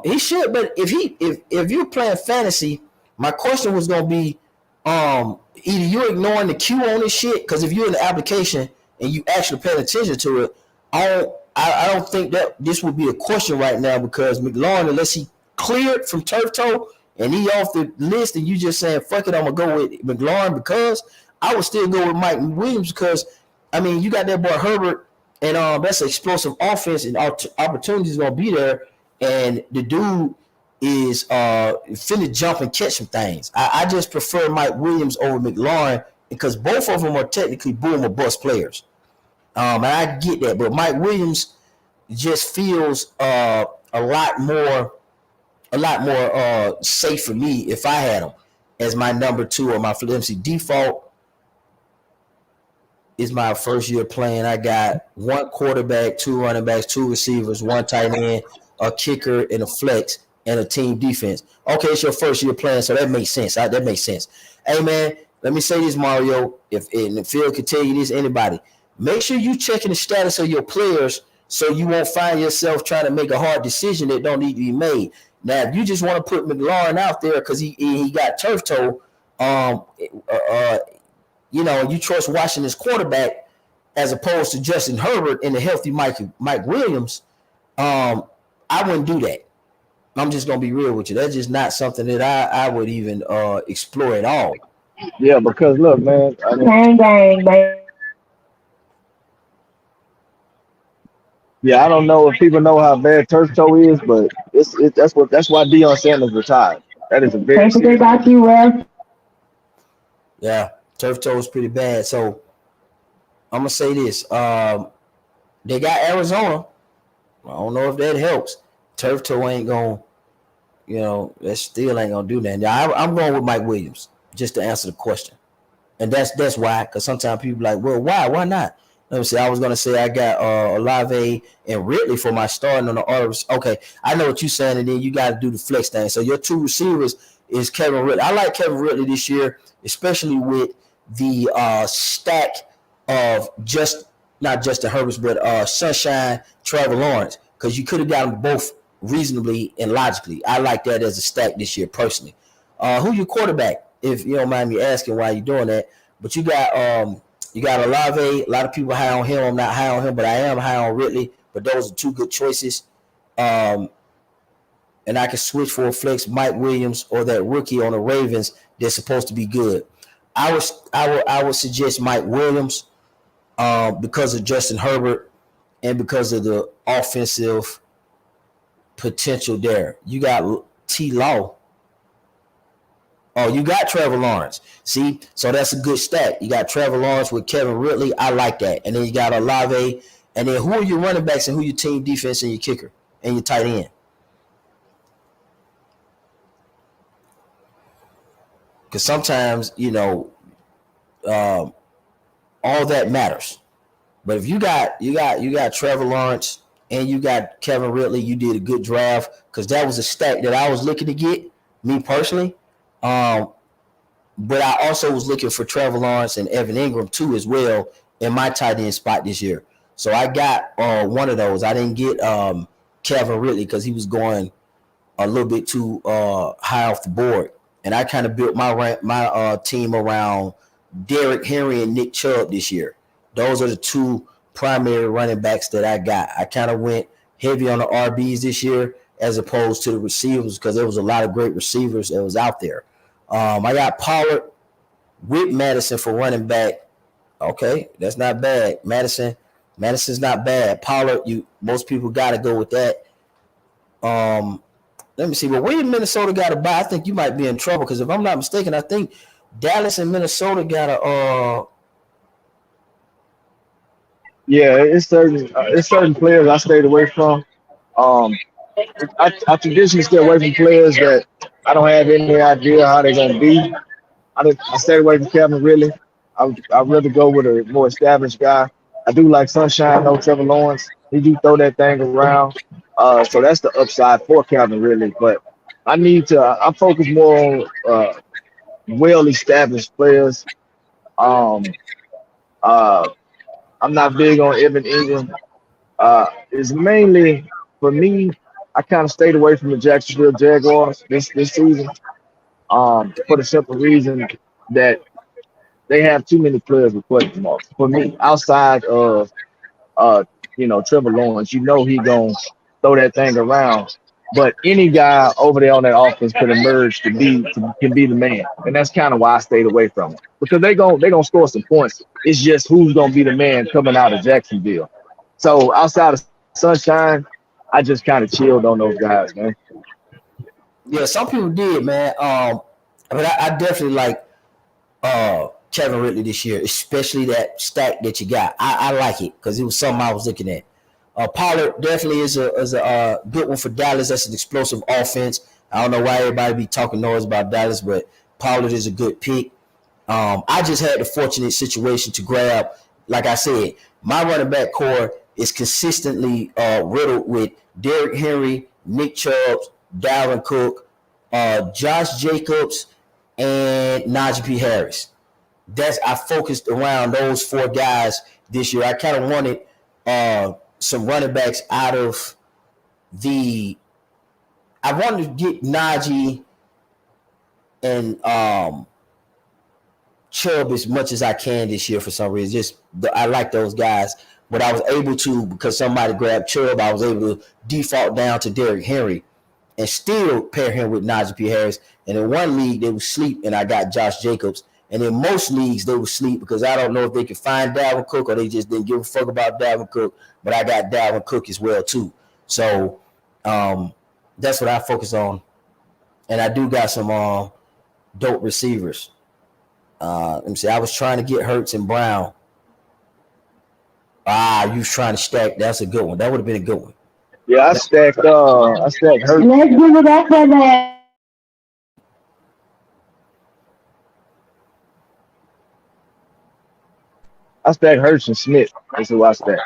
S1: he should, but if you're playing fantasy, my question was going to be, either you're ignoring the Q on this shit, because if you're in the application and you actually paying attention to it, I don't think that this would be a question right now, because McLaurin, unless he cleared from turf toe and he off the list, and you just saying fuck it, I'm gonna go with McLaurin, because I would still go with Mike Williams, because I mean you got that boy Herbert, and that's an explosive offense, and opportunities gonna be there, and the dude is finna jump and catch some things. I just prefer Mike Williams over McLaurin because both of them are technically boom or bust players. And I get that, but Mike Williams just feels a lot more safe for me if I had him as my number two or my default is my first year playing. I got one quarterback, two running backs, two receivers, one tight end, a kicker, and a flex, and a team defense. Okay, it's your first year playing, so that makes sense. That makes sense. Hey, man, let me say this, Mario. And Phil can tell you this, anybody. Make sure you checking the status of your players so you won't find yourself trying to make a hard decision that don't need to be made. Now, if you just want to put McLaurin out there because he got turf toe, you trust Washington's quarterback as opposed to Justin Herbert and the healthy Mike Williams, I wouldn't do that. I'm just gonna be real with you. That's just not something that I would even explore at all.
S3: Yeah, because look, man. I mean, yeah, I don't know if people know how bad turf toe is, but that's why Deion Sanders retired. That is a very serious.
S1: Yeah, turf toe is pretty bad. So I'm gonna say this: they got Arizona. I don't know if that helps. Turf toe ain't gonna, that still ain't gonna do that. Now I'm going with Mike Williams just to answer the question, and that's why. Because sometimes people are like, well, why not? Let me see. I was gonna say I got Olave and Ridley for my starting on the Orbs. Okay, I know what you're saying, and then you got to do the flex thing. So your two receivers is Kevin Ridley. I like Kevin Ridley this year, especially with the stack of not Justin Herbert, but Sunshine Trevor Lawrence, because you could have got them both reasonably and logically. I like that as a stack this year personally. Who your quarterback? If you don't mind me asking why you're doing that, but you got Olave. A lot of people high on him. I'm not high on him, but I am high on Ridley. But those are two good choices. And I can switch for a flex Mike Williams or that rookie on the Ravens that's supposed to be good. I would suggest Mike Williams because of Justin Herbert and because of the offensive potential there. You got T. Law. Oh, you got Trevor Lawrence. See, so that's a good stack. You got Trevor Lawrence with Kevin Ridley. I like that. And then you got Olave. And then who are your running backs and who your team defense and your kicker and your tight end? Because sometimes, all that matters. But if you got Trevor Lawrence and you got Kevin Ridley, you did a good draft, because that was a stack that I was looking to get, me personally. But I also was looking for Trevor Lawrence and Evan Ingram too as well in my tight end spot this year. So I got one of those. I didn't get Kevin Ridley because he was going a little bit too high off the board. And I kind of built my team around Derrick Henry and Nick Chubb this year. Those are the two primary running backs that I got. I kind of went heavy on the RBs this year as opposed to the receivers, because there was a lot of great receivers that was out there. I got Pollard with Madison for running back. Okay, that's not bad. Madison's not bad. Pollard, most people got to go with that. Let me see. But where Minnesota got to buy? I think you might be in trouble, because if I'm not mistaken, I think Dallas and Minnesota got to
S3: Yeah, it's certain players I stayed away from. Um, I traditionally stay away from players that I don't have any idea how they're gonna be. I stayed away from Kevin really. I'd rather go with a more established guy. I do like Sunshine, no Trevor Lawrence. He do throw that thing around. So that's the upside for Kevin really. But I focus more on well established players. Um, uh, I'm not big on Evan Ingram. It's mainly for me. I kind of stayed away from the Jacksonville Jaguars this season. For the simple reason that they have too many players with question marks. For me, outside of uh, Trevor Lawrence, he gonna throw that thing around. But any guy over there on that offense could emerge can be the man, and that's kind of why I stayed away from it because they gonna score some points. It's just who's gonna be the man coming out of Jacksonville. So outside of Sunshine, I just kind of chilled on those guys, man.
S1: Yeah, some people did, man. But I definitely like Kevin Ridley this year, especially that stack that you got. I like it because it was something I was looking at. Pollard definitely is a good one for Dallas. That's an explosive offense. I don't know why everybody be talking noise about Dallas, but Pollard is a good pick. I just had the fortunate situation to grab, like I said, my running back core is consistently riddled with Derrick Henry, Nick Chubb, Dalvin Cook, Josh Jacobs, and Najee P. Harris. I focused around those four guys this year. I kind of wanted some running backs out of the. I wanted to get Najee and Chubb as much as I can this year for some reason. I like those guys, but I was able to because somebody grabbed Chubb. I was able to default down to Derrick Henry and still pair him with Najee P. Harris. And in one league they would sleep, and I got Josh Jacobs. And in most leagues they would sleep because I don't know if they could find Dalvin Cook or they just didn't give a fuck about Dalvin Cook. But I got Dalvin Cook as well too. So that's what I focus on. And I do got some dope receivers. Let me see. I was trying to get Hurts and Brown. You was trying to stack. That's a good one. That would have been a good one.
S3: Yeah, I stacked Hurts.
S6: Let's give it up for that.
S3: I stacked Hurts and Smith. That's who I stacked.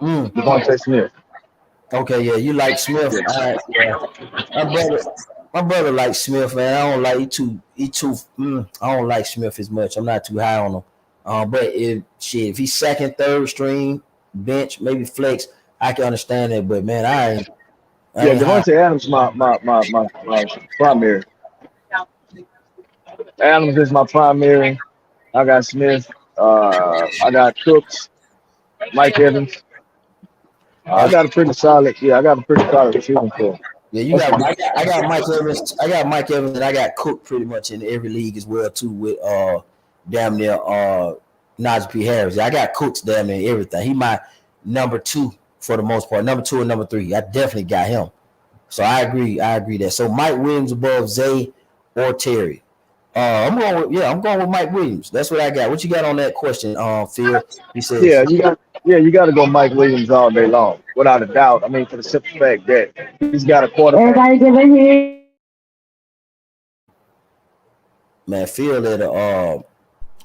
S3: Devontae Smith.
S1: Okay, yeah, you like Smith. Yeah. My brother likes Smith, man. I don't like I don't like Smith as much. I'm not too high on him. But if he's second, third string, bench, maybe flex, I can understand that. But man, I
S3: Yeah,
S1: ain't high.
S3: Devontae Adams my primary. Adams is my primary. I got Smith. I got Cooks, Mike Evans. I got a pretty solid receiving core.
S1: Yeah, I got Mike Evans. I got Mike Evans, and I got Cook pretty much in every league as well too. With damn near Najee P. Harris. I got Cooks damn near everything. He my number two for the most part. Number two and number three. I definitely got him. So I agree that. So Mike Williams above Zay or Terry. I'm going with Mike Williams. That's what I got. What you got on that question, Phil? He says,
S3: You got to go Mike Williams all day long, without a doubt. I mean, for the simple fact that he's got a quarterback.
S6: Everybody give it here.
S1: man, Phil that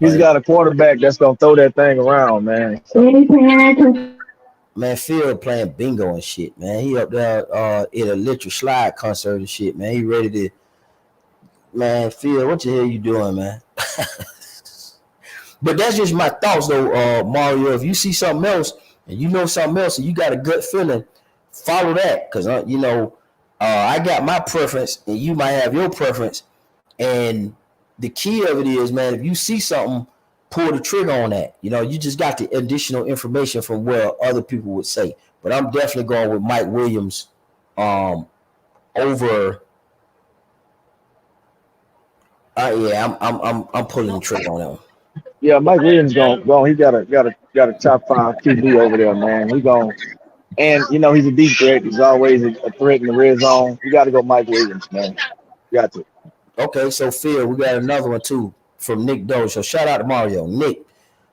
S3: He's got a quarterback that's gonna throw that thing around, man.
S6: Any parents
S1: man, Phil playing bingo and shit, man. He up there at a literal slide concert and shit, man. He ready to. Man, Phil, what the hell you doing, man? But that's just my thoughts, though, Mario. If you see something else and you know something else and you got a gut feeling, follow that. Because, I got my preference and you might have your preference. And the key of it is, man, if you see something, pull the trigger on that. You just got the additional information from where other people would say. But I'm definitely going with Mike Williams over. I'm pulling the trigger on that one.
S3: Yeah, Mike Williams going. He got a top 5 QB over there, man. He going, and he's a deep threat. He's always a threat in the red zone. You got to go Mike Williams, man. You got to.
S1: Okay, so Phil, we got another one too from Nick Doe. So shout out to Mario. Nick,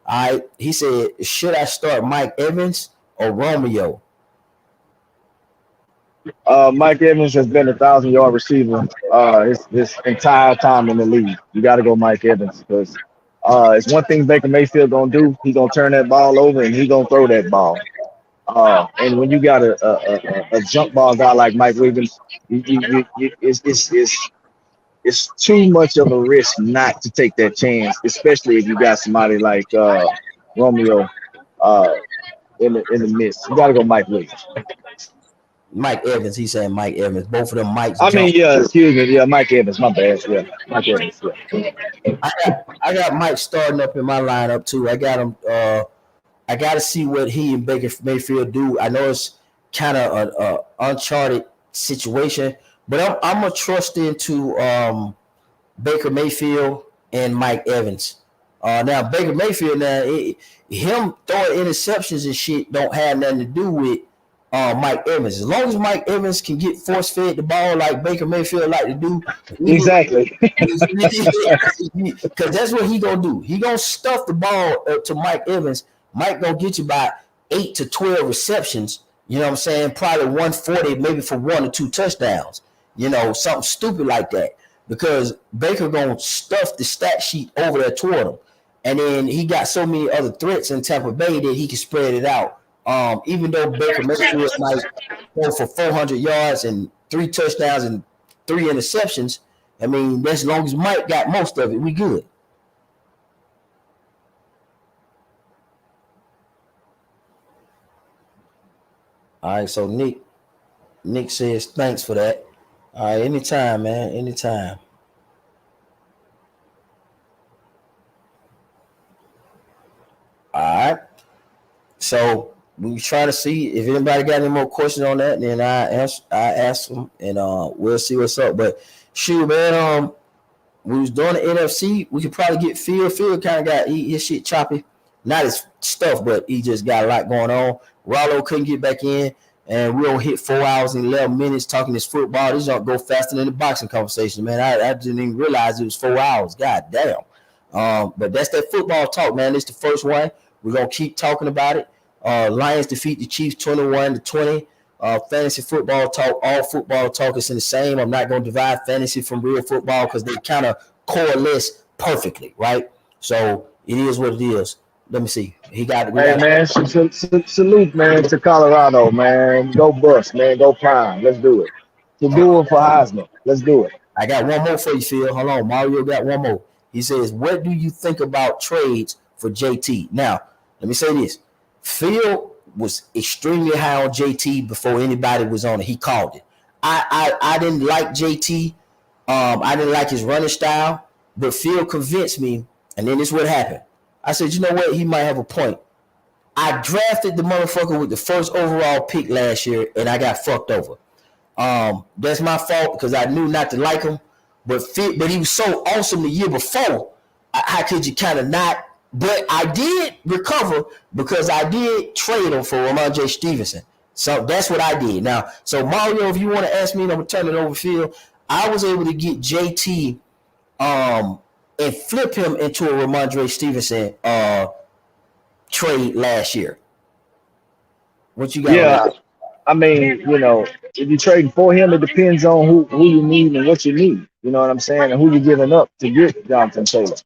S1: All right. He said, should I start Mike Evans or Romeo?
S3: Mike Evans has been 1,000-yard receiver his entire time in the league. You got to go Mike Evans because it's one thing Baker Mayfield gonna do. He gonna turn that ball over and he gonna throw that ball. And when you got a jump ball guy like Mike Wiggins, it's too much of a risk not to take that chance, especially if you got somebody like Romeo in the midst. You got to go Mike Wiggins.
S1: Mike Evans. He's saying Mike Evans. Both of them Mikes.
S3: I mean, yeah, excuse me. Yeah, Mike Evans. My bad. Yeah, Mike Evans. Yeah.
S1: I got Mike starting up in my lineup too. I got him. I got to see what he and Baker Mayfield do. I know it's kind of an uncharted situation, but I'm gonna trust into Baker Mayfield and Mike Evans. Now Baker Mayfield, him throwing interceptions and shit don't have nothing to do with Mike Evans. As long as Mike Evans can get force fed the ball like Baker Mayfield like to do,
S3: exactly,
S1: because that's what he gonna do. He gonna stuff the ball to Mike Evans. Mike gonna get you by 8 to 12 receptions. You know what I'm saying? Probably 140, maybe for 1 or 2 touchdowns. You know, something stupid like that. Because Baker gonna stuff the stat sheet over there toward him, and then he got so many other threats in Tampa Bay that he can spread it out. Even though Baker Mayfield might go for 400 yards and 3 touchdowns and 3 interceptions, I mean, as long as Mike got most of it, we good. All right, so Nick says thanks for that. All right, anytime, man, anytime. All right. So we try to see if anybody got any more questions on that. Then I ask them, and we'll see what's up. But shoot, man, we was doing the NFC. We could probably get Phil. Phil kind of got his shit choppy. Not his stuff, but he just got a lot going on. Rollo couldn't get back in, and we don't hit 4 hours and 11 minutes talking this football. This don't go faster than the boxing conversation, man. I didn't even realize it was 4 hours. God damn. But that's that football talk, man. It's the first one. We're gonna keep talking about it. Lions defeat the Chiefs 21-20. Fantasy football talk, all football talk is in the same. I'm not gonna divide fantasy from real football because they kind of coalesce perfectly, right? So it is what it is. Let me see. He got it.
S3: Hey, man, salute, man, to Colorado, man. Go Bucks, man. Go Prime. Let's do it. To do it for Heisman. Let's do it.
S1: I got one more for you, Phil. Hold on. Mario got one more. He says, what do you think about trades for JT? Now, let me say this. Phil was extremely high on JT before anybody was on it. He called it. I didn't like JT. I didn't like his running style, but Phil convinced me, and then this is what happened. I said, you know what? He might have a point. I drafted the motherfucker with the first overall pick last year, and I got fucked over. That's my fault because I knew not to like him, but he was so awesome the year before. How could you kind of not? But I did recover because I did trade him for Ramondre Stevenson. So that's what I did. Now, so Mario, if you want to ask me, I'm gonna turn it over, Phil. I was able to get JT and flip him into a Ramondre Stevenson trade last year. What you got?
S3: Yeah, I mean, you know, if you're trading for him, it depends on who you need and what you need. You know what I'm saying? And who you're giving up to get Jonathan Taylor.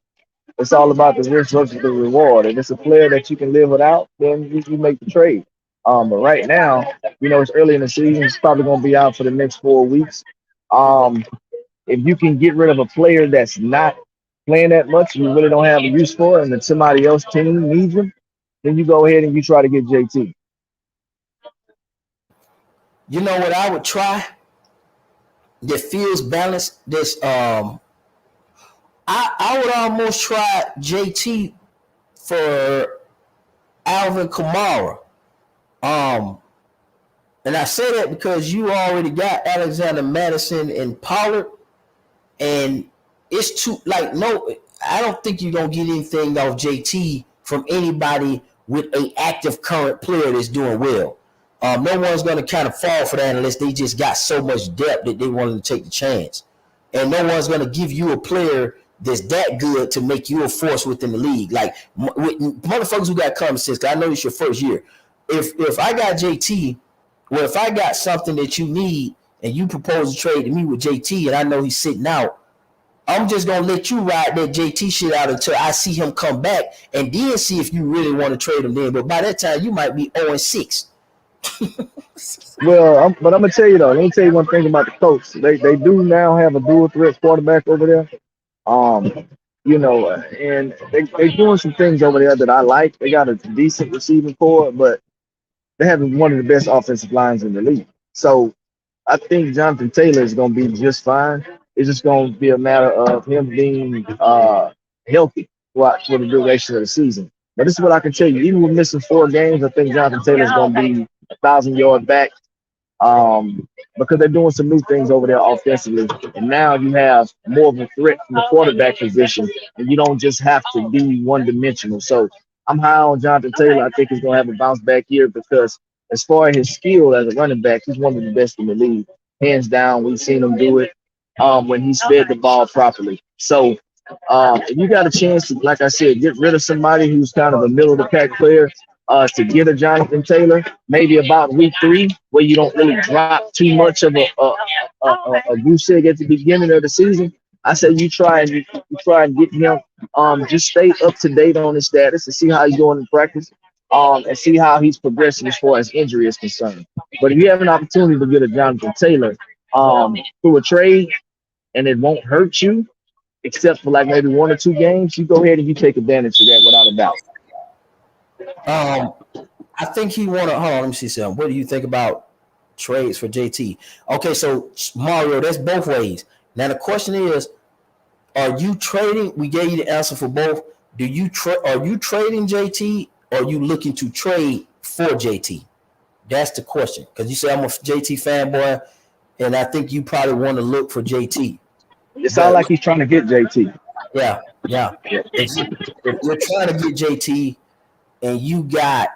S3: It's all about the risk versus the reward. If it's a player that you can live without, then you make the trade. But right now, you know, it's early in the season. It's probably going to be out for the next 4 weeks. If you can get rid of a player that's not playing that much, you really don't have a use for, and then somebody else team needs him, then you go ahead and you try to get JT.
S1: You know what I would try that feels balanced? This I would almost try JT for Alvin Kamara. And I say that because you already got Alexander Madison and Pollard, and it's too no. I don't think you're gonna get anything off JT from anybody with an active current player that's doing well. No one's gonna kind of fall for that unless they just got so much depth that they wanted to take the chance. And no one's gonna give you a player that's that good to make you a force within the league. Like with motherfuckers who got common sense, because I know it's your first year. If I got JT, well, if I got something that you need and you propose a trade to me with JT and I know he's sitting out, I'm just gonna let you ride that JT shit out until I see him come back and then see if you really want to trade him then. But by that time, you might be 0-6.
S3: Well, but I'm gonna tell you though. Let me tell you one thing about the Colts. They do now have a dual threat quarterback over there. And they doing some things over there that I like. They got a decent receiving core, but they have one of the best offensive lines in the league. So I think Jonathan Taylor is going to be just fine. It's just going to be a matter of him being healthy for the duration of the season. But this is what I can tell you. Even with missing 4 games, I think Jonathan Taylor is going to be 1,000-yard back because they're doing some new things over there offensively. And now you have more of a threat from the quarterback position, and you don't just have to be one-dimensional. So I'm high on Jonathan Taylor. I think he's going to have a bounce back year because as far as his skill as a running back, he's one of the best in the league. Hands down, we've seen him do it when he's fed the ball properly. So if you got a chance to, like I said, get rid of somebody who's kind of a middle-of-the-pack player to get a Jonathan Taylor, maybe about week 3, where you don't really drop too much of a goose egg at the beginning of the season, I say you try and get him. Just stay up to date on his status and see how he's doing in practice. And see how he's progressing as far as injury is concerned. But if you have an opportunity to get a Jonathan Taylor through a trade and it won't hurt you, except for like maybe 1 or 2 games, you go ahead and you take advantage of that without a doubt.
S1: I think he want to. Hold on, let me see something. What do you think about trades for JT? Okay, so Mario, that's both ways. Now the question is, are you trading? We gave you the answer for both. Are you trading JT? Or are you looking to trade for JT? That's the question. Because you say I'm a JT fanboy, and I think you probably want to look for JT.
S3: It sounds like he's trying to get JT.
S1: Yeah. If you're trying to get JT and you got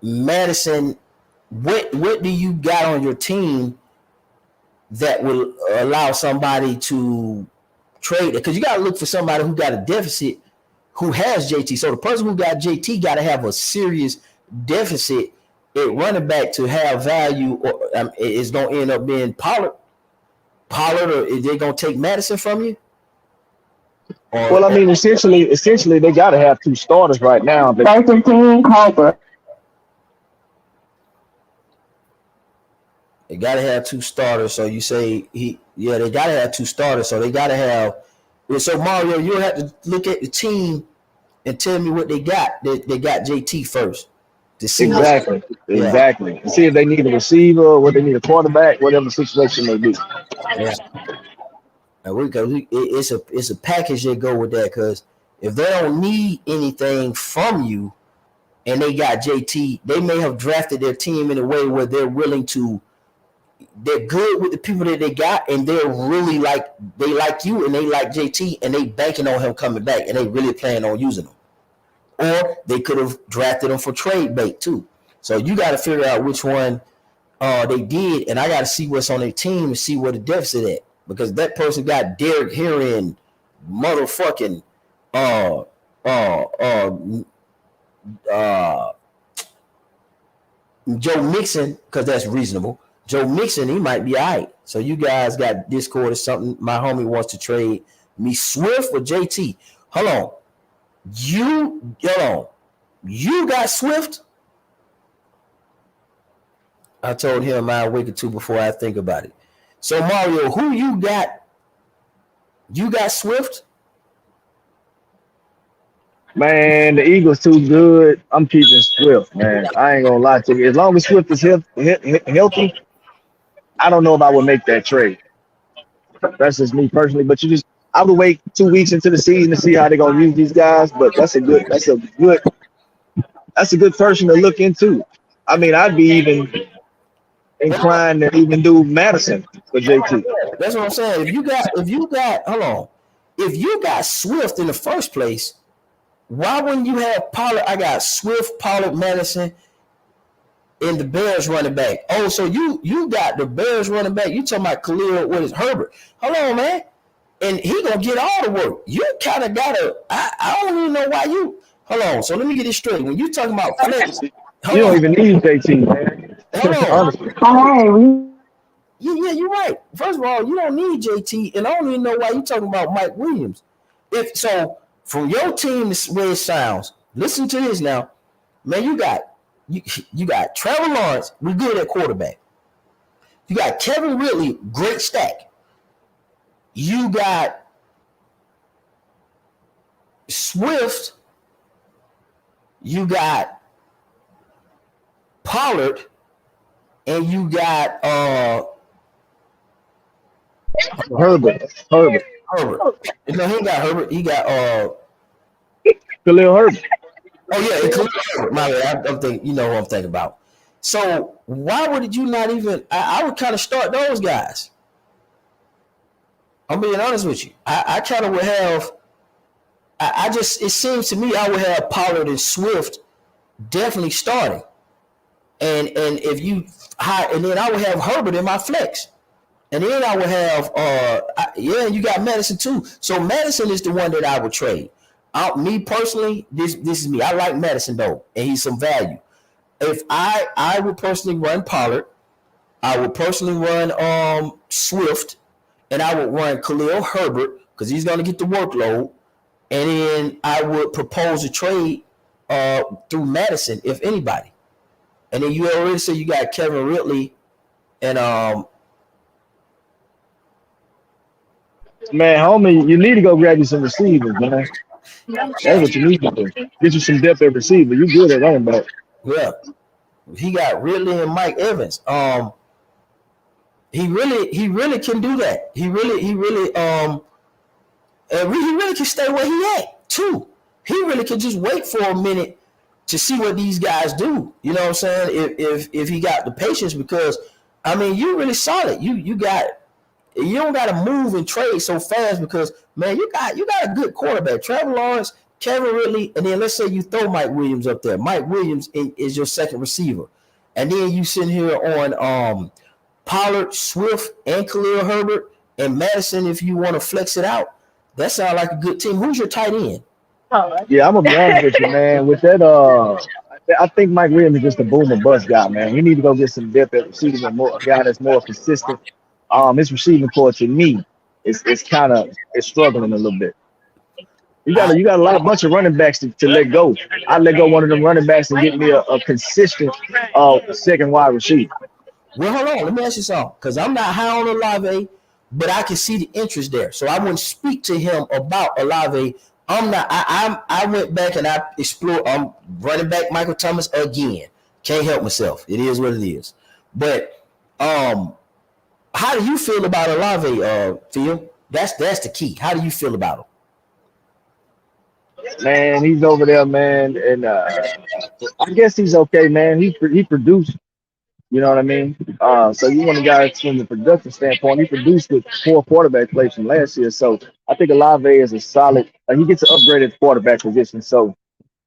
S1: Madison, what do you got on your team that will allow somebody to trade it? Because you got to look for somebody who got a deficit who has JT. So the person who got JT got to have a serious deficit at running back to have value, or it's going to end up being Pollard, or is they going to take Madison from you?
S3: Well, I mean, essentially, they got to have 2 starters right now.
S1: They got to have 2 starters. So you say they got to have 2 starters. So they got to have. So Mario, you'll have to look at the team and tell me what they got. They got JT first. To see
S3: exactly. And see if they need a receiver, or what they need a quarterback, whatever the situation may be.
S1: Yeah. And it's a package that go with that, because if they don't need anything from you and they got JT, they may have drafted their team in a way where they're willing to. They're good with the people that they got, and they're really they like you and they like JT, and they banking on him coming back, and they really plan on using him. Or they could have drafted him for trade bait too. So you got to figure out which one they did, and I got to see what's on their team and see where the deficit at, because that person got Derek Henry, motherfucking Joe Mixon, because that's reasonable. Joe Mixon, he might be all right. So you guys got Discord or something. My homie wants to trade me Swift or JT. Hold on. You got Swift? I told him I'd wait or 2 before I think about it. So Mario, who you got? You got Swift?
S3: Man, the Eagles too good. I'm keeping Swift, man. I ain't gonna lie to you. As long as Swift is healthy, I don't know if I would make that trade. That's just me personally. But I would wait 2 weeks into the season to see how they're gonna use these guys. But that's a good person to look into. I mean, I'd be even inclined to even do Madison for JT.
S1: That's what I'm saying. If you got Swift in the first place, why wouldn't you have Pollard? I got Swift, Pollard, Madison, and the Bears running back. Oh, so you got the Bears running back. You talking about Khalil, what is Herbert? Hold on, man. and he gonna get all the work. You kind of gotta. I don't even know why you. Hold on. So let me get this straight. When you talking about flex,
S3: You
S1: hold
S3: don't
S1: on,
S3: even need JT, man.
S1: hold on.
S3: Honestly.
S6: Hi.
S1: Yeah, you're right. First of all, you don't need JT, and I don't even know why you talking about Mike Williams. If so, from your team, this way it sounds. Listen to this now, man. You got Trevor Lawrence. We good at quarterback. You got Kevin Ridley, great stack. You got Swift. You got Pollard, and you got
S3: Herbert.
S1: Herbert. No, he got Herbert. He got
S3: Khalil Herbert.
S1: oh yeah, including Herbert. My bad. I'm thinking, you know who I'm thinking about. So why would you not even? I would kind of start those guys. I'm being honest with you. I kind of would have. I just it seems to me I would have Pollard and Swift definitely starting, and if you and then I would have Herbert in my flex. And then I would have, you got Madison too. So Madison is the one that I would trade. Me personally, this is me. I like Madison though, and he's some value. If I would personally run Pollard, I would personally run Swift, and I would run Khalil Herbert because he's going to get the workload. And then I would propose a trade through Madison, if anybody. And then you already said you got Kevin Ridley and
S3: Man, homie, you need to go grab you some receivers, man. That's what you need to do. Get you some depth at receiver. You good at running back.
S1: yeah, he got Ridley and Mike Evans. He really can do that. He really can stay where he at too. He really can just wait for a minute to see what these guys do. You know what I'm saying? If he got the patience, because I mean, you really solid. You don't got to move and trade so fast because man, you got a good quarterback, Trevor Lawrence, Kevin Ridley, and then let's say you throw Mike Williams up there. Mike Williams is your second receiver, and then you sitting here on Pollard, Swift, and Khalil Herbert, and Madison. If you want to flex it out, that sounds like a good team. Who's your tight end?
S3: Yeah, I'm gonna be honest with you, man. With that, I think Mike Williams is just a boom and bust guy, man. We need to go get some depth at receiver, a guy that's more consistent. His receiving core to me is kind of struggling a little bit. You got a bunch of running backs to let go. I let go one of them running backs and get me a consistent second wide receiver.
S1: Well, hold on. Let me ask you something, because I'm not high on Olave, but I can see the interest there. So I wouldn't speak to him about Olave. I'm not. I went back and I explored. I'm running back Michael Thomas again. Can't help myself. It is what it is. But how do you feel about Olave, Phil? That's the key. How do you feel about him?
S3: Man, he's over there, man, and I guess he's okay, man. He produced. You know what I mean? So you want a guy from the production standpoint. He produced with 4 quarterback plays from last year. So I think Olave is a solid. He gets an upgraded quarterback position. So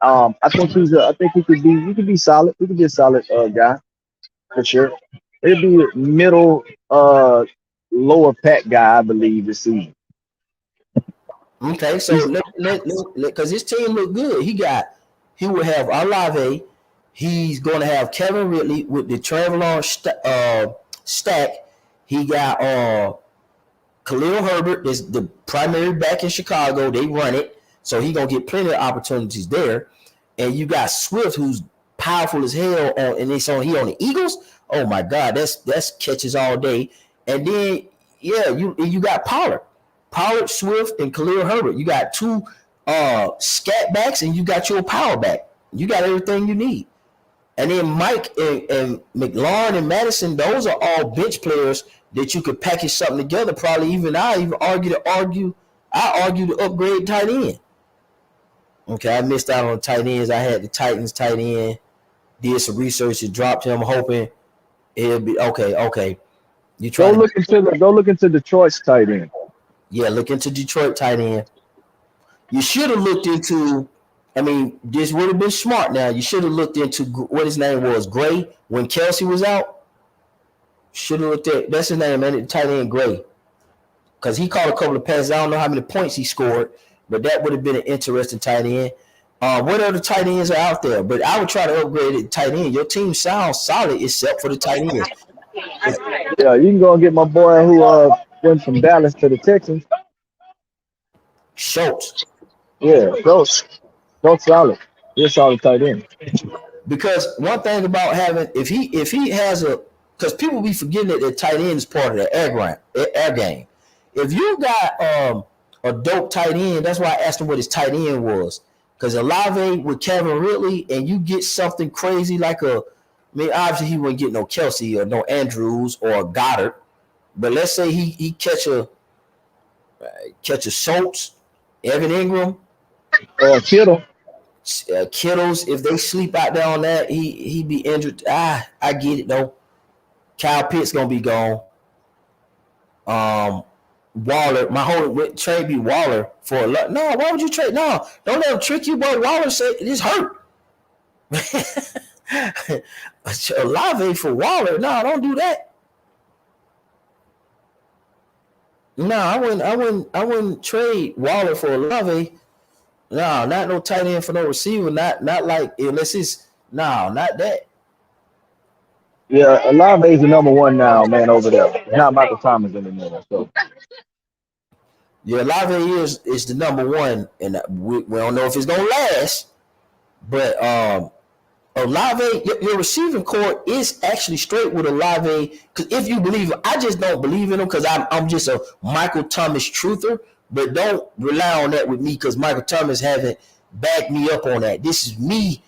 S3: I think he could be solid. He could be a solid guy for sure. It'd be a middle lower pack guy, I believe, this season.
S1: Okay, so because his team look good. He will have Olave. He's going to have Kevin Ridley with the Trevor Lawrence stack. He got Khalil Herbert is the primary back in Chicago. They run it, so he's gonna get plenty of opportunities there. And you got Swift, who's powerful as hell and he on the Eagles. Oh my God, that's catches all day. And then you got Pollard, Swift, and Khalil Herbert. You got 2 scat backs, and you got your power back. You got everything you need. And then Mike and McLaurin and Madison, those are all bench players that you could package something together. Probably I argue to upgrade tight end. Okay, I missed out on tight ends. I had the Titans tight end. Did some research and dropped him, hoping it'll be okay. You try
S3: go look into Detroit's tight end.
S1: Yeah, look into Detroit tight end. You should have looked into. I mean, this would have been smart. Now you should have looked into what his name was, Gray, when Kelsey was out. Should have looked at that's his name, man. Tight end Gray. because he caught a couple of passes. I don't know how many points he scored, but that would have been an interesting tight end. What other tight ends are out there? But I would try to upgrade it tight end. Your team sounds solid except for the tight ends.
S3: Yeah, you can go and get my boy who went from Dallas to the Texans.
S1: Schultz.
S3: Yeah, Schultz solid. He's a solid tight end.
S1: Because one thing about having if he has a because people be forgetting that the tight end is part of the air game. If you got a dope tight end, that's why I asked him what his tight end was. Because Olave with Kevin Ridley, and you get something crazy like obviously he wouldn't get no Kelsey or no Andrews or Goddard, but let's say he catch a Schultz, Evan Ingram,
S3: or Kittle.
S1: Kittles, if they sleep out there on that, he be injured. I get it though. Kyle Pitts gonna be gone. Waller, my whole trade be Waller for a lot. No, why would you trade? No, don't let him trick you, boy. Waller said it's hurt. Olave for Waller. No, don't do that. No, I wouldn't trade Waller for Olave. No, not no tight end for no receiver. Not like unless it's not that.
S3: Yeah, Olave is the number one now, man, over there. It's not Michael Thomas anymore. So
S1: yeah, Olave is the number one, and we don't know if it's gonna last. But Olave, your receiving core is actually straight with Olave. Because if you believe him, I just don't believe in him because I'm just a Michael Thomas truther. But don't rely on that with me because Michael Thomas haven't backed me up on that. This is me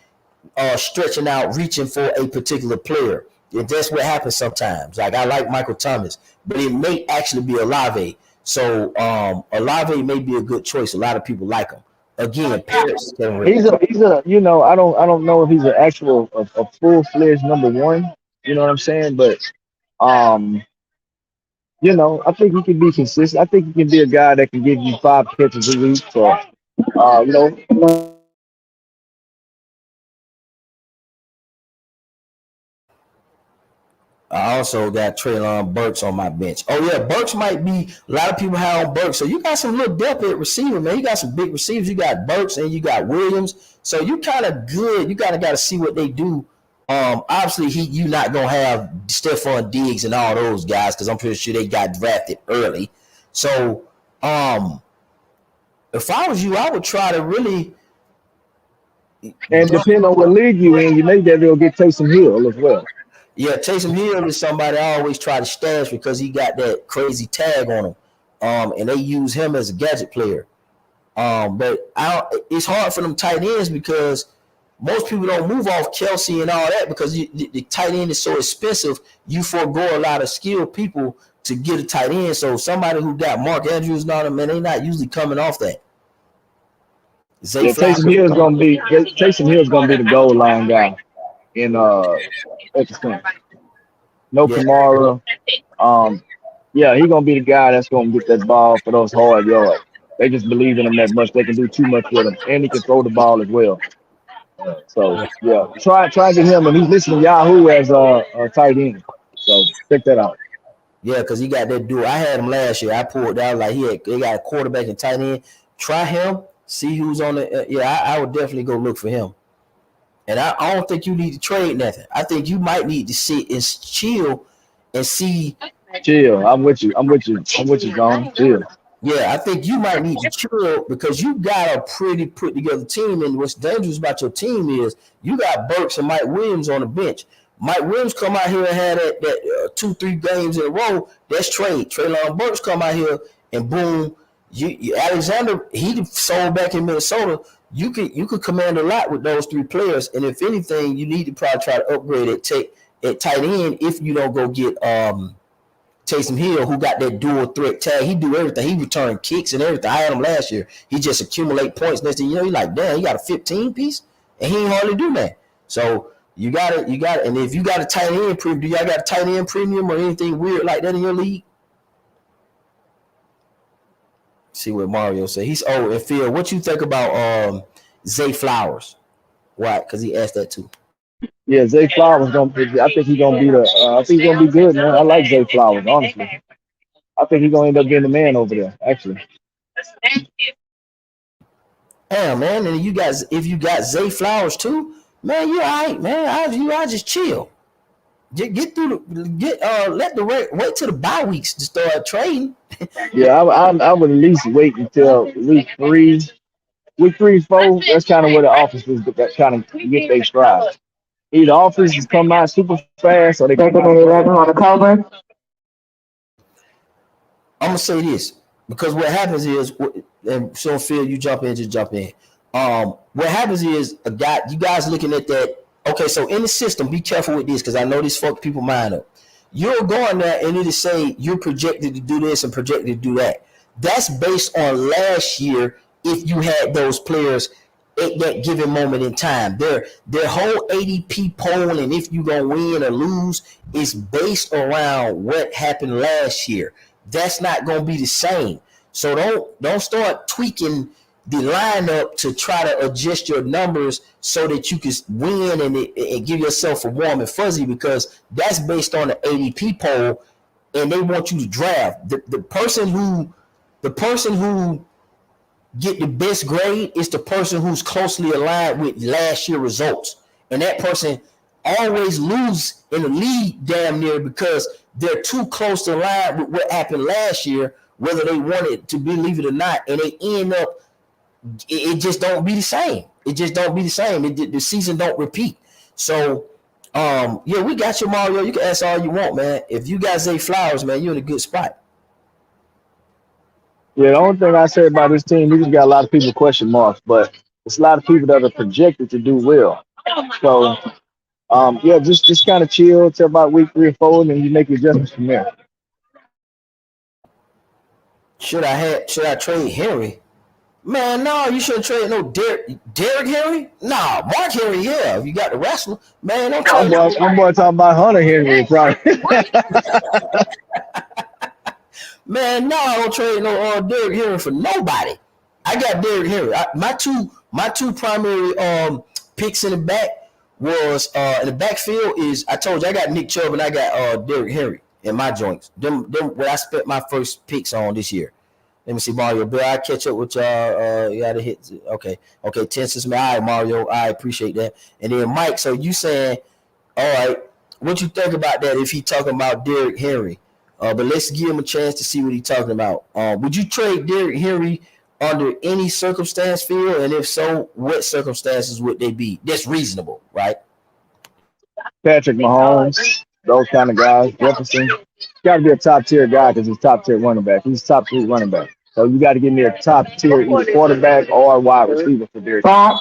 S1: stretching out, reaching for a particular player. And that's what happens sometimes. Like I like Michael Thomas, but it may actually be Olave. So Olave may be a good choice. A lot of people like him. Again, Paris.
S3: he's a I don't know if he's an actual a full-fledged number one. You know what I'm saying? But I think he can be consistent. I think he can be a guy that can give you 5 catches a week. So
S1: I also got Treylon Burks on my bench. Oh yeah, Burks might be a lot of people have on Burks. So you got some little depth at receiver, man. You got some big receivers. You got Burks and you got Williams. So you kind of good. You kind of got to see what they do. Obviously you not gonna have Stephon Diggs and all those guys because I'm pretty sure they got drafted early. So if I was you, I would try to really.
S3: And depending on what league you in, you may be able to get Taysom Hill as well.
S1: Yeah, Taysom Hill is somebody I always try to stash because he got that crazy tag on him. And they use him as a gadget player. But it's hard for them tight ends because most people don't move off Kelsey and all that because the tight end is so expensive. You forego a lot of skilled people to get a tight end. So somebody who got Mark Andrews and all that, man, they not usually coming off that.
S3: Taysom Hill is gonna be the goal line guy in at the center. No Kamara. He's gonna be the guy that's gonna get that ball for those hard yards. They just believe in him that much. They can do too much with him, and he can throw the ball as well. So try to get him, and he's listed Yahoo as a tight end. So check that out.
S1: Yeah, because he got that dude. I had him last year. I pulled out like they got a quarterback and tight end. Try him. See who's on the. I would definitely go look for him. And I don't think you need to trade nothing. I think you might need to sit and chill and see.
S3: Chill. I'm with you, John. Chill.
S1: Yeah, I think you might need to chill because you got a pretty put together team. And what's dangerous about your team is you got Burks and Mike Williams on the bench. Mike Williams come out here and had that 2-3 games in a row. That's trade. Treylon Burks come out here and boom. You Alexander, he sold back in Minnesota. You could command a lot with those 3 players. And if anything, you need to probably try to upgrade at tight end if you don't go get Taysom Hill, who got that dual threat tag. He do everything. He return kicks and everything. I had him last year. He just accumulate points. Next thing you know, you're like, damn, he got a 15 piece, and he ain't hardly do that. So you got it. And if you got a tight end premium, do y'all got a tight end premium or anything weird like that in your league? See what Mario said. He's and Phil, what you think about Zay Flowers? Why? Because he asked that too.
S3: Yeah, Zay Flowers I think he's gonna be I think he's gonna be good, man. I like Zay Flowers, honestly. I think he's gonna end up getting the man over there. Actually,
S1: Damn, man. And if you got Zay Flowers too, man, you all right, man. I just chill. Get through the let the wait till the bye weeks to start trading.
S3: yeah, I would at least wait until week 3, 4. That's kind of where the offenses that kind of get their stride. Either offenses come out super fast or they come out.
S6: On the cover.
S1: I'm gonna say this because what happens is, and so Phil, you jump in, just jump in. What happens is you guys looking at that. Okay, so in the system, be careful with this because I know this fuck people mind up. You're going there and it'll say you're projected to do this and projected to do that. That's based on last year if you had those players at that given moment in time. Their whole ADP poll and if you gonna win or lose is based around what happened last year. That's not gonna be the same. So don't start tweaking the lineup to try to adjust your numbers so that you can win and give yourself a warm and fuzzy because that's based on the ADP poll and they want you to draft. The person who get the best grade is the person who's closely aligned with last year results. And that person always lose in the league damn near because they're too close to align with what happened last year, whether they want it to believe it or not. And they end up, it just don't be the same. It just don't be the same. The season don't repeat. So, yeah, we got you, Mario. You can ask all you want, man. If you got Zay Flowers, man, you're in a good spot.
S3: Yeah, the only thing I say about this team, we just got a lot of people question marks, but it's a lot of people that are projected to do well. So, yeah, just kind of chill till about week 3 or 4, and then you make your adjustments from there.
S1: Should I trade Henry? Man, no, you shouldn't trade no Derrick Henry. Nah, Mark Henry, yeah. If you got the wrestler, man, don't trade.
S3: I'm talking about Hunter Henry, probably.
S1: Man, no, I don't trade no Derrick Henry for nobody. I got Derrick Henry. My two primary picks in the back was in the backfield is I told you I got Nick Chubb and I got Derrick Henry in my joints. Them what I spent my first picks on this year. Let me see, Mario. Bill, I catch up with y'all. You got to hit. Okay. 10 cents. All right, Mario. I appreciate that. And then Mike. So you saying, all right, what you think about that? If he talking about Derrick Henry, but let's give him a chance to see what he's talking about. Would you trade Derrick Henry under any circumstance, Phil? And if so, what circumstances would they be? That's reasonable, right?
S3: Patrick Mahomes, those kind of guys. Jefferson, got to be a top tier guy because he's top tier running back. He's top 3 running back. So you got to give me a top tier either quarterback or wide receiver for Derrick.
S1: I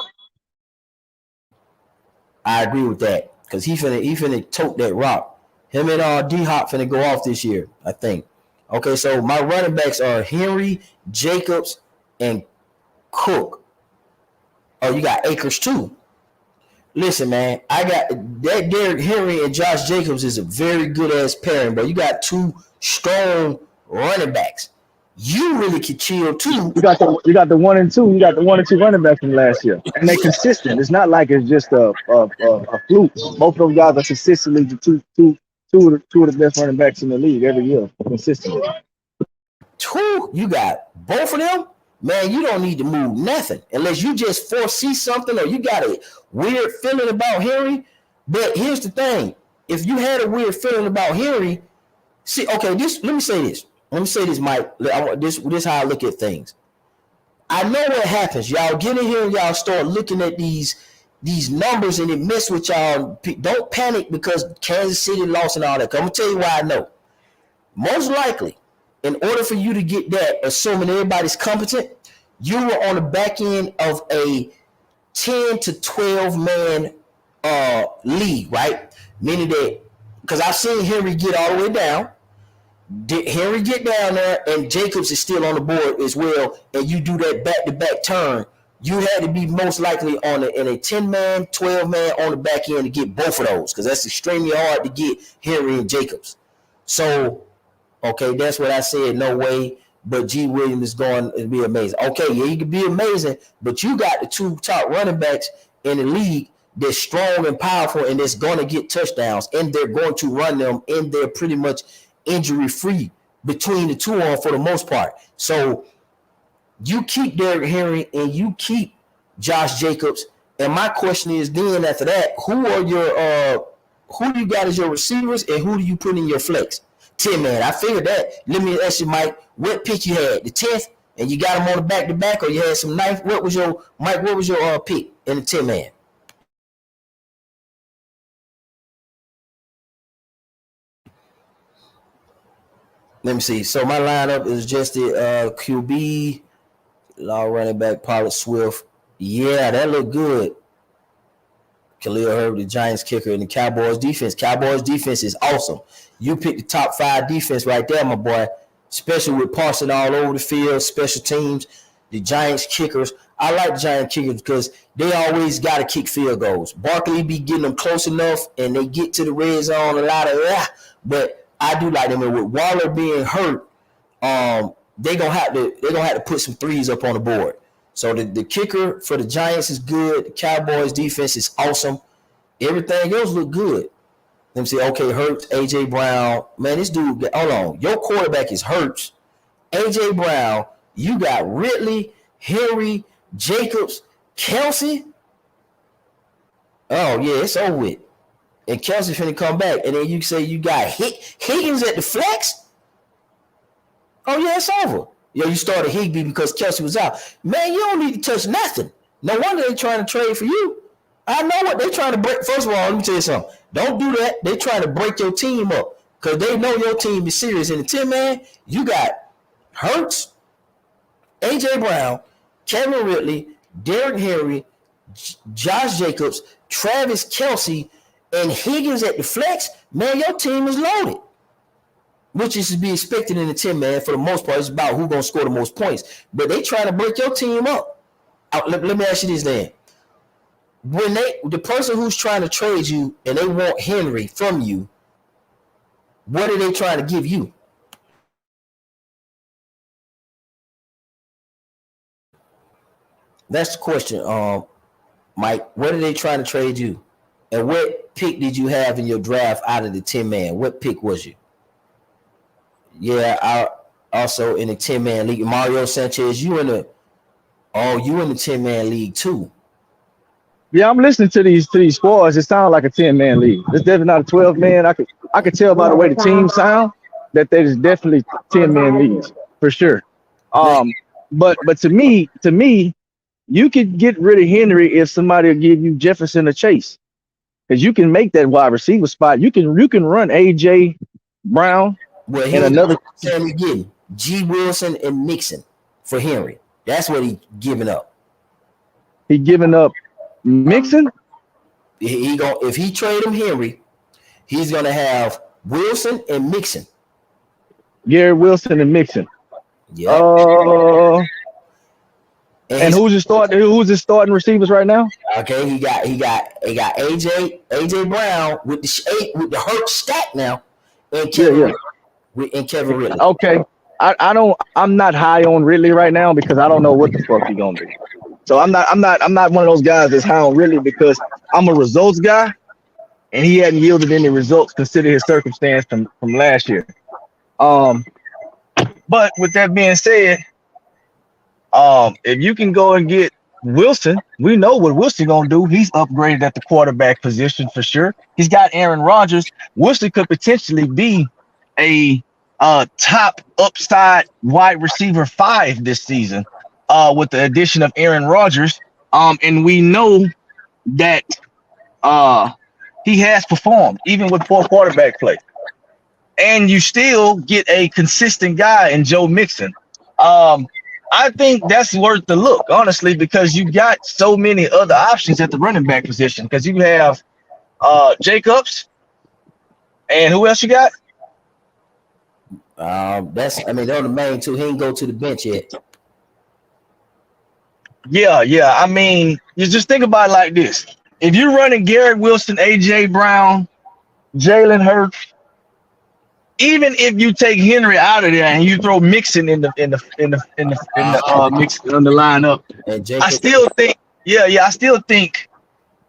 S1: agree with that because he finna tote that rock. Him and D Hop finna go off this year, I think. Okay, so my running backs are Henry, Jacobs, and Cook. Oh, you got Akers too. Listen, man, I got that Derrick Henry and Josh Jacobs is a very good ass pairing, but you got 2 strong running backs. You really could chill too.
S3: You got the 1 and 2. You got the 1 and 2 running backs from last year, and they consistent. It's not like it's just a fluke. Both of those guys are consistently the two of the best running backs in the league every year, consistently.
S1: 2, you got both of them. Man, you don't need to move nothing unless you just foresee something or you got a weird feeling about Henry. But here's the thing: if you had a weird feeling about Henry, see, okay, let me say this. Mike. This is how I look at things. I know what happens. Y'all get in here and y'all start looking at these numbers and it mess with y'all. Don't panic because Kansas City lost and all that. I'm gonna tell you why I know. Most likely, in order for you to get that, assuming everybody's competent, you were on the back end of a 10 to 12 man league, right? Meaning that because I've seen Henry get all the way down. Henry get down there and Jacobs is still on the board as well, and you do that back-to-back turn, you had to be most likely in a 10-man, 12-man on the back end to get both of those because that's extremely hard to get Henry and Jacobs. So, okay, that's what I said, no way, but G. Williams is going to be amazing. Okay, yeah, he could be amazing, but you got the 2 top running backs in the league that's strong and powerful and that's going to get touchdowns, and they're going to run them, and they're pretty much injury-free between the two of them for the most part. So you keep Derrick Henry and you keep Josh Jacobs. And my question is then after that, who do you got as your receivers and who do you put in your flex? 10 man. I figured that. Let me ask you, Mike, what pick you had? The 10th, and you got them on the back-to-back, or you had some ninth? What was your pick in the 10 man? Let me see. So my lineup is just the QB, law running back, Pollard, Swift. Yeah, that looked good. Khalil Herbert, the Giants kicker, and the Cowboys defense. Cowboys defense is awesome. You picked the top 5 defense right there, my boy. Especially with Parson all over the field, special teams, the Giants kickers. I like the Giants kickers because they always got to kick field goals. Barkley be getting them close enough, and they get to the red zone a lot of that. But I do like them. And with Waller being hurt, they gonna have to put some threes up on the board. So the kicker for the Giants is good. The Cowboys defense is awesome. Everything else look good. Let me see. Okay, Hurts, AJ Brown. Man, this dude. Hold on. Your quarterback is Hurts, AJ Brown. You got Ridley, Henry, Jacobs, Kelsey. Oh yeah, it's over with. And Kelsey finna come back, and then you say you got Higgins at the flex. Oh yeah, it's over. Yo, you started Higbee because Kelsey was out. Man, you don't need to touch nothing. No wonder they're trying to trade for you. I know what they're trying to break. First of all, let me tell you something. Don't do that. They're trying to break your team up because they know your team is serious. In the 10 man, you got Hurts, AJ Brown, Kevin Ridley, Derrick Henry, Josh Jacobs, Travis Kelsey, and Higgins at the flex. Man, your team is loaded. Which is to be expected in the 10 man for the most part. It's about who's gonna score the most points. But they trying to break your team up. Let me ask you this then. When the person who's trying to trade you and they want Henry from you, what are they trying to give you? That's the question, Mike. What are they trying to trade you? And what pick did you have in your draft out of the 10 man? What pick was you? Yeah, I also in the 10 man league. Mario Sanchez, you in the 10 man league too.
S3: Yeah, I'm listening to these scores. It sounds like a 10-man league. It's definitely not a 12-man. I could tell by the way the team sound that there's definitely 10-man leagues for sure. But to me, you could get rid of Henry if somebody will give you Jefferson or Chase, because you can make that wide receiver spot. You can run AJ Brown and another.
S1: Sammy getting G. Wilson and Mixon for Henry. That's what he giving up.
S3: He giving up Mixon.
S1: If he trade him Henry, he's gonna have Wilson and Mixon.
S3: Garrett Wilson and Mixon.
S1: Yeah.
S3: And who's his starting receivers right now?
S1: Okay, he got AJ Brown with the Hurt stack now, and Kevin Ridley.
S3: Okay, I'm not high on Ridley right now because I don't know what the fuck he gonna do. So I'm not one of those guys that's high on Ridley because I'm a results guy, and he hadn't yielded any results considering his circumstance from last year. But with that being said, if you can go and get Wilson, we know what Wilson gonna do. He's upgraded at the quarterback position for sure. He's got Aaron Rodgers. Wilson could potentially be a top upside wide receiver 5 this season with the addition of Aaron Rodgers. And we know that he has performed even with poor quarterback play. And you still get a consistent guy in Joe Mixon. I think that's worth the look, honestly, because you got so many other options at the running back position. Because you have Jacobs, and who else you got?
S1: They're the main two. He ain't go to the bench yet.
S3: Yeah. I mean, you just think about it like this: if you're running Garrett Wilson, AJ Brown, Jalen Hurts, even if you take Henry out of there and you throw Mixon in the mix on the lineup, I still think, I still think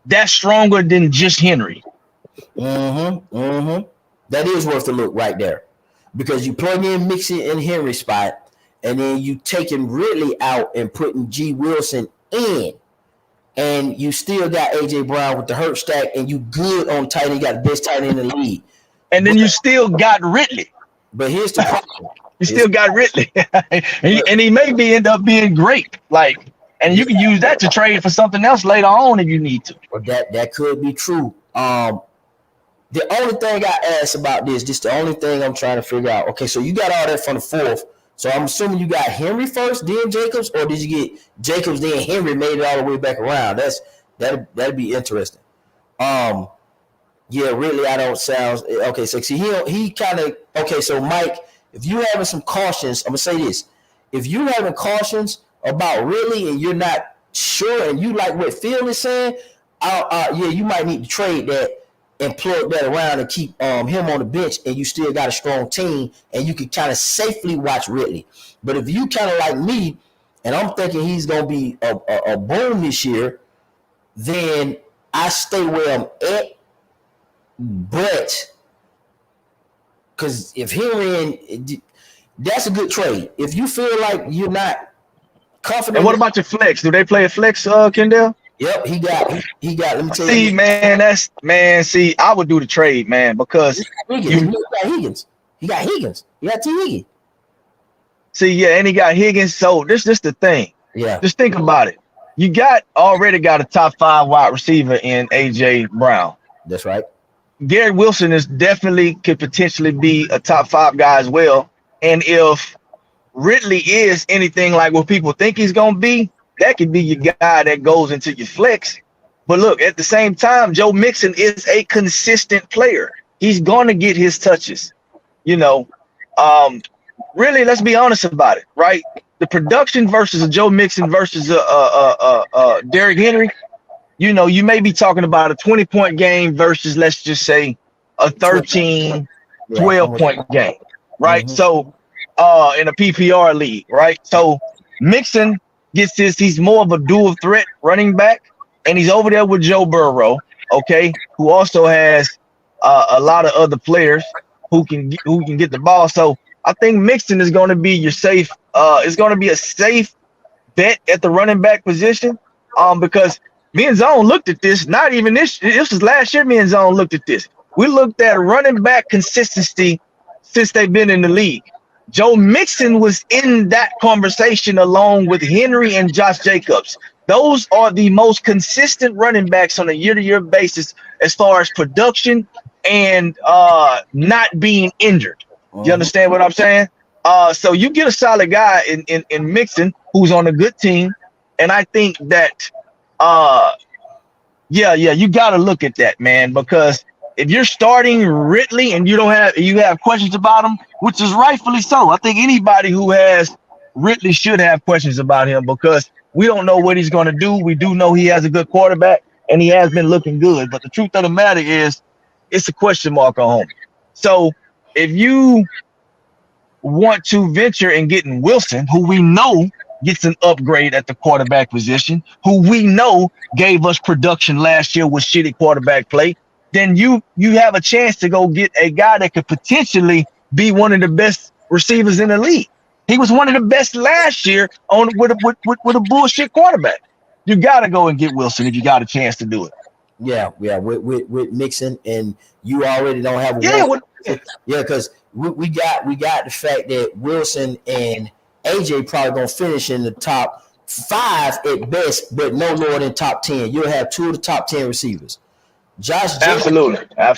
S3: that's stronger than just Henry.
S1: That is worth a look right there. because you plug in Mixon and Henry spot, and then you taking Ridley out and putting G. Wilson in, and you still got AJ Brown with the hurt stack, and you good on tight end. You got the best tight end in the league,
S3: and then you still got Ridley.
S1: But here's the problem:
S3: you still got Ridley, and he may end up being great. Like, and you can use that to trade for something else later on if you need to.
S1: Well, that could be true. The only thing I asked about this the only thing I'm trying to figure out. Okay, so you got all that from the fourth. So I'm assuming you got Henry first, then Jacobs, or did you get Jacobs, then Henry, made it all the way back around? That'd be interesting. Yeah, really, I don't sound okay. So see, he kind of okay. So Mike, if you having some cautions, I'm gonna say this: if you having cautions about really, and you're not sure, and you like what Phil is saying, yeah, you might need to trade that and plug that around and keep him on the bench, and you still got a strong team, and you can kind of safely watch Ridley. But if you kind of like me, and I'm thinking he's gonna be a boom this year, then I stay where I'm at. But because if Henry, that's a good trade. If you feel like you're not confident.
S3: And what about your flex? Do they play a flex, Kendall?
S1: Yep, he got. Let me tell
S3: you. See, I would do the trade, man, because
S1: he got Higgins. He got Higgins. He got T. Higgins.
S3: See, yeah, and he got Higgins. So this the thing.
S1: Yeah.
S3: Just think about it. You already got a top 5 wide receiver in AJ Brown.
S1: That's right.
S3: Garrett Wilson could potentially be a top 5 guy as well. And if Ridley is anything like what people think he's gonna be, that could be your guy that goes into your flex. But look, at the same time, Joe Mixon is a consistent player. He's going to get his touches. Really, let's be honest about it, right? The production versus a Joe Mixon versus Derrick Henry, you may be talking about a 20-point game versus, let's just say, a 13, 12-point game, right? Mm-hmm. So in a PPR league, right? So Mixon gets this. He's more of a dual threat running back, and he's over there with Joe Burrow, okay, who also has a lot of other players who can get the ball. So I think Mixon is going to be your safe. It's going to be a safe bet at the running back position, because me and Zone looked at this. Not even this. This was last year. Me and Zone looked at this. We looked at running back consistency since they've been in the league. Joe Mixon was in that conversation along with Henry and Josh Jacobs. Those are the most consistent running backs on a year-to-year basis as far as production and not being injured. You understand what I'm saying? So you get a solid guy in Mixon who's on a good team, and I think that you got to look at that, man, because if you're starting Ridley and you have questions about him, which is rightfully so. I think anybody who has Ridley should have questions about him because we don't know what he's going to do. We do know he has a good quarterback and he has been looking good. But the truth of the matter is it's a question mark on him. So if you want to venture in getting Wilson, who we know gets an upgrade at the quarterback position, who we know gave us production last year with shitty quarterback play, then you have a chance to go get a guy that could potentially be one of the best receivers in the league. He was one of the best last year with a bullshit quarterback. You got to go and get Wilson if you got a chance to do it.
S1: Yeah, with Mixon, and you already don't have because we got the fact that Wilson and AJ probably gonna finish in the top 5 at best, but no lower than top 10. You'll have 2 of the top 10 receivers.
S3: Absolutely. I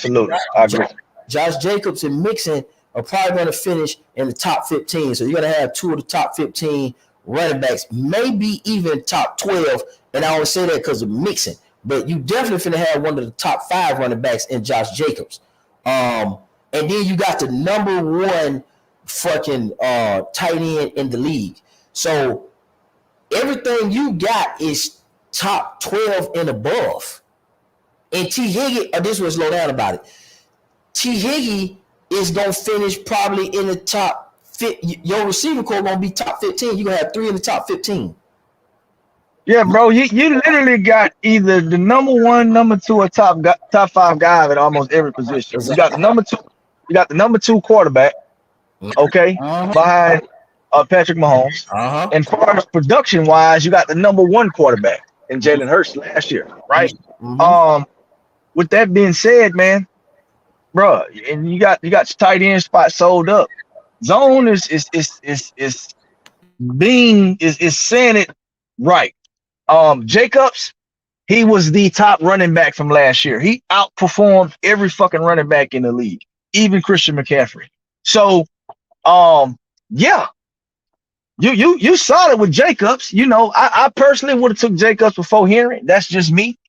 S3: agree.
S1: Josh Jacobs and Mixon are probably going to finish in the top 15. So you're going to have 2 of the top 15 running backs, maybe even top 12. And I only say that because of Mixon. But you definitely finna have one of the top 5 running backs in Josh Jacobs. And then you got the number 1 fucking tight end in the league. So everything you got is top 12 and above. And T. Higgy, this was slow down about it. T. Higgy is going to finish probably in the top 50. Your receiver core going to be top 15. You're going to have 3 in the top 15.
S3: Yeah, bro, you literally got either the number 1, number 2, or top 5 guy at almost every position. You got the number 2 quarterback. okay, behind Patrick Mahomes. And far as production wise, you got the number one quarterback in Jalen Hurts last year, right? With that being said, man, bro, and you got your tight end spot sold up. Zone is saying it right. Jacobs, he was the top running back from last year. He outperformed every fucking running back in the league, even Christian McCaffrey. So, yeah, you saw it with Jacobs. You know, I personally would have took Jacobs before Henry. That's just me.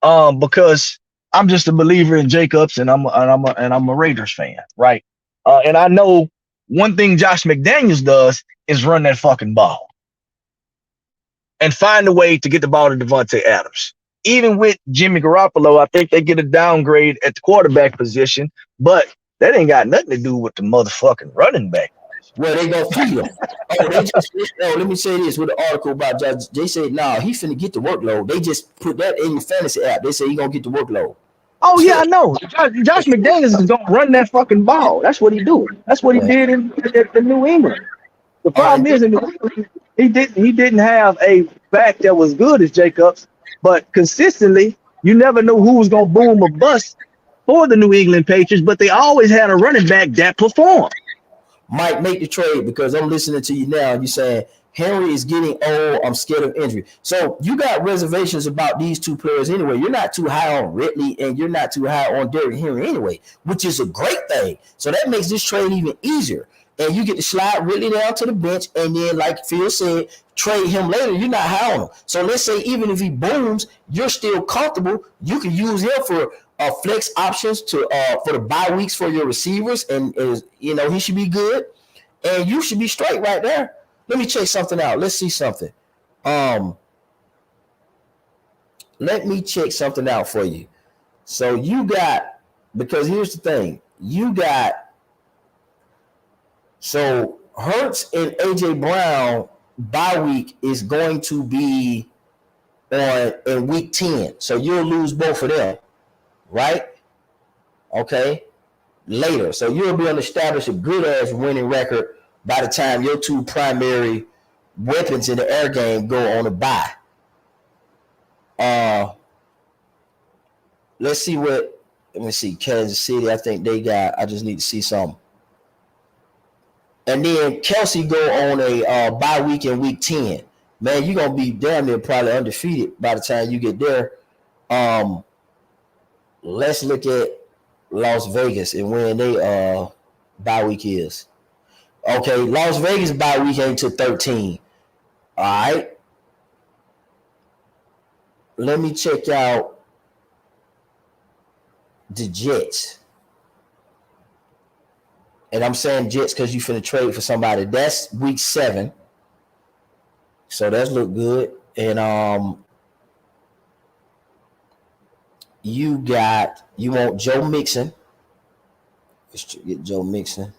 S3: Because I'm just a believer in Jacobs, and I'm a Raiders fan, right? And I know one thing Josh McDaniels does is run that fucking ball and find a way to get the ball to Devontae Adams. Even with Jimmy Garoppolo, I think they get a downgrade at the quarterback position, but that ain't got nothing to do with the motherfucking running back.
S1: Well, they gonna feed him. Let me say this with the article about Josh. They said, nah, he finna get the workload. They just put that in your fantasy app. They say he gonna get the workload.
S3: Oh yeah, I know. Josh McDaniels is gonna run that fucking ball. That's what he do. That's what he did in New England. The problem is in New England, he didn't have a back that was good as Jacobs, but consistently, you never know who was gonna boom or bust for the New England Patriots, but they always had a running back that performed.
S1: Mike, make the trade because I'm listening to you now. You're saying Henry is getting old. I'm scared of injury. So you got reservations about these two players anyway. You're not too high on Ridley and you're not too high on Derrick Henry anyway, which is a great thing. So that makes this trade even easier. And you get to slide Ridley down to the bench, and then, like Phil said, trade him later. You're not high on him. So let's say even if he booms, you're still comfortable. You can use him for flex options to for the bye weeks for your receivers, and you know he should be good, and you should be straight right there. Let me check something out. Let's see something. Let me check something out for you. So you got, because here's the thing, you got. So Hurts and AJ Brown bye week is going to be in week 10. So you'll lose both of them, right? Okay. Later. So you'll be able to establish a good ass winning record by the time your two primary weapons in the air game go on a bye. Let's see let me see. Kansas City, I think they got, I just need to see something. And then Kelsey go on a bye week in week 10. Man, you're going to be damn near probably undefeated by the time you get there. Let's look at Las Vegas and when they bye week is. Okay, Las Vegas bye week ain't to 13. All right. Let me check out the Jets. And I'm saying Jets because you finna trade for somebody. That's week 7. So that's look good. And you want Joe Mixon. Let's get Joe Mixon.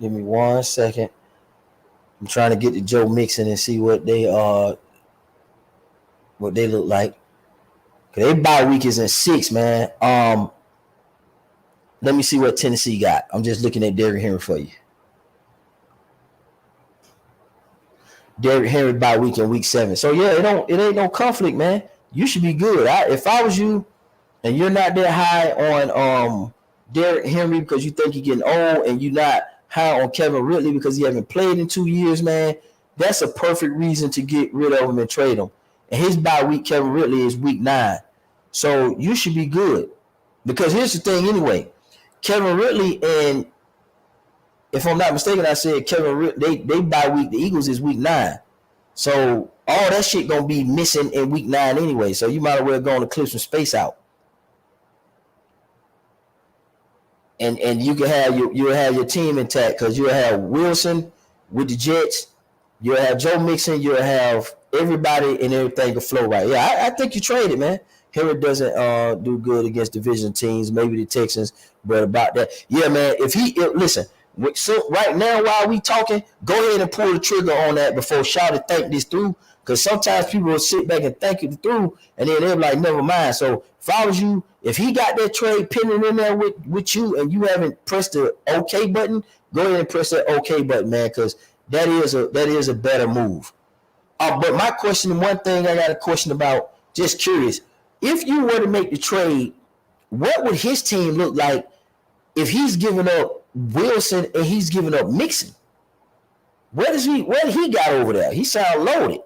S1: Give me 1 second. I'm trying to get to Joe Mixon and see what they look like. Cause their bye week is in 6, man. Let me see what Tennessee got. I'm just looking at Derrick Henry for you. Derrick Henry bye week in week 7. So yeah, it ain't no conflict, man. You should be good. If I was you, and you're not that high on Derrick Henry because you think he's getting old, and you're not high on Kevin Ridley because he hasn't played in 2 years, man, that's a perfect reason to get rid of him and trade him. And his bye week, Kevin Ridley, is week 9. So you should be good. Because here's the thing anyway. Kevin Ridley, and if I'm not mistaken, I said Kevin Ridley, they bye week, the Eagles is week 9. So all that shit going to be missing in week 9 anyway. So you might as well go on to clear some space out. And you can have you'll have your team intact because you'll have Wilson with the Jets, you'll have Joe Mixon, you'll have everybody and everything will flow right. Yeah, I think you traded, man. Henry doesn't do good against division teams, maybe the Texans, but about that, yeah, man. Listen, so right now while we talking, go ahead and pull the trigger on that before Shawty think this through, Because sometimes people will sit back and think it through, and then they're like, never mind. So if I was you, if he got that trade pending in there with you, and you haven't pressed the OK button, go ahead and press that OK button, man, because that is a better move. But my question, one thing I got a question about, just curious, if you were to make the trade, what would his team look like if he's giving up Wilson and he's giving up Mixon? What he got over there? He sound loaded.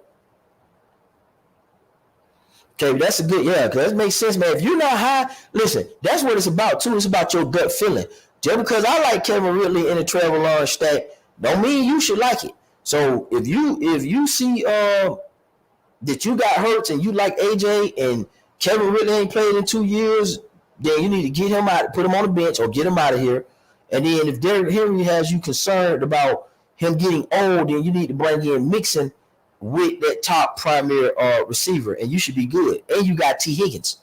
S1: Okay, that's a good, yeah, because that makes sense, man. If you're not high, listen, that's what it's about too. It's about your gut feeling. Just because I like Kevin Ridley in the Trevor Lawrence stack, don't mean you should like it. So if you see that you got Hurts and you like AJ and Kevin Ridley ain't played in 2 years, then you need to get him out, put him on the bench or get him out of here. And then if Derrick Henry has you concerned about him getting old, then you need to bring in Mixon with that top primary receiver, and you should be good. And you got T. Higgins.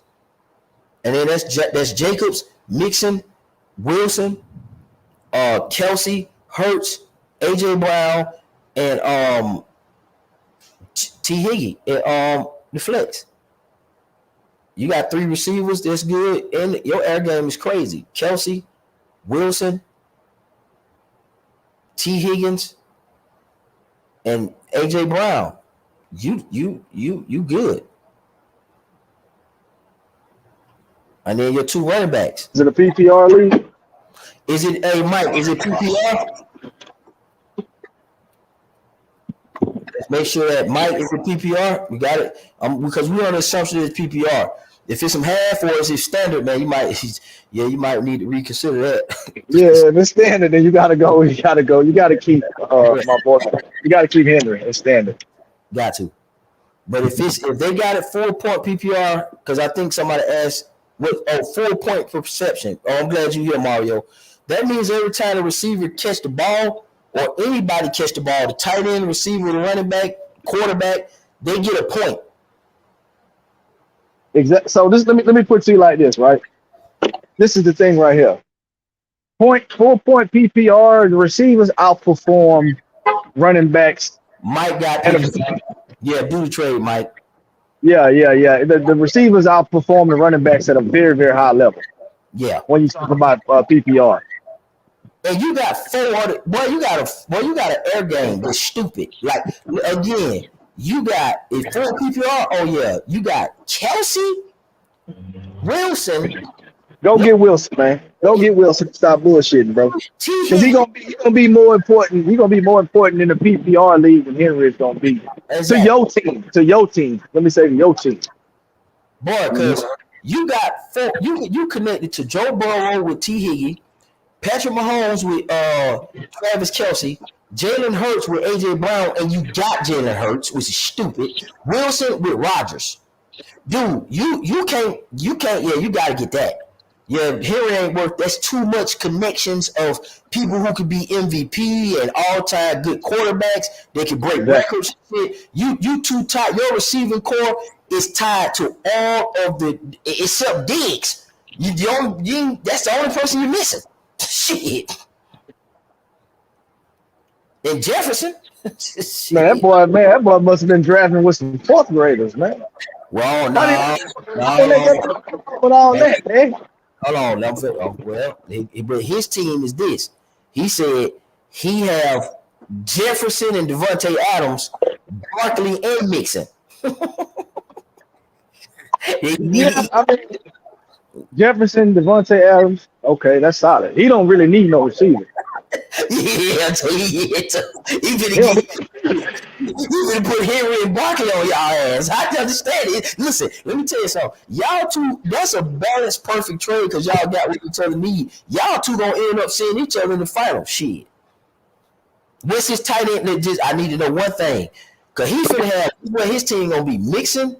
S1: And then that's Jacobs, Mixon, Wilson, Kelsey, Hurts, AJ Brown, and T. Higgy and the flex. You got 3 receivers that's good, and your air game is crazy. Kelsey, Wilson, T. Higgins, and AJ Brown. You good. And then your 2 running backs.
S3: Is it a PPR league?
S1: Is it Mike? Is it PPR? Make sure that Mike is a PPR. We got it. Because we're on the assumption it's PPR. If it's some half or is it standard, man, you might need to reconsider that.
S3: Yeah, if it's standard, then you gotta go. You gotta keep my boy. You gotta keep Henry. It's standard.
S1: Got to. But if they got it 4-point PPR, because I think somebody asked what 4-point per reception. Oh, I'm glad you're here, Mario. That means every time the receiver catch the ball, or anybody catch the ball, the tight end, receiver, the running back, quarterback, they get a point.
S3: Exactly. So let me put it to you like this, right? This is the thing right here. 4-point PPR, the receivers outperform running backs.
S1: Mike got yeah, do the trade, Mike.
S3: Yeah. The receivers outperform the running backs at a very, very high level.
S1: Yeah.
S3: When you talk about PPR.
S1: And you got 400. Boy, you got an air game that's stupid. Like again, you got a 4 PPR. Oh yeah, you got Kelsey, Wilson.
S3: Go get Wilson, man. Go get Wilson. Stop bullshitting, bro. Because he gonna be more important. He's gonna be more important in the PPR league than Henry is gonna be. Exactly. To your team. Let me say to your team.
S1: Boy, because you got 4. You connected to Joe Burrow with T. Higgy, Patrick Mahomes with Travis Kelsey, Jalen Hurts with AJ Brown, and you got Jalen Hurts, which is stupid. Wilson with Rodgers. Dude, you can't, yeah, you gotta get that. Yeah, Henry ain't worth. That's too much connections of people who could be MVP and all-time good quarterbacks. They can break records. You too tight. Your receiving core is tied to all of the except Diggs. That's the only person you're missing. Shit. And Jefferson.
S3: Man, that boy must have been drafting with some 4th graders, man.
S1: Well, no.
S3: With all that, man.
S1: Hold on. But his team is this. He said he have Jefferson and Devontae Adams, Barkley and Mixon.
S3: Yeah, I mean, Jefferson, Devontae Adams. Okay, that's solid. He don't really need no receiver.
S1: Yeah, he gonna put Henry and Barkley on y'all ass. I understand it. Listen, let me tell you something. Y'all two, that's a balanced, perfect trade because y'all got what each other need. Y'all two gonna end up seeing each other in the final. Shit. What's his tight end? I need to know one thing. Cause he's gonna have his team gonna be mixing.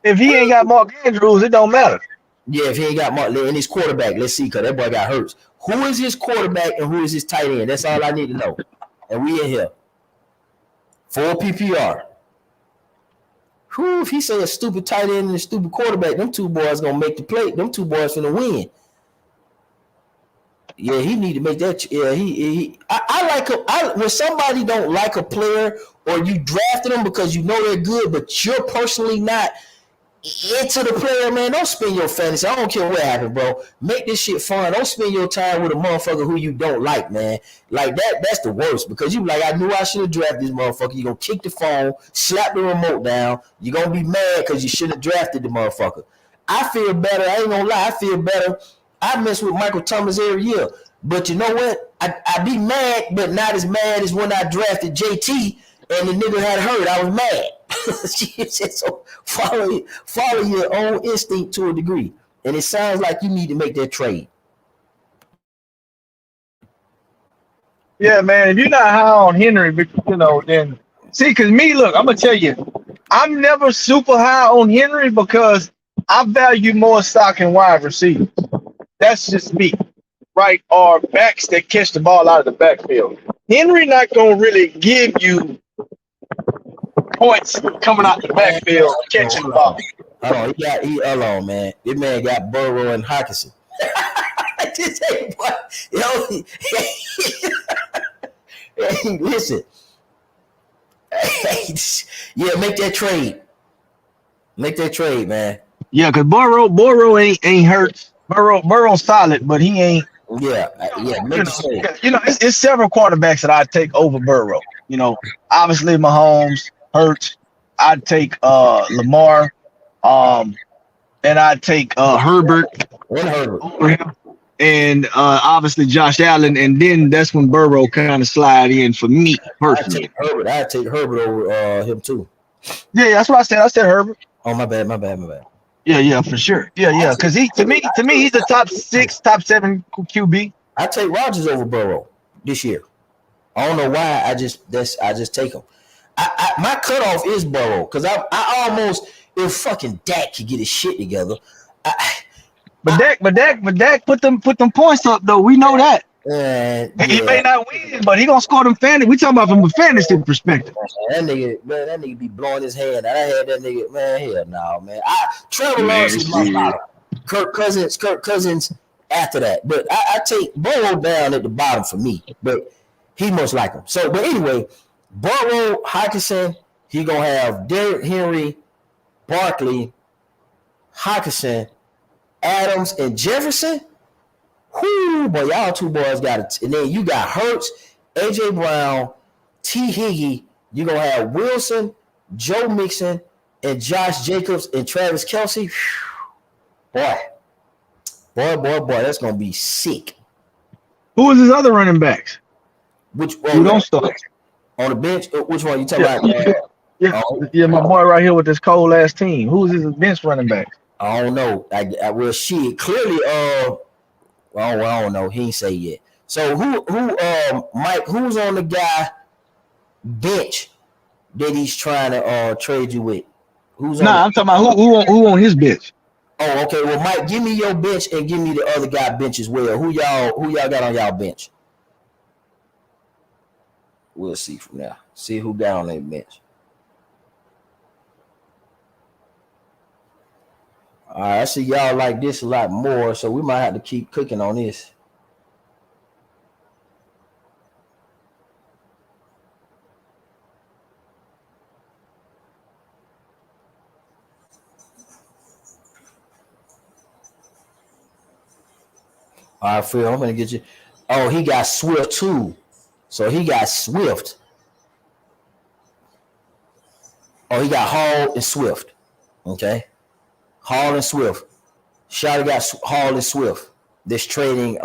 S3: If he ain't got Mark Andrews, it don't matter.
S1: Yeah, if he ain't got Mark and his quarterback, let's see, cause that boy got hurt. Who is his quarterback and who is his tight end? That's all I need to know. And we in here. 4 PPR. Who if he say a stupid tight end and a stupid quarterback, them two boys gonna make the play. Them two boys finna win. Yeah, he need to make that. Yeah, I I like when somebody don't like a player or you drafted them because you know they're good, but you're personally not into the player, man. Don't spend your fantasy. I don't care what happened, bro. Make this shit fun. Don't spend your time with a motherfucker who you don't like, man. Like that's the worst because you like, I knew I should have drafted this motherfucker. You're gonna kick the phone, slap the remote down. You're gonna be mad because you should have drafted the motherfucker. I feel better. I ain't gonna lie. I feel better. I mess with Michael Thomas every year. But you know what? I be mad, but not as mad as when I drafted JT and the nigga had hurt. I was mad. So follow your own instinct to a degree. And it sounds like you need to make that trade.
S7: Yeah, man. If you're not high on Henry, then see, because me, look, I'm gonna tell you, I'm never super high on Henry because I value more stock in wide receivers. That's just me, right? Or backs that catch the ball out of the backfield. Henry not gonna really give you points coming out the backfield catching the ball.
S1: Hold on, he alone, man. This man got Burrow and Hawkinson. Just say what, hey, listen. Yeah, make that trade. Make that trade, man.
S7: Yeah, because Burrow ain't hurt. Burrow's solid, but he ain't.
S1: Yeah, make the trade.
S7: It's several quarterbacks that I'd take over Burrow. Obviously Mahomes, Hurts. I'd take Lamar, and I'd take Herbert over him, and obviously Josh Allen, and then that's when Burrow kind of slide in for me personally.
S1: I'd take Herbert over him too.
S7: Yeah, that's what I said. I said Herbert.
S1: Oh, my bad.
S7: Yeah, for sure. Yeah, because to me, he's a top 6, top 7 QB.
S1: I take Rodgers over Burrow this year. I don't know why. I just take him. My cutoff is Burrow because I almost, if fucking Dak could get his shit together.
S7: But Dak put them points up though. We know that. He may not win, but he gonna score them fantasy. We talking about from a fantasy perspective.
S1: That nigga be blowing his hand. I had that nigga, man. Hell no, man. Trevor Lawrence is my bottom. Kirk Cousins after that. But I take Burrow down at the bottom for me. But he must like him. So, but anyway, Burrow, Hawkinson, he gonna have Derrick Henry, Barkley, Hawkinson, Adams, and Jefferson. Whoo, boy, y'all two boys got it. And then you got Hurts, AJ Brown, T. Higgy. You're going to have Wilson, Joe Mixon, and Josh Jacobs and Travis Kelce. Boy, that's going to be sick.
S7: Who is his other running backs?
S1: Who
S7: don't start?
S1: On the bench? Which one you talking about?
S7: Yeah, my boy right here with this cold ass team. Who's his bench running back?
S1: I don't know. I will shit. Clearly, I don't know. He ain't say yet. So who Mike, who's on the guy bench that he's trying to trade you with? I'm
S7: talking about who on his bench.
S1: Oh, okay. Well, Mike, give me your bench and give me the other guy bench as well. Who y'all got on y'all bench? We'll see from now. See who got on that bench. All right, I see y'all like this a lot more, so we might have to keep cooking on this. All right, Phil, I'm going to get you. Oh, he got Swift too. So he got Swift. Oh, he got Hall and Swift. Okay. Hall and Swift. Shotty got Hall and Swift. That's trading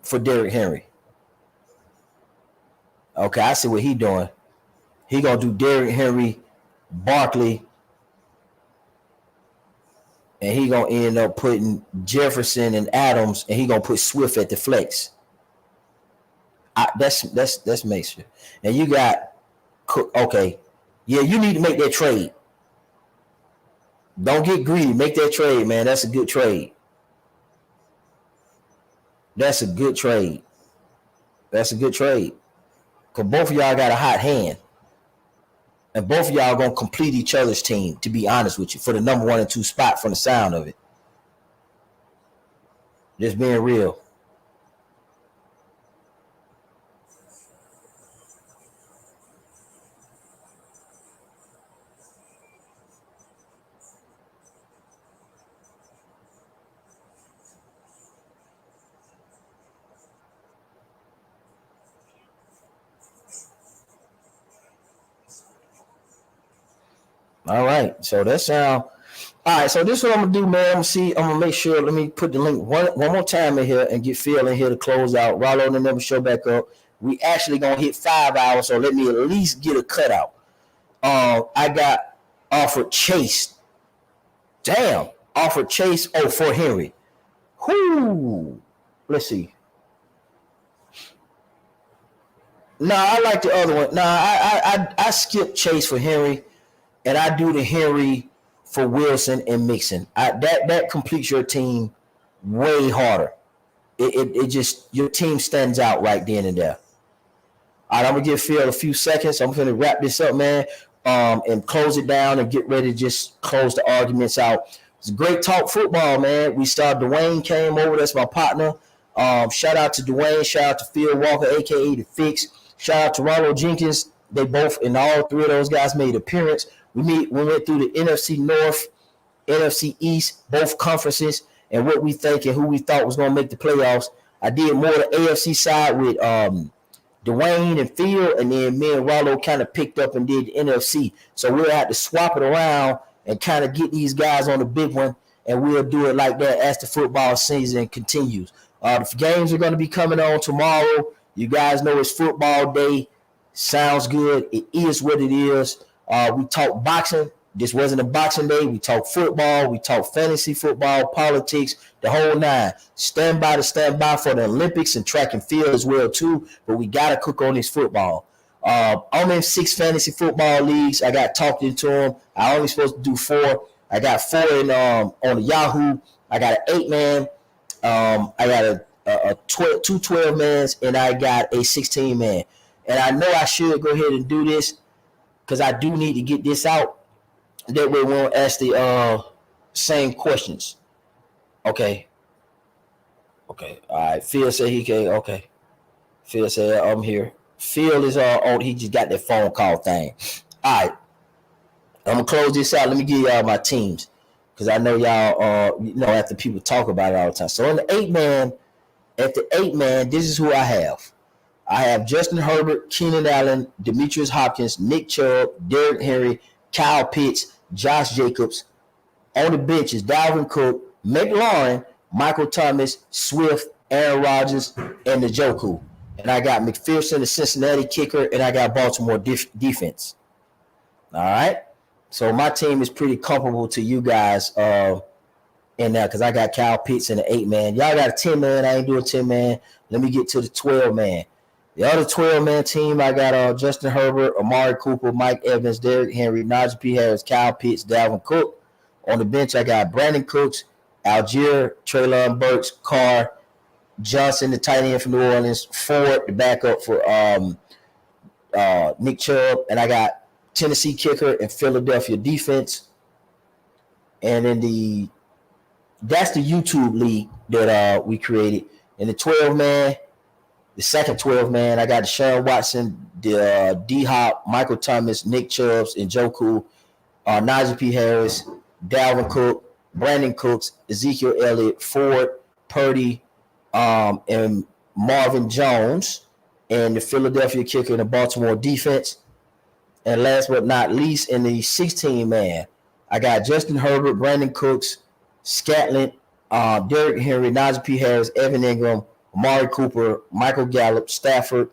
S1: for Derrick Henry. Okay, I see what he doing. He gonna do Derrick Henry, Barkley, and he gonna end up putting Jefferson and Adams, and he gonna put Swift at the flex. That's makes sense. And you got okay, yeah, you need to make that trade. Don't get greedy. Make that trade, man. That's a good trade. That's a good trade. Because both of y'all got a hot hand. And both of y'all going to complete each other's team, to be honest with you, for the number 1 and 2 spot from the sound of it. Just being real. All right. So that sound all right. So this is what I'm gonna do, man. I'm gonna see. I'm gonna make sure. Let me put the link one more time in here and get Phil in here to close out. Rollo and never show back up. We actually gonna hit 5 hours, so let me at least get a cutout. I got offered Chase. Damn, offered Chase. Oh, for Henry. Whoo. Let's see. No, I like the other one. No, I skip Chase for Henry, and I do the Henry for Wilson and Mixon. That completes your team way harder. It just your team stands out right then and there. All right, I'm gonna give Phil a few seconds. I'm gonna wrap this up, man, and close it down and get ready to just close the arguments out. It's a great talk football, man. We saw Dwayne came over. That's my partner. Shout out to Dwayne. Shout out to Phil Walker, aka The Fix. Shout out to Ronald Jenkins. They both, and all three of those guys made appearance. We went through the NFC North, NFC East, both conferences, and what we think and who we thought was going to make the playoffs. I did more the AFC side with Dwayne and Phil, and then me and Rollo kind of picked up and did the NFC. So we'll have to swap it around and kind of get these guys on the big one, and we'll do it like that as the football season continues. The games are going to be coming on tomorrow. You guys know it's football day. Sounds good. It is what it is. We talk boxing. This wasn't a boxing day. We talk football. We talk fantasy football, politics, the whole nine. Stand by for the Olympics and track and field as well too. But we got to cook on this football. I'm in 6 fantasy football leagues. I got talked into them. I only supposed to do 4. I got 4 in on the Yahoo. I got an 8-man. I got two 12-mans, and I got a 16-man. And I know I should go ahead and do this because I do need to get this out. That way we won't ask the same questions. Okay. All right. Phil said he can. Okay. Phil said I'm here. Phil is on. He just got that phone call thing. All right. I'm gonna close this out. Let me give y'all my teams because I know y'all. After people talk about it all the time. So on the 8-man, this is who I have. I have Justin Herbert, Keenan Allen, Demetrius Hopkins, Nick Chubb, Derrick Henry, Kyle Pitts, Josh Jacobs. On the bench is Dalvin Cook, McLaurin, Michael Thomas, Swift, Aaron Rodgers, and Njoku. And I got McPherson, the Cincinnati kicker, and I got Baltimore defense. All right. So my team is pretty comparable to you guys in there because I got Kyle Pitts in the 8-man. Y'all got a 10-man. I ain't doing 10-man. Let me get to the 12-man. The other 12-man team, I got Justin Herbert, Amari Cooper, Mike Evans, Derrick Henry, Najee P. Harris, Kyle Pitts, Dalvin Cook. On the bench, I got Brandon Cooks, Algier, Treylon Burks, Carr, Johnson, the tight end from New Orleans, Ford, the backup for Nick Chubb, and I got Tennessee kicker and Philadelphia defense. And then that's the YouTube league that we created. In the 12-man, the second 12-man, I got Deshaun Watson, D-Hop, Michael Thomas, Nick Chubbs, and Njoku, Najee P. Harris, Dalvin Cook, Brandon Cooks, Ezekiel Elliott, Ford, Purdy, and Marvin Jones, and the Philadelphia kicker and the Baltimore defense. And last but not least, in the 16-man, I got Justin Herbert, Brandon Cooks, Scatland, Derrick Henry, Najee P. Harris, Evan Ingram, Amari Cooper, Michael Gallup, Stafford,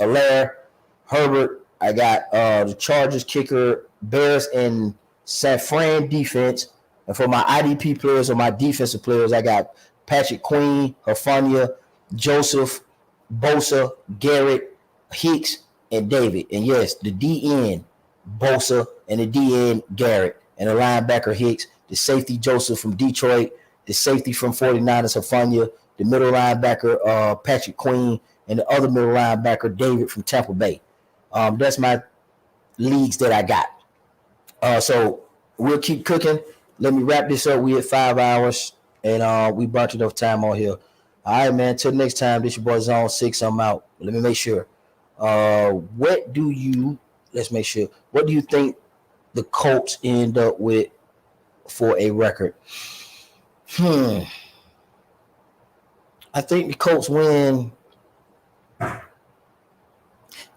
S1: Allaire, Herbert. I got the Chargers kicker, Bears, and San Fran defense. And for my IDP players or my defensive players, I got Patrick Queen, Hafania, Joseph, Bosa, Garrett, Hicks, and David. And yes, the DN, Bosa, and the DN, Garrett, and the linebacker, Hicks, the safety, Joseph from Detroit, the safety from 49ers, Hafania, the middle linebacker, Patrick Queen, and the other middle linebacker, David from Tampa Bay. That's my leagues that I got. So we'll keep cooking. Let me wrap this up. We at 5 hours, and we burnt enough time on here. All right, man. Till next time, this your boy Zone6. I'm out. Let me make sure. What do you think the Colts end up with for a record? I think the Colts win. I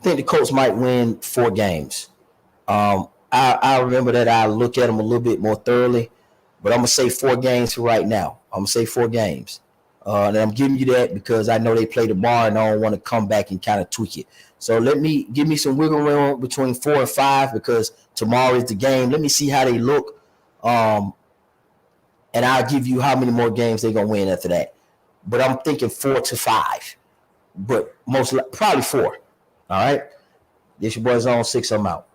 S1: think the Colts might win 4 games. I I remember that I look at them a little bit more thoroughly, but I'm gonna say 4 games for right now. I'm gonna say 4 games, and I'm giving you that because I know they play the bar, and I don't want to come back and kind of tweak it. So give me some wiggle room between 4 and 5 because tomorrow is the game. Let me see how they look, and I'll give you how many more games they're gonna win after that. But I'm thinking 4 to 5, but probably 4. All right, this your boy Zone 6. I'm out.